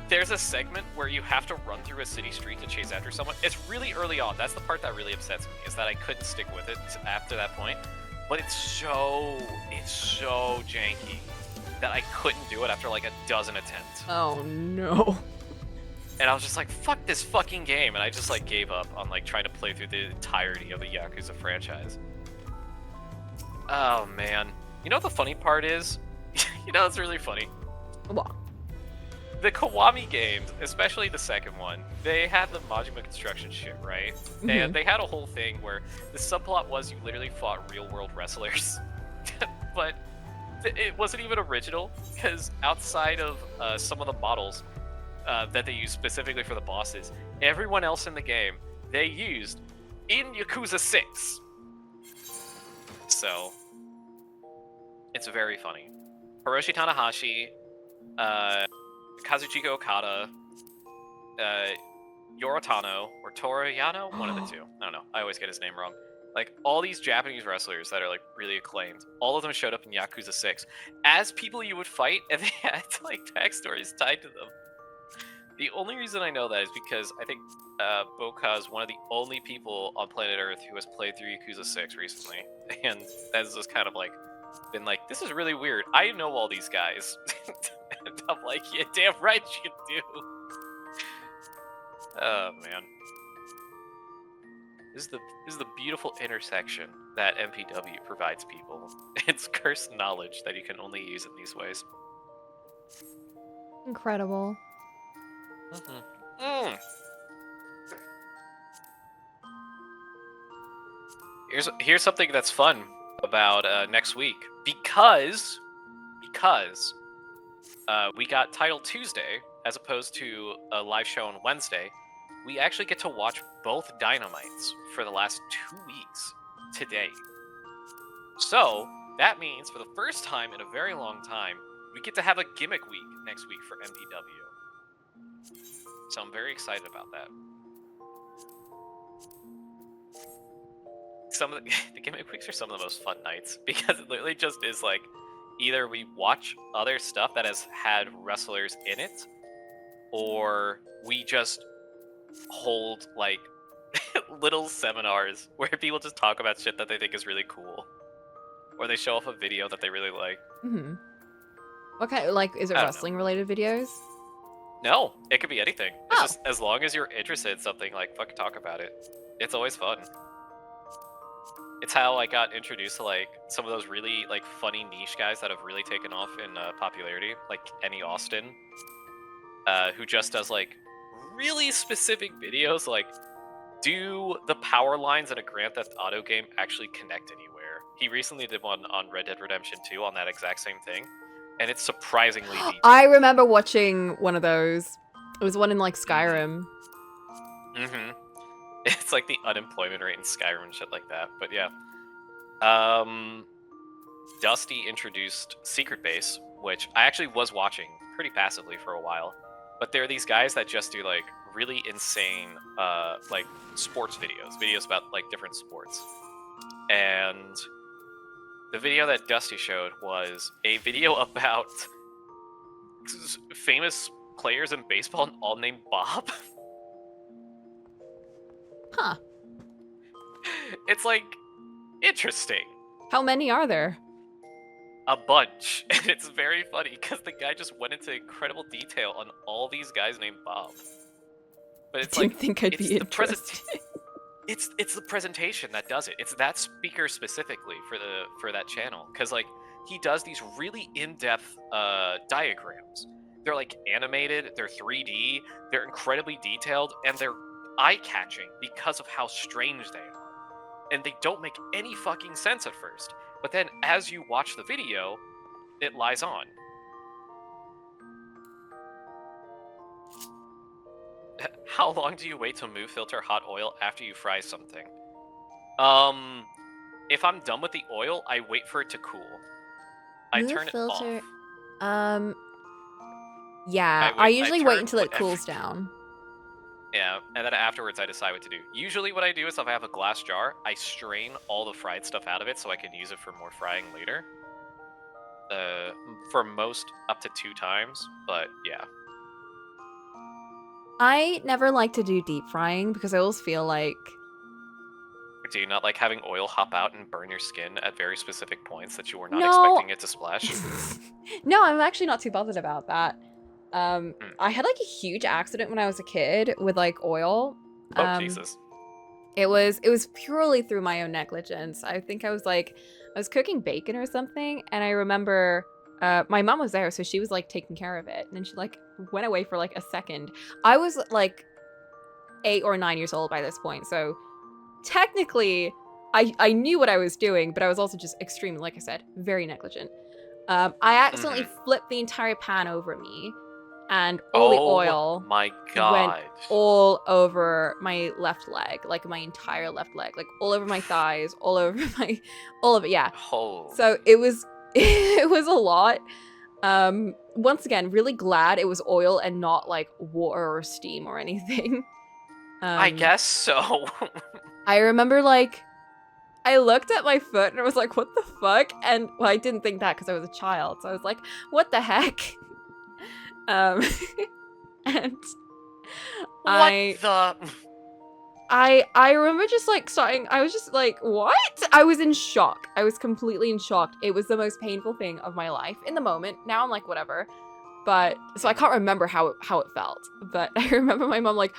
There's a segment where you have to run through a city street to chase after someone. It's really early on. That's the part that really upsets me, is that I couldn't stick with it after that point. But it's so janky that I couldn't do it after like a dozen attempts. Oh no. And I was just like, fuck this fucking game, and I just like gave up on like trying to play through the entirety of the Yakuza franchise. Oh man. You know what the funny part is? It's really funny. What? The Kiwami games, especially the second one, they had the Majima construction shit, right? Mm-hmm. And they had a whole thing where the subplot was you literally fought real-world wrestlers. But it wasn't even original, because outside of some of the models that they used specifically for the bosses, everyone else in the game, they used in Yakuza 6. So, it's very funny. Hiroshi Tanahashi, Kazuchika Okada, Yorotano, or Toriyano, one of the two. I don't know. I always get his name wrong. Like, all these Japanese wrestlers that are, like, really acclaimed, all of them showed up in Yakuza 6 as people you would fight, and they had, like, backstories tied to them. The only reason I know that is because I think Boka is one of the only people on planet Earth who has played through Yakuza 6 recently. And that's just kind of, like, been like, this is really weird. I know all these guys. And I'm like, yeah, damn right you do. Oh, man. This is the beautiful intersection that MPW provides people. It's cursed knowledge that you can only use in these ways. Incredible. Here's something that's fun about next week, because we got Title Tuesday as opposed to a live show on Wednesday. We actually get to watch both Dynamites for the last 2 weeks today. So that means for the first time in a very long time, we get to have a gimmick week next week for MPW. So I'm very excited about that. Some of the gimmick weeks are some of the most fun nights because it literally just is like either we watch other stuff that has had wrestlers in it, or we just hold like little seminars where people just talk about shit that they think is really cool, or they show off a video that they really like. Mm-hmm. What kind? Like, is it wrestling related videos? No, it could be anything. It's just as long as you're interested in something, like fucking talk about it. It's always fun. It's how I got introduced to like some of those really like funny niche guys that have really taken off in popularity, like Kenny Austin, who just does like really specific videos, like do the power lines in a Grand Theft Auto game actually connect anywhere? He recently did one on Red Dead Redemption 2 on that exact same thing, and it's surprisingly detailed. I remember watching one of those. It was one in like Skyrim. Mm-hmm. It's like the unemployment rate in Skyrim and shit like that. But yeah. Dusty introduced Secret Base, which I actually was watching pretty passively for a while. But there are these guys that just do like really insane like sports videos about like different sports. And the video that Dusty showed was a video about famous players in baseball all named Bob. Huh. It's like interesting. How many are there? A bunch. And it's very funny because the guy just went into incredible detail on all these guys named Bob. But it's I didn't think I'd be interested. It's the presentation that does it. It's that speaker specifically for that channel, because like he does these really in-depth diagrams. They're like animated, they're 3D, they're incredibly detailed, and they're eye-catching because of how strange they are. And they don't make any fucking sense at first. But then as you watch the video, it lies on. How long do you wait to move filter hot oil after you fry something? If I'm done with the oil, I wait for it to cool. I turn it off. Yeah, I usually wait until it cools down. Yeah, and then afterwards I decide what to do. Usually what I do is if I have a glass jar, I strain all the fried stuff out of it so I can use it for more frying later. For most, up to 2 times, but yeah. I never like to do deep frying because I always feel like... Do you not like having oil hop out and burn your skin at very specific points that you were not expecting it to splash? No, I'm actually not too bothered about that. I had like a huge accident when I was a kid with like oil. Oh, Jesus. It was purely through my own negligence. I think I was cooking bacon or something, and I remember my mom was there, so she was like taking care of it, and then she like went away for like a second. I was like 8 or 9 years old by this point, so technically I knew what I was doing, but I was also just extremely, like I said, very negligent. I accidentally flipped the entire pan over me, and all the oil my God. went all over my left leg, like my entire left leg, like all over my thighs, all of it, yeah. Oh. So it was a lot. Once again, really glad it was oil and not like water or steam or anything. I guess so. I remember like I looked at my foot and I was like, what the fuck? And well, I didn't think that because I was a child. So I was like, what the heck? And I remember just like starting, I was just like, what? I was in shock. I was completely in shock. It was the most painful thing of my life in the moment. Now I'm like, whatever. But so I can't remember how it felt. But I remember my mom like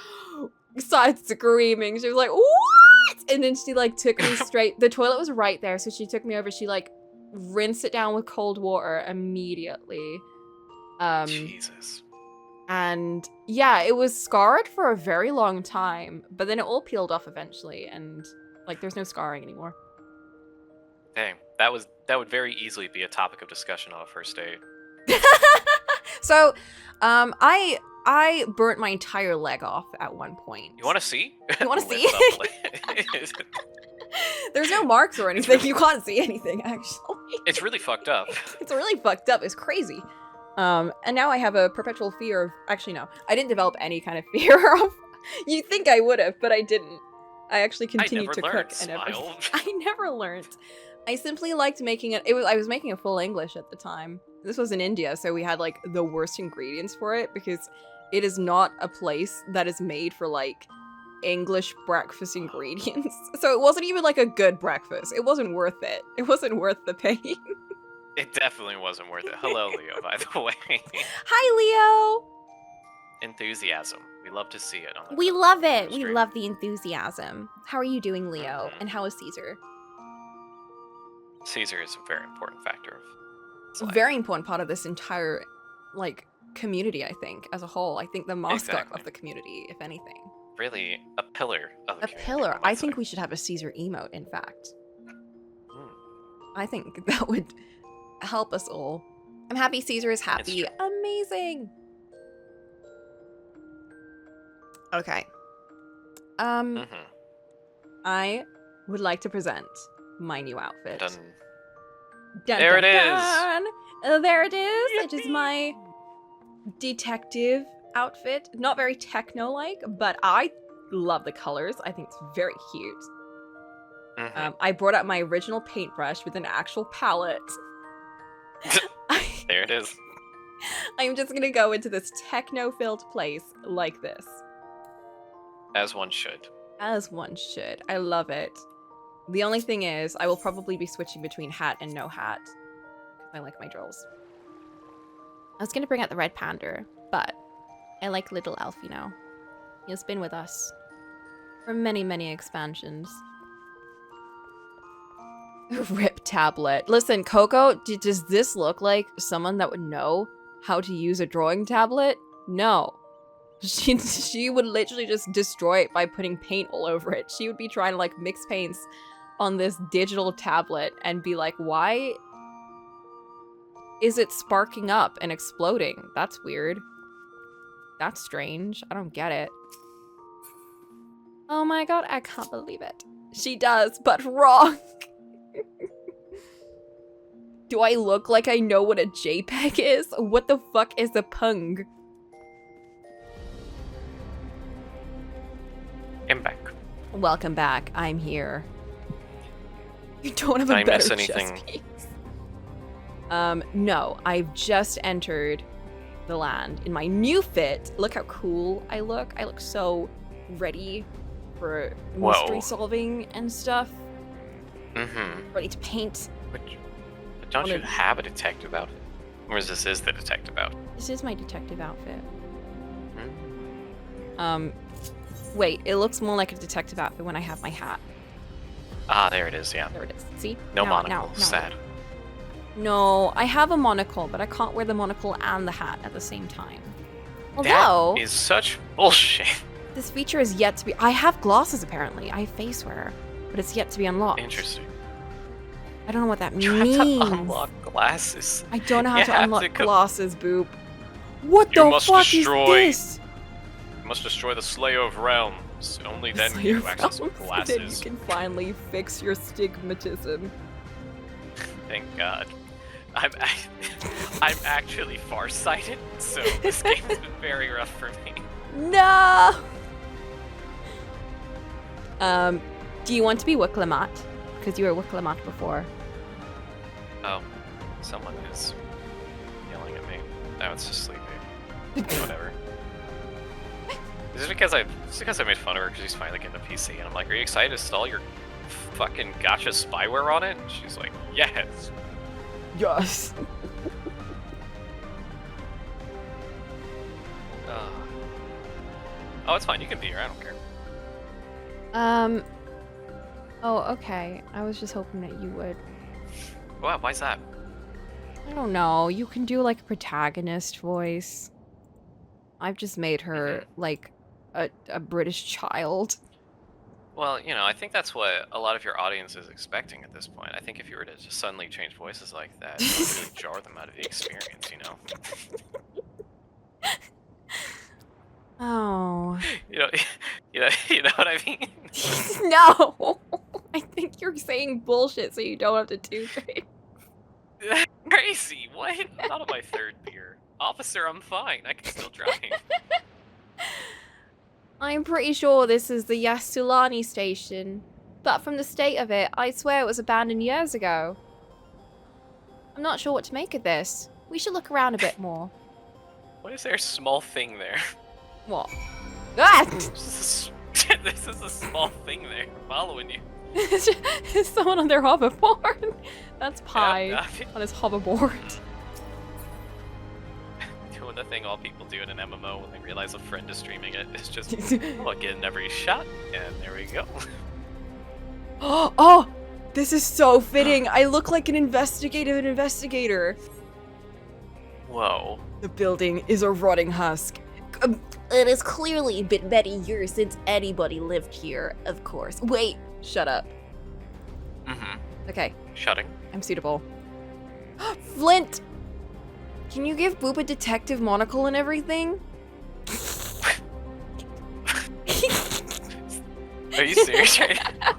started screaming. She was like, what? And then she like took me straight. The toilet was right there. So she took me over. She like rinsed it down with cold water immediately. Jesus. And yeah, it was scarred for a very long time, but then it all peeled off eventually, and like there's no scarring anymore. Dang, that would very easily be a topic of discussion on a first date. So, I burnt my entire leg off at one point. You want to see? You want to see? There's no marks or anything. You can't see anything, actually. It's really fucked up. It's really fucked up. It's crazy. And now I have a perpetual fear of... Actually, no. I didn't develop any kind of fear of... You'd think I would have, but I didn't. I actually continued to cook and everything. I never learned. I simply liked making it. I was making a full English at the time. This was in India, so we had like the worst ingredients for it because it is not a place that is made for like English breakfast ingredients. So it wasn't even like a good breakfast. It wasn't worth it. It wasn't worth the pain. It definitely wasn't worth it. Hello, Leo, by the way. Hi, Leo. Enthusiasm. We love to see it. We love it. We love the enthusiasm. How are you doing, Leo? And how is Caesar? Caesar is a very important factor of It's a very important part of this entire, like, community, I think, as a whole. I think the mascot of the community, if anything. Really, a pillar of the community. A pillar. I think we should have a Caesar emote, in fact. I think that would help us all. I'm happy Caesar is happy. Amazing. Okay. I would like to present my new outfit. Dun. Dun, there dun, it dun. There it is. It is my detective outfit. Not very techno-like, but I love the colors. I think it's very cute. I brought out my original paintbrush with an actual palette. There it is. I'm just gonna go into this techno-filled place like this. As one should. As one should. I love it. The only thing is, I will probably be switching between hat and no hat. Because I like my drills. I was gonna bring out the red panda, but I like little elf, you know. He has been with us for many, many expansions. Rip tablet. Listen, Coco, does this look like someone that would know how to use a drawing tablet? No. She would literally just destroy it by putting paint all over it. She would be trying to like mix paints on this digital tablet and be like, why is it sparking up and exploding? That's weird. That's strange. I don't get it. Oh my god, I can't believe it. She does, but wrong. Do I look like I know what a JPEG is? What the fuck is a pung? I'm back. Welcome back. I'm here. You don't have Did a I better miss anything? chess piece. No. I've just entered the land in my new fit. Look how cool I look. I look so ready for mystery solving and stuff. Ready to paint. But don't you have a detective outfit? Or is this the detective outfit? This is my detective outfit. Wait, it looks more like a detective outfit when I have my hat. Ah, there it is, yeah. There it is. See? No monocle. Sad. No, I have a monocle, but I can't wear the monocle and the hat at the same time. Although... That is such bullshit. This feature is yet to be... I have glasses, apparently. I have face wear, but it's yet to be unlocked. Interesting. I don't know what that means. You have to unlock glasses. I don't know how to unlock glasses, Boop. What the fuck is this? You must destroy the Slayer of Realms. Only then can you access glasses. Then you can finally fix your stigmatism. Thank God. I'm actually farsighted, so this game has been very rough for me. No! Do you want to be Cocolamoco? Because you were Cocolamoco before. Oh, someone is yelling at me. No, it's just sleepy. Whatever. Is it because I made fun of her because she's finally getting a PC and I'm like, are you excited to install your fucking gotcha spyware on it? And she's like, yes. Yes. Oh, it's fine. You can be here. I don't care. Oh, okay. I was just hoping that you would. Wow, why's that? I don't know. You can do like a protagonist voice. I've just made her like a British child. Well, you know, I think that's what a lot of your audience is expecting at this point. I think if you were to just suddenly change voices like that, it would really jar them out of the experience, you know? Oh. You know what I mean? No! I think you're saying bullshit so you don't have to do it. Crazy. What? Not on my third beer. Officer, I'm fine. I can still drive. I'm pretty sure this is the Yasulani station. But from the state of it, I swear it was abandoned years ago. I'm not sure what to make of this. We should look around a bit more. What is there a small thing there? What? Ah! This is a small thing there following you. It's someone on their hoverboard. That's Pi Yeah, on his hoverboard. Doing the thing all people do in an MMO when they realize a friend is streaming it. It's just, oh, getting every shot, and there we go. Oh! This is so fitting. I look like an investigator. Whoa. The building is a rotting husk. It has clearly been many years since anybody lived here, of course. Wait, shut up. Mm-hmm. Okay. Shutting. I'm suitable. Flint! Can you give Boop a detective monocle and everything? Are you serious right now?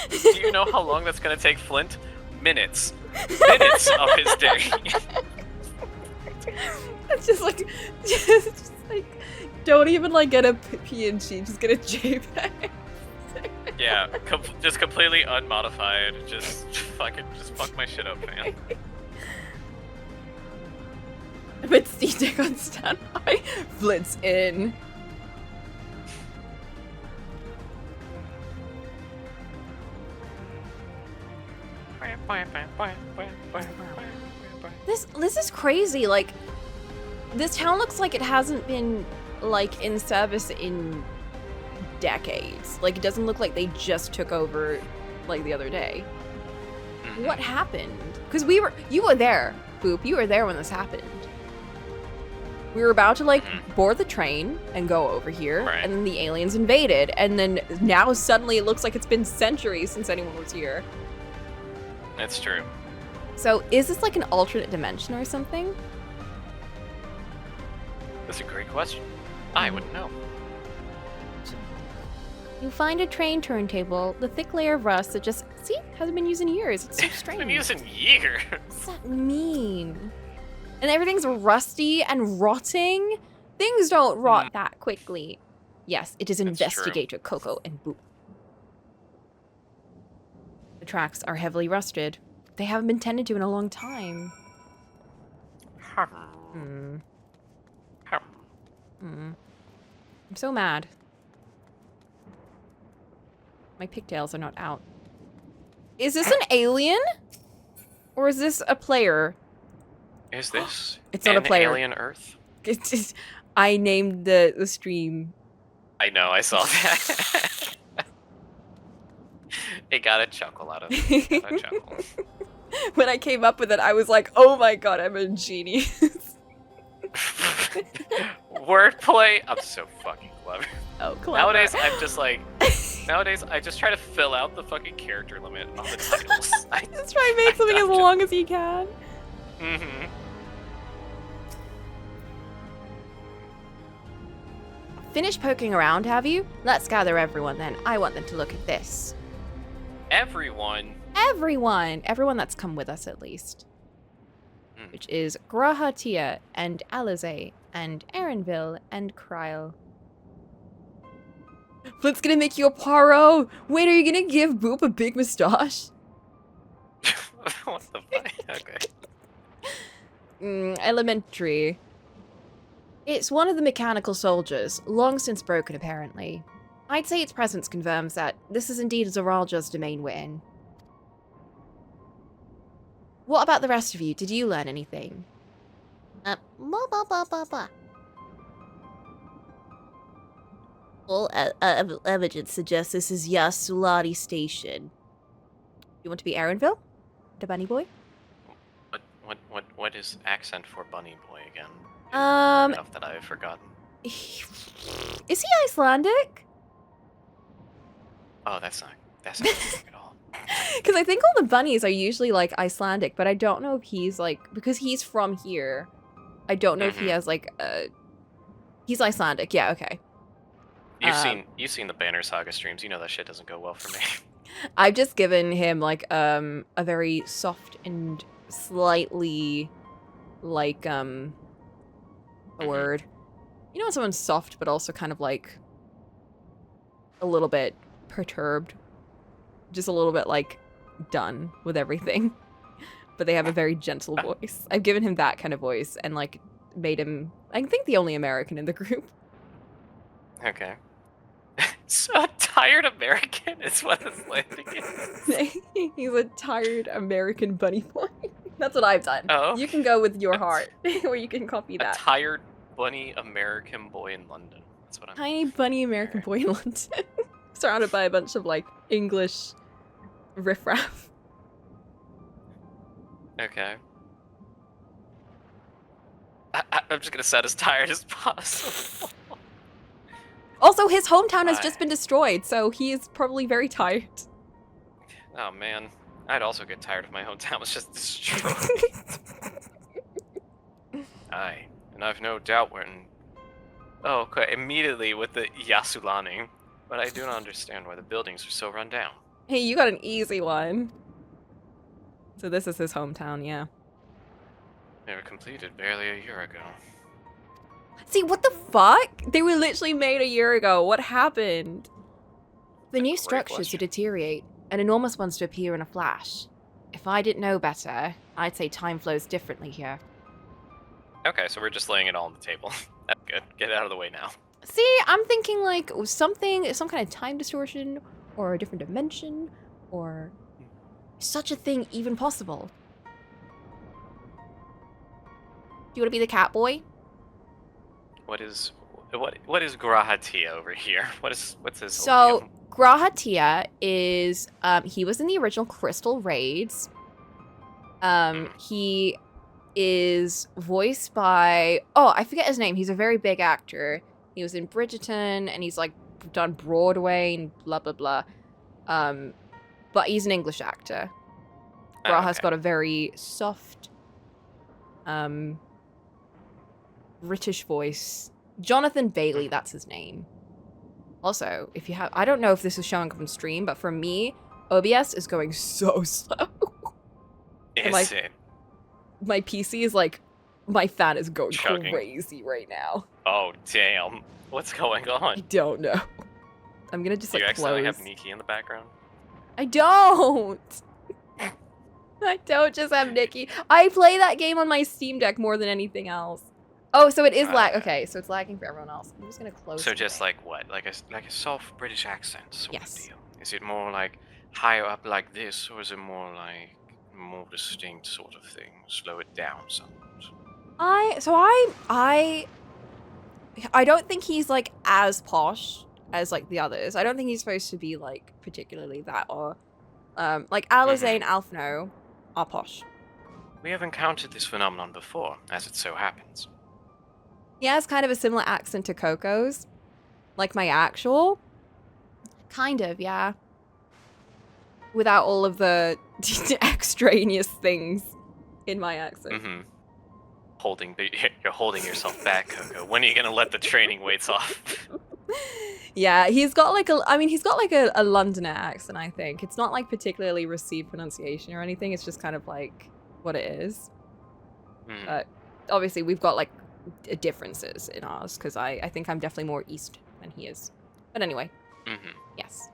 Do you know how long that's gonna take Flint? Minutes. Minutes of his day. It's just like, don't even like get a PNG, just get a JPEG. Yeah, just completely unmodified. Just fuck my shit up, man. But Steve on standby. Flint's in. This is crazy. Like, this town looks like it hasn't been like in service in decades. Like, it doesn't look like they just took over like the other day. What happened? Because you were there, Boop. You were there when this happened. We were about to like board the train and go over here, right. And then the aliens invaded, and then now suddenly it looks like it's been centuries since anyone was here. That's true. So is this like an alternate dimension or something? That's a great question. I wouldn't know. You find a train turntable, the thick layer of rust that just, see, hasn't been used in years. It's so strange. Been used in years. What's that mean? And everything's rusty and rotting? Things don't rot that quickly. Yes, it is Investigator Coco and Boop. The tracks are heavily rusted. They haven't been tended to in a long time. I'm so mad. My pigtails are not out. Is this an alien? Or is this a player? Is this It's not a player. Alien Earth? It's just, I named the stream. I know, I saw that. It got a chuckle out of it. Got a chuckle. When I came up with it, I was like, oh my god, I'm a genius. Wordplay? I'm so fucking clever. Oh, clever. Nowadays, I'm just like... Nowadays, I just try to fill out the fucking character limit on the titles. Just try and make something as long as you can. Mm-hmm. Finished poking around, have you? Let's gather everyone then. I want them to look at this. Everyone? Everyone! Everyone that's come with us, at least. Which is Grahatia, and Alizé, and Aaronville, and Kryle. Flint's gonna make you a Poirot! Wait, are you gonna give Boop a big moustache? What the fuck? Okay. Elementary. It's one of the mechanical soldiers, long since broken apparently. I'd say its presence confirms that this is indeed Zoralja's domain we're in. What about the rest of you? Did you learn anything? All evidence suggests this is Yasulani Station. You want to be Aaronville? The bunny boy? What is accent for bunny boy again? Enough that I've forgotten. Is he Icelandic? Oh, that's not at all. Because I think all the bunnies are usually like Icelandic, but I don't know if he's like, because he's from here. I don't know if he has like he's Icelandic. Yeah, okay. You've seen the Banner Saga streams. You know that shit doesn't go well for me. I've just given him like a very soft and slightly like a word. You know when someone's soft but also kind of like a little bit perturbed, just a little bit like done with everything, but they have a very gentle voice. I've given him that kind of voice and like made him, I think, the only American in the group. Okay. So a tired American is what his landing is. He's a tired American bunny boy. That's what I've done. Oh. You can go with your heart, or you can copy A that. tired bunny American boy in London. That's what I'm. Tiny bunny American boy in London, surrounded by a bunch of like English riffraff. Okay. I'm just gonna sound as tired as possible. Also, his hometown has just been destroyed, so he is probably very tired. Oh man, I'd also get tired if my hometown was just destroyed. Aye, and I've no doubt we're in. Oh, okay, immediately with the Yasulani, but I do not understand why the buildings are so run down. Hey, you got an easy one. So this is his hometown, yeah. They were completed barely a year ago. See, what the fuck? They were literally made a year ago. What happened? The new structures to deteriorate, and enormous ones to appear in a flash. If I didn't know better, I'd say time flows differently here. Okay, so we're just laying it all on the table. That's good. Get it out of the way now. See, I'm thinking like some kind of time distortion, or a different dimension, or such a thing even possible. Do you want to be the cat boy? What is Grahatia over here? What's his So whole deal? Grahatia is he was in the original Crystal Raids. He is voiced by, oh, I forget his name. He's a very big actor. He was in Bridgerton and he's like done Broadway and blah blah blah. But he's an English actor. Graha's got a very soft British voice. Jonathan Bailey, that's his name. Also, if you have, I don't know if this is showing up on stream, but for me, OBS is going so slow. Is it? My PC is like, my fan is going Chugging. crazy right now. Oh damn! What's going on? I don't know. I'm gonna just Do you like accidentally close. have Nikki in the background? I don't. I don't just have Nikki. I play that game on my Steam Deck more than anything else. Oh, so it is lag. Okay, so it's lagging for everyone else. I'm just gonna close. So it. just like what? Like a soft British accent sort Yes. of deal? Is it more like higher up like this, or is it more like more distinct sort of thing? Slow it down somewhat. I don't think he's like as posh as like the others. I don't think he's supposed to be like particularly that, or like Eorzea and Alphino are posh. We have encountered this phenomenon before, as it so happens. He has kind of a similar accent to Coco's, like my actual. Kind of, yeah. Without all of the extraneous things in my accent. Mm-hmm. You're holding yourself back, Coco. When are you gonna let the training weights off? Yeah, he's got like a Londoner accent, I think. It's not like particularly received pronunciation or anything. It's just kind of like what it is. Obviously, we've got like differences in ours because I think I'm definitely more east than he is. But anyway, yes.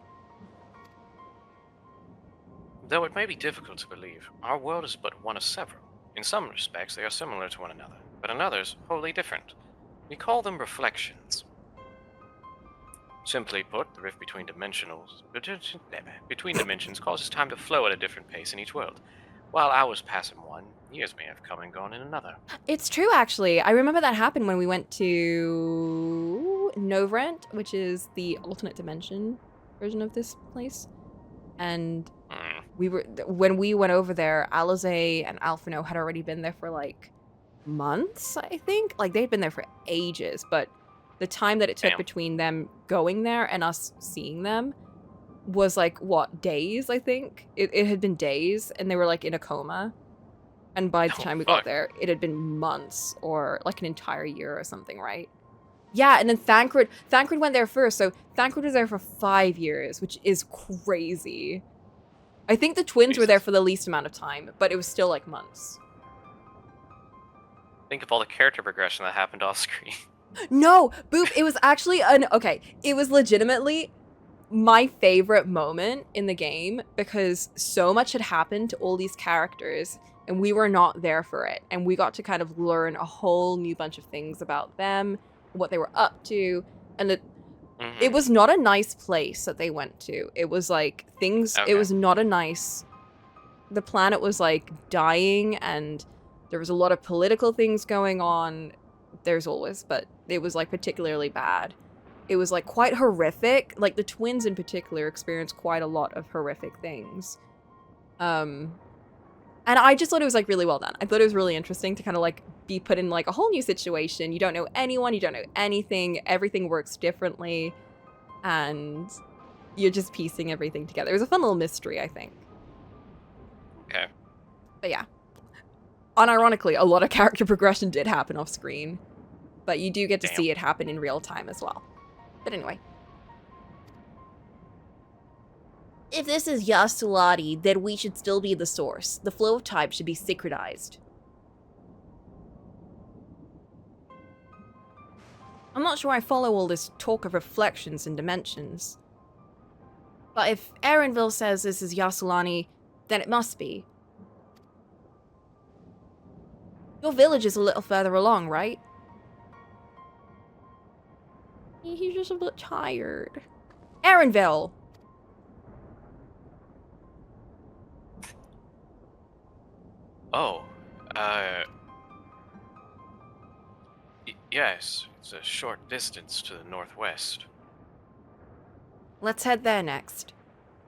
Though it may be difficult to believe, our world is but one of several. In some respects, they are similar to one another, but in others, wholly different. We call them reflections. Simply put, the rift between dimensions causes time to flow at a different pace in each world. While hours pass in one, years may have come and gone in another. It's true, actually. I remember that happened when we went to Novrent, which is the alternate dimension version of this place. And when we went over there, Eorzea and Alphino had already been there for like months, I think. Like they'd been there for ages, but the time that it took between them going there and us seeing them was like, what, days, I think? It had been days, and they were like in a coma. And by the time we got there, it had been months or like an entire year or something, right? Yeah, and then Thancred went there first, so Thancred was there for 5 years, which is crazy. I think the twins were there for the least amount of time, but it was still like months. Think of all the character progression that happened off screen. No, Boop, it was actually it was legitimately my favorite moment in the game because so much had happened to all these characters and we were not there for it. And we got to kind of learn a whole new bunch of things about them, what they were up to, and it was not a nice place that they went to. It was like it was not a nice, the planet was like dying and there was a lot of political things going on. There's always, but it was like particularly bad. It was like quite horrific. Like the twins in particular experienced quite a lot of horrific things. And I just thought it was like really well done. I thought it was really interesting to kind of like be put in like a whole new situation. You don't know anyone, you don't know anything, everything works differently, and you're just piecing everything together. It was a fun little mystery, I think. Okay. But yeah. Unironically, a lot of character progression did happen off screen, but you do get to see it happen in real time as well. But anyway. If this is Yasulani, then we should still be the source. The flow of time should be synchronized. I'm not sure I follow all this talk of reflections and dimensions. But if Erenville says this is Yasulani, then it must be. Your village is a little further along, right? He's just a bit tired. Erenville! Oh, yes, it's a short distance to the northwest. Let's head there next.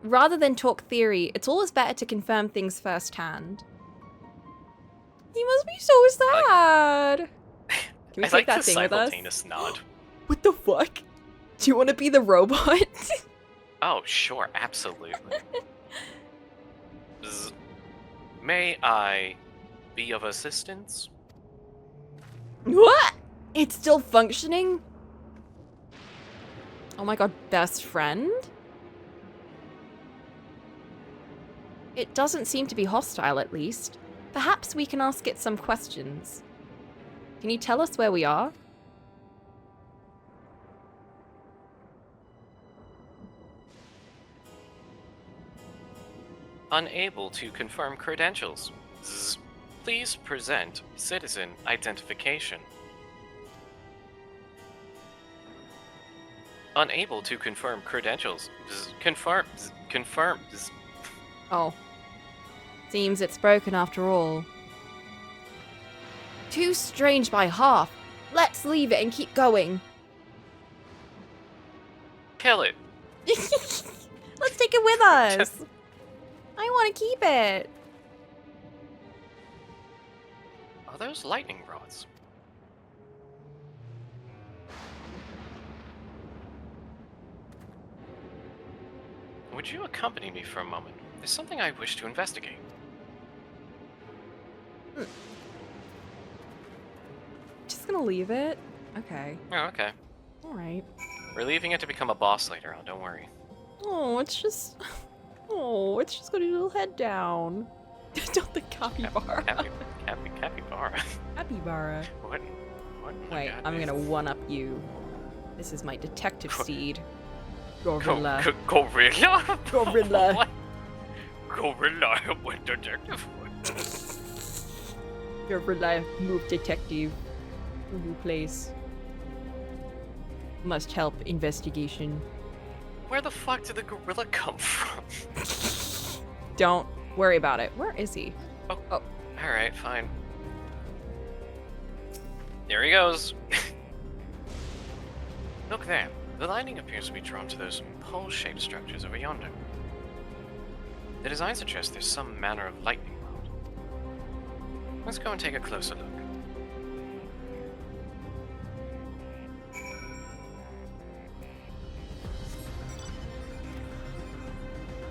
Rather than talk theory, it's always better to confirm things firsthand. He must be so sad! Can we take that thing with us? Simultaneous nod. What the fuck? Do you want to be the robot? Oh, sure, absolutely. May I be of assistance? What? It's still functioning? Oh my god, best friend? It doesn't seem to be hostile, at least. Perhaps we can ask it some questions. Can you tell us where we are? Unable to confirm credentials. Please present citizen identification. Unable to confirm credentials. Confirm. Oh. Seems it's broken after all. Too strange by half. Let's leave it and keep going. Kill it. Let's take it with us. I want to keep it. Are those lightning rods? Would you accompany me for a moment? There's something I wish to investigate. Just gonna leave it? Okay. Oh, okay. Alright. We're leaving it to become a boss later on, don't worry. Oh, it's just got a little head down. Don't the capybara. Capybara. Capybara. What? Wait, I'm gonna one-up you. This is my detective steed. Gorilla. Gorilla? Gorilla. What? Gorilla, what detective? Gorilla, move detective. New place. Must help investigation. Where the fuck did the gorilla come from? Don't worry about it. Where is he? Oh. Alright, fine. There he goes. Look there. The lightning appears to be drawn to those pole-shaped structures over yonder. The design suggests there's some manner of lightning rod. Let's go and take a closer look.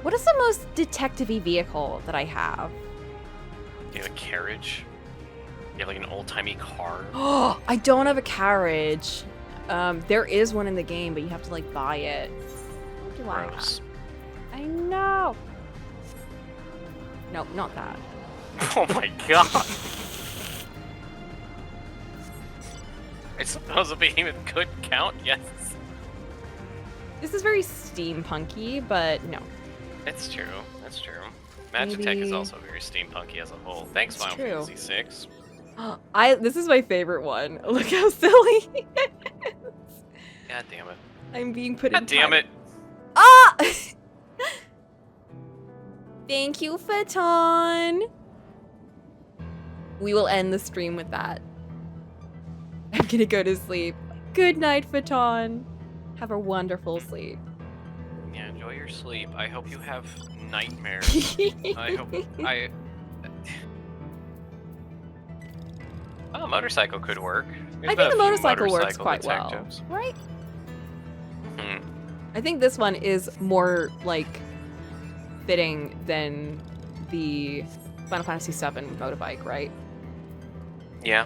What is the most detective-y vehicle that I have? You have a carriage? You have like an old-timey car? Oh, I don't have a carriage. There is one in the game, but you have to like buy it. What do I Gross. have? I know. Nope, not that. Oh my god. I suppose a behemoth could count, yes. This is very steampunky, but no. It's true. That's true. Magitech Maybe- is also very steampunky as a whole. Thanks, It's Final true. Fantasy VI. This is my favorite one. Look how silly it is. God damn it. I'm being put God in damn time. it. Ah! Thank you, Phaeton. We will end the stream with that. I'm gonna go to sleep. Good night, Phaeton. Have a wonderful sleep. Yeah, enjoy your sleep. I hope you have nightmares. I hope Oh, a motorcycle could work. I think the motorcycle works quite well, detectives. right? Mhm. I think this one is more like fitting than the Final Fantasy VII motorbike, right? Yeah.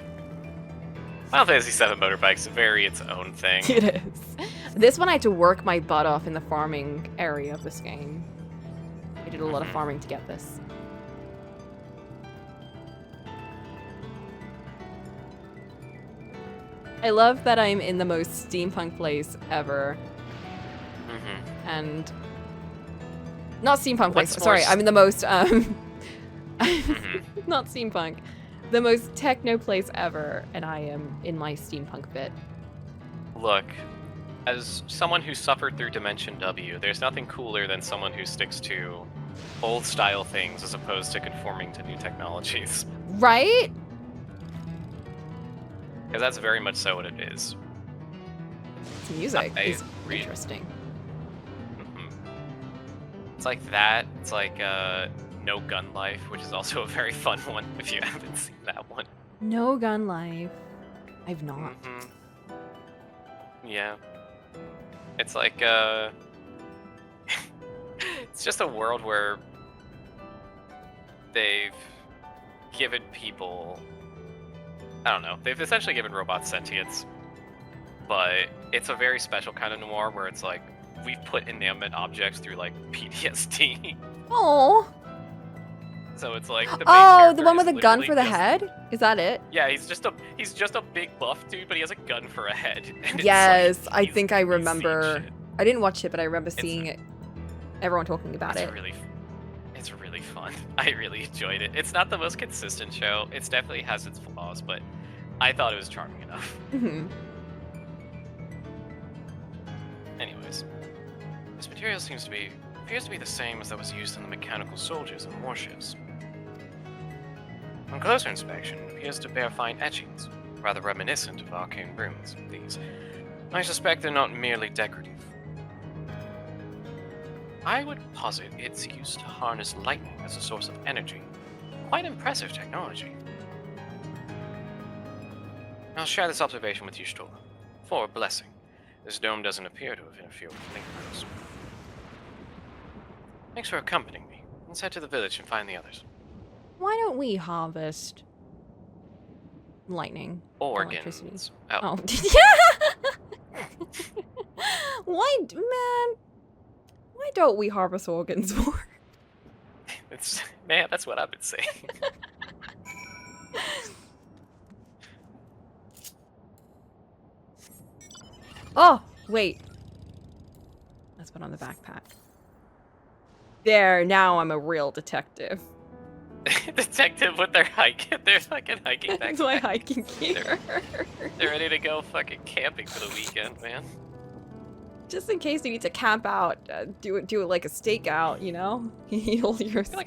Final Fantasy VII motorbike's very its own thing. It is. This one I had to work my butt off in the farming area of this game. I did a lot of farming to get this. I love that I'm in the most steampunk place ever. And not steampunk place. What's Sorry, more I'm in the most not steampunk. The most techno place ever, and I am in my steampunk bit. Look, as someone who suffered through Dimension W, there's nothing cooler than someone who sticks to old style things as opposed to conforming to new technologies. Right? Because that's very much so what it is. Its music is re- interesting. It's like that. It's like No Gun Life, which is also a very fun one if you haven't seen that one. No gun life. I've not. Yeah. It's like it's just a world where they've given people, I don't know, they've essentially given robots sentience, but it's a very special kind of noir where it's like we've put inanimate objects through like PTSD. Oh. So it's like the main Oh, the character one is with a gun literally for the just- head? Is that it? Yeah, he's just a big buff dude, but he has a gun for a head. And it's Yes, like, I think I remember. I didn't watch it, but I remember seeing it. Everyone talking about it. It's really fun. I really enjoyed it. It's not the most consistent show. It definitely has its flaws, but I thought it was charming enough. Anyways, this material appears to be the same as that was used in the mechanical soldiers and warships. On closer inspection, it appears to bear fine etchings, rather reminiscent of arcane runes. These, I suspect, they're not merely decorative. I would posit it's used to harness lightning as a source of energy. Quite impressive technology. I'll share this observation with you, Stola. For a blessing, this dome doesn't appear to have interfered with Link. Thanks for accompanying me. Let's head to the village and find the others. Why don't we harvest lightning? Organs. Electricity? Oh. Why, man? Why don't we harvest organs more? Man, that's what I've been saying. Oh, wait. Let's put on the backpack. There, now I'm a real detective. Detective with their fucking hiking backpack. That's my hiking gear. They're ready to go fucking camping for the weekend, man. Just in case you need to camp out, do it like a stakeout, you know? Heal your stuff.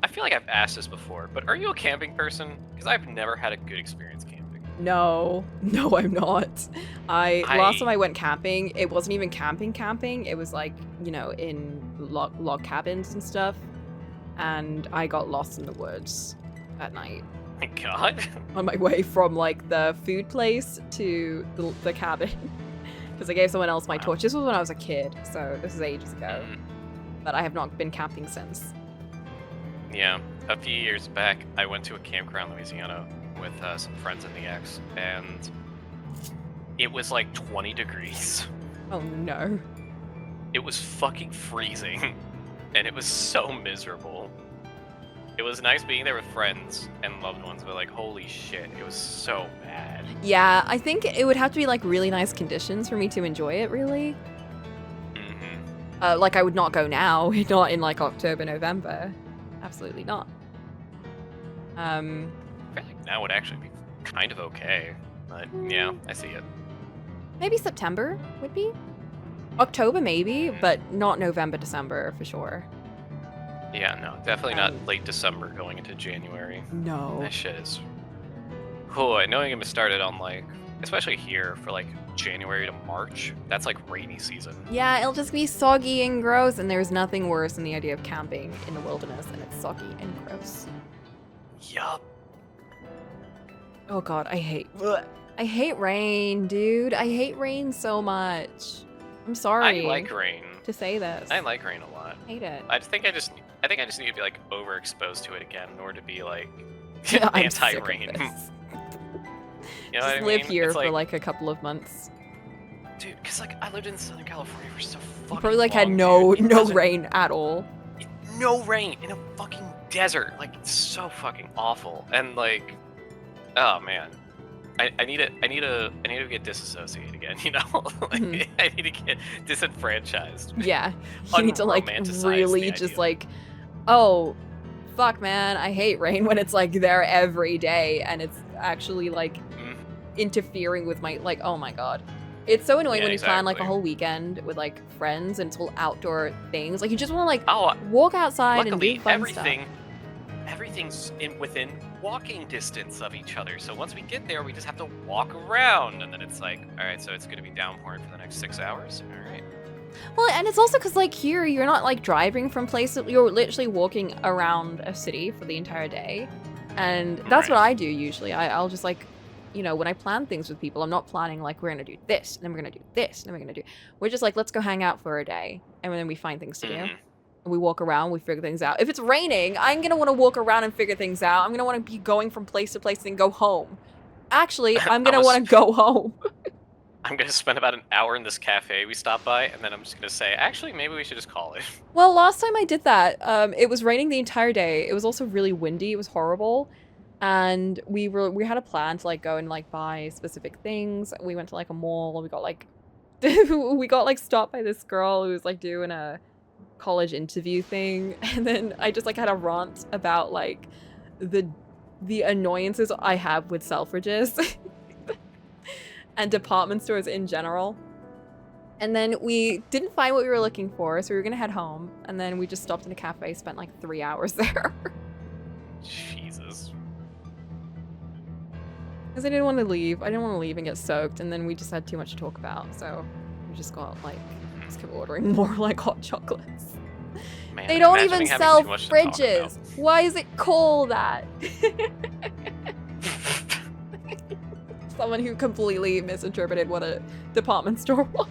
I feel like I've asked this before, but are you a camping person? Because I've never had a good experience camping. No, I'm not. Last time I went camping, it wasn't even camping. It was like, you know, in log cabins and stuff. And I got lost in the woods at night. Oh my god. On my way from like the food place to the cabin. Because I gave someone else my torch. This was when I was a kid, so this is ages ago. But I have not been camping since. Yeah, a few years back, I went to a campground in Louisiana with some friends in the X, and it was like 20 degrees. Oh no. It was fucking freezing, and it was so miserable. It was nice being there with friends and loved ones, but like, holy shit, it was so bad. Yeah, I think it would have to be like really nice conditions for me to enjoy it, really. Like I would not go now, not in like October, November. Absolutely not. I feel like now would actually be kind of okay, but yeah, I see it. Maybe September would be. October maybe, but not November, December for sure. Yeah, no, definitely not late December going into January. No. That shit is... Cool, I know I'm gonna start it on like, especially here for like January to March. That's like rainy season. Yeah, it'll just be soggy and gross, and there's nothing worse than the idea of camping in the wilderness and it's soggy and gross. Yup. Oh god, I hate rain, dude. I hate rain so much. I'm sorry. I like rain. To say this. I like rain a lot. Hate it. I think I just need to be like overexposed to it again in order to be like I'm sick of anti-rain. this. You know Just what I live mean? here It's for like a couple of months. Dude, because like I lived in Southern California for so fucking Probably like long, had no dude. no rain at all. No rain in a fucking desert. Like it's so fucking awful. And like, oh man, I need to get disassociated again. You know, like, I need to get disenfranchised. Yeah, you need to like really just like, oh, fuck, man, I hate rain when it's like there every day and it's actually like interfering with my like. Oh my god. It's so annoying when you plan like a whole weekend with like friends and it's all outdoor things. Like you just want to like walk outside and do fun stuff. Everything's within walking distance of each other. So once we get there, we just have to walk around, and then it's like, all right, so it's gonna be downpouring for the next 6 hours. All right. Well, and it's also because like here you're not like driving from place. You're literally walking around a city for the entire day, and that's what I do usually. I'll just like, you know, when I plan things with people, I'm not planning like we're gonna do this, and then we're gonna do this, and then we're gonna do. We're just like, let's go hang out for a day, and then we find things to do. And we walk around, we figure things out. If it's raining, I'm gonna want to walk around and figure things out. I'm gonna want to be going from place to place and go home. Actually, I'm gonna want to go home. I'm gonna spend about an hour in this cafe we stopped by, and then I'm just gonna say, actually, maybe we should just call it. Well, last time I did that, it was raining the entire day. It was also really windy. It was horrible. And we had a plan to like go and like buy specific things. We went to like a mall. We got like we got like stopped by this girl who was like doing a college interview thing, and then I just like had a rant about like the annoyances I have with Selfridges and department stores in general. And then we didn't find what we were looking for, so we were gonna head home, and then we just stopped in a cafe, spent like 3 hours there. Jesus. Because I didn't want to leave. I didn't want to leave and get soaked, and then we just had too much to talk about, so we just got like, just kept ordering more like hot chocolates. Man, they don't even sell fridges. Why is it called that? Someone who completely misinterpreted what a department store was.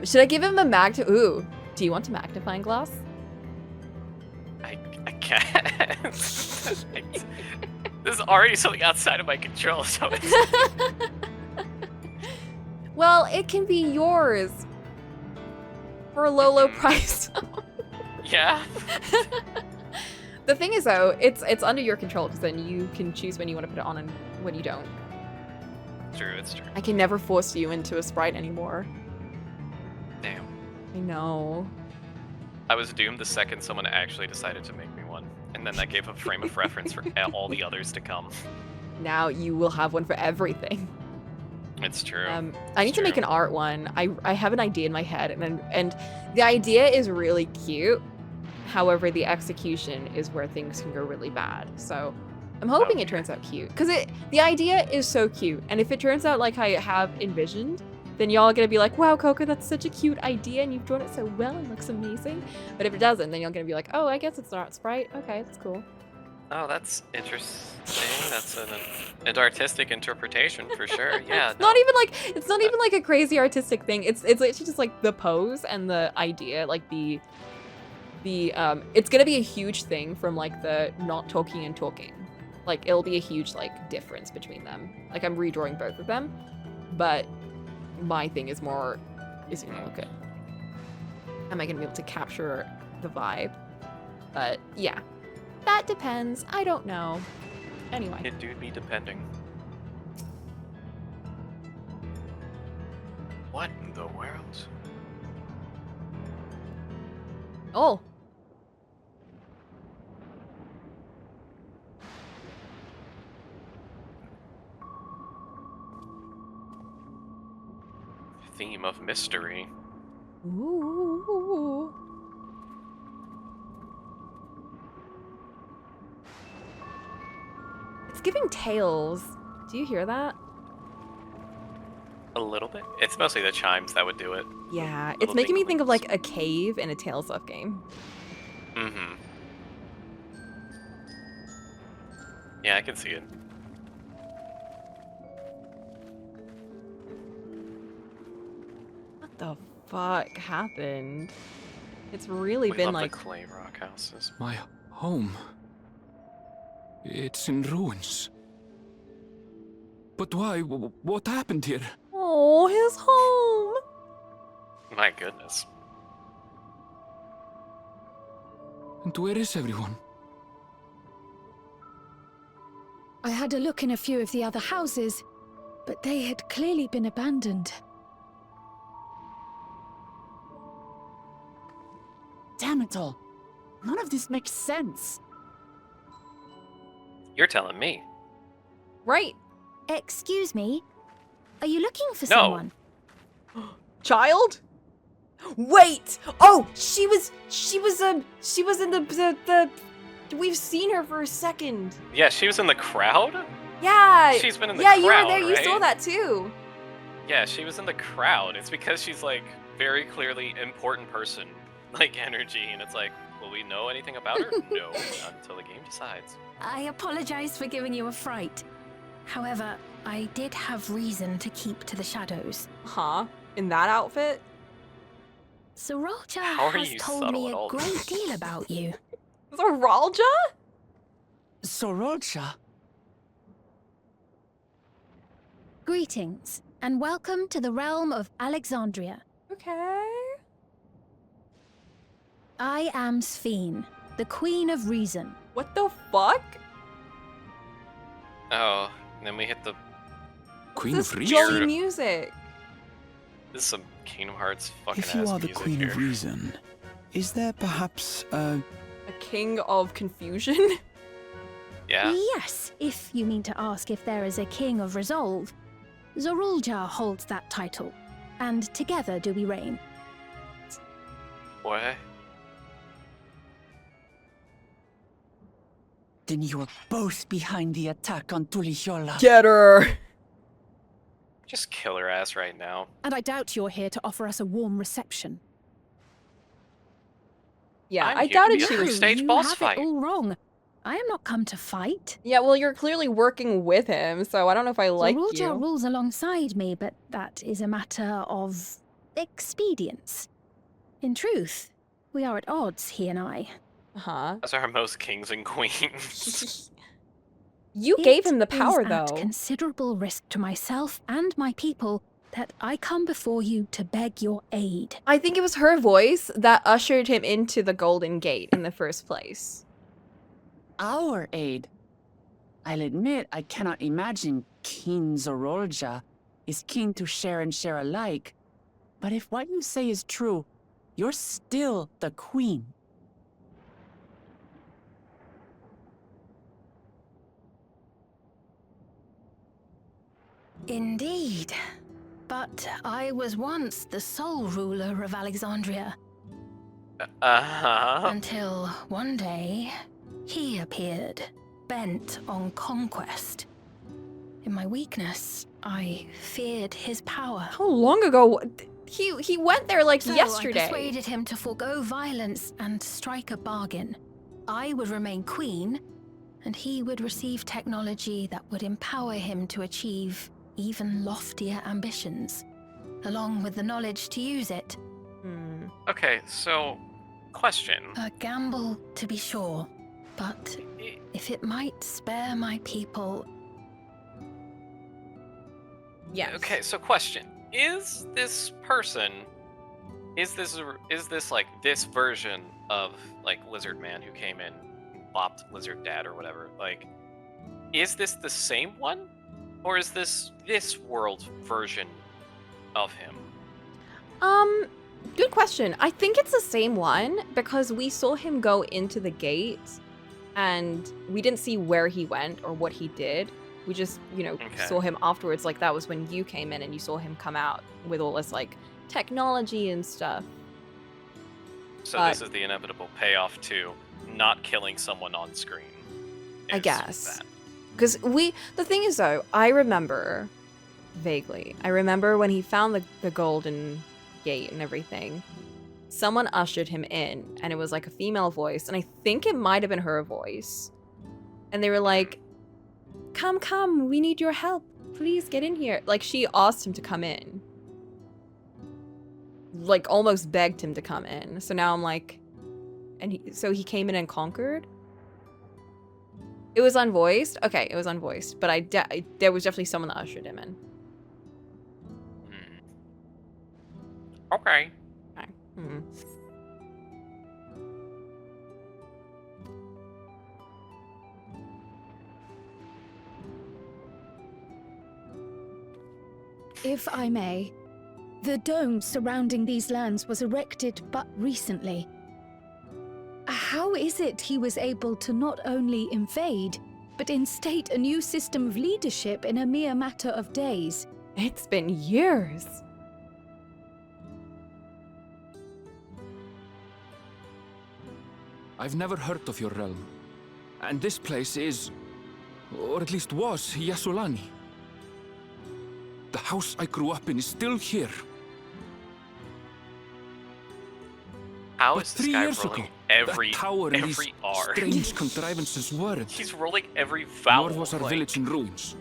Should I give him a Ooh, do you want a magnifying glass? I can't. This is already something outside of my control, so it's... Well, it can be yours for a low price. Yeah. The thing is, though, it's under your control, because then you can choose when you want to put it on and when you don't. True, it's true. I can never force you into a Sprite anymore. Damn. I know. I was doomed the second someone actually decided to make me one, and then that gave a frame of reference for all the others to come. Now you will have one for everything. It's true. I need to make an art one. I have an idea in my head, and the idea is really cute. However, the execution is where things can go really bad. So I'm hoping it turns out cute, because the idea is so cute. And if it turns out like I have envisioned, then y'all are gonna be like, wow, Coco, that's such a cute idea, and you've drawn it so well and looks amazing. But if it doesn't, then you're gonna be like, oh, I guess it's not Sprite. Okay, that's cool. Oh, that's interesting. That's an artistic interpretation for sure. Yeah. It's not even like a crazy artistic thing. It's literally just like the pose and the idea, like the it's gonna be a huge thing from like the not talking and talking. Like, it'll be a huge, like, difference between them. Like, I'm redrawing both of them, but my thing is more, is it gonna look good? Am I gonna be able to capture the vibe? But, yeah. That depends. I don't know. Anyway. It do be depending. What in the world? Oh. Theme of mystery. Ooh. It's giving Tales. Do you hear that? A little bit. It's mostly the chimes that would do it. Yeah, it's Little making me think of dinglings. like a cave in a Tales of game. Mm-hmm. Yeah, I can see it. What the fuck happened? It's really We been love like the clay rock houses. My home. It's in ruins. But why? What happened here? oh, his home. My goodness. And where is everyone? I had a look in a few of the other houses, but they had clearly been abandoned. Damn it all. None of this makes sense. You're telling me. Right. Excuse me? Are you looking for No. someone? Child? Wait! Oh, she was in the we've seen her for a second. Yeah, she was in the crowd? Yeah. She's been in the yeah, crowd, you were there. You right? saw that too. Yeah, she was in the crowd. It's because she's like very clearly important person, like energy, and it's like, will we know anything about her? No, not until the game decides. I apologize for giving you a fright. However, I did have reason to keep to the shadows. Huh? In that outfit? Sorolja How are has you told subtle me at a all? great deal about you. Zoralja? Sorolja? Greetings, and welcome to the realm of Alexandria. Okay. I am Sphene, the Queen of Reason. What the fuck? Oh, and then we hit the. Queen This of jolly Reason? music. This is some Kingdom Hearts fucking If you ass are the music Queen here. of Reason, is there perhaps a... A king of confusion? Yeah. Yes, if you mean to ask if there is a King of Resolve. Zorulja holds that title, and together do we reign. What? Then you are both behind the attack on Tulihiola. Get her! Just kill her ass right now. And I doubt you're here to offer us a warm reception. Yeah, I'm I here to doubted be a she free was. stage you boss have fight. it all wrong. I am not come to fight. Yeah, well, you're clearly working with him, so I don't know if I like Zorulja you. rules alongside me, but that is a matter of expedience. In truth, we are at odds, he and I. Huh? Those are most kings and queens. You gave him the It is power, at though. considerable risk to myself and my people that I come before you to beg your aid. I think it was her voice that ushered him into the Golden Gate in the first place. Our aid. I'll admit I cannot imagine King Zorolja is keen to share and share alike. But if what you say is true, you're still the queen. Indeed. But I was once the sole ruler of Alexandria. Uh-huh. Until one day, he appeared, bent on conquest. In my weakness, I feared his power. How long ago? He went there like So yesterday. I persuaded him to forego violence and strike a bargain. I would remain queen, and he would receive technology that would empower him to achieve even loftier ambitions, along with the knowledge to use it. Okay, so, question. A gamble, to be sure, But if it might spare my people... Yes. Okay, so question. Is this person... Is this like this version of like Lizard Man who came in and bopped Lizard Dad or whatever? Like, is this the same one? Or is this world version of him? Good question. I think it's the same one because we saw him go into the gate and we didn't see where he went or what he did. We just, saw him afterwards. Like, that was when you came in and you saw him come out with all this, like, technology and stuff. So this is the inevitable payoff to not killing someone on screen. I guess. Because the thing is, though, I remember vaguely. I remember when he found the golden gate and everything, someone ushered him in and it was like a female voice. And I think it might have been her voice. And they were like, come, we need your help. Please get in here. Like, she asked him to come in. Like, almost begged him to come in. So now I'm like, so he came in and conquered? It was unvoiced? Okay, it was unvoiced. But there was definitely someone that ushered him in. Okay. Mm-hmm. If I may, the dome surrounding these lands was erected but recently. How is it he was able to not only invade, but instate a new system of leadership in a mere matter of days? It's been years. I've never heard of your realm. And this place is, or at least was, Yasolani. The house I grew up in is still here. How But is this 3 guy years rolling ago, every that tower and these R? strange contrivances weren't. He's rolling every vowel. Nor was our village in ruins.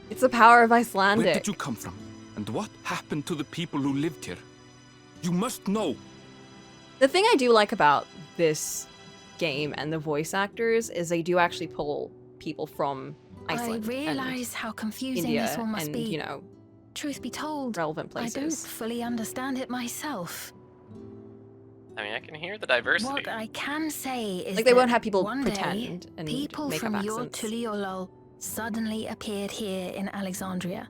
It's the power of Where Icelandic. did you come from? And what happened to the people who lived here? You must know. The thing I do like about this game and the voice actors is they do actually pull people from Iceland. I realize how confusing India this one must and, be. Truth be told, relevant I don't places. fully understand it myself. I mean, I can hear the diversity. What I can say is Like, they that won't have people one pretend day, and people make from up your accents. Tuliolol suddenly appeared here in Alexandria.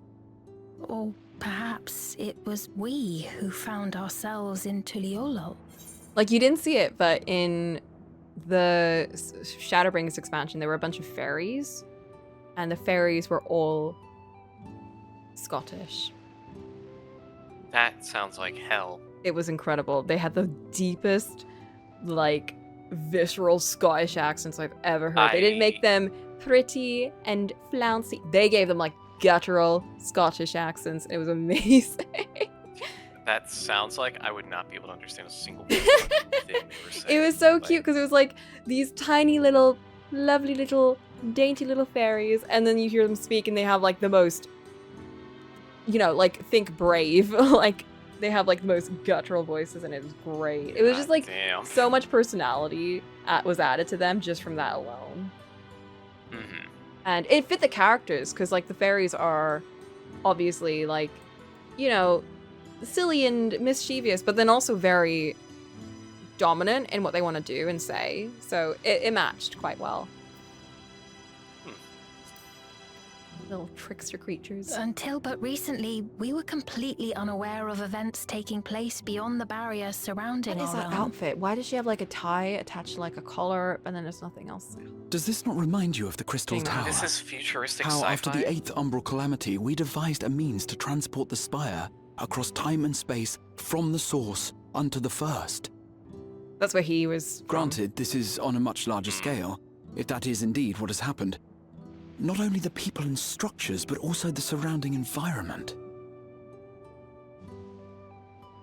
Or perhaps it was we who found ourselves in Tuliolol. Like, you didn't see it, but in the Shadowbringers expansion, there were a bunch of fairies, and the fairies were all Scottish. That sounds like hell. It was incredible. They had the deepest, like, visceral Scottish accents I've ever heard. They didn't make them pretty and flouncy. They gave them, like, guttural Scottish accents. It was amazing. That sounds like I would not be able to understand a single thing they were saying. It was so cute because it was like these tiny little, lovely little, dainty little fairies, and then you hear them speak and they have like the most, like, think Brave. Like, they have like the most guttural voices and it was great. It was just like so much personality was added to them just from that alone. Mm-hmm. And it fit the characters because like the fairies are obviously like, silly and mischievous, but then also very dominant in what they want to do and say. So it matched quite well. Little trickster creatures. Until but recently, we were completely unaware of events taking place beyond the barrier surrounding What is our that realm. outfit? Why does she have like a tie attached to like a collar and then there's nothing else? Does this not remind you of the Crystal Tower? This is futuristic How sci-fi. after the 8th Umbral Calamity, we devised a means to transport the Spire across time and space from the source unto the first. That's where he was from. Granted, this is on a much larger scale, if that is indeed what has happened. Not only the people and structures, but also the surrounding environment.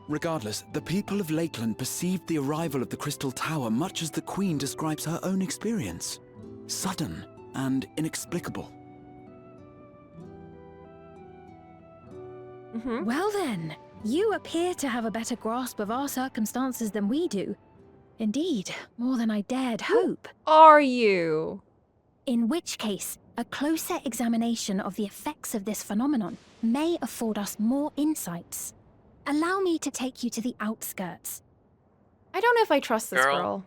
Regardless, the people of Lakeland perceived the arrival of the Crystal Tower much as the Queen describes her own experience. Sudden and inexplicable. Well then, you appear to have a better grasp of our circumstances than we do. Indeed, more than I dared hope. Are you? In which case, a closer examination of the effects of this phenomenon may afford us more insights. Allow me to take you to the outskirts. I don't know if I trust this girl.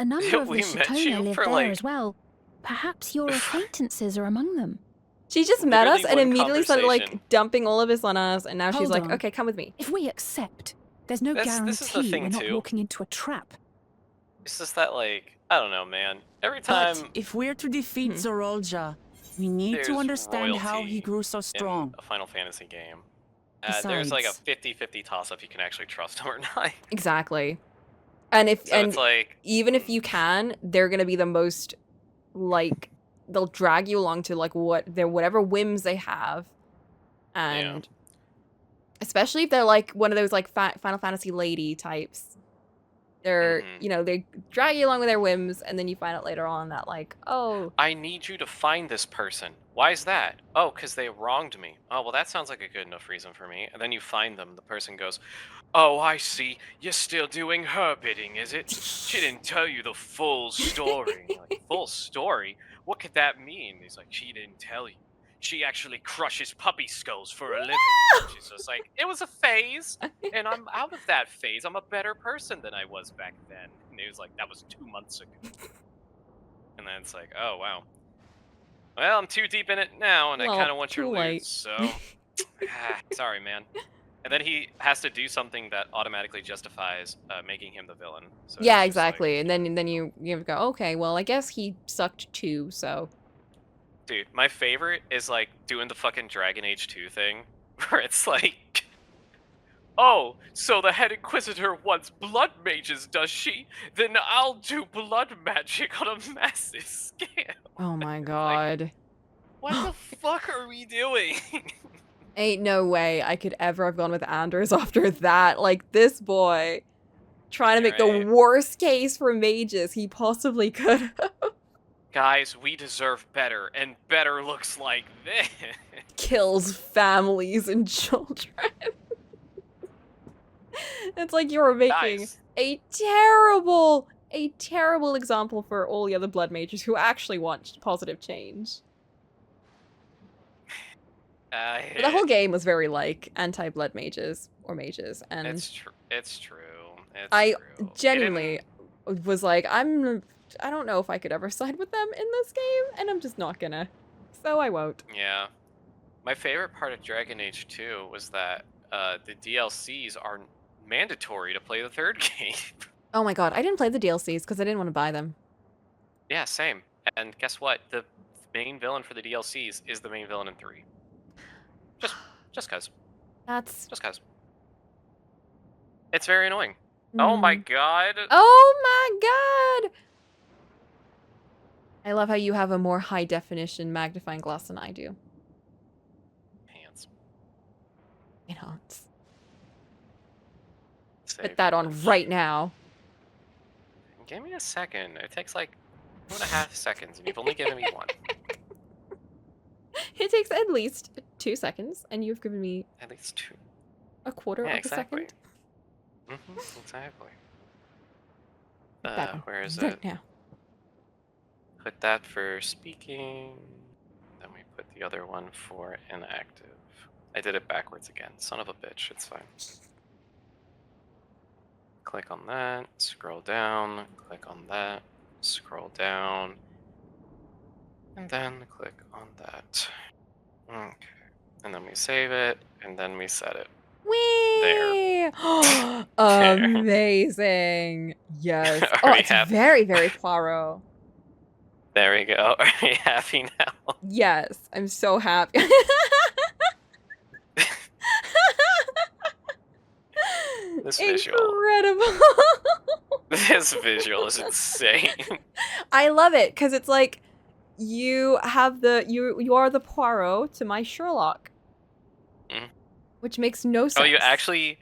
A number of We the met you Shatona live for, there like- as well. Perhaps your acquaintances are among them. She just met us Literally and one immediately started like conversation. dumping all of this on us, and now she's Hold like, on. okay, come with me. If we accept, there's no This guarantee is the thing, we're not too. walking into a trap. It's just that, like, I don't know, man. Every time But if we're to defeat Zoraija, we need there's to understand how royalty he grew so in strong. a Final Fantasy game, there's like a Besides- 50-50 toss if you can actually trust him or not. Exactly. And if So and it's like, even if you can, they're gonna be the most like they'll drag you along to like whatever whims they have, and especially if they're like one of those like Final Fantasy lady types. They're they drag you along with their whims, and then you find out later on that like, oh, I need you to find this person. Why is that? Oh, because they wronged me. Oh, well, that sounds like a good enough reason for me. And then you find them. The person goes, oh, I see. You're still doing her bidding, is it? She didn't tell you the full story. You're like, full story? What could that mean? He's like, she didn't tell you. She actually crushes puppy skulls for a living. She's just like, it was a phase, and I'm out of that phase. I'm a better person than I was back then. And he was like, that was 2 months ago. And then it's like, oh, wow. Well, I'm too deep in it now, and I Well, kind of want your too loot, late. so... sorry, man. And then he has to do something that automatically justifies making him the villain. So yeah, it's just like, exactly. And then you go, okay, well, I guess he sucked too, so. dude, my favorite is like doing the fucking Dragon Age 2 thing, where it's like, oh, so the head Inquisitor wants blood mages, does she? Then I'll do blood magic on a massive scale. Oh my god. What the fuck are we doing? Ain't no way I could ever have gone with Anders after that. Like, this boy trying to make the worst case for mages he possibly could have. Guys, we deserve better, and better looks like this. Kills families and children. It's like you're making Guys. a terrible example for all the other blood mages who actually want positive change. But the whole game was very like anti-blood mages or mages, and It's true. It's true. I genuinely was like, I don't know if I could ever side with them in this game, and I'm just not gonna. So I won't. Yeah. My favorite part of Dragon Age 2 was that the DLCs are mandatory to play the third game. Oh my god, I didn't play the DLCs because I didn't want to buy them. Yeah, same. And guess what? The main villain for the DLCs is the main villain in 3. Just cause. That's... Just cause. It's very annoying. Oh my god. Oh my god! I love how you have a more high definition magnifying glass than I do. Pants. Enhance. Save. Put that on right now. Give me a second. It takes like 2.5 seconds, and you've only given me 1. It takes at least 2 seconds, and you've given me At least 2. a quarter Yeah, of exactly. a second. Exactly. Put that on Where is right it? now. Put that for speaking. Then we put the other one for inactive. I did it backwards again. Son of a bitch. It's fine. Click on that. Scroll down. Click on that. Scroll down. And then click on that. Okay. And then we save it. And then we set it. Whee! Amazing. Yes. Are Oh, we it's happy? very, very Poirot. There we go. Are you happy now? Yes, I'm so happy. This visual. Incredible. This visual is insane. I love it because it's like you have you are the Poirot to my Sherlock, which makes no sense. Oh, you actually...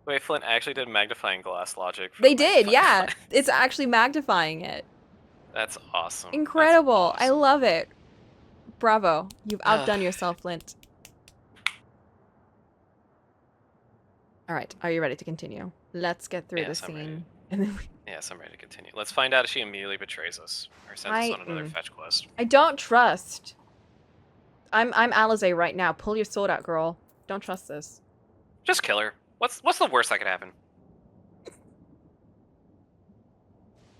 Wait, Flint actually did magnifying glass logic. for They did, magnifying yeah. glass. It's actually magnifying it. That's awesome. Incredible. I love it. Bravo. You've outdone yourself, Flint. All right. Are you ready to continue? Let's get through Yes, the I'm ready. scene. And then Yes, I'm ready to continue. Let's find out if she immediately betrays us or sends us on another fetch quest. I don't trust. I'm Alize right now. Pull your sword out, girl. Don't trust this. Just kill her. What's the worst that could happen?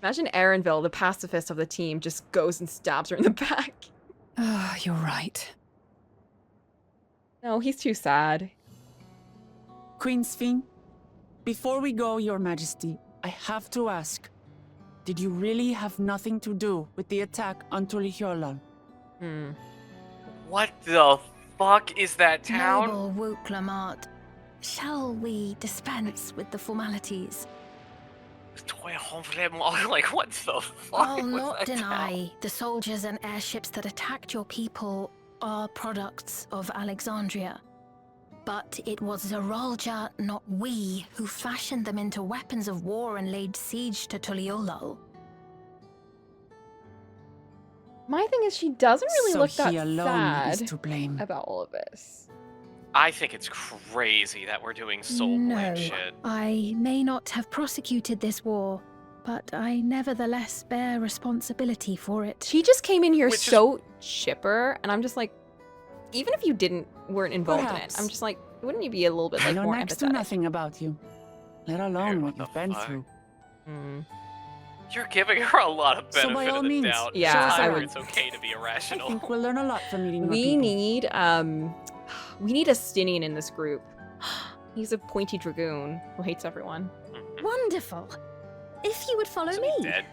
Imagine Erinville, the pacifist of the team, just goes and stabs her in the back. Ah, you're right. No, he's too sad. Queen Sphene, before we go, Your Majesty, I have to ask, did you really have nothing to do with the attack on Tulihiolal? What the fuck is that town? Noble Wooklamart, shall we dispense with the formalities? Like, what the fuck? I'll was not that deny town? the soldiers and airships that attacked your people are products of Alexandria. But it was Zeralja, not we, who fashioned them into weapons of war and laid siege to Tuliolal. My thing is, she doesn't really So look that he alone sad is to blame. about all of this. I think it's crazy that we're doing soul blade shit. I may not have prosecuted this war, but I nevertheless bear responsibility for it. She just came in here Which so chipper, and I'm just like, even if you weren't involved in it, Perhaps. I'm just like, wouldn't you be a little bit I like know more next to empathetic? nothing about you, let alone Dude, what what you've the been fuck? through. You're giving her a lot of So benefit by all of the means, doubt. Yeah, It's I time would- It's okay to be I irrational. think we'll learn a lot from meeting more We people. need a Stinian in this group. He's a pointy dragoon who hates everyone. Wonderful. If you would follow me. Dead.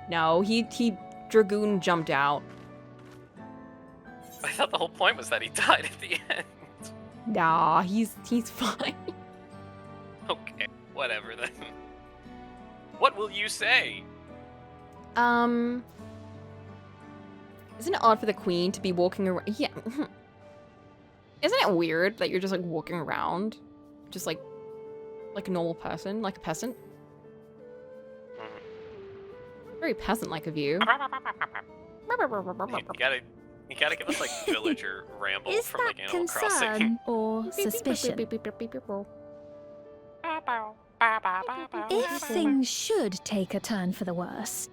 No, he dragoon jumped out. I thought the whole point was that he died at the end. Nah, he's fine. Okay, whatever then. What will you say? Isn't it odd for the queen to be walking around? Yeah. Isn't it weird that you're just like walking around, just like a normal person, like a peasant? Very peasant-like of you. You gotta give us like villager ramble Is from that like Animal Crossing. concern or suspicion? If things should take a turn for the worse,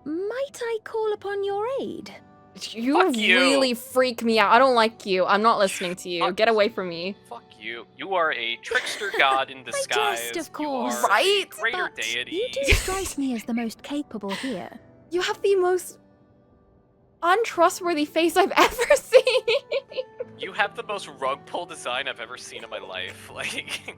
might I call upon your aid? You Fuck you. really freak me out. I don't like you. I'm not listening to you. Fuck. Get away from me. Fuck you. You are a trickster god in disguise. jest, of You course. are a Right? greater But deity. you do strike me as the most capable here. You have the most untrustworthy face I've ever seen. You have the most rug pull design I've ever seen in my life. Like,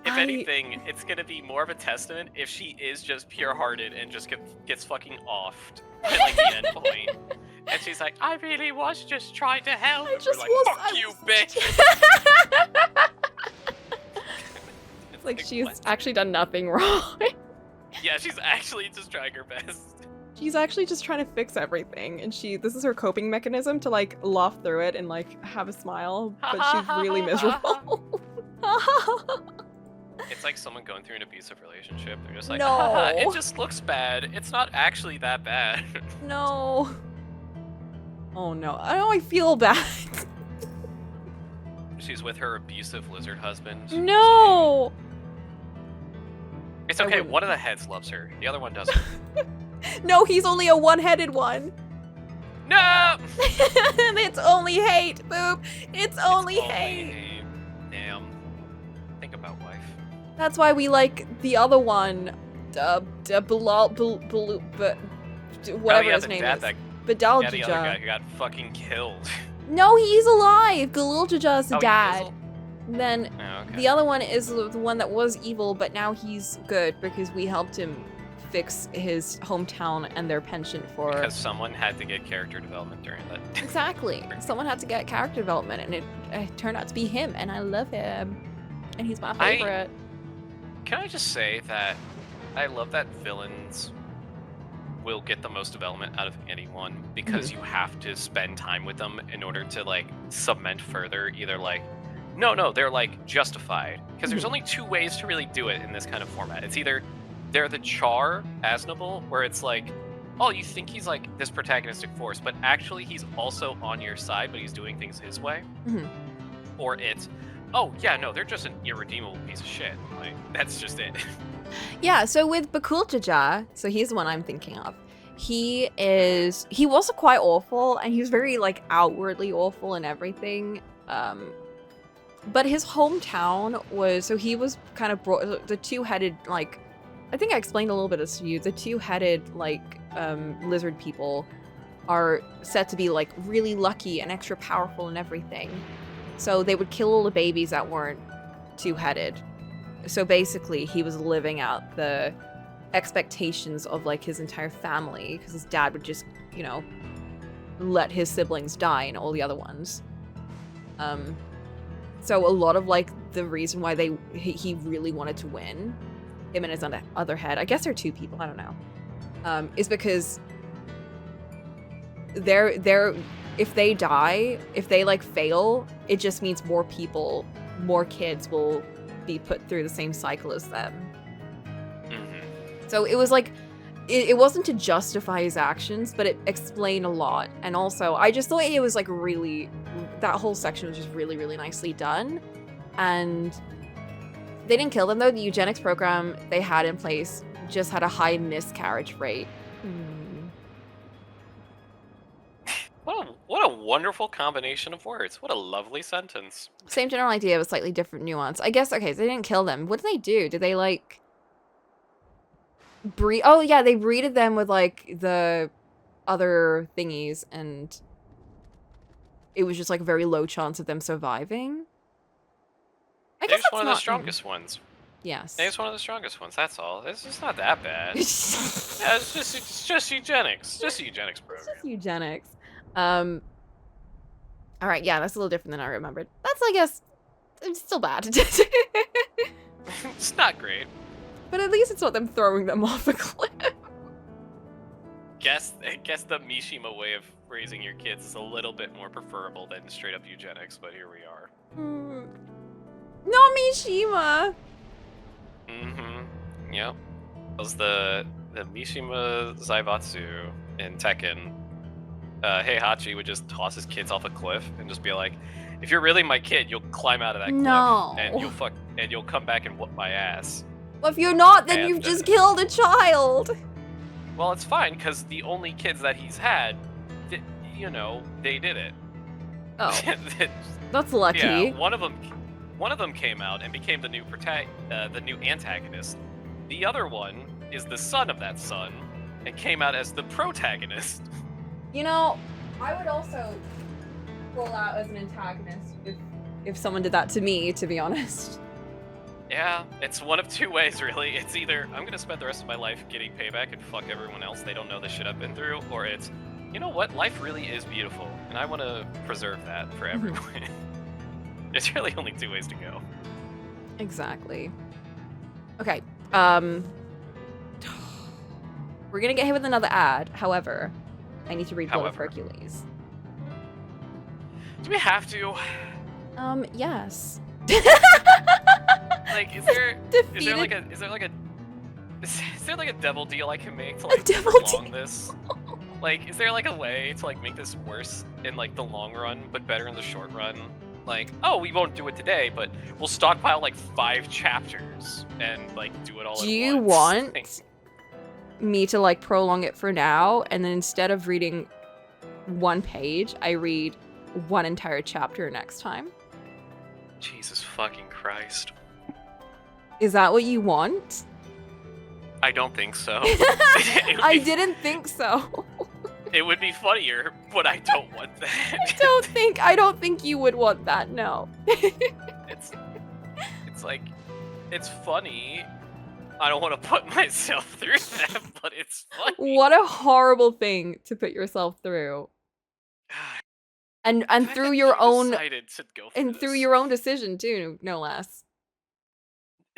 if anything, it's gonna be more of a testament if she is just pure-hearted and just gets fucking offed at like the end point. And she's like, I really was just trying to help. And just we're like, was- fuck I you, was- bitch. It's like she's what? actually done nothing wrong. Yeah, she's actually just trying her best. She's actually just trying to fix everything, and this is her coping mechanism to like laugh through it and like have a smile, but she's really miserable. It's like someone going through an abusive relationship. They're just like, No. "Ah, it just looks bad. It's not actually that bad." No. Oh no. I feel bad. She's with her abusive lizard husband. No. It's I okay. wouldn't. One of the heads loves her. The other one doesn't. No, he's only a one-headed one. No! It's only hate, Boop. It's only hate. hate. Damn. Think about wife. That's why we like the other one, whatever his name is. That yeah, the other guy Badaljaja. who got fucking killed. No, he's alive. Galiljaja is the Oh, he is dad. al- Then Oh, okay. the other one is the one that was evil, but now he's good because we helped him fix his hometown and their penchant for. Because someone had to get character development during that. Exactly. Someone had to get character development, and it turned out to be him, and I love him. And he's my favorite. Can I just say that I love that villains will get the most development out of anyone because you have to spend time with them in order to like cement further either like no they're like justified because there's only two ways to really do it in this kind of format. It's either they're the Char as Noble where it's like, oh, you think he's like this protagonistic force but actually he's also on your side but he's doing things his way, or it's, oh yeah, no, they're just an irredeemable piece of shit. Like, that's just it. Yeah, so with Bakuljaja, so he's the one I'm thinking of. He was quite awful, and he was very, like, outwardly awful and everything. But his hometown was, so he was kind of brought, the two-headed, like, I think I explained a little bit of this to you. The two-headed, like, lizard people are said to be, like, really lucky and extra powerful and everything. So they would kill all the babies that weren't two-headed. So basically, he was living out the expectations of, like, his entire family, because his dad would just, you know, let his siblings die and all the other ones. So a lot of, like, the reason why he really wanted to win, him and his other head, I guess they're two people, I don't know, is because if they die, if they, like, fail, it just means more kids will be put through the same cycle as them. So it was like, it wasn't to justify his actions, but it explained a lot. And also, I just thought it was, like, really, that whole section was just really, really nicely done. And they didn't kill them, though. The eugenics program they had in place just had a high miscarriage rate. What a wonderful combination of words. What a lovely sentence. Same general idea, but slightly different nuance. I guess, okay, so they didn't kill them. What did they do? Did they, like, breed? Oh, yeah, they breeded them with, like, the other thingies, and it was just, like, a very low chance of them surviving. I guess It's one of the strongest ones. Yes. It's one of the strongest ones, that's all. It's just not that bad. Yeah, it's just eugenics. Just a eugenics program. It's just eugenics. Alright, yeah, that's a little different than I remembered. That's, I guess, it's still bad. It's not great. But at least it's not them throwing them off a cliff. Guess the Mishima way of raising your kids is a little bit more preferable than straight up eugenics, but here we are. Not Mishima! Yep. That was the Mishima Zaibatsu in Tekken. Heihachi would just toss his kids off a cliff and just be like, if you're really my kid, you'll climb out of that cliff and you'll come back and whoop my ass. Well, if you're not, then you've just killed a child. Well, it's fine, because the only kids that he's had, you know, they did it. Oh, that's lucky. Yeah, one of them came out and became the new antagonist. The other one is the son of that son and came out as the protagonist. You know, I would also roll out as an antagonist if someone did that to me, to be honest. Yeah, it's one of two ways, really. It's either, I'm gonna spend the rest of my life getting payback and fuck everyone else, they don't know the shit I've been through, or it's, you know what, life really is beautiful, and I want to preserve that for everyone. There's really only two ways to go. Exactly. Okay, we're gonna get hit with another ad, however, I need to read Blood of Hercules. Do we have to? Yes. Like, is there like a devil deal I can make to, like, prolong this? Like, is there like a way to, like, make this worse in, like, the long run but better in the short run? Like, oh, we won't do it today, but we'll stockpile like 5 chapters and, like, do it all at once. Do you want me to, like, prolong it for now, and then instead of reading 1 page, I read 1 entire chapter next time? Jesus fucking Christ. Is that what you want? I don't think so. I didn't think so. It would be funnier, but I don't want that. I don't think you would want that, no. It's like, it's funny. I don't want to put myself through that, but it's funny. What a horrible thing to put yourself through. And through your own through your own decision too, no less.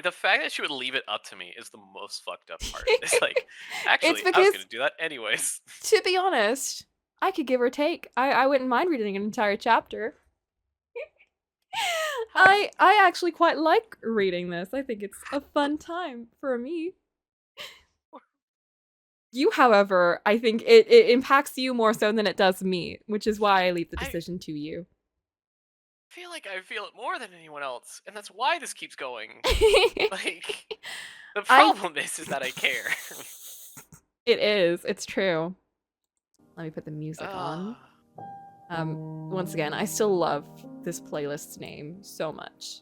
The fact that she would leave it up to me is the most fucked up part. It's like, actually, it's because, I was gonna do that anyways. To be honest, I could give or take. I wouldn't mind reading an entire chapter. I actually quite like reading this. I think it's a fun time for me. You, however, I think it impacts you more so than it does me, which is why I leave the decision to you. feel like I feel it more than anyone else, and that's why this keeps going. Like, the problem is that I care. It is. It's true. Let me put the music on. Once again, I still love this playlist's name so much.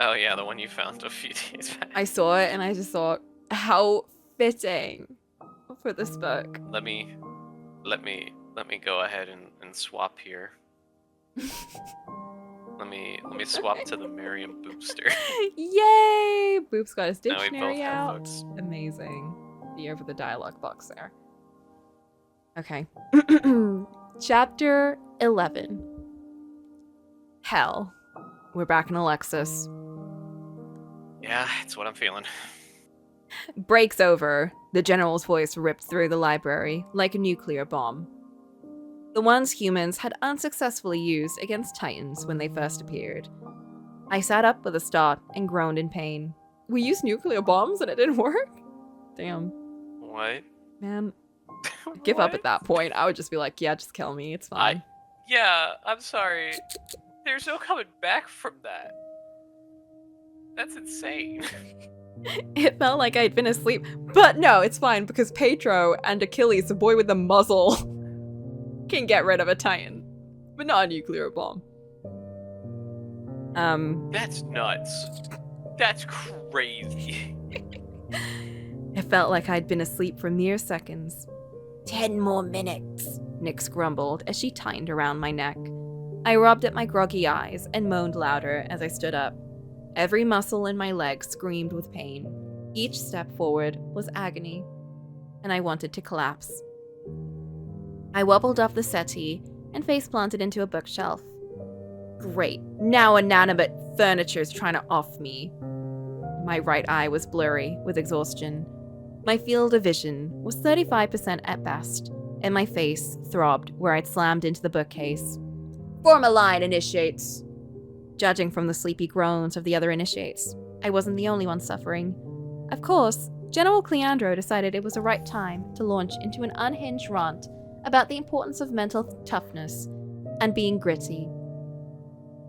Oh yeah, the one you found a few days back. I saw it and I just thought, how fitting for this book. Let me go ahead and swap here. let me swap to the Merriam Boopster. Yay! Boop's got his Now we dictionary both have out. books. Amazing. The over the dialogue box there. Okay. Chapter 11. Hell. We're back in Alexis. Yeah, it's what I'm feeling. Breaks over. The general's voice ripped through the library like a nuclear bomb. The ones humans had unsuccessfully used against Titans when they first appeared. I sat up with a start and groaned in pain. We used nuclear bombs and it didn't work? Damn. What? Man. Give up at that point. I would just be like, yeah, just kill me. It's fine. Yeah, I'm sorry. There's no coming back from that. That's insane. It felt like I'd been asleep. But no, it's fine because Petro and Achilles, the boy with the muzzle, can get rid of a Titan. But not a nuclear bomb. That's nuts. That's crazy. It felt like I'd been asleep for mere seconds. 10 more minutes, Nyx grumbled as she tightened around my neck. I rubbed at my groggy eyes and moaned louder as I stood up. Every muscle in my leg screamed with pain. Each step forward was agony, and I wanted to collapse. I wobbled off the settee and face-planted into a bookshelf. Great, now inanimate furniture's trying to off me. My right eye was blurry with exhaustion. My field of vision was 35% at best, and my face throbbed where I'd slammed into the bookcase. Form a line, initiates. Judging from the sleepy groans of the other initiates, I wasn't the only one suffering. Of course, General Cleandro decided it was the right time to launch into an unhinged rant about the importance of mental toughness and being gritty.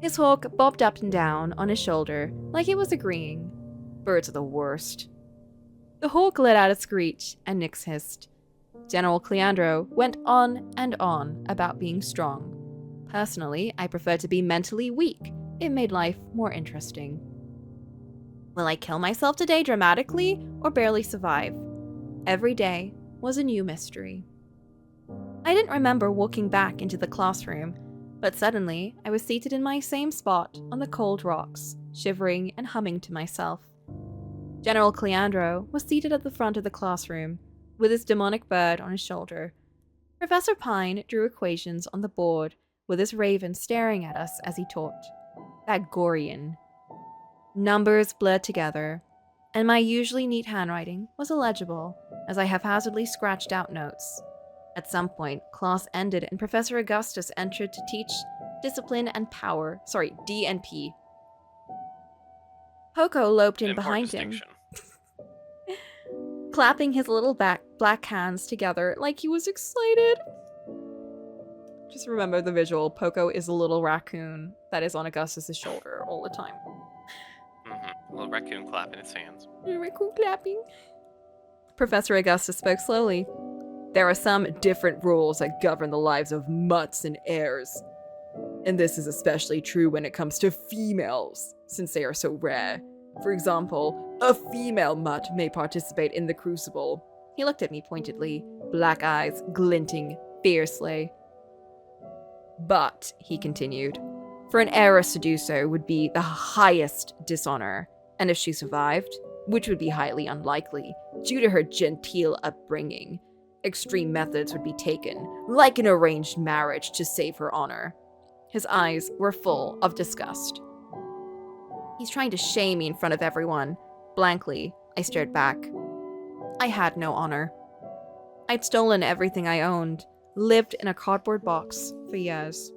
His hawk bobbed up and down on his shoulder like it was agreeing. Birds are the worst. The hawk let out a screech, and Nyx hissed. General Cleandro went on and on about being strong. Personally, I prefer to be mentally weak. It made life more interesting. Will I kill myself today dramatically, or barely survive? Every day was a new mystery. I didn't remember walking back into the classroom, but suddenly I was seated in my same spot on the cold rocks, shivering and humming to myself. General Cleandro was seated at the front of the classroom, with his demonic bird on his shoulder. Professor Pine drew equations on the board, with his raven staring at us as he taught. Pythagorean. Numbers blurred together, and my usually neat handwriting was illegible as I haphazardly scratched out notes. At some point, class ended and Professor Augustus entered to teach Discipline and Power. Sorry, D and P. Coco loped in behind him, clapping his little black hands together like he was excited. Just remember the visual. Poco is a little raccoon that is on Augustus's shoulder all the time. A little raccoon clapping its hands. Raccoon clapping. Professor Augustus spoke slowly. There are some different rules that govern the lives of mutts and heirs. And this is especially true when it comes to females, since they are so rare. For example, a female mutt may participate in the crucible. He looked at me pointedly, black eyes glinting fiercely. But, he continued, for an heiress to do so would be the highest dishonor, and if she survived, which would be highly unlikely, due to her genteel upbringing, extreme methods would be taken, like an arranged marriage, to save her honor. His eyes were full of disgust. He's trying to shame me in front of everyone. Blankly, I stared back. I had no honor. I'd stolen everything I owned, lived in a cardboard box for years.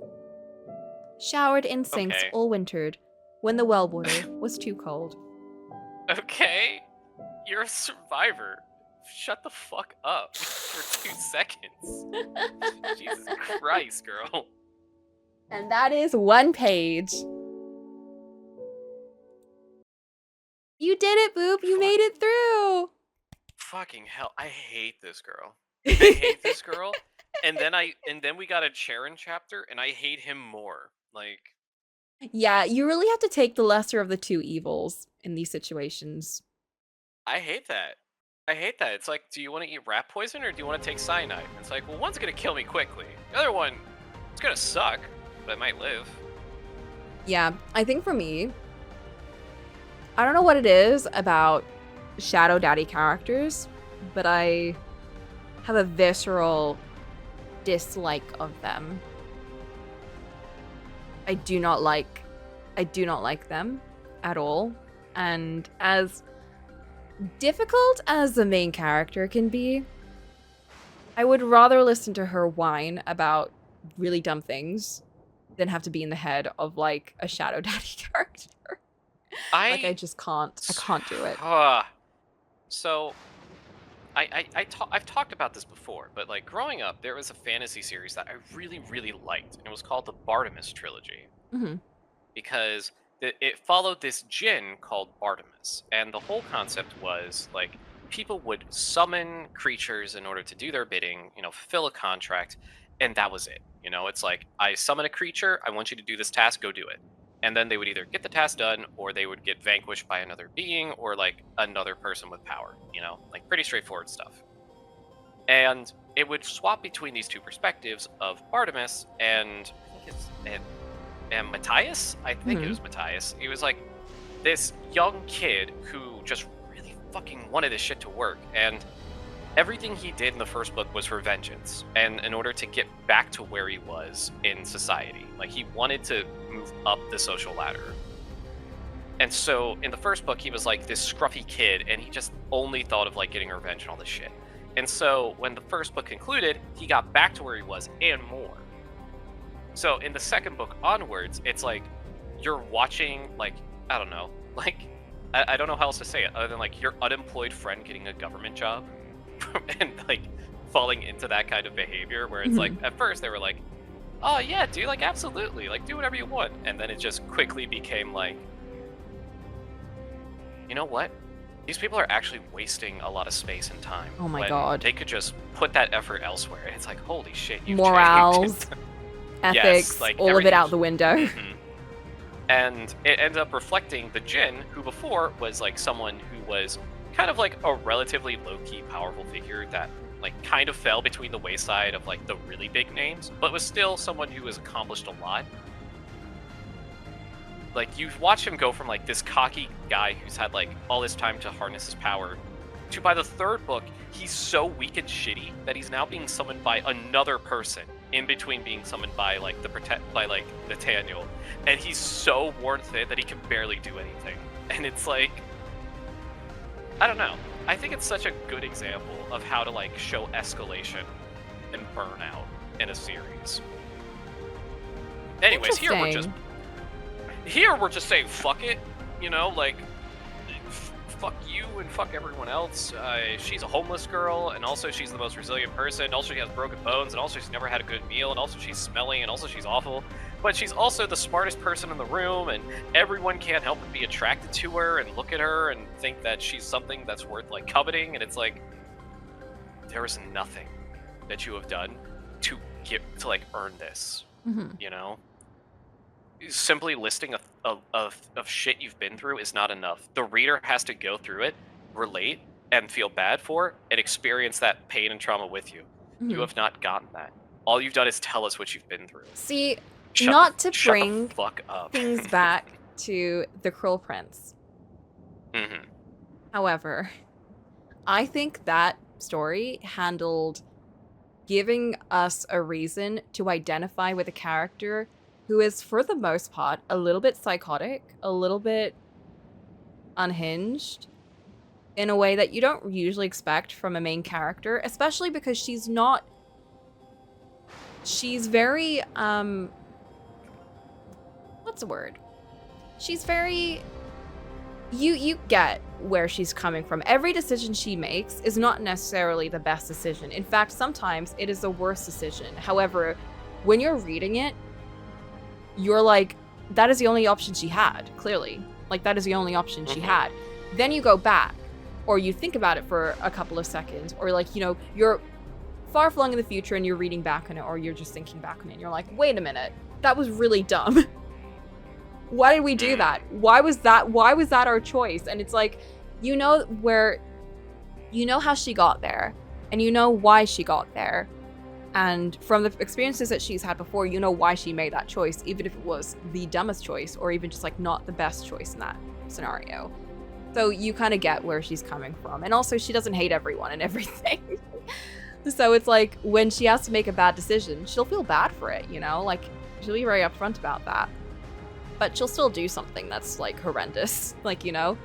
Showered in sinks all wintered, when the well water was too cold. Okay, you're a survivor. Shut the fuck up for 2 seconds. Jesus Christ, girl. And that is 1 page. You did it, Boop. You made it through. Fucking hell, I hate this girl. I hate this girl. And then we got a Charon chapter, and I hate him more. Like, Yeah, you really have to take the lesser of the two evils in these situations. I hate that. I hate that. It's like, do you want to eat rat poison or do you want to take cyanide? It's like, well, one's gonna kill me quickly. The other one, it's gonna suck, but I might live. Yeah, I think for me, I don't know what it is about Shadow Daddy characters, but I have a visceral dislike of them. I do not like them at all. And as difficult as the main character can be, I would rather listen to her whine about really dumb things than have to be in the head of like a Shadow Daddy character. I just can't. I can't do it. So, I've talked about this before, but like growing up, there was a fantasy series that I really, really liked, and it was called the Bartimus trilogy. Mm-hmm. Because it followed this djinn called Bartimus, and the whole concept was like people would summon creatures in order to do their bidding, fulfill a contract, and that was it. It's like, I summon a creature, I want you to do this task, go do it. And then they would either get the task done, or they would get vanquished by another being, or like another person with power, like pretty straightforward stuff. And it would swap between these two perspectives of Bartimus and Matthias? I think it was Matthias. He was like this young kid who just really fucking wanted this shit to work, and everything he did in the first book was for vengeance, and in order to get back to where he was in society. Like, he wanted to move up the social ladder. And so in the first book, he was like this scruffy kid, and he just only thought of like getting revenge and all this shit. And so when the first book concluded, he got back to where he was and more. So in the second book onwards, it's like you're watching, like, I don't know, like, I don't know how else to say it other than like your unemployed friend getting a government job and like falling into that kind of behavior where it's like, at first they were like, oh yeah, dude, like absolutely, like do whatever you want. And then it just quickly became like, you know what? These people are actually wasting a lot of space and time. Oh my god. They could just put that effort elsewhere. And it's like, holy shit, you've morals, changed. ethics, yes, like, all of it out the window. And it ends up reflecting the djinn, who before was like someone who was kind of like a relatively low-key powerful figure that like kind of fell between the wayside of like the really big names, but was still someone who has accomplished a lot. Like, you watch him go from like this cocky guy who's had like all this time to harness his power to, by the third book, he's so weak and shitty that he's now being summoned by another person in between being summoned by like Nathaniel, and he's so worn thin that he can barely do anything. And it's like, I don't know. I think it's such a good example of how to like show escalation and burnout in a series. Anyways, here we're just saying fuck it, like fuck you and fuck everyone else. She's a homeless girl, and also she's the most resilient person, and also she has broken bones, and also she's never had a good meal, and also she's smelly, and also she's awful. But she's also the smartest person in the room, and everyone can't help but be attracted to her and look at her and think that she's something that's worth like coveting. And it's like, there is nothing that you have done to like earn this. Simply listing of shit you've been through is not enough. The reader has to go through it, relate, and feel bad for, and experience that pain and trauma with you. You have not gotten that. All you've done is tell us what you've been through. See, Shut not to the bring fuck up. things back to the Cruel Prince. However, I think that story handled giving us a reason to identify with a character who is, for the most part, a little bit psychotic, a little bit unhinged, in a way that you don't usually expect from a main character, especially because she's very, what's the word? She's very, you get where she's coming from. Every decision she makes is not necessarily the best decision. In fact, sometimes it is the worst decision. However, when you're reading it, you're like, that is the only option she had, clearly. Like, that is the only option she had. Then you go back, or you think about it for a couple of seconds, or like, you know, you're far flung in the future and you're reading back on it, or you're just thinking back on it, and you're like, wait a minute, that was really dumb. Why did we do that? Why was that our choice? And it's like, you know how she got there, and you know why she got there. And from the experiences that she's had before, you know why she made that choice, even if it was the dumbest choice, or even just like not the best choice in that scenario. So you kind of get where she's coming from. And also, she doesn't hate everyone and everything. So it's like, when she has to make a bad decision, she'll feel bad for it, you know? Like, she'll be very upfront about that. But she'll still do something that's like horrendous, like, you know?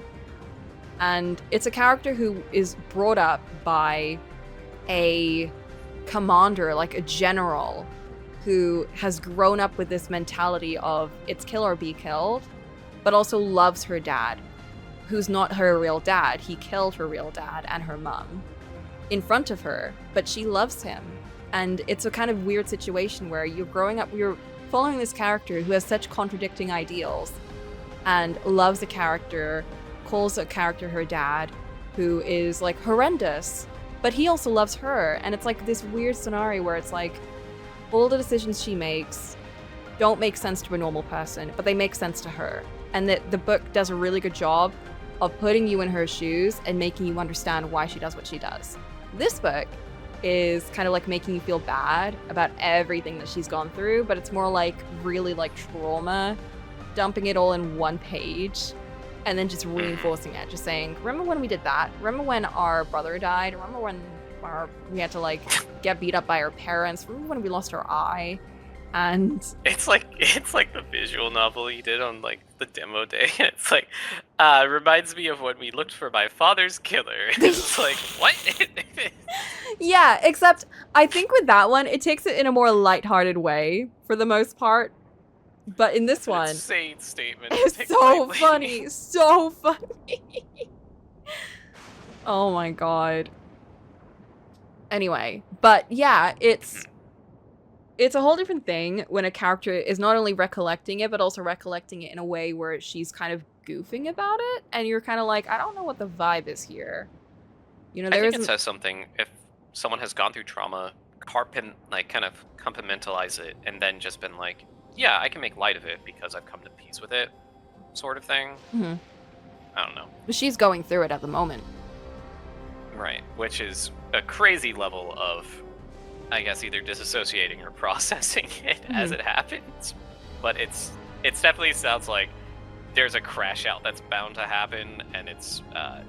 And it's a character who is brought up by a commander, like a general, who has grown up with this mentality of it's kill or be killed, but also loves her dad, who's not her real dad. He killed her real dad and her mom in front of her, but she loves him. And it's a kind of weird situation where you're growing up, you're following this character who has such contradicting ideals and loves a character, calls a character her dad, who is like horrendous, but he also loves her. And it's like this weird scenario where it's like, all the decisions she makes don't make sense to a normal person, but they make sense to her. And that the book does a really good job of putting you in her shoes and making you understand why she does what she does. This book is kind of like making you feel bad about everything that she's gone through, but it's more like really like trauma, dumping it all in one page and then just reinforcing it, just saying, remember when we did that? Remember when our brother died? Remember when we had to like get beat up by our parents? Remember when we lost our eye? And it's like the visual novel you did on like the demo day. It's like reminds me of when we looked for my father's killer. It's like, what? Yeah, except I think with that one, it takes it in a more lighthearted way for the most part. But in this one, insane statement. It's so funny, so funny. Oh my god. Anyway, but yeah, it's a whole different thing when a character is not only recollecting it, but also recollecting it in a way where she's kind of goofing about it, and you're kind of like, I don't know what the vibe is here. You know, I think it says something if someone has gone through trauma, kind of compartmentalize it, and then just been like, yeah, I can make light of it because I've come to peace with it, sort of thing. Mm-hmm. I don't know. But she's going through it at the moment. Right, which is a crazy level of, I guess, either disassociating or processing it as it happens. But it's definitely sounds like there's a crash out that's bound to happen, and it's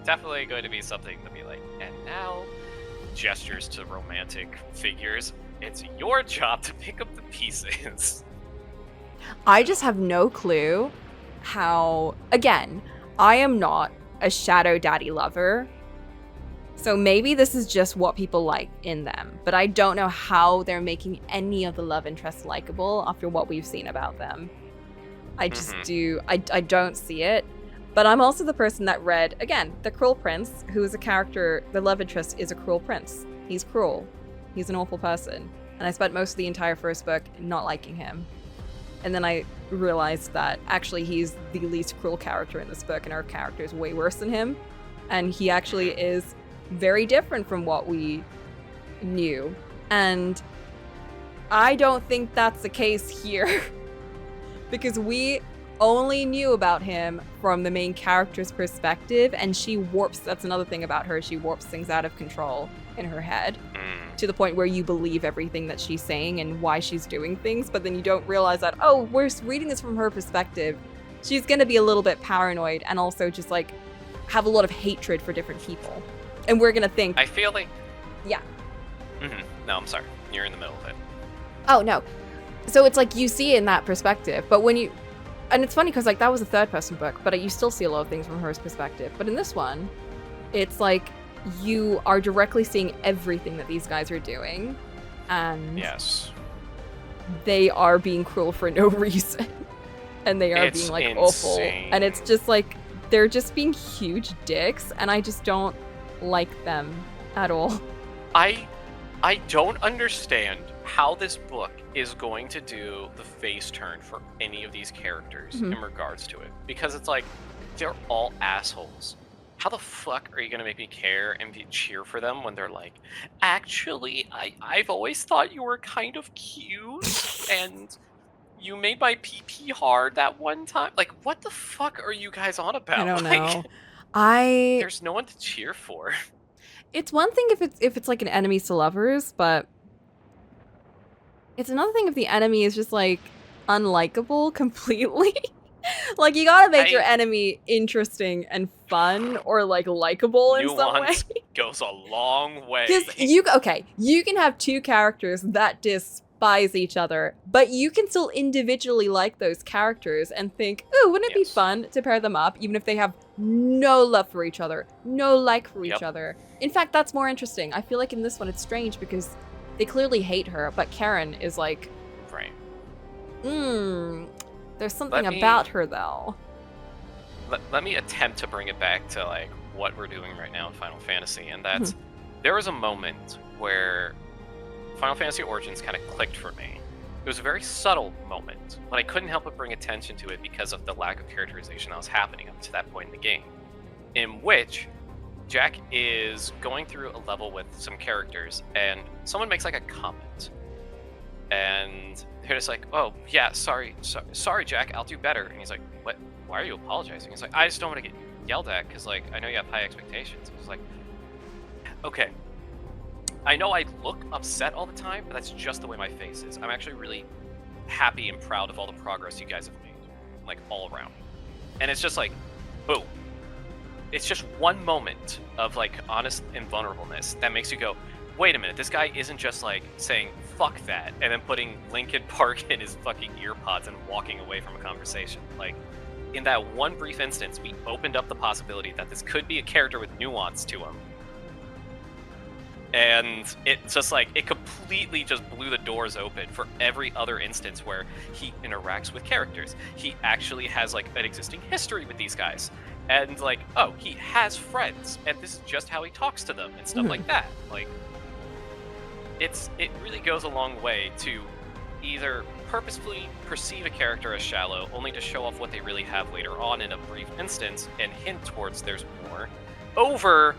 definitely going to be something to be like, and now, gestures to romantic figures, it's your job to pick up the pieces. I just have no clue how, again, I am not a shadow daddy lover. So maybe this is just what people like in them, but I don't know how they're making any of the love interests likable after what we've seen about them. I just I don't see it. But I'm also the person that read, again, The Cruel Prince, who is a character, the love interest is a cruel prince. He's cruel. He's an awful person. And I spent most of the entire first book not liking him. And then I realized that actually he's the least cruel character in this book, and our character is way worse than him. And he actually is very different from what we knew. And I don't think that's the case here. Because we only knew about him from the main character's perspective, and she warps, that's another thing about her, she warps things out of control in her head to the point where you believe everything that she's saying and why she's doing things, but then you don't realize that, oh, we're reading this from her perspective. She's gonna be a little bit paranoid and also just like have a lot of hatred for different people. And we're gonna think, I feel like... Yeah. No, I'm sorry. You're in the middle of it. Oh, no. So it's like you see it in that perspective, but when you... And it's funny because like that was a third-person book, but you still see a lot of things from her perspective. But in this one, it's like you are directly seeing everything that these guys are doing, and yes, they are being cruel for no reason, and they are being like awful, and it's just like they're just being huge dicks, and I just don't like them at all. I don't understand how this book is going to do the face turn for any of these characters in regards to it. Because it's like, they're all assholes. How the fuck are you gonna make me care and cheer for them when they're like, actually, I've always thought you were kind of cute, and you made my PP hard that one time? Like, what the fuck are you guys on about? I don't Like, know. there's no one to cheer for. It's one thing if it's like an enemies to lovers, but it's another thing if the enemy is just like unlikable completely. Like, you gotta make your enemy interesting and fun or like likable in some way. Nuance goes a long way. Because you can have two characters that despise each other, but you can still individually like those characters and think, ooh, wouldn't it be fun to pair them up, even if they have no love for each other, no like for each other. In fact, that's more interesting. I feel like in this one it's strange because they clearly hate her, but Karen is like, right. There's something about her though. Let me attempt to bring it back to like what we're doing right now in Final Fantasy, and that's there was a moment where Final Fantasy Origins kind of clicked for me. It was a very subtle moment, but I couldn't help but bring attention to it because of the lack of characterization that was happening up to that point in the game, in which Jack is going through a level with some characters, and someone makes like a comment, and they're just like, "Oh yeah, sorry, Jack, I'll do better." And he's like, "What? Why are you apologizing?" He's like, "I just don't want to get yelled at because like I know you have high expectations." He's like, "Okay, I know I look upset all the time, but that's just the way my face is. I'm actually really happy and proud of all the progress you guys have made, like all around." And it's just like, boom. It's just one moment of like honest invulnerableness that makes you go, wait a minute, this guy isn't just like saying fuck that and then putting Linkin Park in his fucking earpods and walking away from a conversation. Like, in that one brief instance, we opened up the possibility that this could be a character with nuance to him. And it's just like, it completely just blew the doors open for every other instance where he interacts with characters. He actually has like an existing history with these guys. And like, oh, he has friends, and this is just how he talks to them and stuff like that. Like, it really goes a long way to either purposefully perceive a character as shallow, only to show off what they really have later on in a brief instance and hint towards there's more, over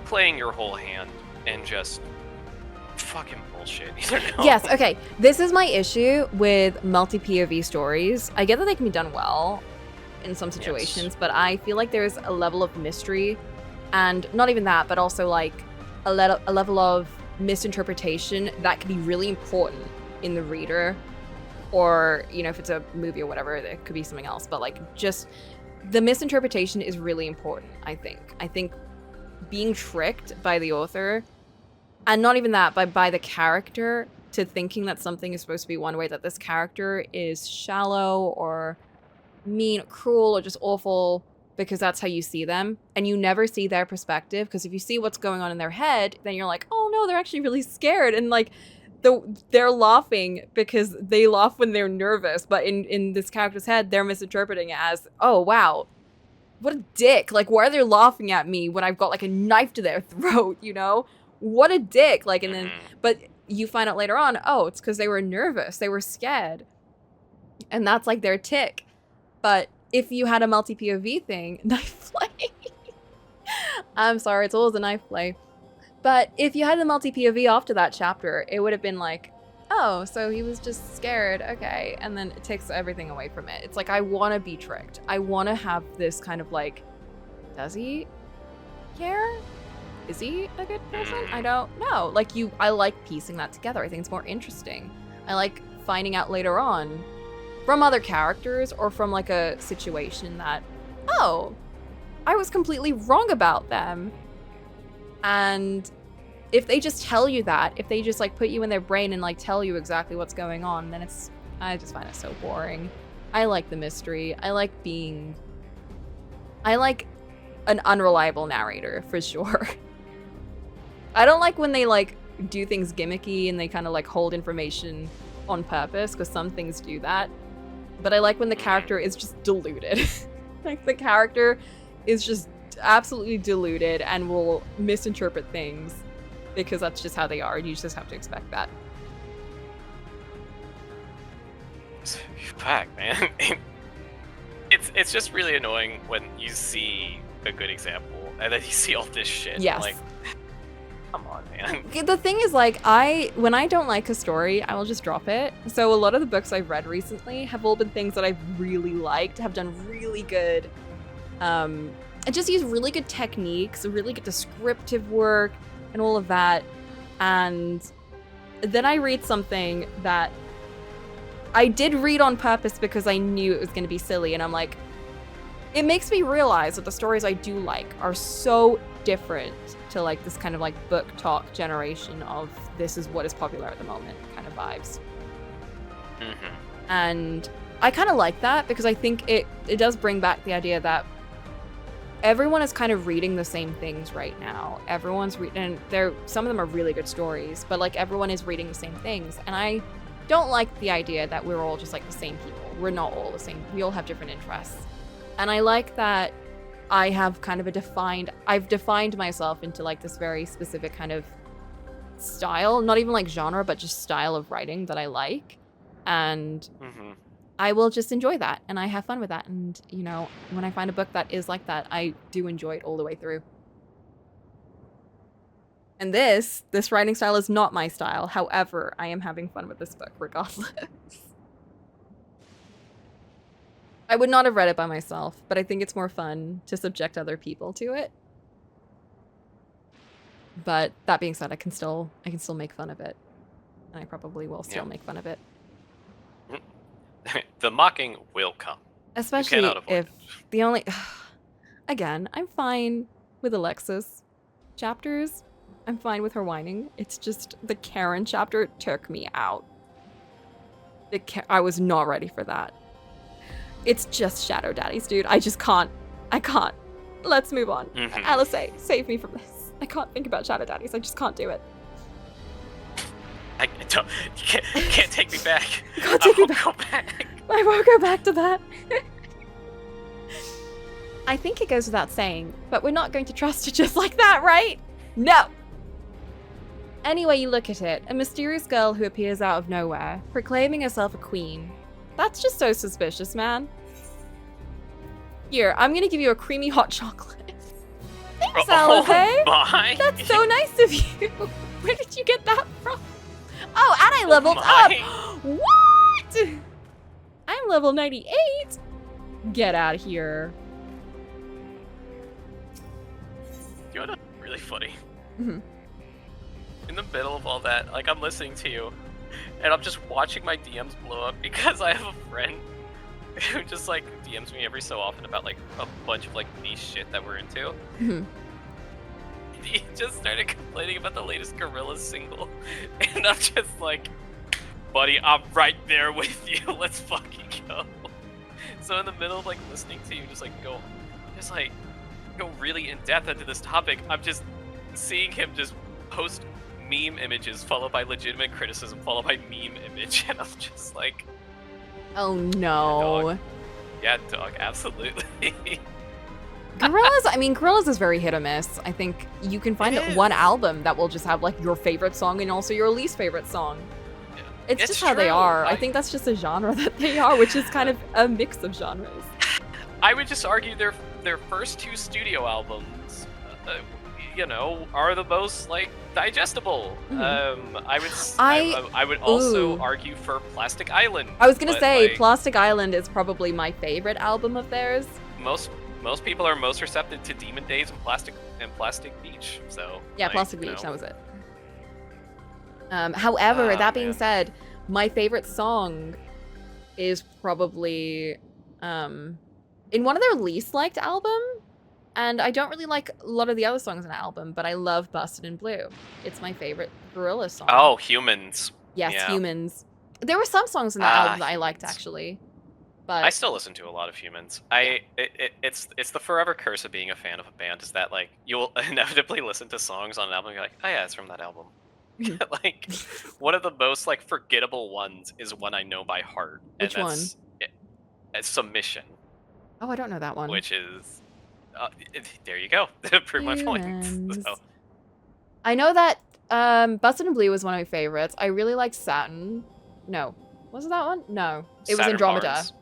playing your whole hand and just fucking bullshit. Yes, okay. This is my issue with multi-POV stories. I get that they can be done well in some situations, but I feel like there's a level of mystery, and not even that, but also like a level of misinterpretation that can be really important in the reader, or, you know, if it's a movie or whatever, it could be something else, but like, just the misinterpretation is really important. I think being tricked by the author, and not even that, but by the character, to thinking that something is supposed to be one way, that this character is shallow or mean, cruel, or just awful because that's how you see them, and you never see their perspective, because if you see what's going on in their head, then you're like, oh no, they're actually really scared, and like they're laughing because they laugh when they're nervous, but in this character's head, they're misinterpreting it as, oh wow, what a dick, like, why are they laughing at me when I've got like a knife to their throat, you know? What a dick. Like, and then, but you find out later on, oh, it's because they were nervous, they were scared, and that's like their tick. But if you had a multi-POV thing, knife play. I'm sorry, it's always a knife play. But if you had the multi-POV after that chapter, it would have been like, oh, so he was just scared, okay. And then it takes everything away from it. It's like, I want to be tricked. I want to have this kind of like, does he care? Is he a good person? I don't know. Like, I like piecing that together. I think it's more interesting. I like finding out later on from other characters or from like a situation that, oh, I was completely wrong about them. And if they just tell you that, if they just like put you in their brain and like tell you exactly what's going on, then I just find it so boring. I like the mystery. I like an unreliable narrator for sure. I don't like when they like do things gimmicky and they kind of like hold information on purpose, because some things do that. But I like when the character is just deluded. Like, the character is just absolutely deluded and will misinterpret things because that's just how they are, and you just have to expect that. back, man. It's just really annoying when you see a good example and then you see all this shit. Yes. Like, come on, man. The thing is, like, when I don't like a story, I will just drop it. So a lot of the books I've read recently have all been things that I've really liked, have done really good, and just use really good techniques, really good descriptive work, and all of that. And then I read something that I did read on purpose because I knew it was going to be silly, and I'm like, it makes me realize that the stories I do like are so different to like this kind of like book talk generation of this is what is popular at the moment kind of vibes. Mm-hmm. And I kind of like that because I think it does bring back the idea that everyone is kind of reading the same things right now. Everyone's reading, and some of them are really good stories, but like everyone is reading the same things. And I don't like the idea that we're all just like the same people. We're not all the same. We all have different interests. And I like that I have kind of I've defined myself into like this very specific kind of style, not even like genre, but just style of writing that I like. And I will just enjoy that, and I have fun with that. And, you know, when I find a book that is like that, I do enjoy it all the way through. And this writing style is not my style. However, I am having fun with this book regardless. I would not have read it by myself, but I think it's more fun to subject other people to it. But that being said, I can still make fun of it. And I probably will still make fun of it. The mocking will come. Especially if the only... Again, I'm fine with Alexis chapters. I'm fine with her whining. It's just the Karen chapter took me out. I was not ready for that. It's just Shadow Daddies, dude. I just can't. I can't. Let's move on. Alice, save me from this. I can't think about Shadow Daddies. I just can't do it. I don't. You can't take me back. You can't take me back. Go back. I won't go back to that. I think it goes without saying, but we're not going to trust her just like that, right? No. Any way you look at it, a mysterious girl who appears out of nowhere, proclaiming herself a queen. That's just so suspicious, man. Here, I'm gonna give you a creamy hot chocolate. Thanks, Alice. Oh my. That's so nice of you. Where did you get that from? Oh, and I leveled up. What? I'm level 98. Get out of here. You know what's really funny? In the middle of all that, like, I'm listening to you, and I'm just watching my DMs blow up because I have a friend who just, like, DMs me every so often about, like, a bunch of, like, niche shit that we're into. He just started complaining about the latest Gorillaz single, and I'm just like, buddy, I'm right there with you, let's fucking go. So in the middle of, like, listening to you just go really in depth into this topic, I'm just seeing him just post meme images followed by legitimate criticism followed by meme image, and I'm just like, oh no. Yeah, dog, absolutely. Gorillaz is very hit or miss. I think you can find one album that will just have like your favorite song and also your least favorite song. Yeah. It's just how they are. I think that's just a genre that they are, which is kind of a mix of genres. I would just argue their first two studio albums, are the most like digestible. I would also argue for Plastic Island. I was gonna say Plastic Island is probably my favorite album of theirs. Most people are most receptive to Demon Days and Plastic Beach. So yeah, Plastic Beach, that was it. However, that being said, my favorite song is probably in one of their least liked album. And I don't really like a lot of the other songs in the album, but I love Busted in Blue. It's my favorite Gorillaz song. Oh, Humans. Yes, yeah. Humans. There were some songs in that album that I liked, actually. But I still listen to a lot of Humans. It's the forever curse of being a fan of a band, is that, like, you'll inevitably listen to songs on an album and you're like, oh yeah, it's from that album. Like, one of the most, like, forgettable ones is one I know by heart. Which one? It's Submission. Oh, I don't know that one. Which is... there you go. Prove my point. So. I know that Busted in Blue was one of my favorites. I really like Satin. No. Was it that one? No. It was Saturn Andromeda. Barnes.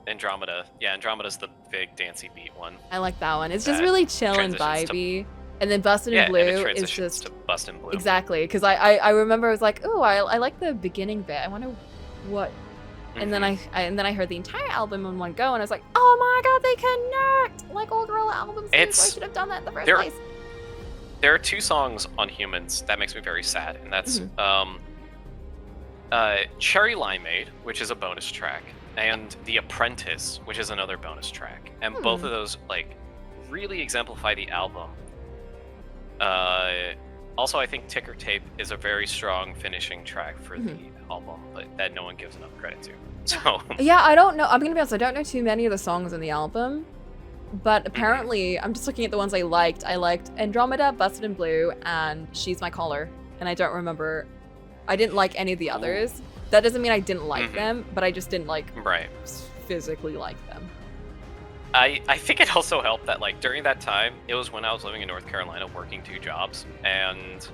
Andromeda. Yeah, Andromeda's the big dancey beat one. I like that one. It's just really chill and transitions to- vibey. And then Busted in and Blue it is transitions just to Bust in Blue. exactly because I remember I was like, oh, I like the beginning bit. I wonder what. And then I heard the entire album in one go, and I was like, oh my god, they connect like all Gorillaz albums. I should have done that in the first place. There are 2 songs on Humans that makes me very sad, and that's Cherry Limeade, which is a bonus track, and The Apprentice, which is another bonus track. And both of those like really exemplify the album. Also, I think Ticker Tape is a very strong finishing track for the album, but that no one gives enough credit to. So yeah, I don't know. I'm gonna be honest. I don't know too many of the songs in the album, but apparently, I'm just looking at the ones I liked. I liked Andromeda, Busted in Blue, and She's My Caller. And I don't remember. I didn't like any of the others. That doesn't mean I didn't like them, but I just didn't like physically like them. I think it also helped that like during that time, it was when I was living in North Carolina working 2 jobs, and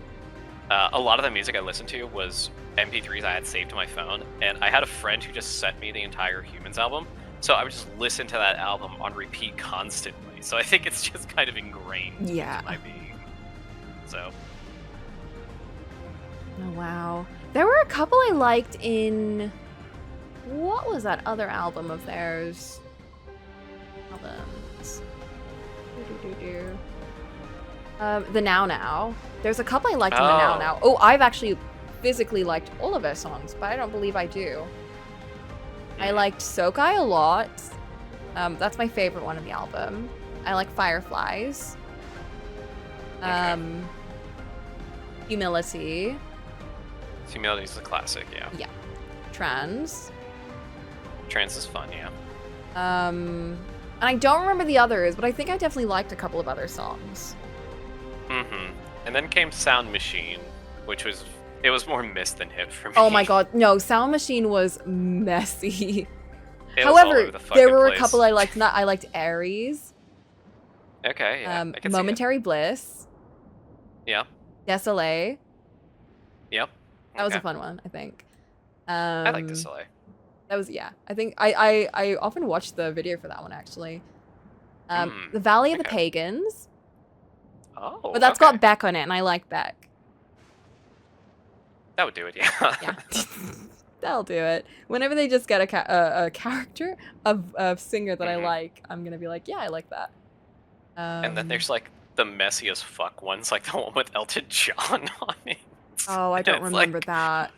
a lot of the music I listened to was MP3s I had saved to my phone, and I had a friend who just sent me the entire Humans album, so I would just listen to that album on repeat constantly. So I think it's just kind of ingrained into my being. So. Oh wow. There were a couple I liked in... What was that other album of theirs? Albums. The Now Now. There's a couple I liked in the Now Now. Oh, I've actually physically liked all of their songs, but I don't believe I do. I liked Sokai a lot. That's my favorite one of the album. I like Fireflies. Humility. Humility is a classic, yeah. Yeah. Trans. Trans is fun, yeah. And I don't remember the others, but I think I definitely liked a couple of other songs. And then came Sound Machine, which was more miss than hit for me. Oh my god, no, Sound Machine was messy. It was all over However, the fucking there were place. a couple I liked. I liked Aries. Okay, yeah. I can see it. Momentary Bliss. Yeah. Desolé. Yep. That was a fun one, I think. I like Desolé. That was, yeah. I think I often watched the video for that one, actually. The Valley of the Pagans. Oh, but that's got Beck on it, and I like Beck. That would do it, yeah. Yeah. That'll do it. Whenever they just get a character of singer that I like, I'm gonna be like, yeah, I like that. And then there's like the messy as fuck ones, like the one with Elton John on it. Oh, I don't remember that.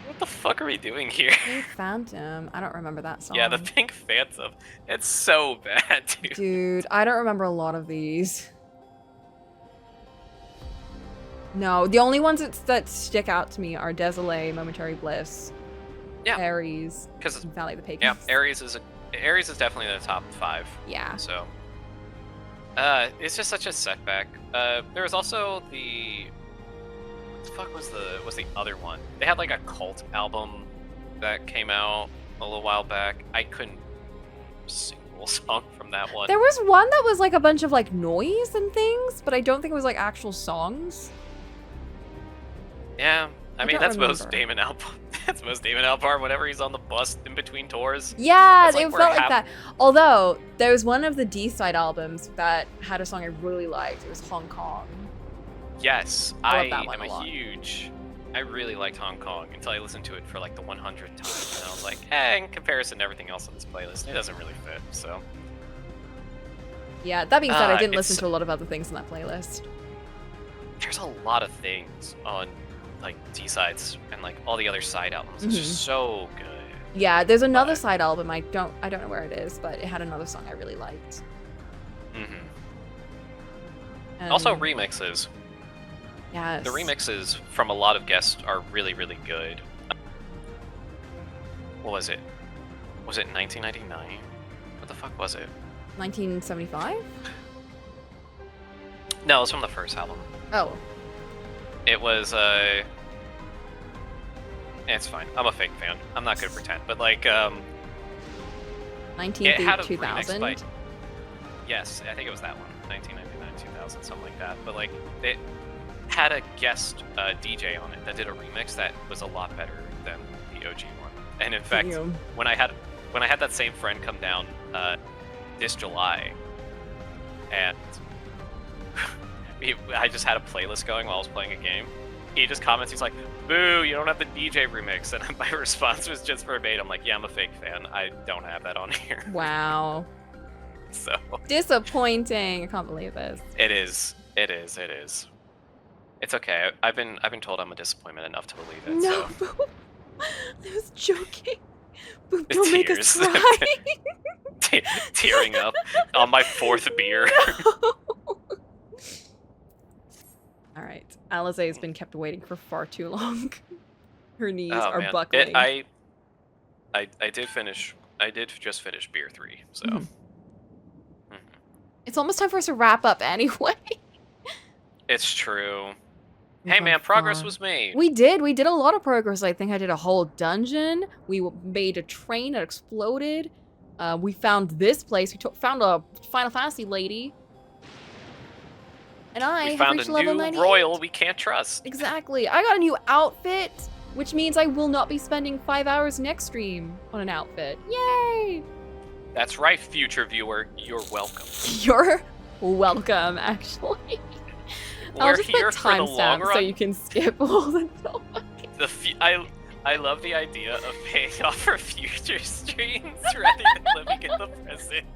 What the fuck are we doing here? Pink Phantom. I don't remember that song. Yeah, the Pink Phantom. It's so bad, dude. Dude, I don't remember a lot of these. No, the only ones that stick out to me are Desolé, Momentary Bliss, Aries, Valley of the Pagans. Yeah, Aries is definitely in the top 5. Yeah. So, it's just such a setback. There was also the what the fuck was the other one? They had like a cult album that came out a little while back. I couldn't single song from that one. There was one that was like a bunch of like noise and things, but I don't think it was like actual songs. Yeah, I mean that's remember. most Damon Albarn. That's most Damon Albarn whenever he's on the bus in between tours. Yeah, That's, like, it where felt like that. Although there was one of the D-side albums that had a song I really liked. It was Hong Kong. Yes, I I love that one am a lot. I really liked Hong Kong until I listened to it for like the 100th time, and I was like, in comparison to everything else on this playlist, it doesn't really fit. So. Yeah, that being said, I didn't it's- listen to a lot of other things in that playlist. There's a lot of things on like D-sides and like all the other side albums. It's just so good. Yeah, there's another side album. I don't know where it is, but it had another song I really liked. Also remixes. Yes. The remixes from a lot of guests are really, really good. What was it? Was it 1999? What the fuck was it? 1975? No, it was from the first album. Oh. It was, it's fine. I'm a fake fan. I'm not gonna pretend. But, like, 19th 2000? Yes, I think it was that one. 1999, 2000, something like that. But, like, it had a guest DJ on it that did a remix that was a lot better than the OG one. And in fact, Damn. when I had that same friend come down this July, and I just had a playlist going while I was playing a game. He just comments, he's like, "Boo, you don't have the DJ remix." And my response was just verbatim, like, "Yeah, I'm a fake fan. I don't have that on here." Wow. So disappointing. I can't believe this. It is. It's okay. I've been told I'm a disappointment enough to believe it. No, So. Boop. I was joking. Boop, don't make us Tears. cry. Tearing up on my 4th beer. All right, Alize has been kept waiting for far too long. Her knees Oh, are man. buckling. I did finish. I did just finish beer 3. So. Mhm. It's almost time for us to wrap up anyway. It's true. We've Hey gone man, progress far. was made. We did a lot of progress. I think I did a whole dungeon. We made a train that exploded. We found this place. We found a Final Fantasy lady. And I We have found reached a level new 98. royal we can't trust. Exactly. I got a new outfit, which means I will not be spending 5 hours next stream on an outfit. Yay! That's right, future viewer. You're welcome. You're welcome, actually. I'll We're just here put for the long timestamps so run. you can skip all the I love the idea of paying off for future streams rather than living in the present.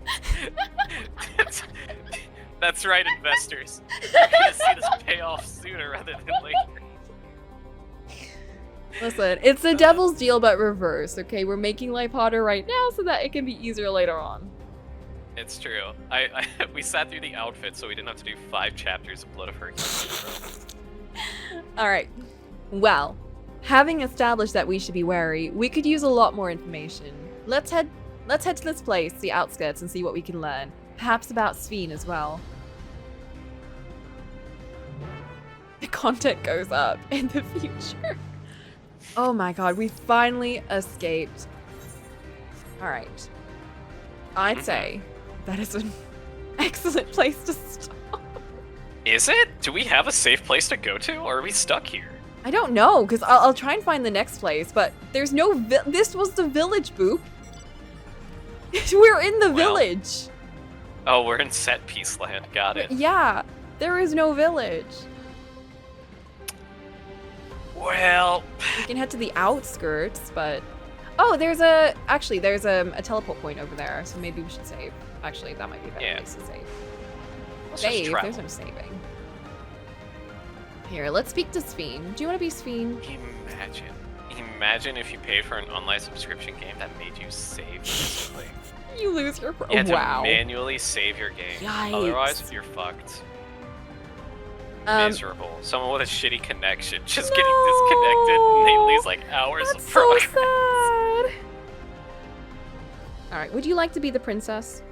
That's right, investors. You're gonna see this pay off sooner rather than later. Listen, it's the devil's deal but reverse, okay? We're making life harder right now so that it can be easier later on. It's true. We sat through the outfit so we didn't have to do 5 chapters of Blood of Hercules. Alright. Well, having established that we should be wary, we could use a lot more information. Let's head to this place, the outskirts, and see what we can learn. Perhaps about Sphene as well. The content goes up in the future. Oh my god, we finally escaped. Alright. I'd say that is an excellent place to stop. Is it? Do we have a safe place to go to, or are we stuck here? I don't know, because I'll try and find the next place, but there's no this was the village, Boop. We're in the village. Oh, we're in set piece land. Got it. Yeah, there is no village. Well, we can head to the outskirts, but oh, there's a teleport point over there, so maybe we should save. Actually, that might be a better place to save. Let's just Save? travel. There's no saving. Here, let's speak to Sphene. Do you want to be Sphene? Imagine if you paid for an online subscription game that made you save instantly. You lose your You had to wow. manually save your game. Yikes. Otherwise, you're fucked. Miserable. Someone with a shitty connection just getting disconnected and they lose like hours of progress. So sad. All right, would you like to be the princess?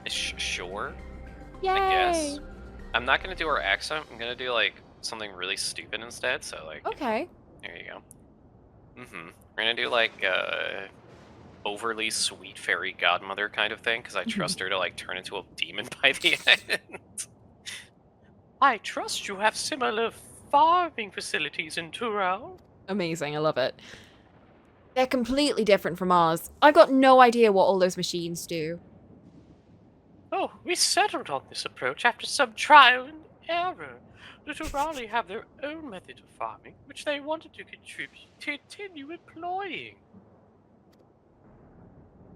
Sure. Yay! I guess. I'm not gonna do her accent. I'm gonna do like something really stupid instead. So like. Okay. There you go. We're gonna do like overly sweet fairy godmother kind of thing because I trust her to like turn into a demon by the end. I trust you have similar farming facilities in Tural. Amazing, I love it. They're completely different from ours. I've got no idea what all those machines do. Oh, we settled on this approach after some trial and error. The Turali have their own method of farming, which they wanted to continue employing.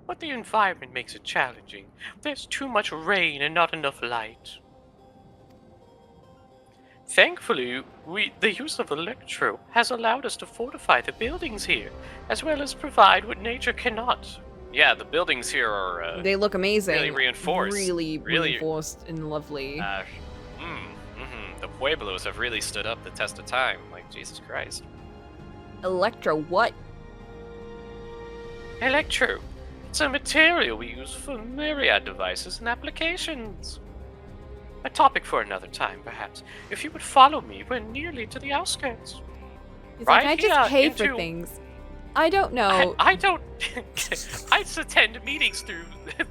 But the environment makes it challenging. There's too much rain and not enough light. Thankfully, the use of electro has allowed us to fortify the buildings here, as well as provide what nature cannot. Yeah, the buildings here are. They look amazing. Really reinforced. Really reinforced and lovely. The Pueblos have really stood up the test of time. Like, Jesus Christ. Electro what? Electro. It's a material we use for myriad devices and applications. A topic for another time, perhaps. If you would follow me, we're nearly to the outskirts. He's right like, I just here pay for into- things. I don't know. I don't. I just attend meetings through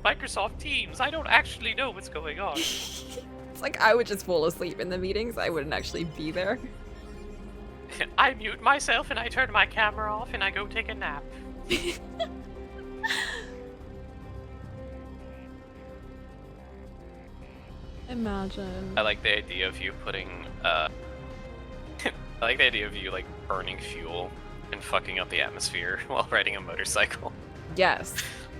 Microsoft Teams. I don't actually know what's going on. It's like I would just fall asleep in the meetings. I wouldn't actually be there. I mute myself and I turn my camera off and I go take a nap. Imagine. I like the idea of you putting, I like the idea of you, like, burning fuel and fucking up the atmosphere while riding a motorcycle. Yes.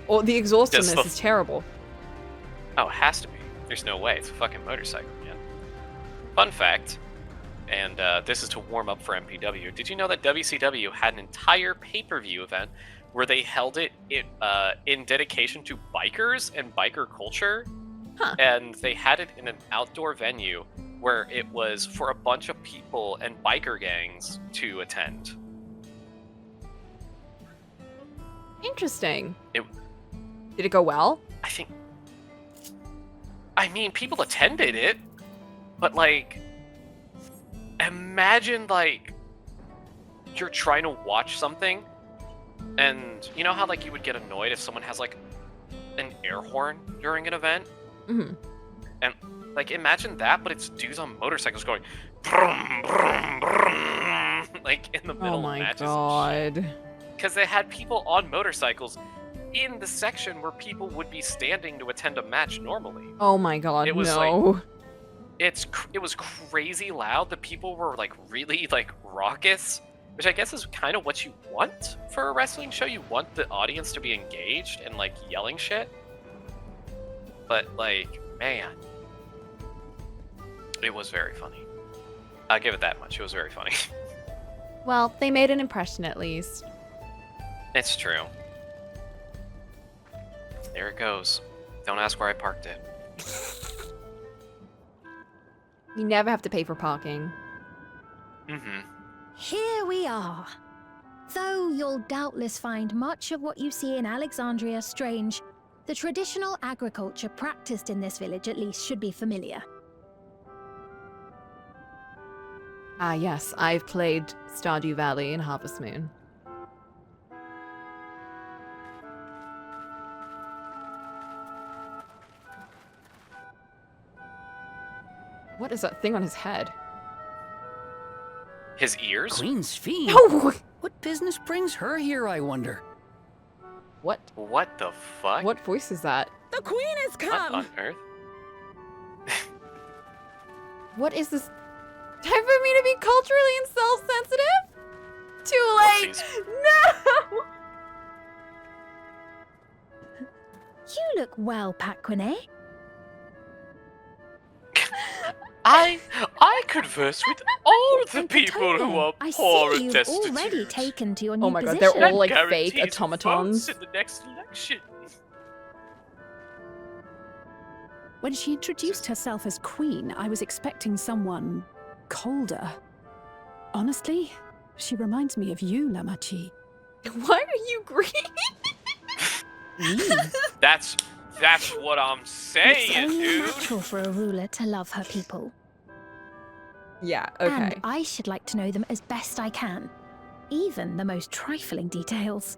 Well, the exhaust on Just this the- is terrible. Oh, it has to be. There's no way. It's a fucking motorcycle, man. Fun fact, and this is to warm up for MPW. Did you know that WCW had an entire pay-per-view event where they held it in dedication to bikers and biker culture? Huh. And they had it in an outdoor venue where it was for a bunch of people and biker gangs to attend. Interesting. It, Did it go well? I mean, people attended it, but, like, imagine, like, you're trying to watch something, and you know how, like, you would get annoyed if someone has, like, an air horn during an event? Mm-hmm. And, like, imagine that, but it's dudes on motorcycles going, brum, brum, brum, like, in the middle Oh my of matches. god. Because they had people on motorcycles in the section where people would be standing to attend a match normally. Oh my god, It was no. It was crazy loud. The people were, like, really, like, raucous, which I guess is kind of what you want for a wrestling show. You want the audience to be engaged and, like, yelling shit. But, like, man, it was very funny. I'll give it that much. It was very funny. Well, they made an impression at least. It's true. There it goes. Don't ask where I parked it. You never have to pay for parking. Mm-hmm. Here we are. Though you'll doubtless find much of what you see in Alexandria strange, the traditional agriculture practiced in this village at least should be familiar. Ah, yes, I've played Stardew Valley and Harvest Moon. What is that thing on his head? His ears? Queen's Fiend? No! What business brings her here, I wonder? What? What the fuck? What voice is that? The queen has What come! on earth? What is this? Time for me to be culturally and self-sensitive? Too late! Oopsies. No! You look well, Paquine. I converse with all the And people who are I poor see and you've destitute. already taken to your new Oh my god, position. they're all like Guaranteed fake automatons. votes in the next election. When she introduced herself as queen, I was expecting someone colder. Honestly, she reminds me of you, Lamachi. Why are you green? That's what I'm It's saying, only dude. natural for a ruler to love her people. Yeah, okay. And I should like to know them as best I can. Even the most trifling details.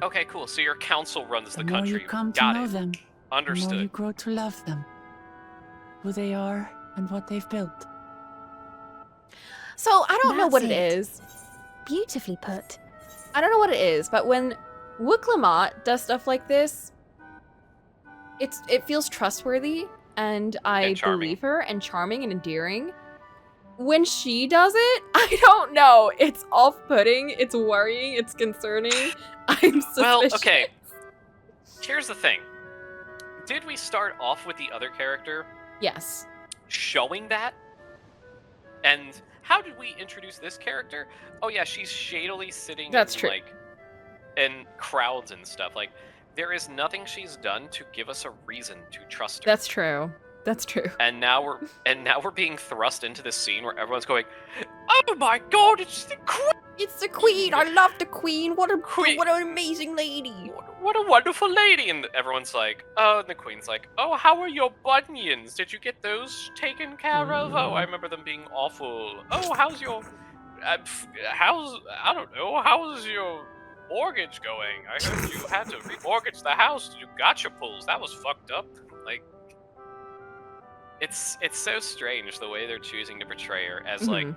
Okay, cool. So your council runs the The more country. you come to Got know it. them, the more you Understood. grow to love them. Who they are and what they've built. So, I don't know That's what it it. is. Beautifully put. I don't know what it is, but when Cocolamoco does stuff like this, it feels trustworthy, and I And charming. believe her, and charming and endearing. When she does it, I don't know. It's off-putting, it's worrying, it's concerning. I'm suspicious. Well, okay. Here's the thing. Did we start off with the other character Yes. showing that? And how did we introduce this character? Oh yeah, she's shadily sitting That's in, true. like, in crowds and stuff. Like, there is nothing she's done to give us a reason to trust her. That's true. That's true. And now we're being thrust into this scene where everyone's going, "Oh my god, it's the queen! It's the queen! I love the queen! What Queen. what an amazing lady! What a wonderful lady!" And everyone's like, "Oh," and the queen's like, "Oh, how are your bunions? Did you get those taken care of? Oh, I remember them being awful. Oh, how's your, I don't know, how's your mortgage going? I heard you had to remortgage the house. You gotcha pulls. That was fucked up." Like, it's so strange the way they're choosing to portray her as like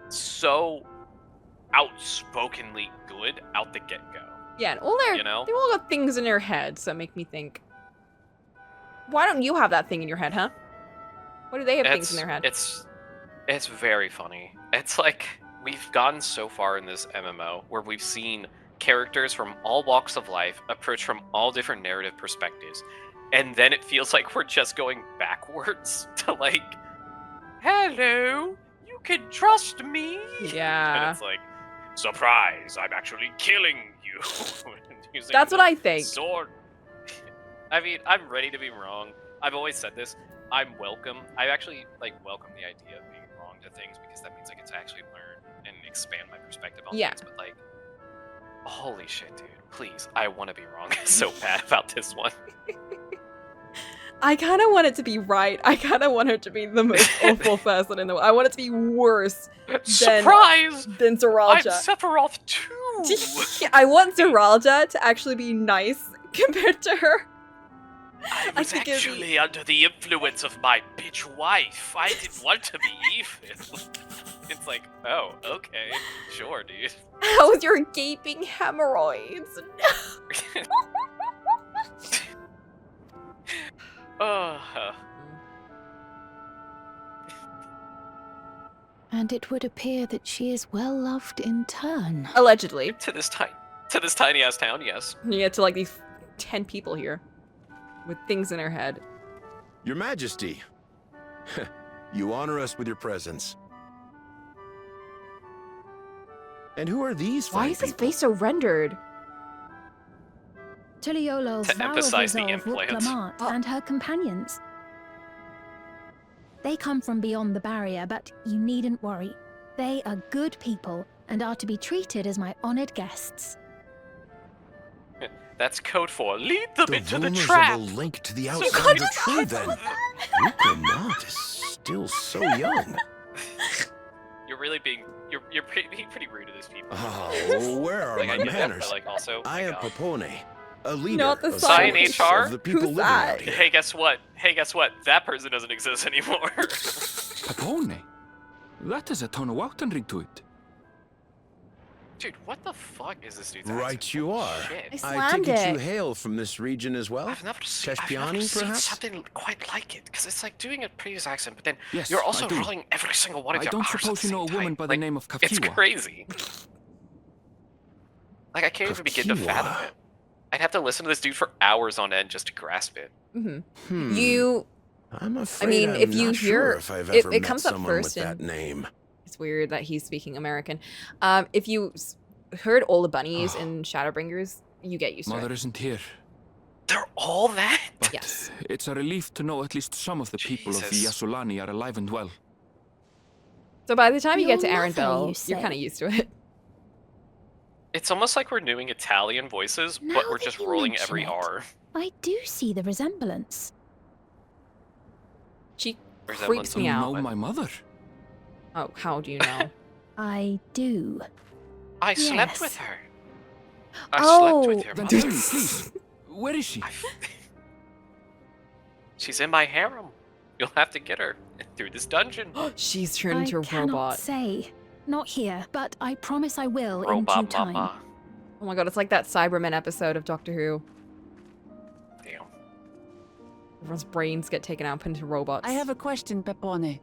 so outspokenly good out the get-go. Yeah, and all they all got things in their head, so make me think. Why don't you have that thing in your head, huh? Why do they have things in their head? It's very funny. It's like we've gotten so far in this MMO where we've seen characters from all walks of life approach from all different narrative perspectives, and then it feels like we're just going backwards to like, hello, you can trust me. Yeah. And it's like, surprise, I'm actually killing you. Using That's what I think. Sword. I mean, I'm ready to be wrong. I've always said this. I'm welcome. I actually like welcome the idea of being wrong to things because that means I get to actually learn and expand my perspective on things. But like, holy shit, dude! Please, I want to be wrong so bad about this one. I kind of want it to be right. I kind of want her to be the most awful person in the world. I want it to be worse than Zeralja. I'm Sephiroth too! I want Zeralja to actually be nice compared to her. I was actually under the influence of my bitch wife. I didn't want to be evil. It's like, oh, okay, sure, dude. How's your gaping hemorrhoids? And it would appear that she is well loved in turn. Allegedly. To this tiny ass town, yes. Yeah, to like these 10 people here with things in her head. Your Majesty, you honor us with your presence. And who are these fine Why is his people? face so rendered? Tuliolo's To vow of emphasize the resolve with implant. Clamart and her companions. They come from beyond the barrier, but you needn't worry. They are good people and are to be treated as my honored guests. That's code for lead them into the rumors trap. of a link to the outsider true then. Cocolamoco is still so young. You're really being you're being pretty rude to these people. Oh, where are Like, I my get that, manners? but, like, also, I am like, Popone, a leader Not the of Sign sorts HR? of the people Who's living that? out here. Hey, guess what? That person doesn't exist anymore. Papone? That has a ton of Woutenring to it. Dude, what the fuck is this dude's Right accent? you are. Shit. I I slammed take it you it. hail from this region as well? I've never seen Teshpiani, perhaps? something quite like it, because it's like doing a previous accent, but then Yes, you're I also do. rolling every single one of I your don't R's at suppose the you know same a woman time. by the Like, name of It's Kafiwa. crazy. Like, I can't even begin to fathom Kafiwa. it. I'd have to listen to this dude for hours on end just to grasp it. You, I'm afraid I mean, I'm if you not hear sure if I've it, ever it met comes up someone first with that in name. It's weird that he's speaking American. If you heard all the bunnies in Shadowbringers, you get used to Mother it. isn't here. They're all that? But Yes. it's a relief to know at least some of the people of the Jesus. Yasulani are alive and well. So by the time you get to Your mother, Arendelle, you you're say? kind of used to it. It's almost like we're doing Italian voices, but Now we're that just you rolling mention every it. R. I do see the resemblance. She Resemblance creeps me You out. know my mother. Oh, how do you know? I do. I slept Yes. with her. I Oh, slept with her Then mother. tell me, please. Where is she? She's in my harem. You'll have to get her through this dungeon. She's turned I into a cannot robot. say. Not here, but I promise I will in due Robot time. mama. Oh my god, it's like that Cybermen episode of Doctor Who. Damn. Everyone's brains get taken out and put into robots. I have a question, Pepone.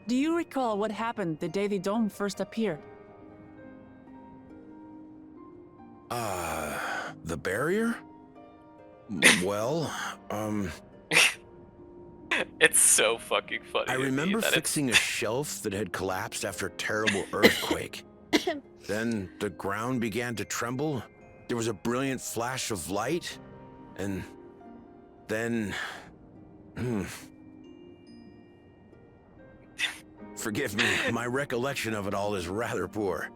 Do you recall what happened the day the dome first appeared? The barrier? Well, It's so fucking funny. I to me remember that it's- fixing a shelf that had collapsed after a terrible earthquake. Then the ground began to tremble. There was a brilliant flash of light. And then... Forgive me, my recollection of it all is rather poor.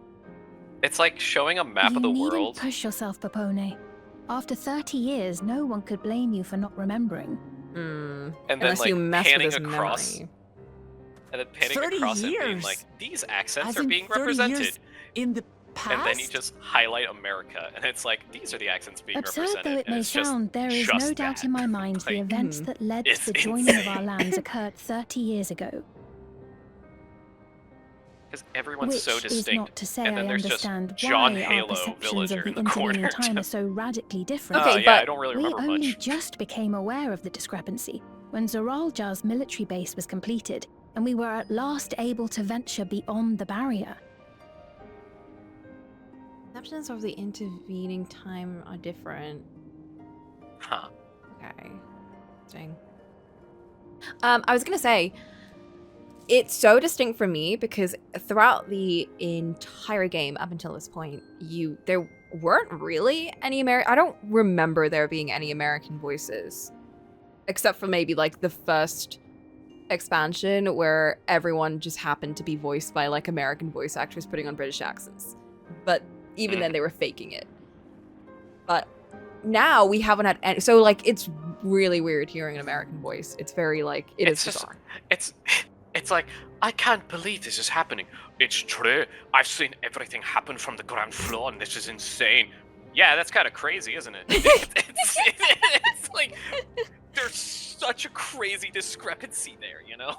It's like showing a map you of the needn't world. push yourself, Popone. After 30 years, no one could blame you for not remembering. And then Unless like you mess with panning his across, memory. and then panning 30 across and being years? like, these accents As are in being 30 represented. years in the and then you just highlight America, and it's like, these are the accents being Absurd represented. though it and may it's just- sound, there is just no doubt that. in my mind the Like, events that led it's to the joining of our insane. lands occurred 30 years ago. Because everyone's Which so is distinct, not to say and then I there's just understand John why our Halo perceptions villager of the in the intervening corner. time are so radically different. Okay, yeah, I don't really we remember only much. just became aware of the discrepancy when Zoraljar's military base was completed, and we were at last able to venture beyond the barrier. Perceptions of the intervening time are different. Huh. Okay. Interesting. I was gonna say, it's so distinct for me because throughout the entire game up until this point, there weren't really any I don't remember there being any American voices. Except for maybe like the first expansion where everyone just happened to be voiced by like American voice actors putting on British accents. But even then they were faking it. But now we haven't had any, so like it's really weird hearing an American voice. It's very like it's bizarre. It's like, I can't believe this is happening. It's true. I've seen everything happen from the ground floor, and this is insane. Yeah, that's kind of crazy, isn't it? It's like there's such a crazy discrepancy there, you know?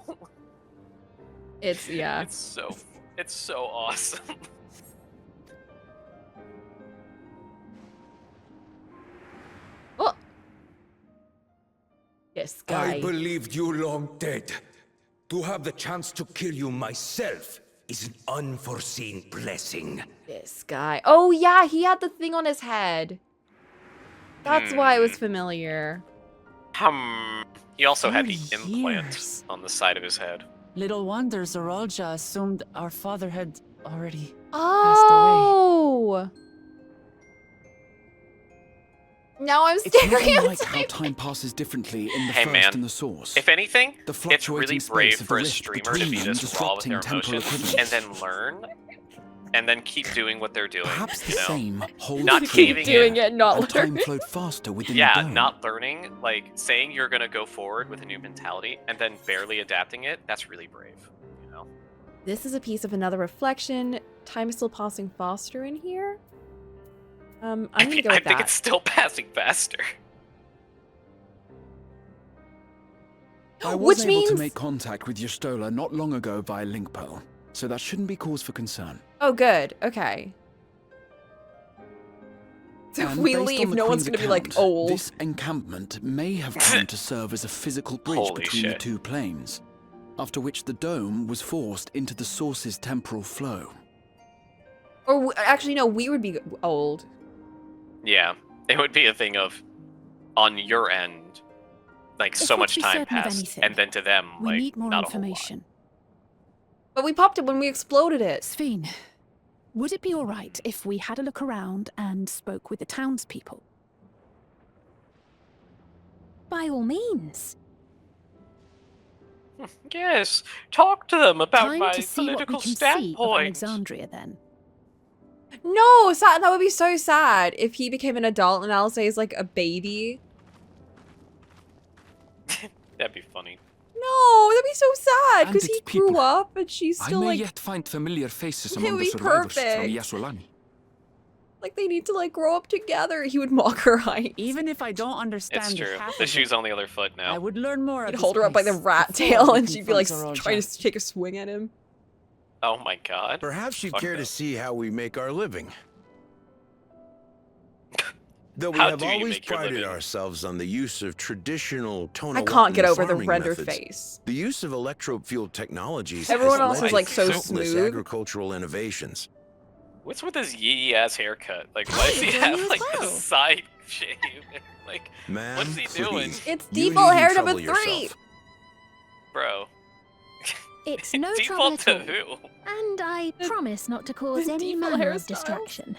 It's It's so awesome. Oh. This guy. I believed you long dead. To have the chance to kill you myself is an unforeseen blessing. This guy. Oh yeah, he had the thing on his head. That's why it was familiar. He also had the Years. implant on the side of his head. Little wonder Zoralja assumed our father had already Oh. Now I'm It's staring nothing at like how time passes differently in the Hey, first man. and the source. If anything, The it's fluctuating really space brave of the for a rift streamer to between be them this raw with their disrupting temporal emotions and then equivalence. learn and then keep doing what they're doing. Perhaps the you know? same holds Not true. caving in. it, not And time learning. flowed faster within Yeah, the dome. not learning, like saying you're gonna go forward with a new mentality and then barely adapting it, that's really brave, you know? This is a piece of another reflection. Time is still passing faster in here. I'm gonna go with I think that. it's still passing faster. I was Which able means to make contact with Yestola not long ago via link pearl, so that shouldn't be cause for concern. Oh, good. Okay. So if And we based on leave, the no one's Queen's gonna be like account, old. This encampment may have come to serve as a physical bridge Holy between the shit. two planes, after which the dome was forced into the source's temporal flow. Or actually, no, we would be old. Yeah. It would be a thing of on your end, like If so we're much to be time certain of passed, anything, and then to them, We like need more not a whole lot. information. But we popped it when we exploded it. Sphene, would it be all right if we had a look around and spoke with the townspeople? By all means. Yes, talk to them about Time my to see what we political can see of standpoint. Alexandria, then. No, that would be so sad if he became an adult and Alcé is like a baby. That'd be funny. No, that'd be so sad And because its he grew people. up and she's I still may like yet find familiar faces It among would the be survivors from perfect. Yasolani. like they need to like grow up together. He would mock her height. Even if I don't understand It's true. half The of shoe's it, on the other foot now. I would learn more. He'd of hold this her up by the place rat before tail we and she'd be like confront Zoralja. trying to take a swing at him. Oh my god. Perhaps you'd Fuck care no. to see how we make our living. Though we How have do you always make your prided living? ourselves on the use of traditional tonal I can't get over the farming render methods, face. the use of electro-fueled technologies Everyone has else led is to like so countless smooth. agricultural innovations. What's with his yee ass haircut? Like, why does he have like the side shave? Like, Ma'am, what's he doing? please. It's You default needn't hair number trouble 3. yourself. Bro. It's no trouble Default at to all. who? And I promise not to cause any default manner of hairstyles. distraction.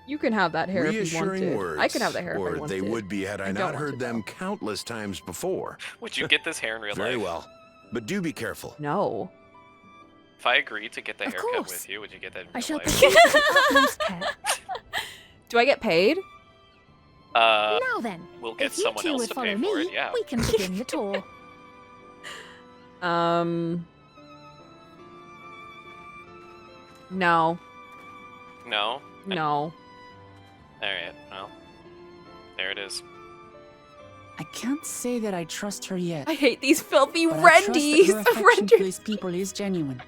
You can have that hair if you Reassuring wanted. words, I could have that hair if I or wanted. they would be had I I not don't want heard to, them countless times before. Would you get this hair in real Very life? well, but do be careful. No. If I agreed to get the Of haircut course. with you, would you get that in I real shall life? proceed with the utmost care. Do I get paid? Uh, Now then, we'll get if you someone two else would to follow pay me, for it, yeah. we can begin the tour. No. No? No. Alright, well. There it is. I can't say that I trust her yet. I hate these filthy but I trust that rendies. her affection for these people is genuine.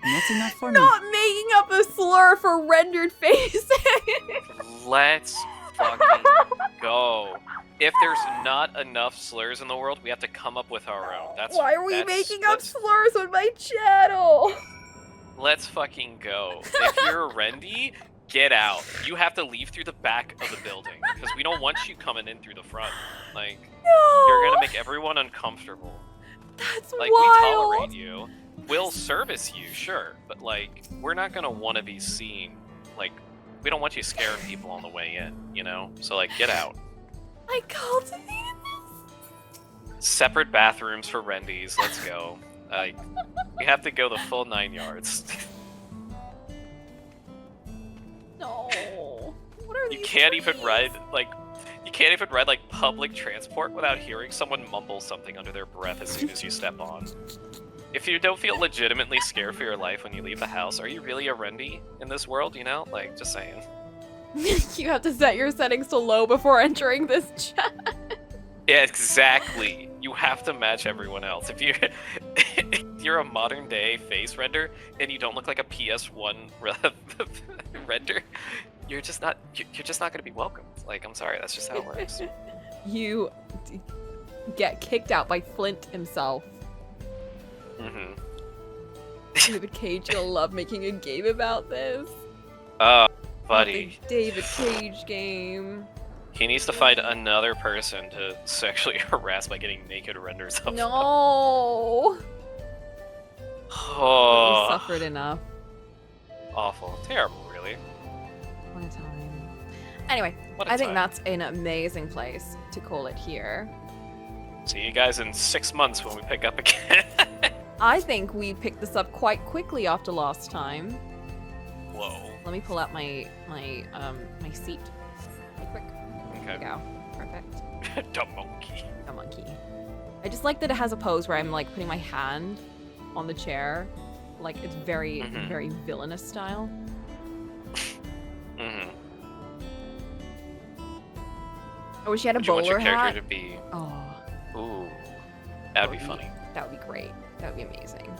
And that's enough for me. Not making up a slur for rendered faces. Let's fucking go. If there's not enough slurs in the world, we have to come up with our own. Why are we making up slurs on my channel? Let's fucking go. If you're a Rendy, get out. You have to leave through the back of the building because we don't want you coming in through the front. Like, no. You're gonna make everyone uncomfortable. That's like, wild. We tolerate you. We'll service you, sure, but like, we're not gonna want to be seeing, like, we don't want you scaring people on the way in, you know? So like, get out. I cultivated this. Separate bathrooms for Rendies. Let's go. We have to go the full 9 yards. No. What are You these can't even trees? ride like public transport without hearing someone mumble something under their breath as soon as you step on. If you don't feel legitimately scared for your life when you leave the house, are you really a Rendy in this world, you know? Like, just saying. You have to set your settings to low before entering this chat. Yeah, exactly. You have to match everyone else. If you're a modern day face render and you don't look like a PS1 render, you're just not gonna be welcomed. Like, I'm sorry, that's just how it works. You get kicked out by Flint himself. Mm-hmm. David Cage, you'll love making a game about this. Buddy. The David Cage game. He needs to find another person to sexually harass by getting naked renders of No. Oh. We suffered enough. Awful. Terrible, really. What a time. Anyway, I think that's an amazing place to call it here. See you guys in 6 months when we pick up again. I think we picked this up quite quickly after last time. Whoa. Let me pull out my seat. Real quick. Okay. There we go. Perfect. The monkey. A monkey. I just like that it has a pose where I'm like putting my hand on the chair. Like it's very, very villainous style. Mm-hmm. I wish you had a Would you want bowler your character hat. to be? Oh. Ooh. That'd be funny. That would be great. That would be amazing.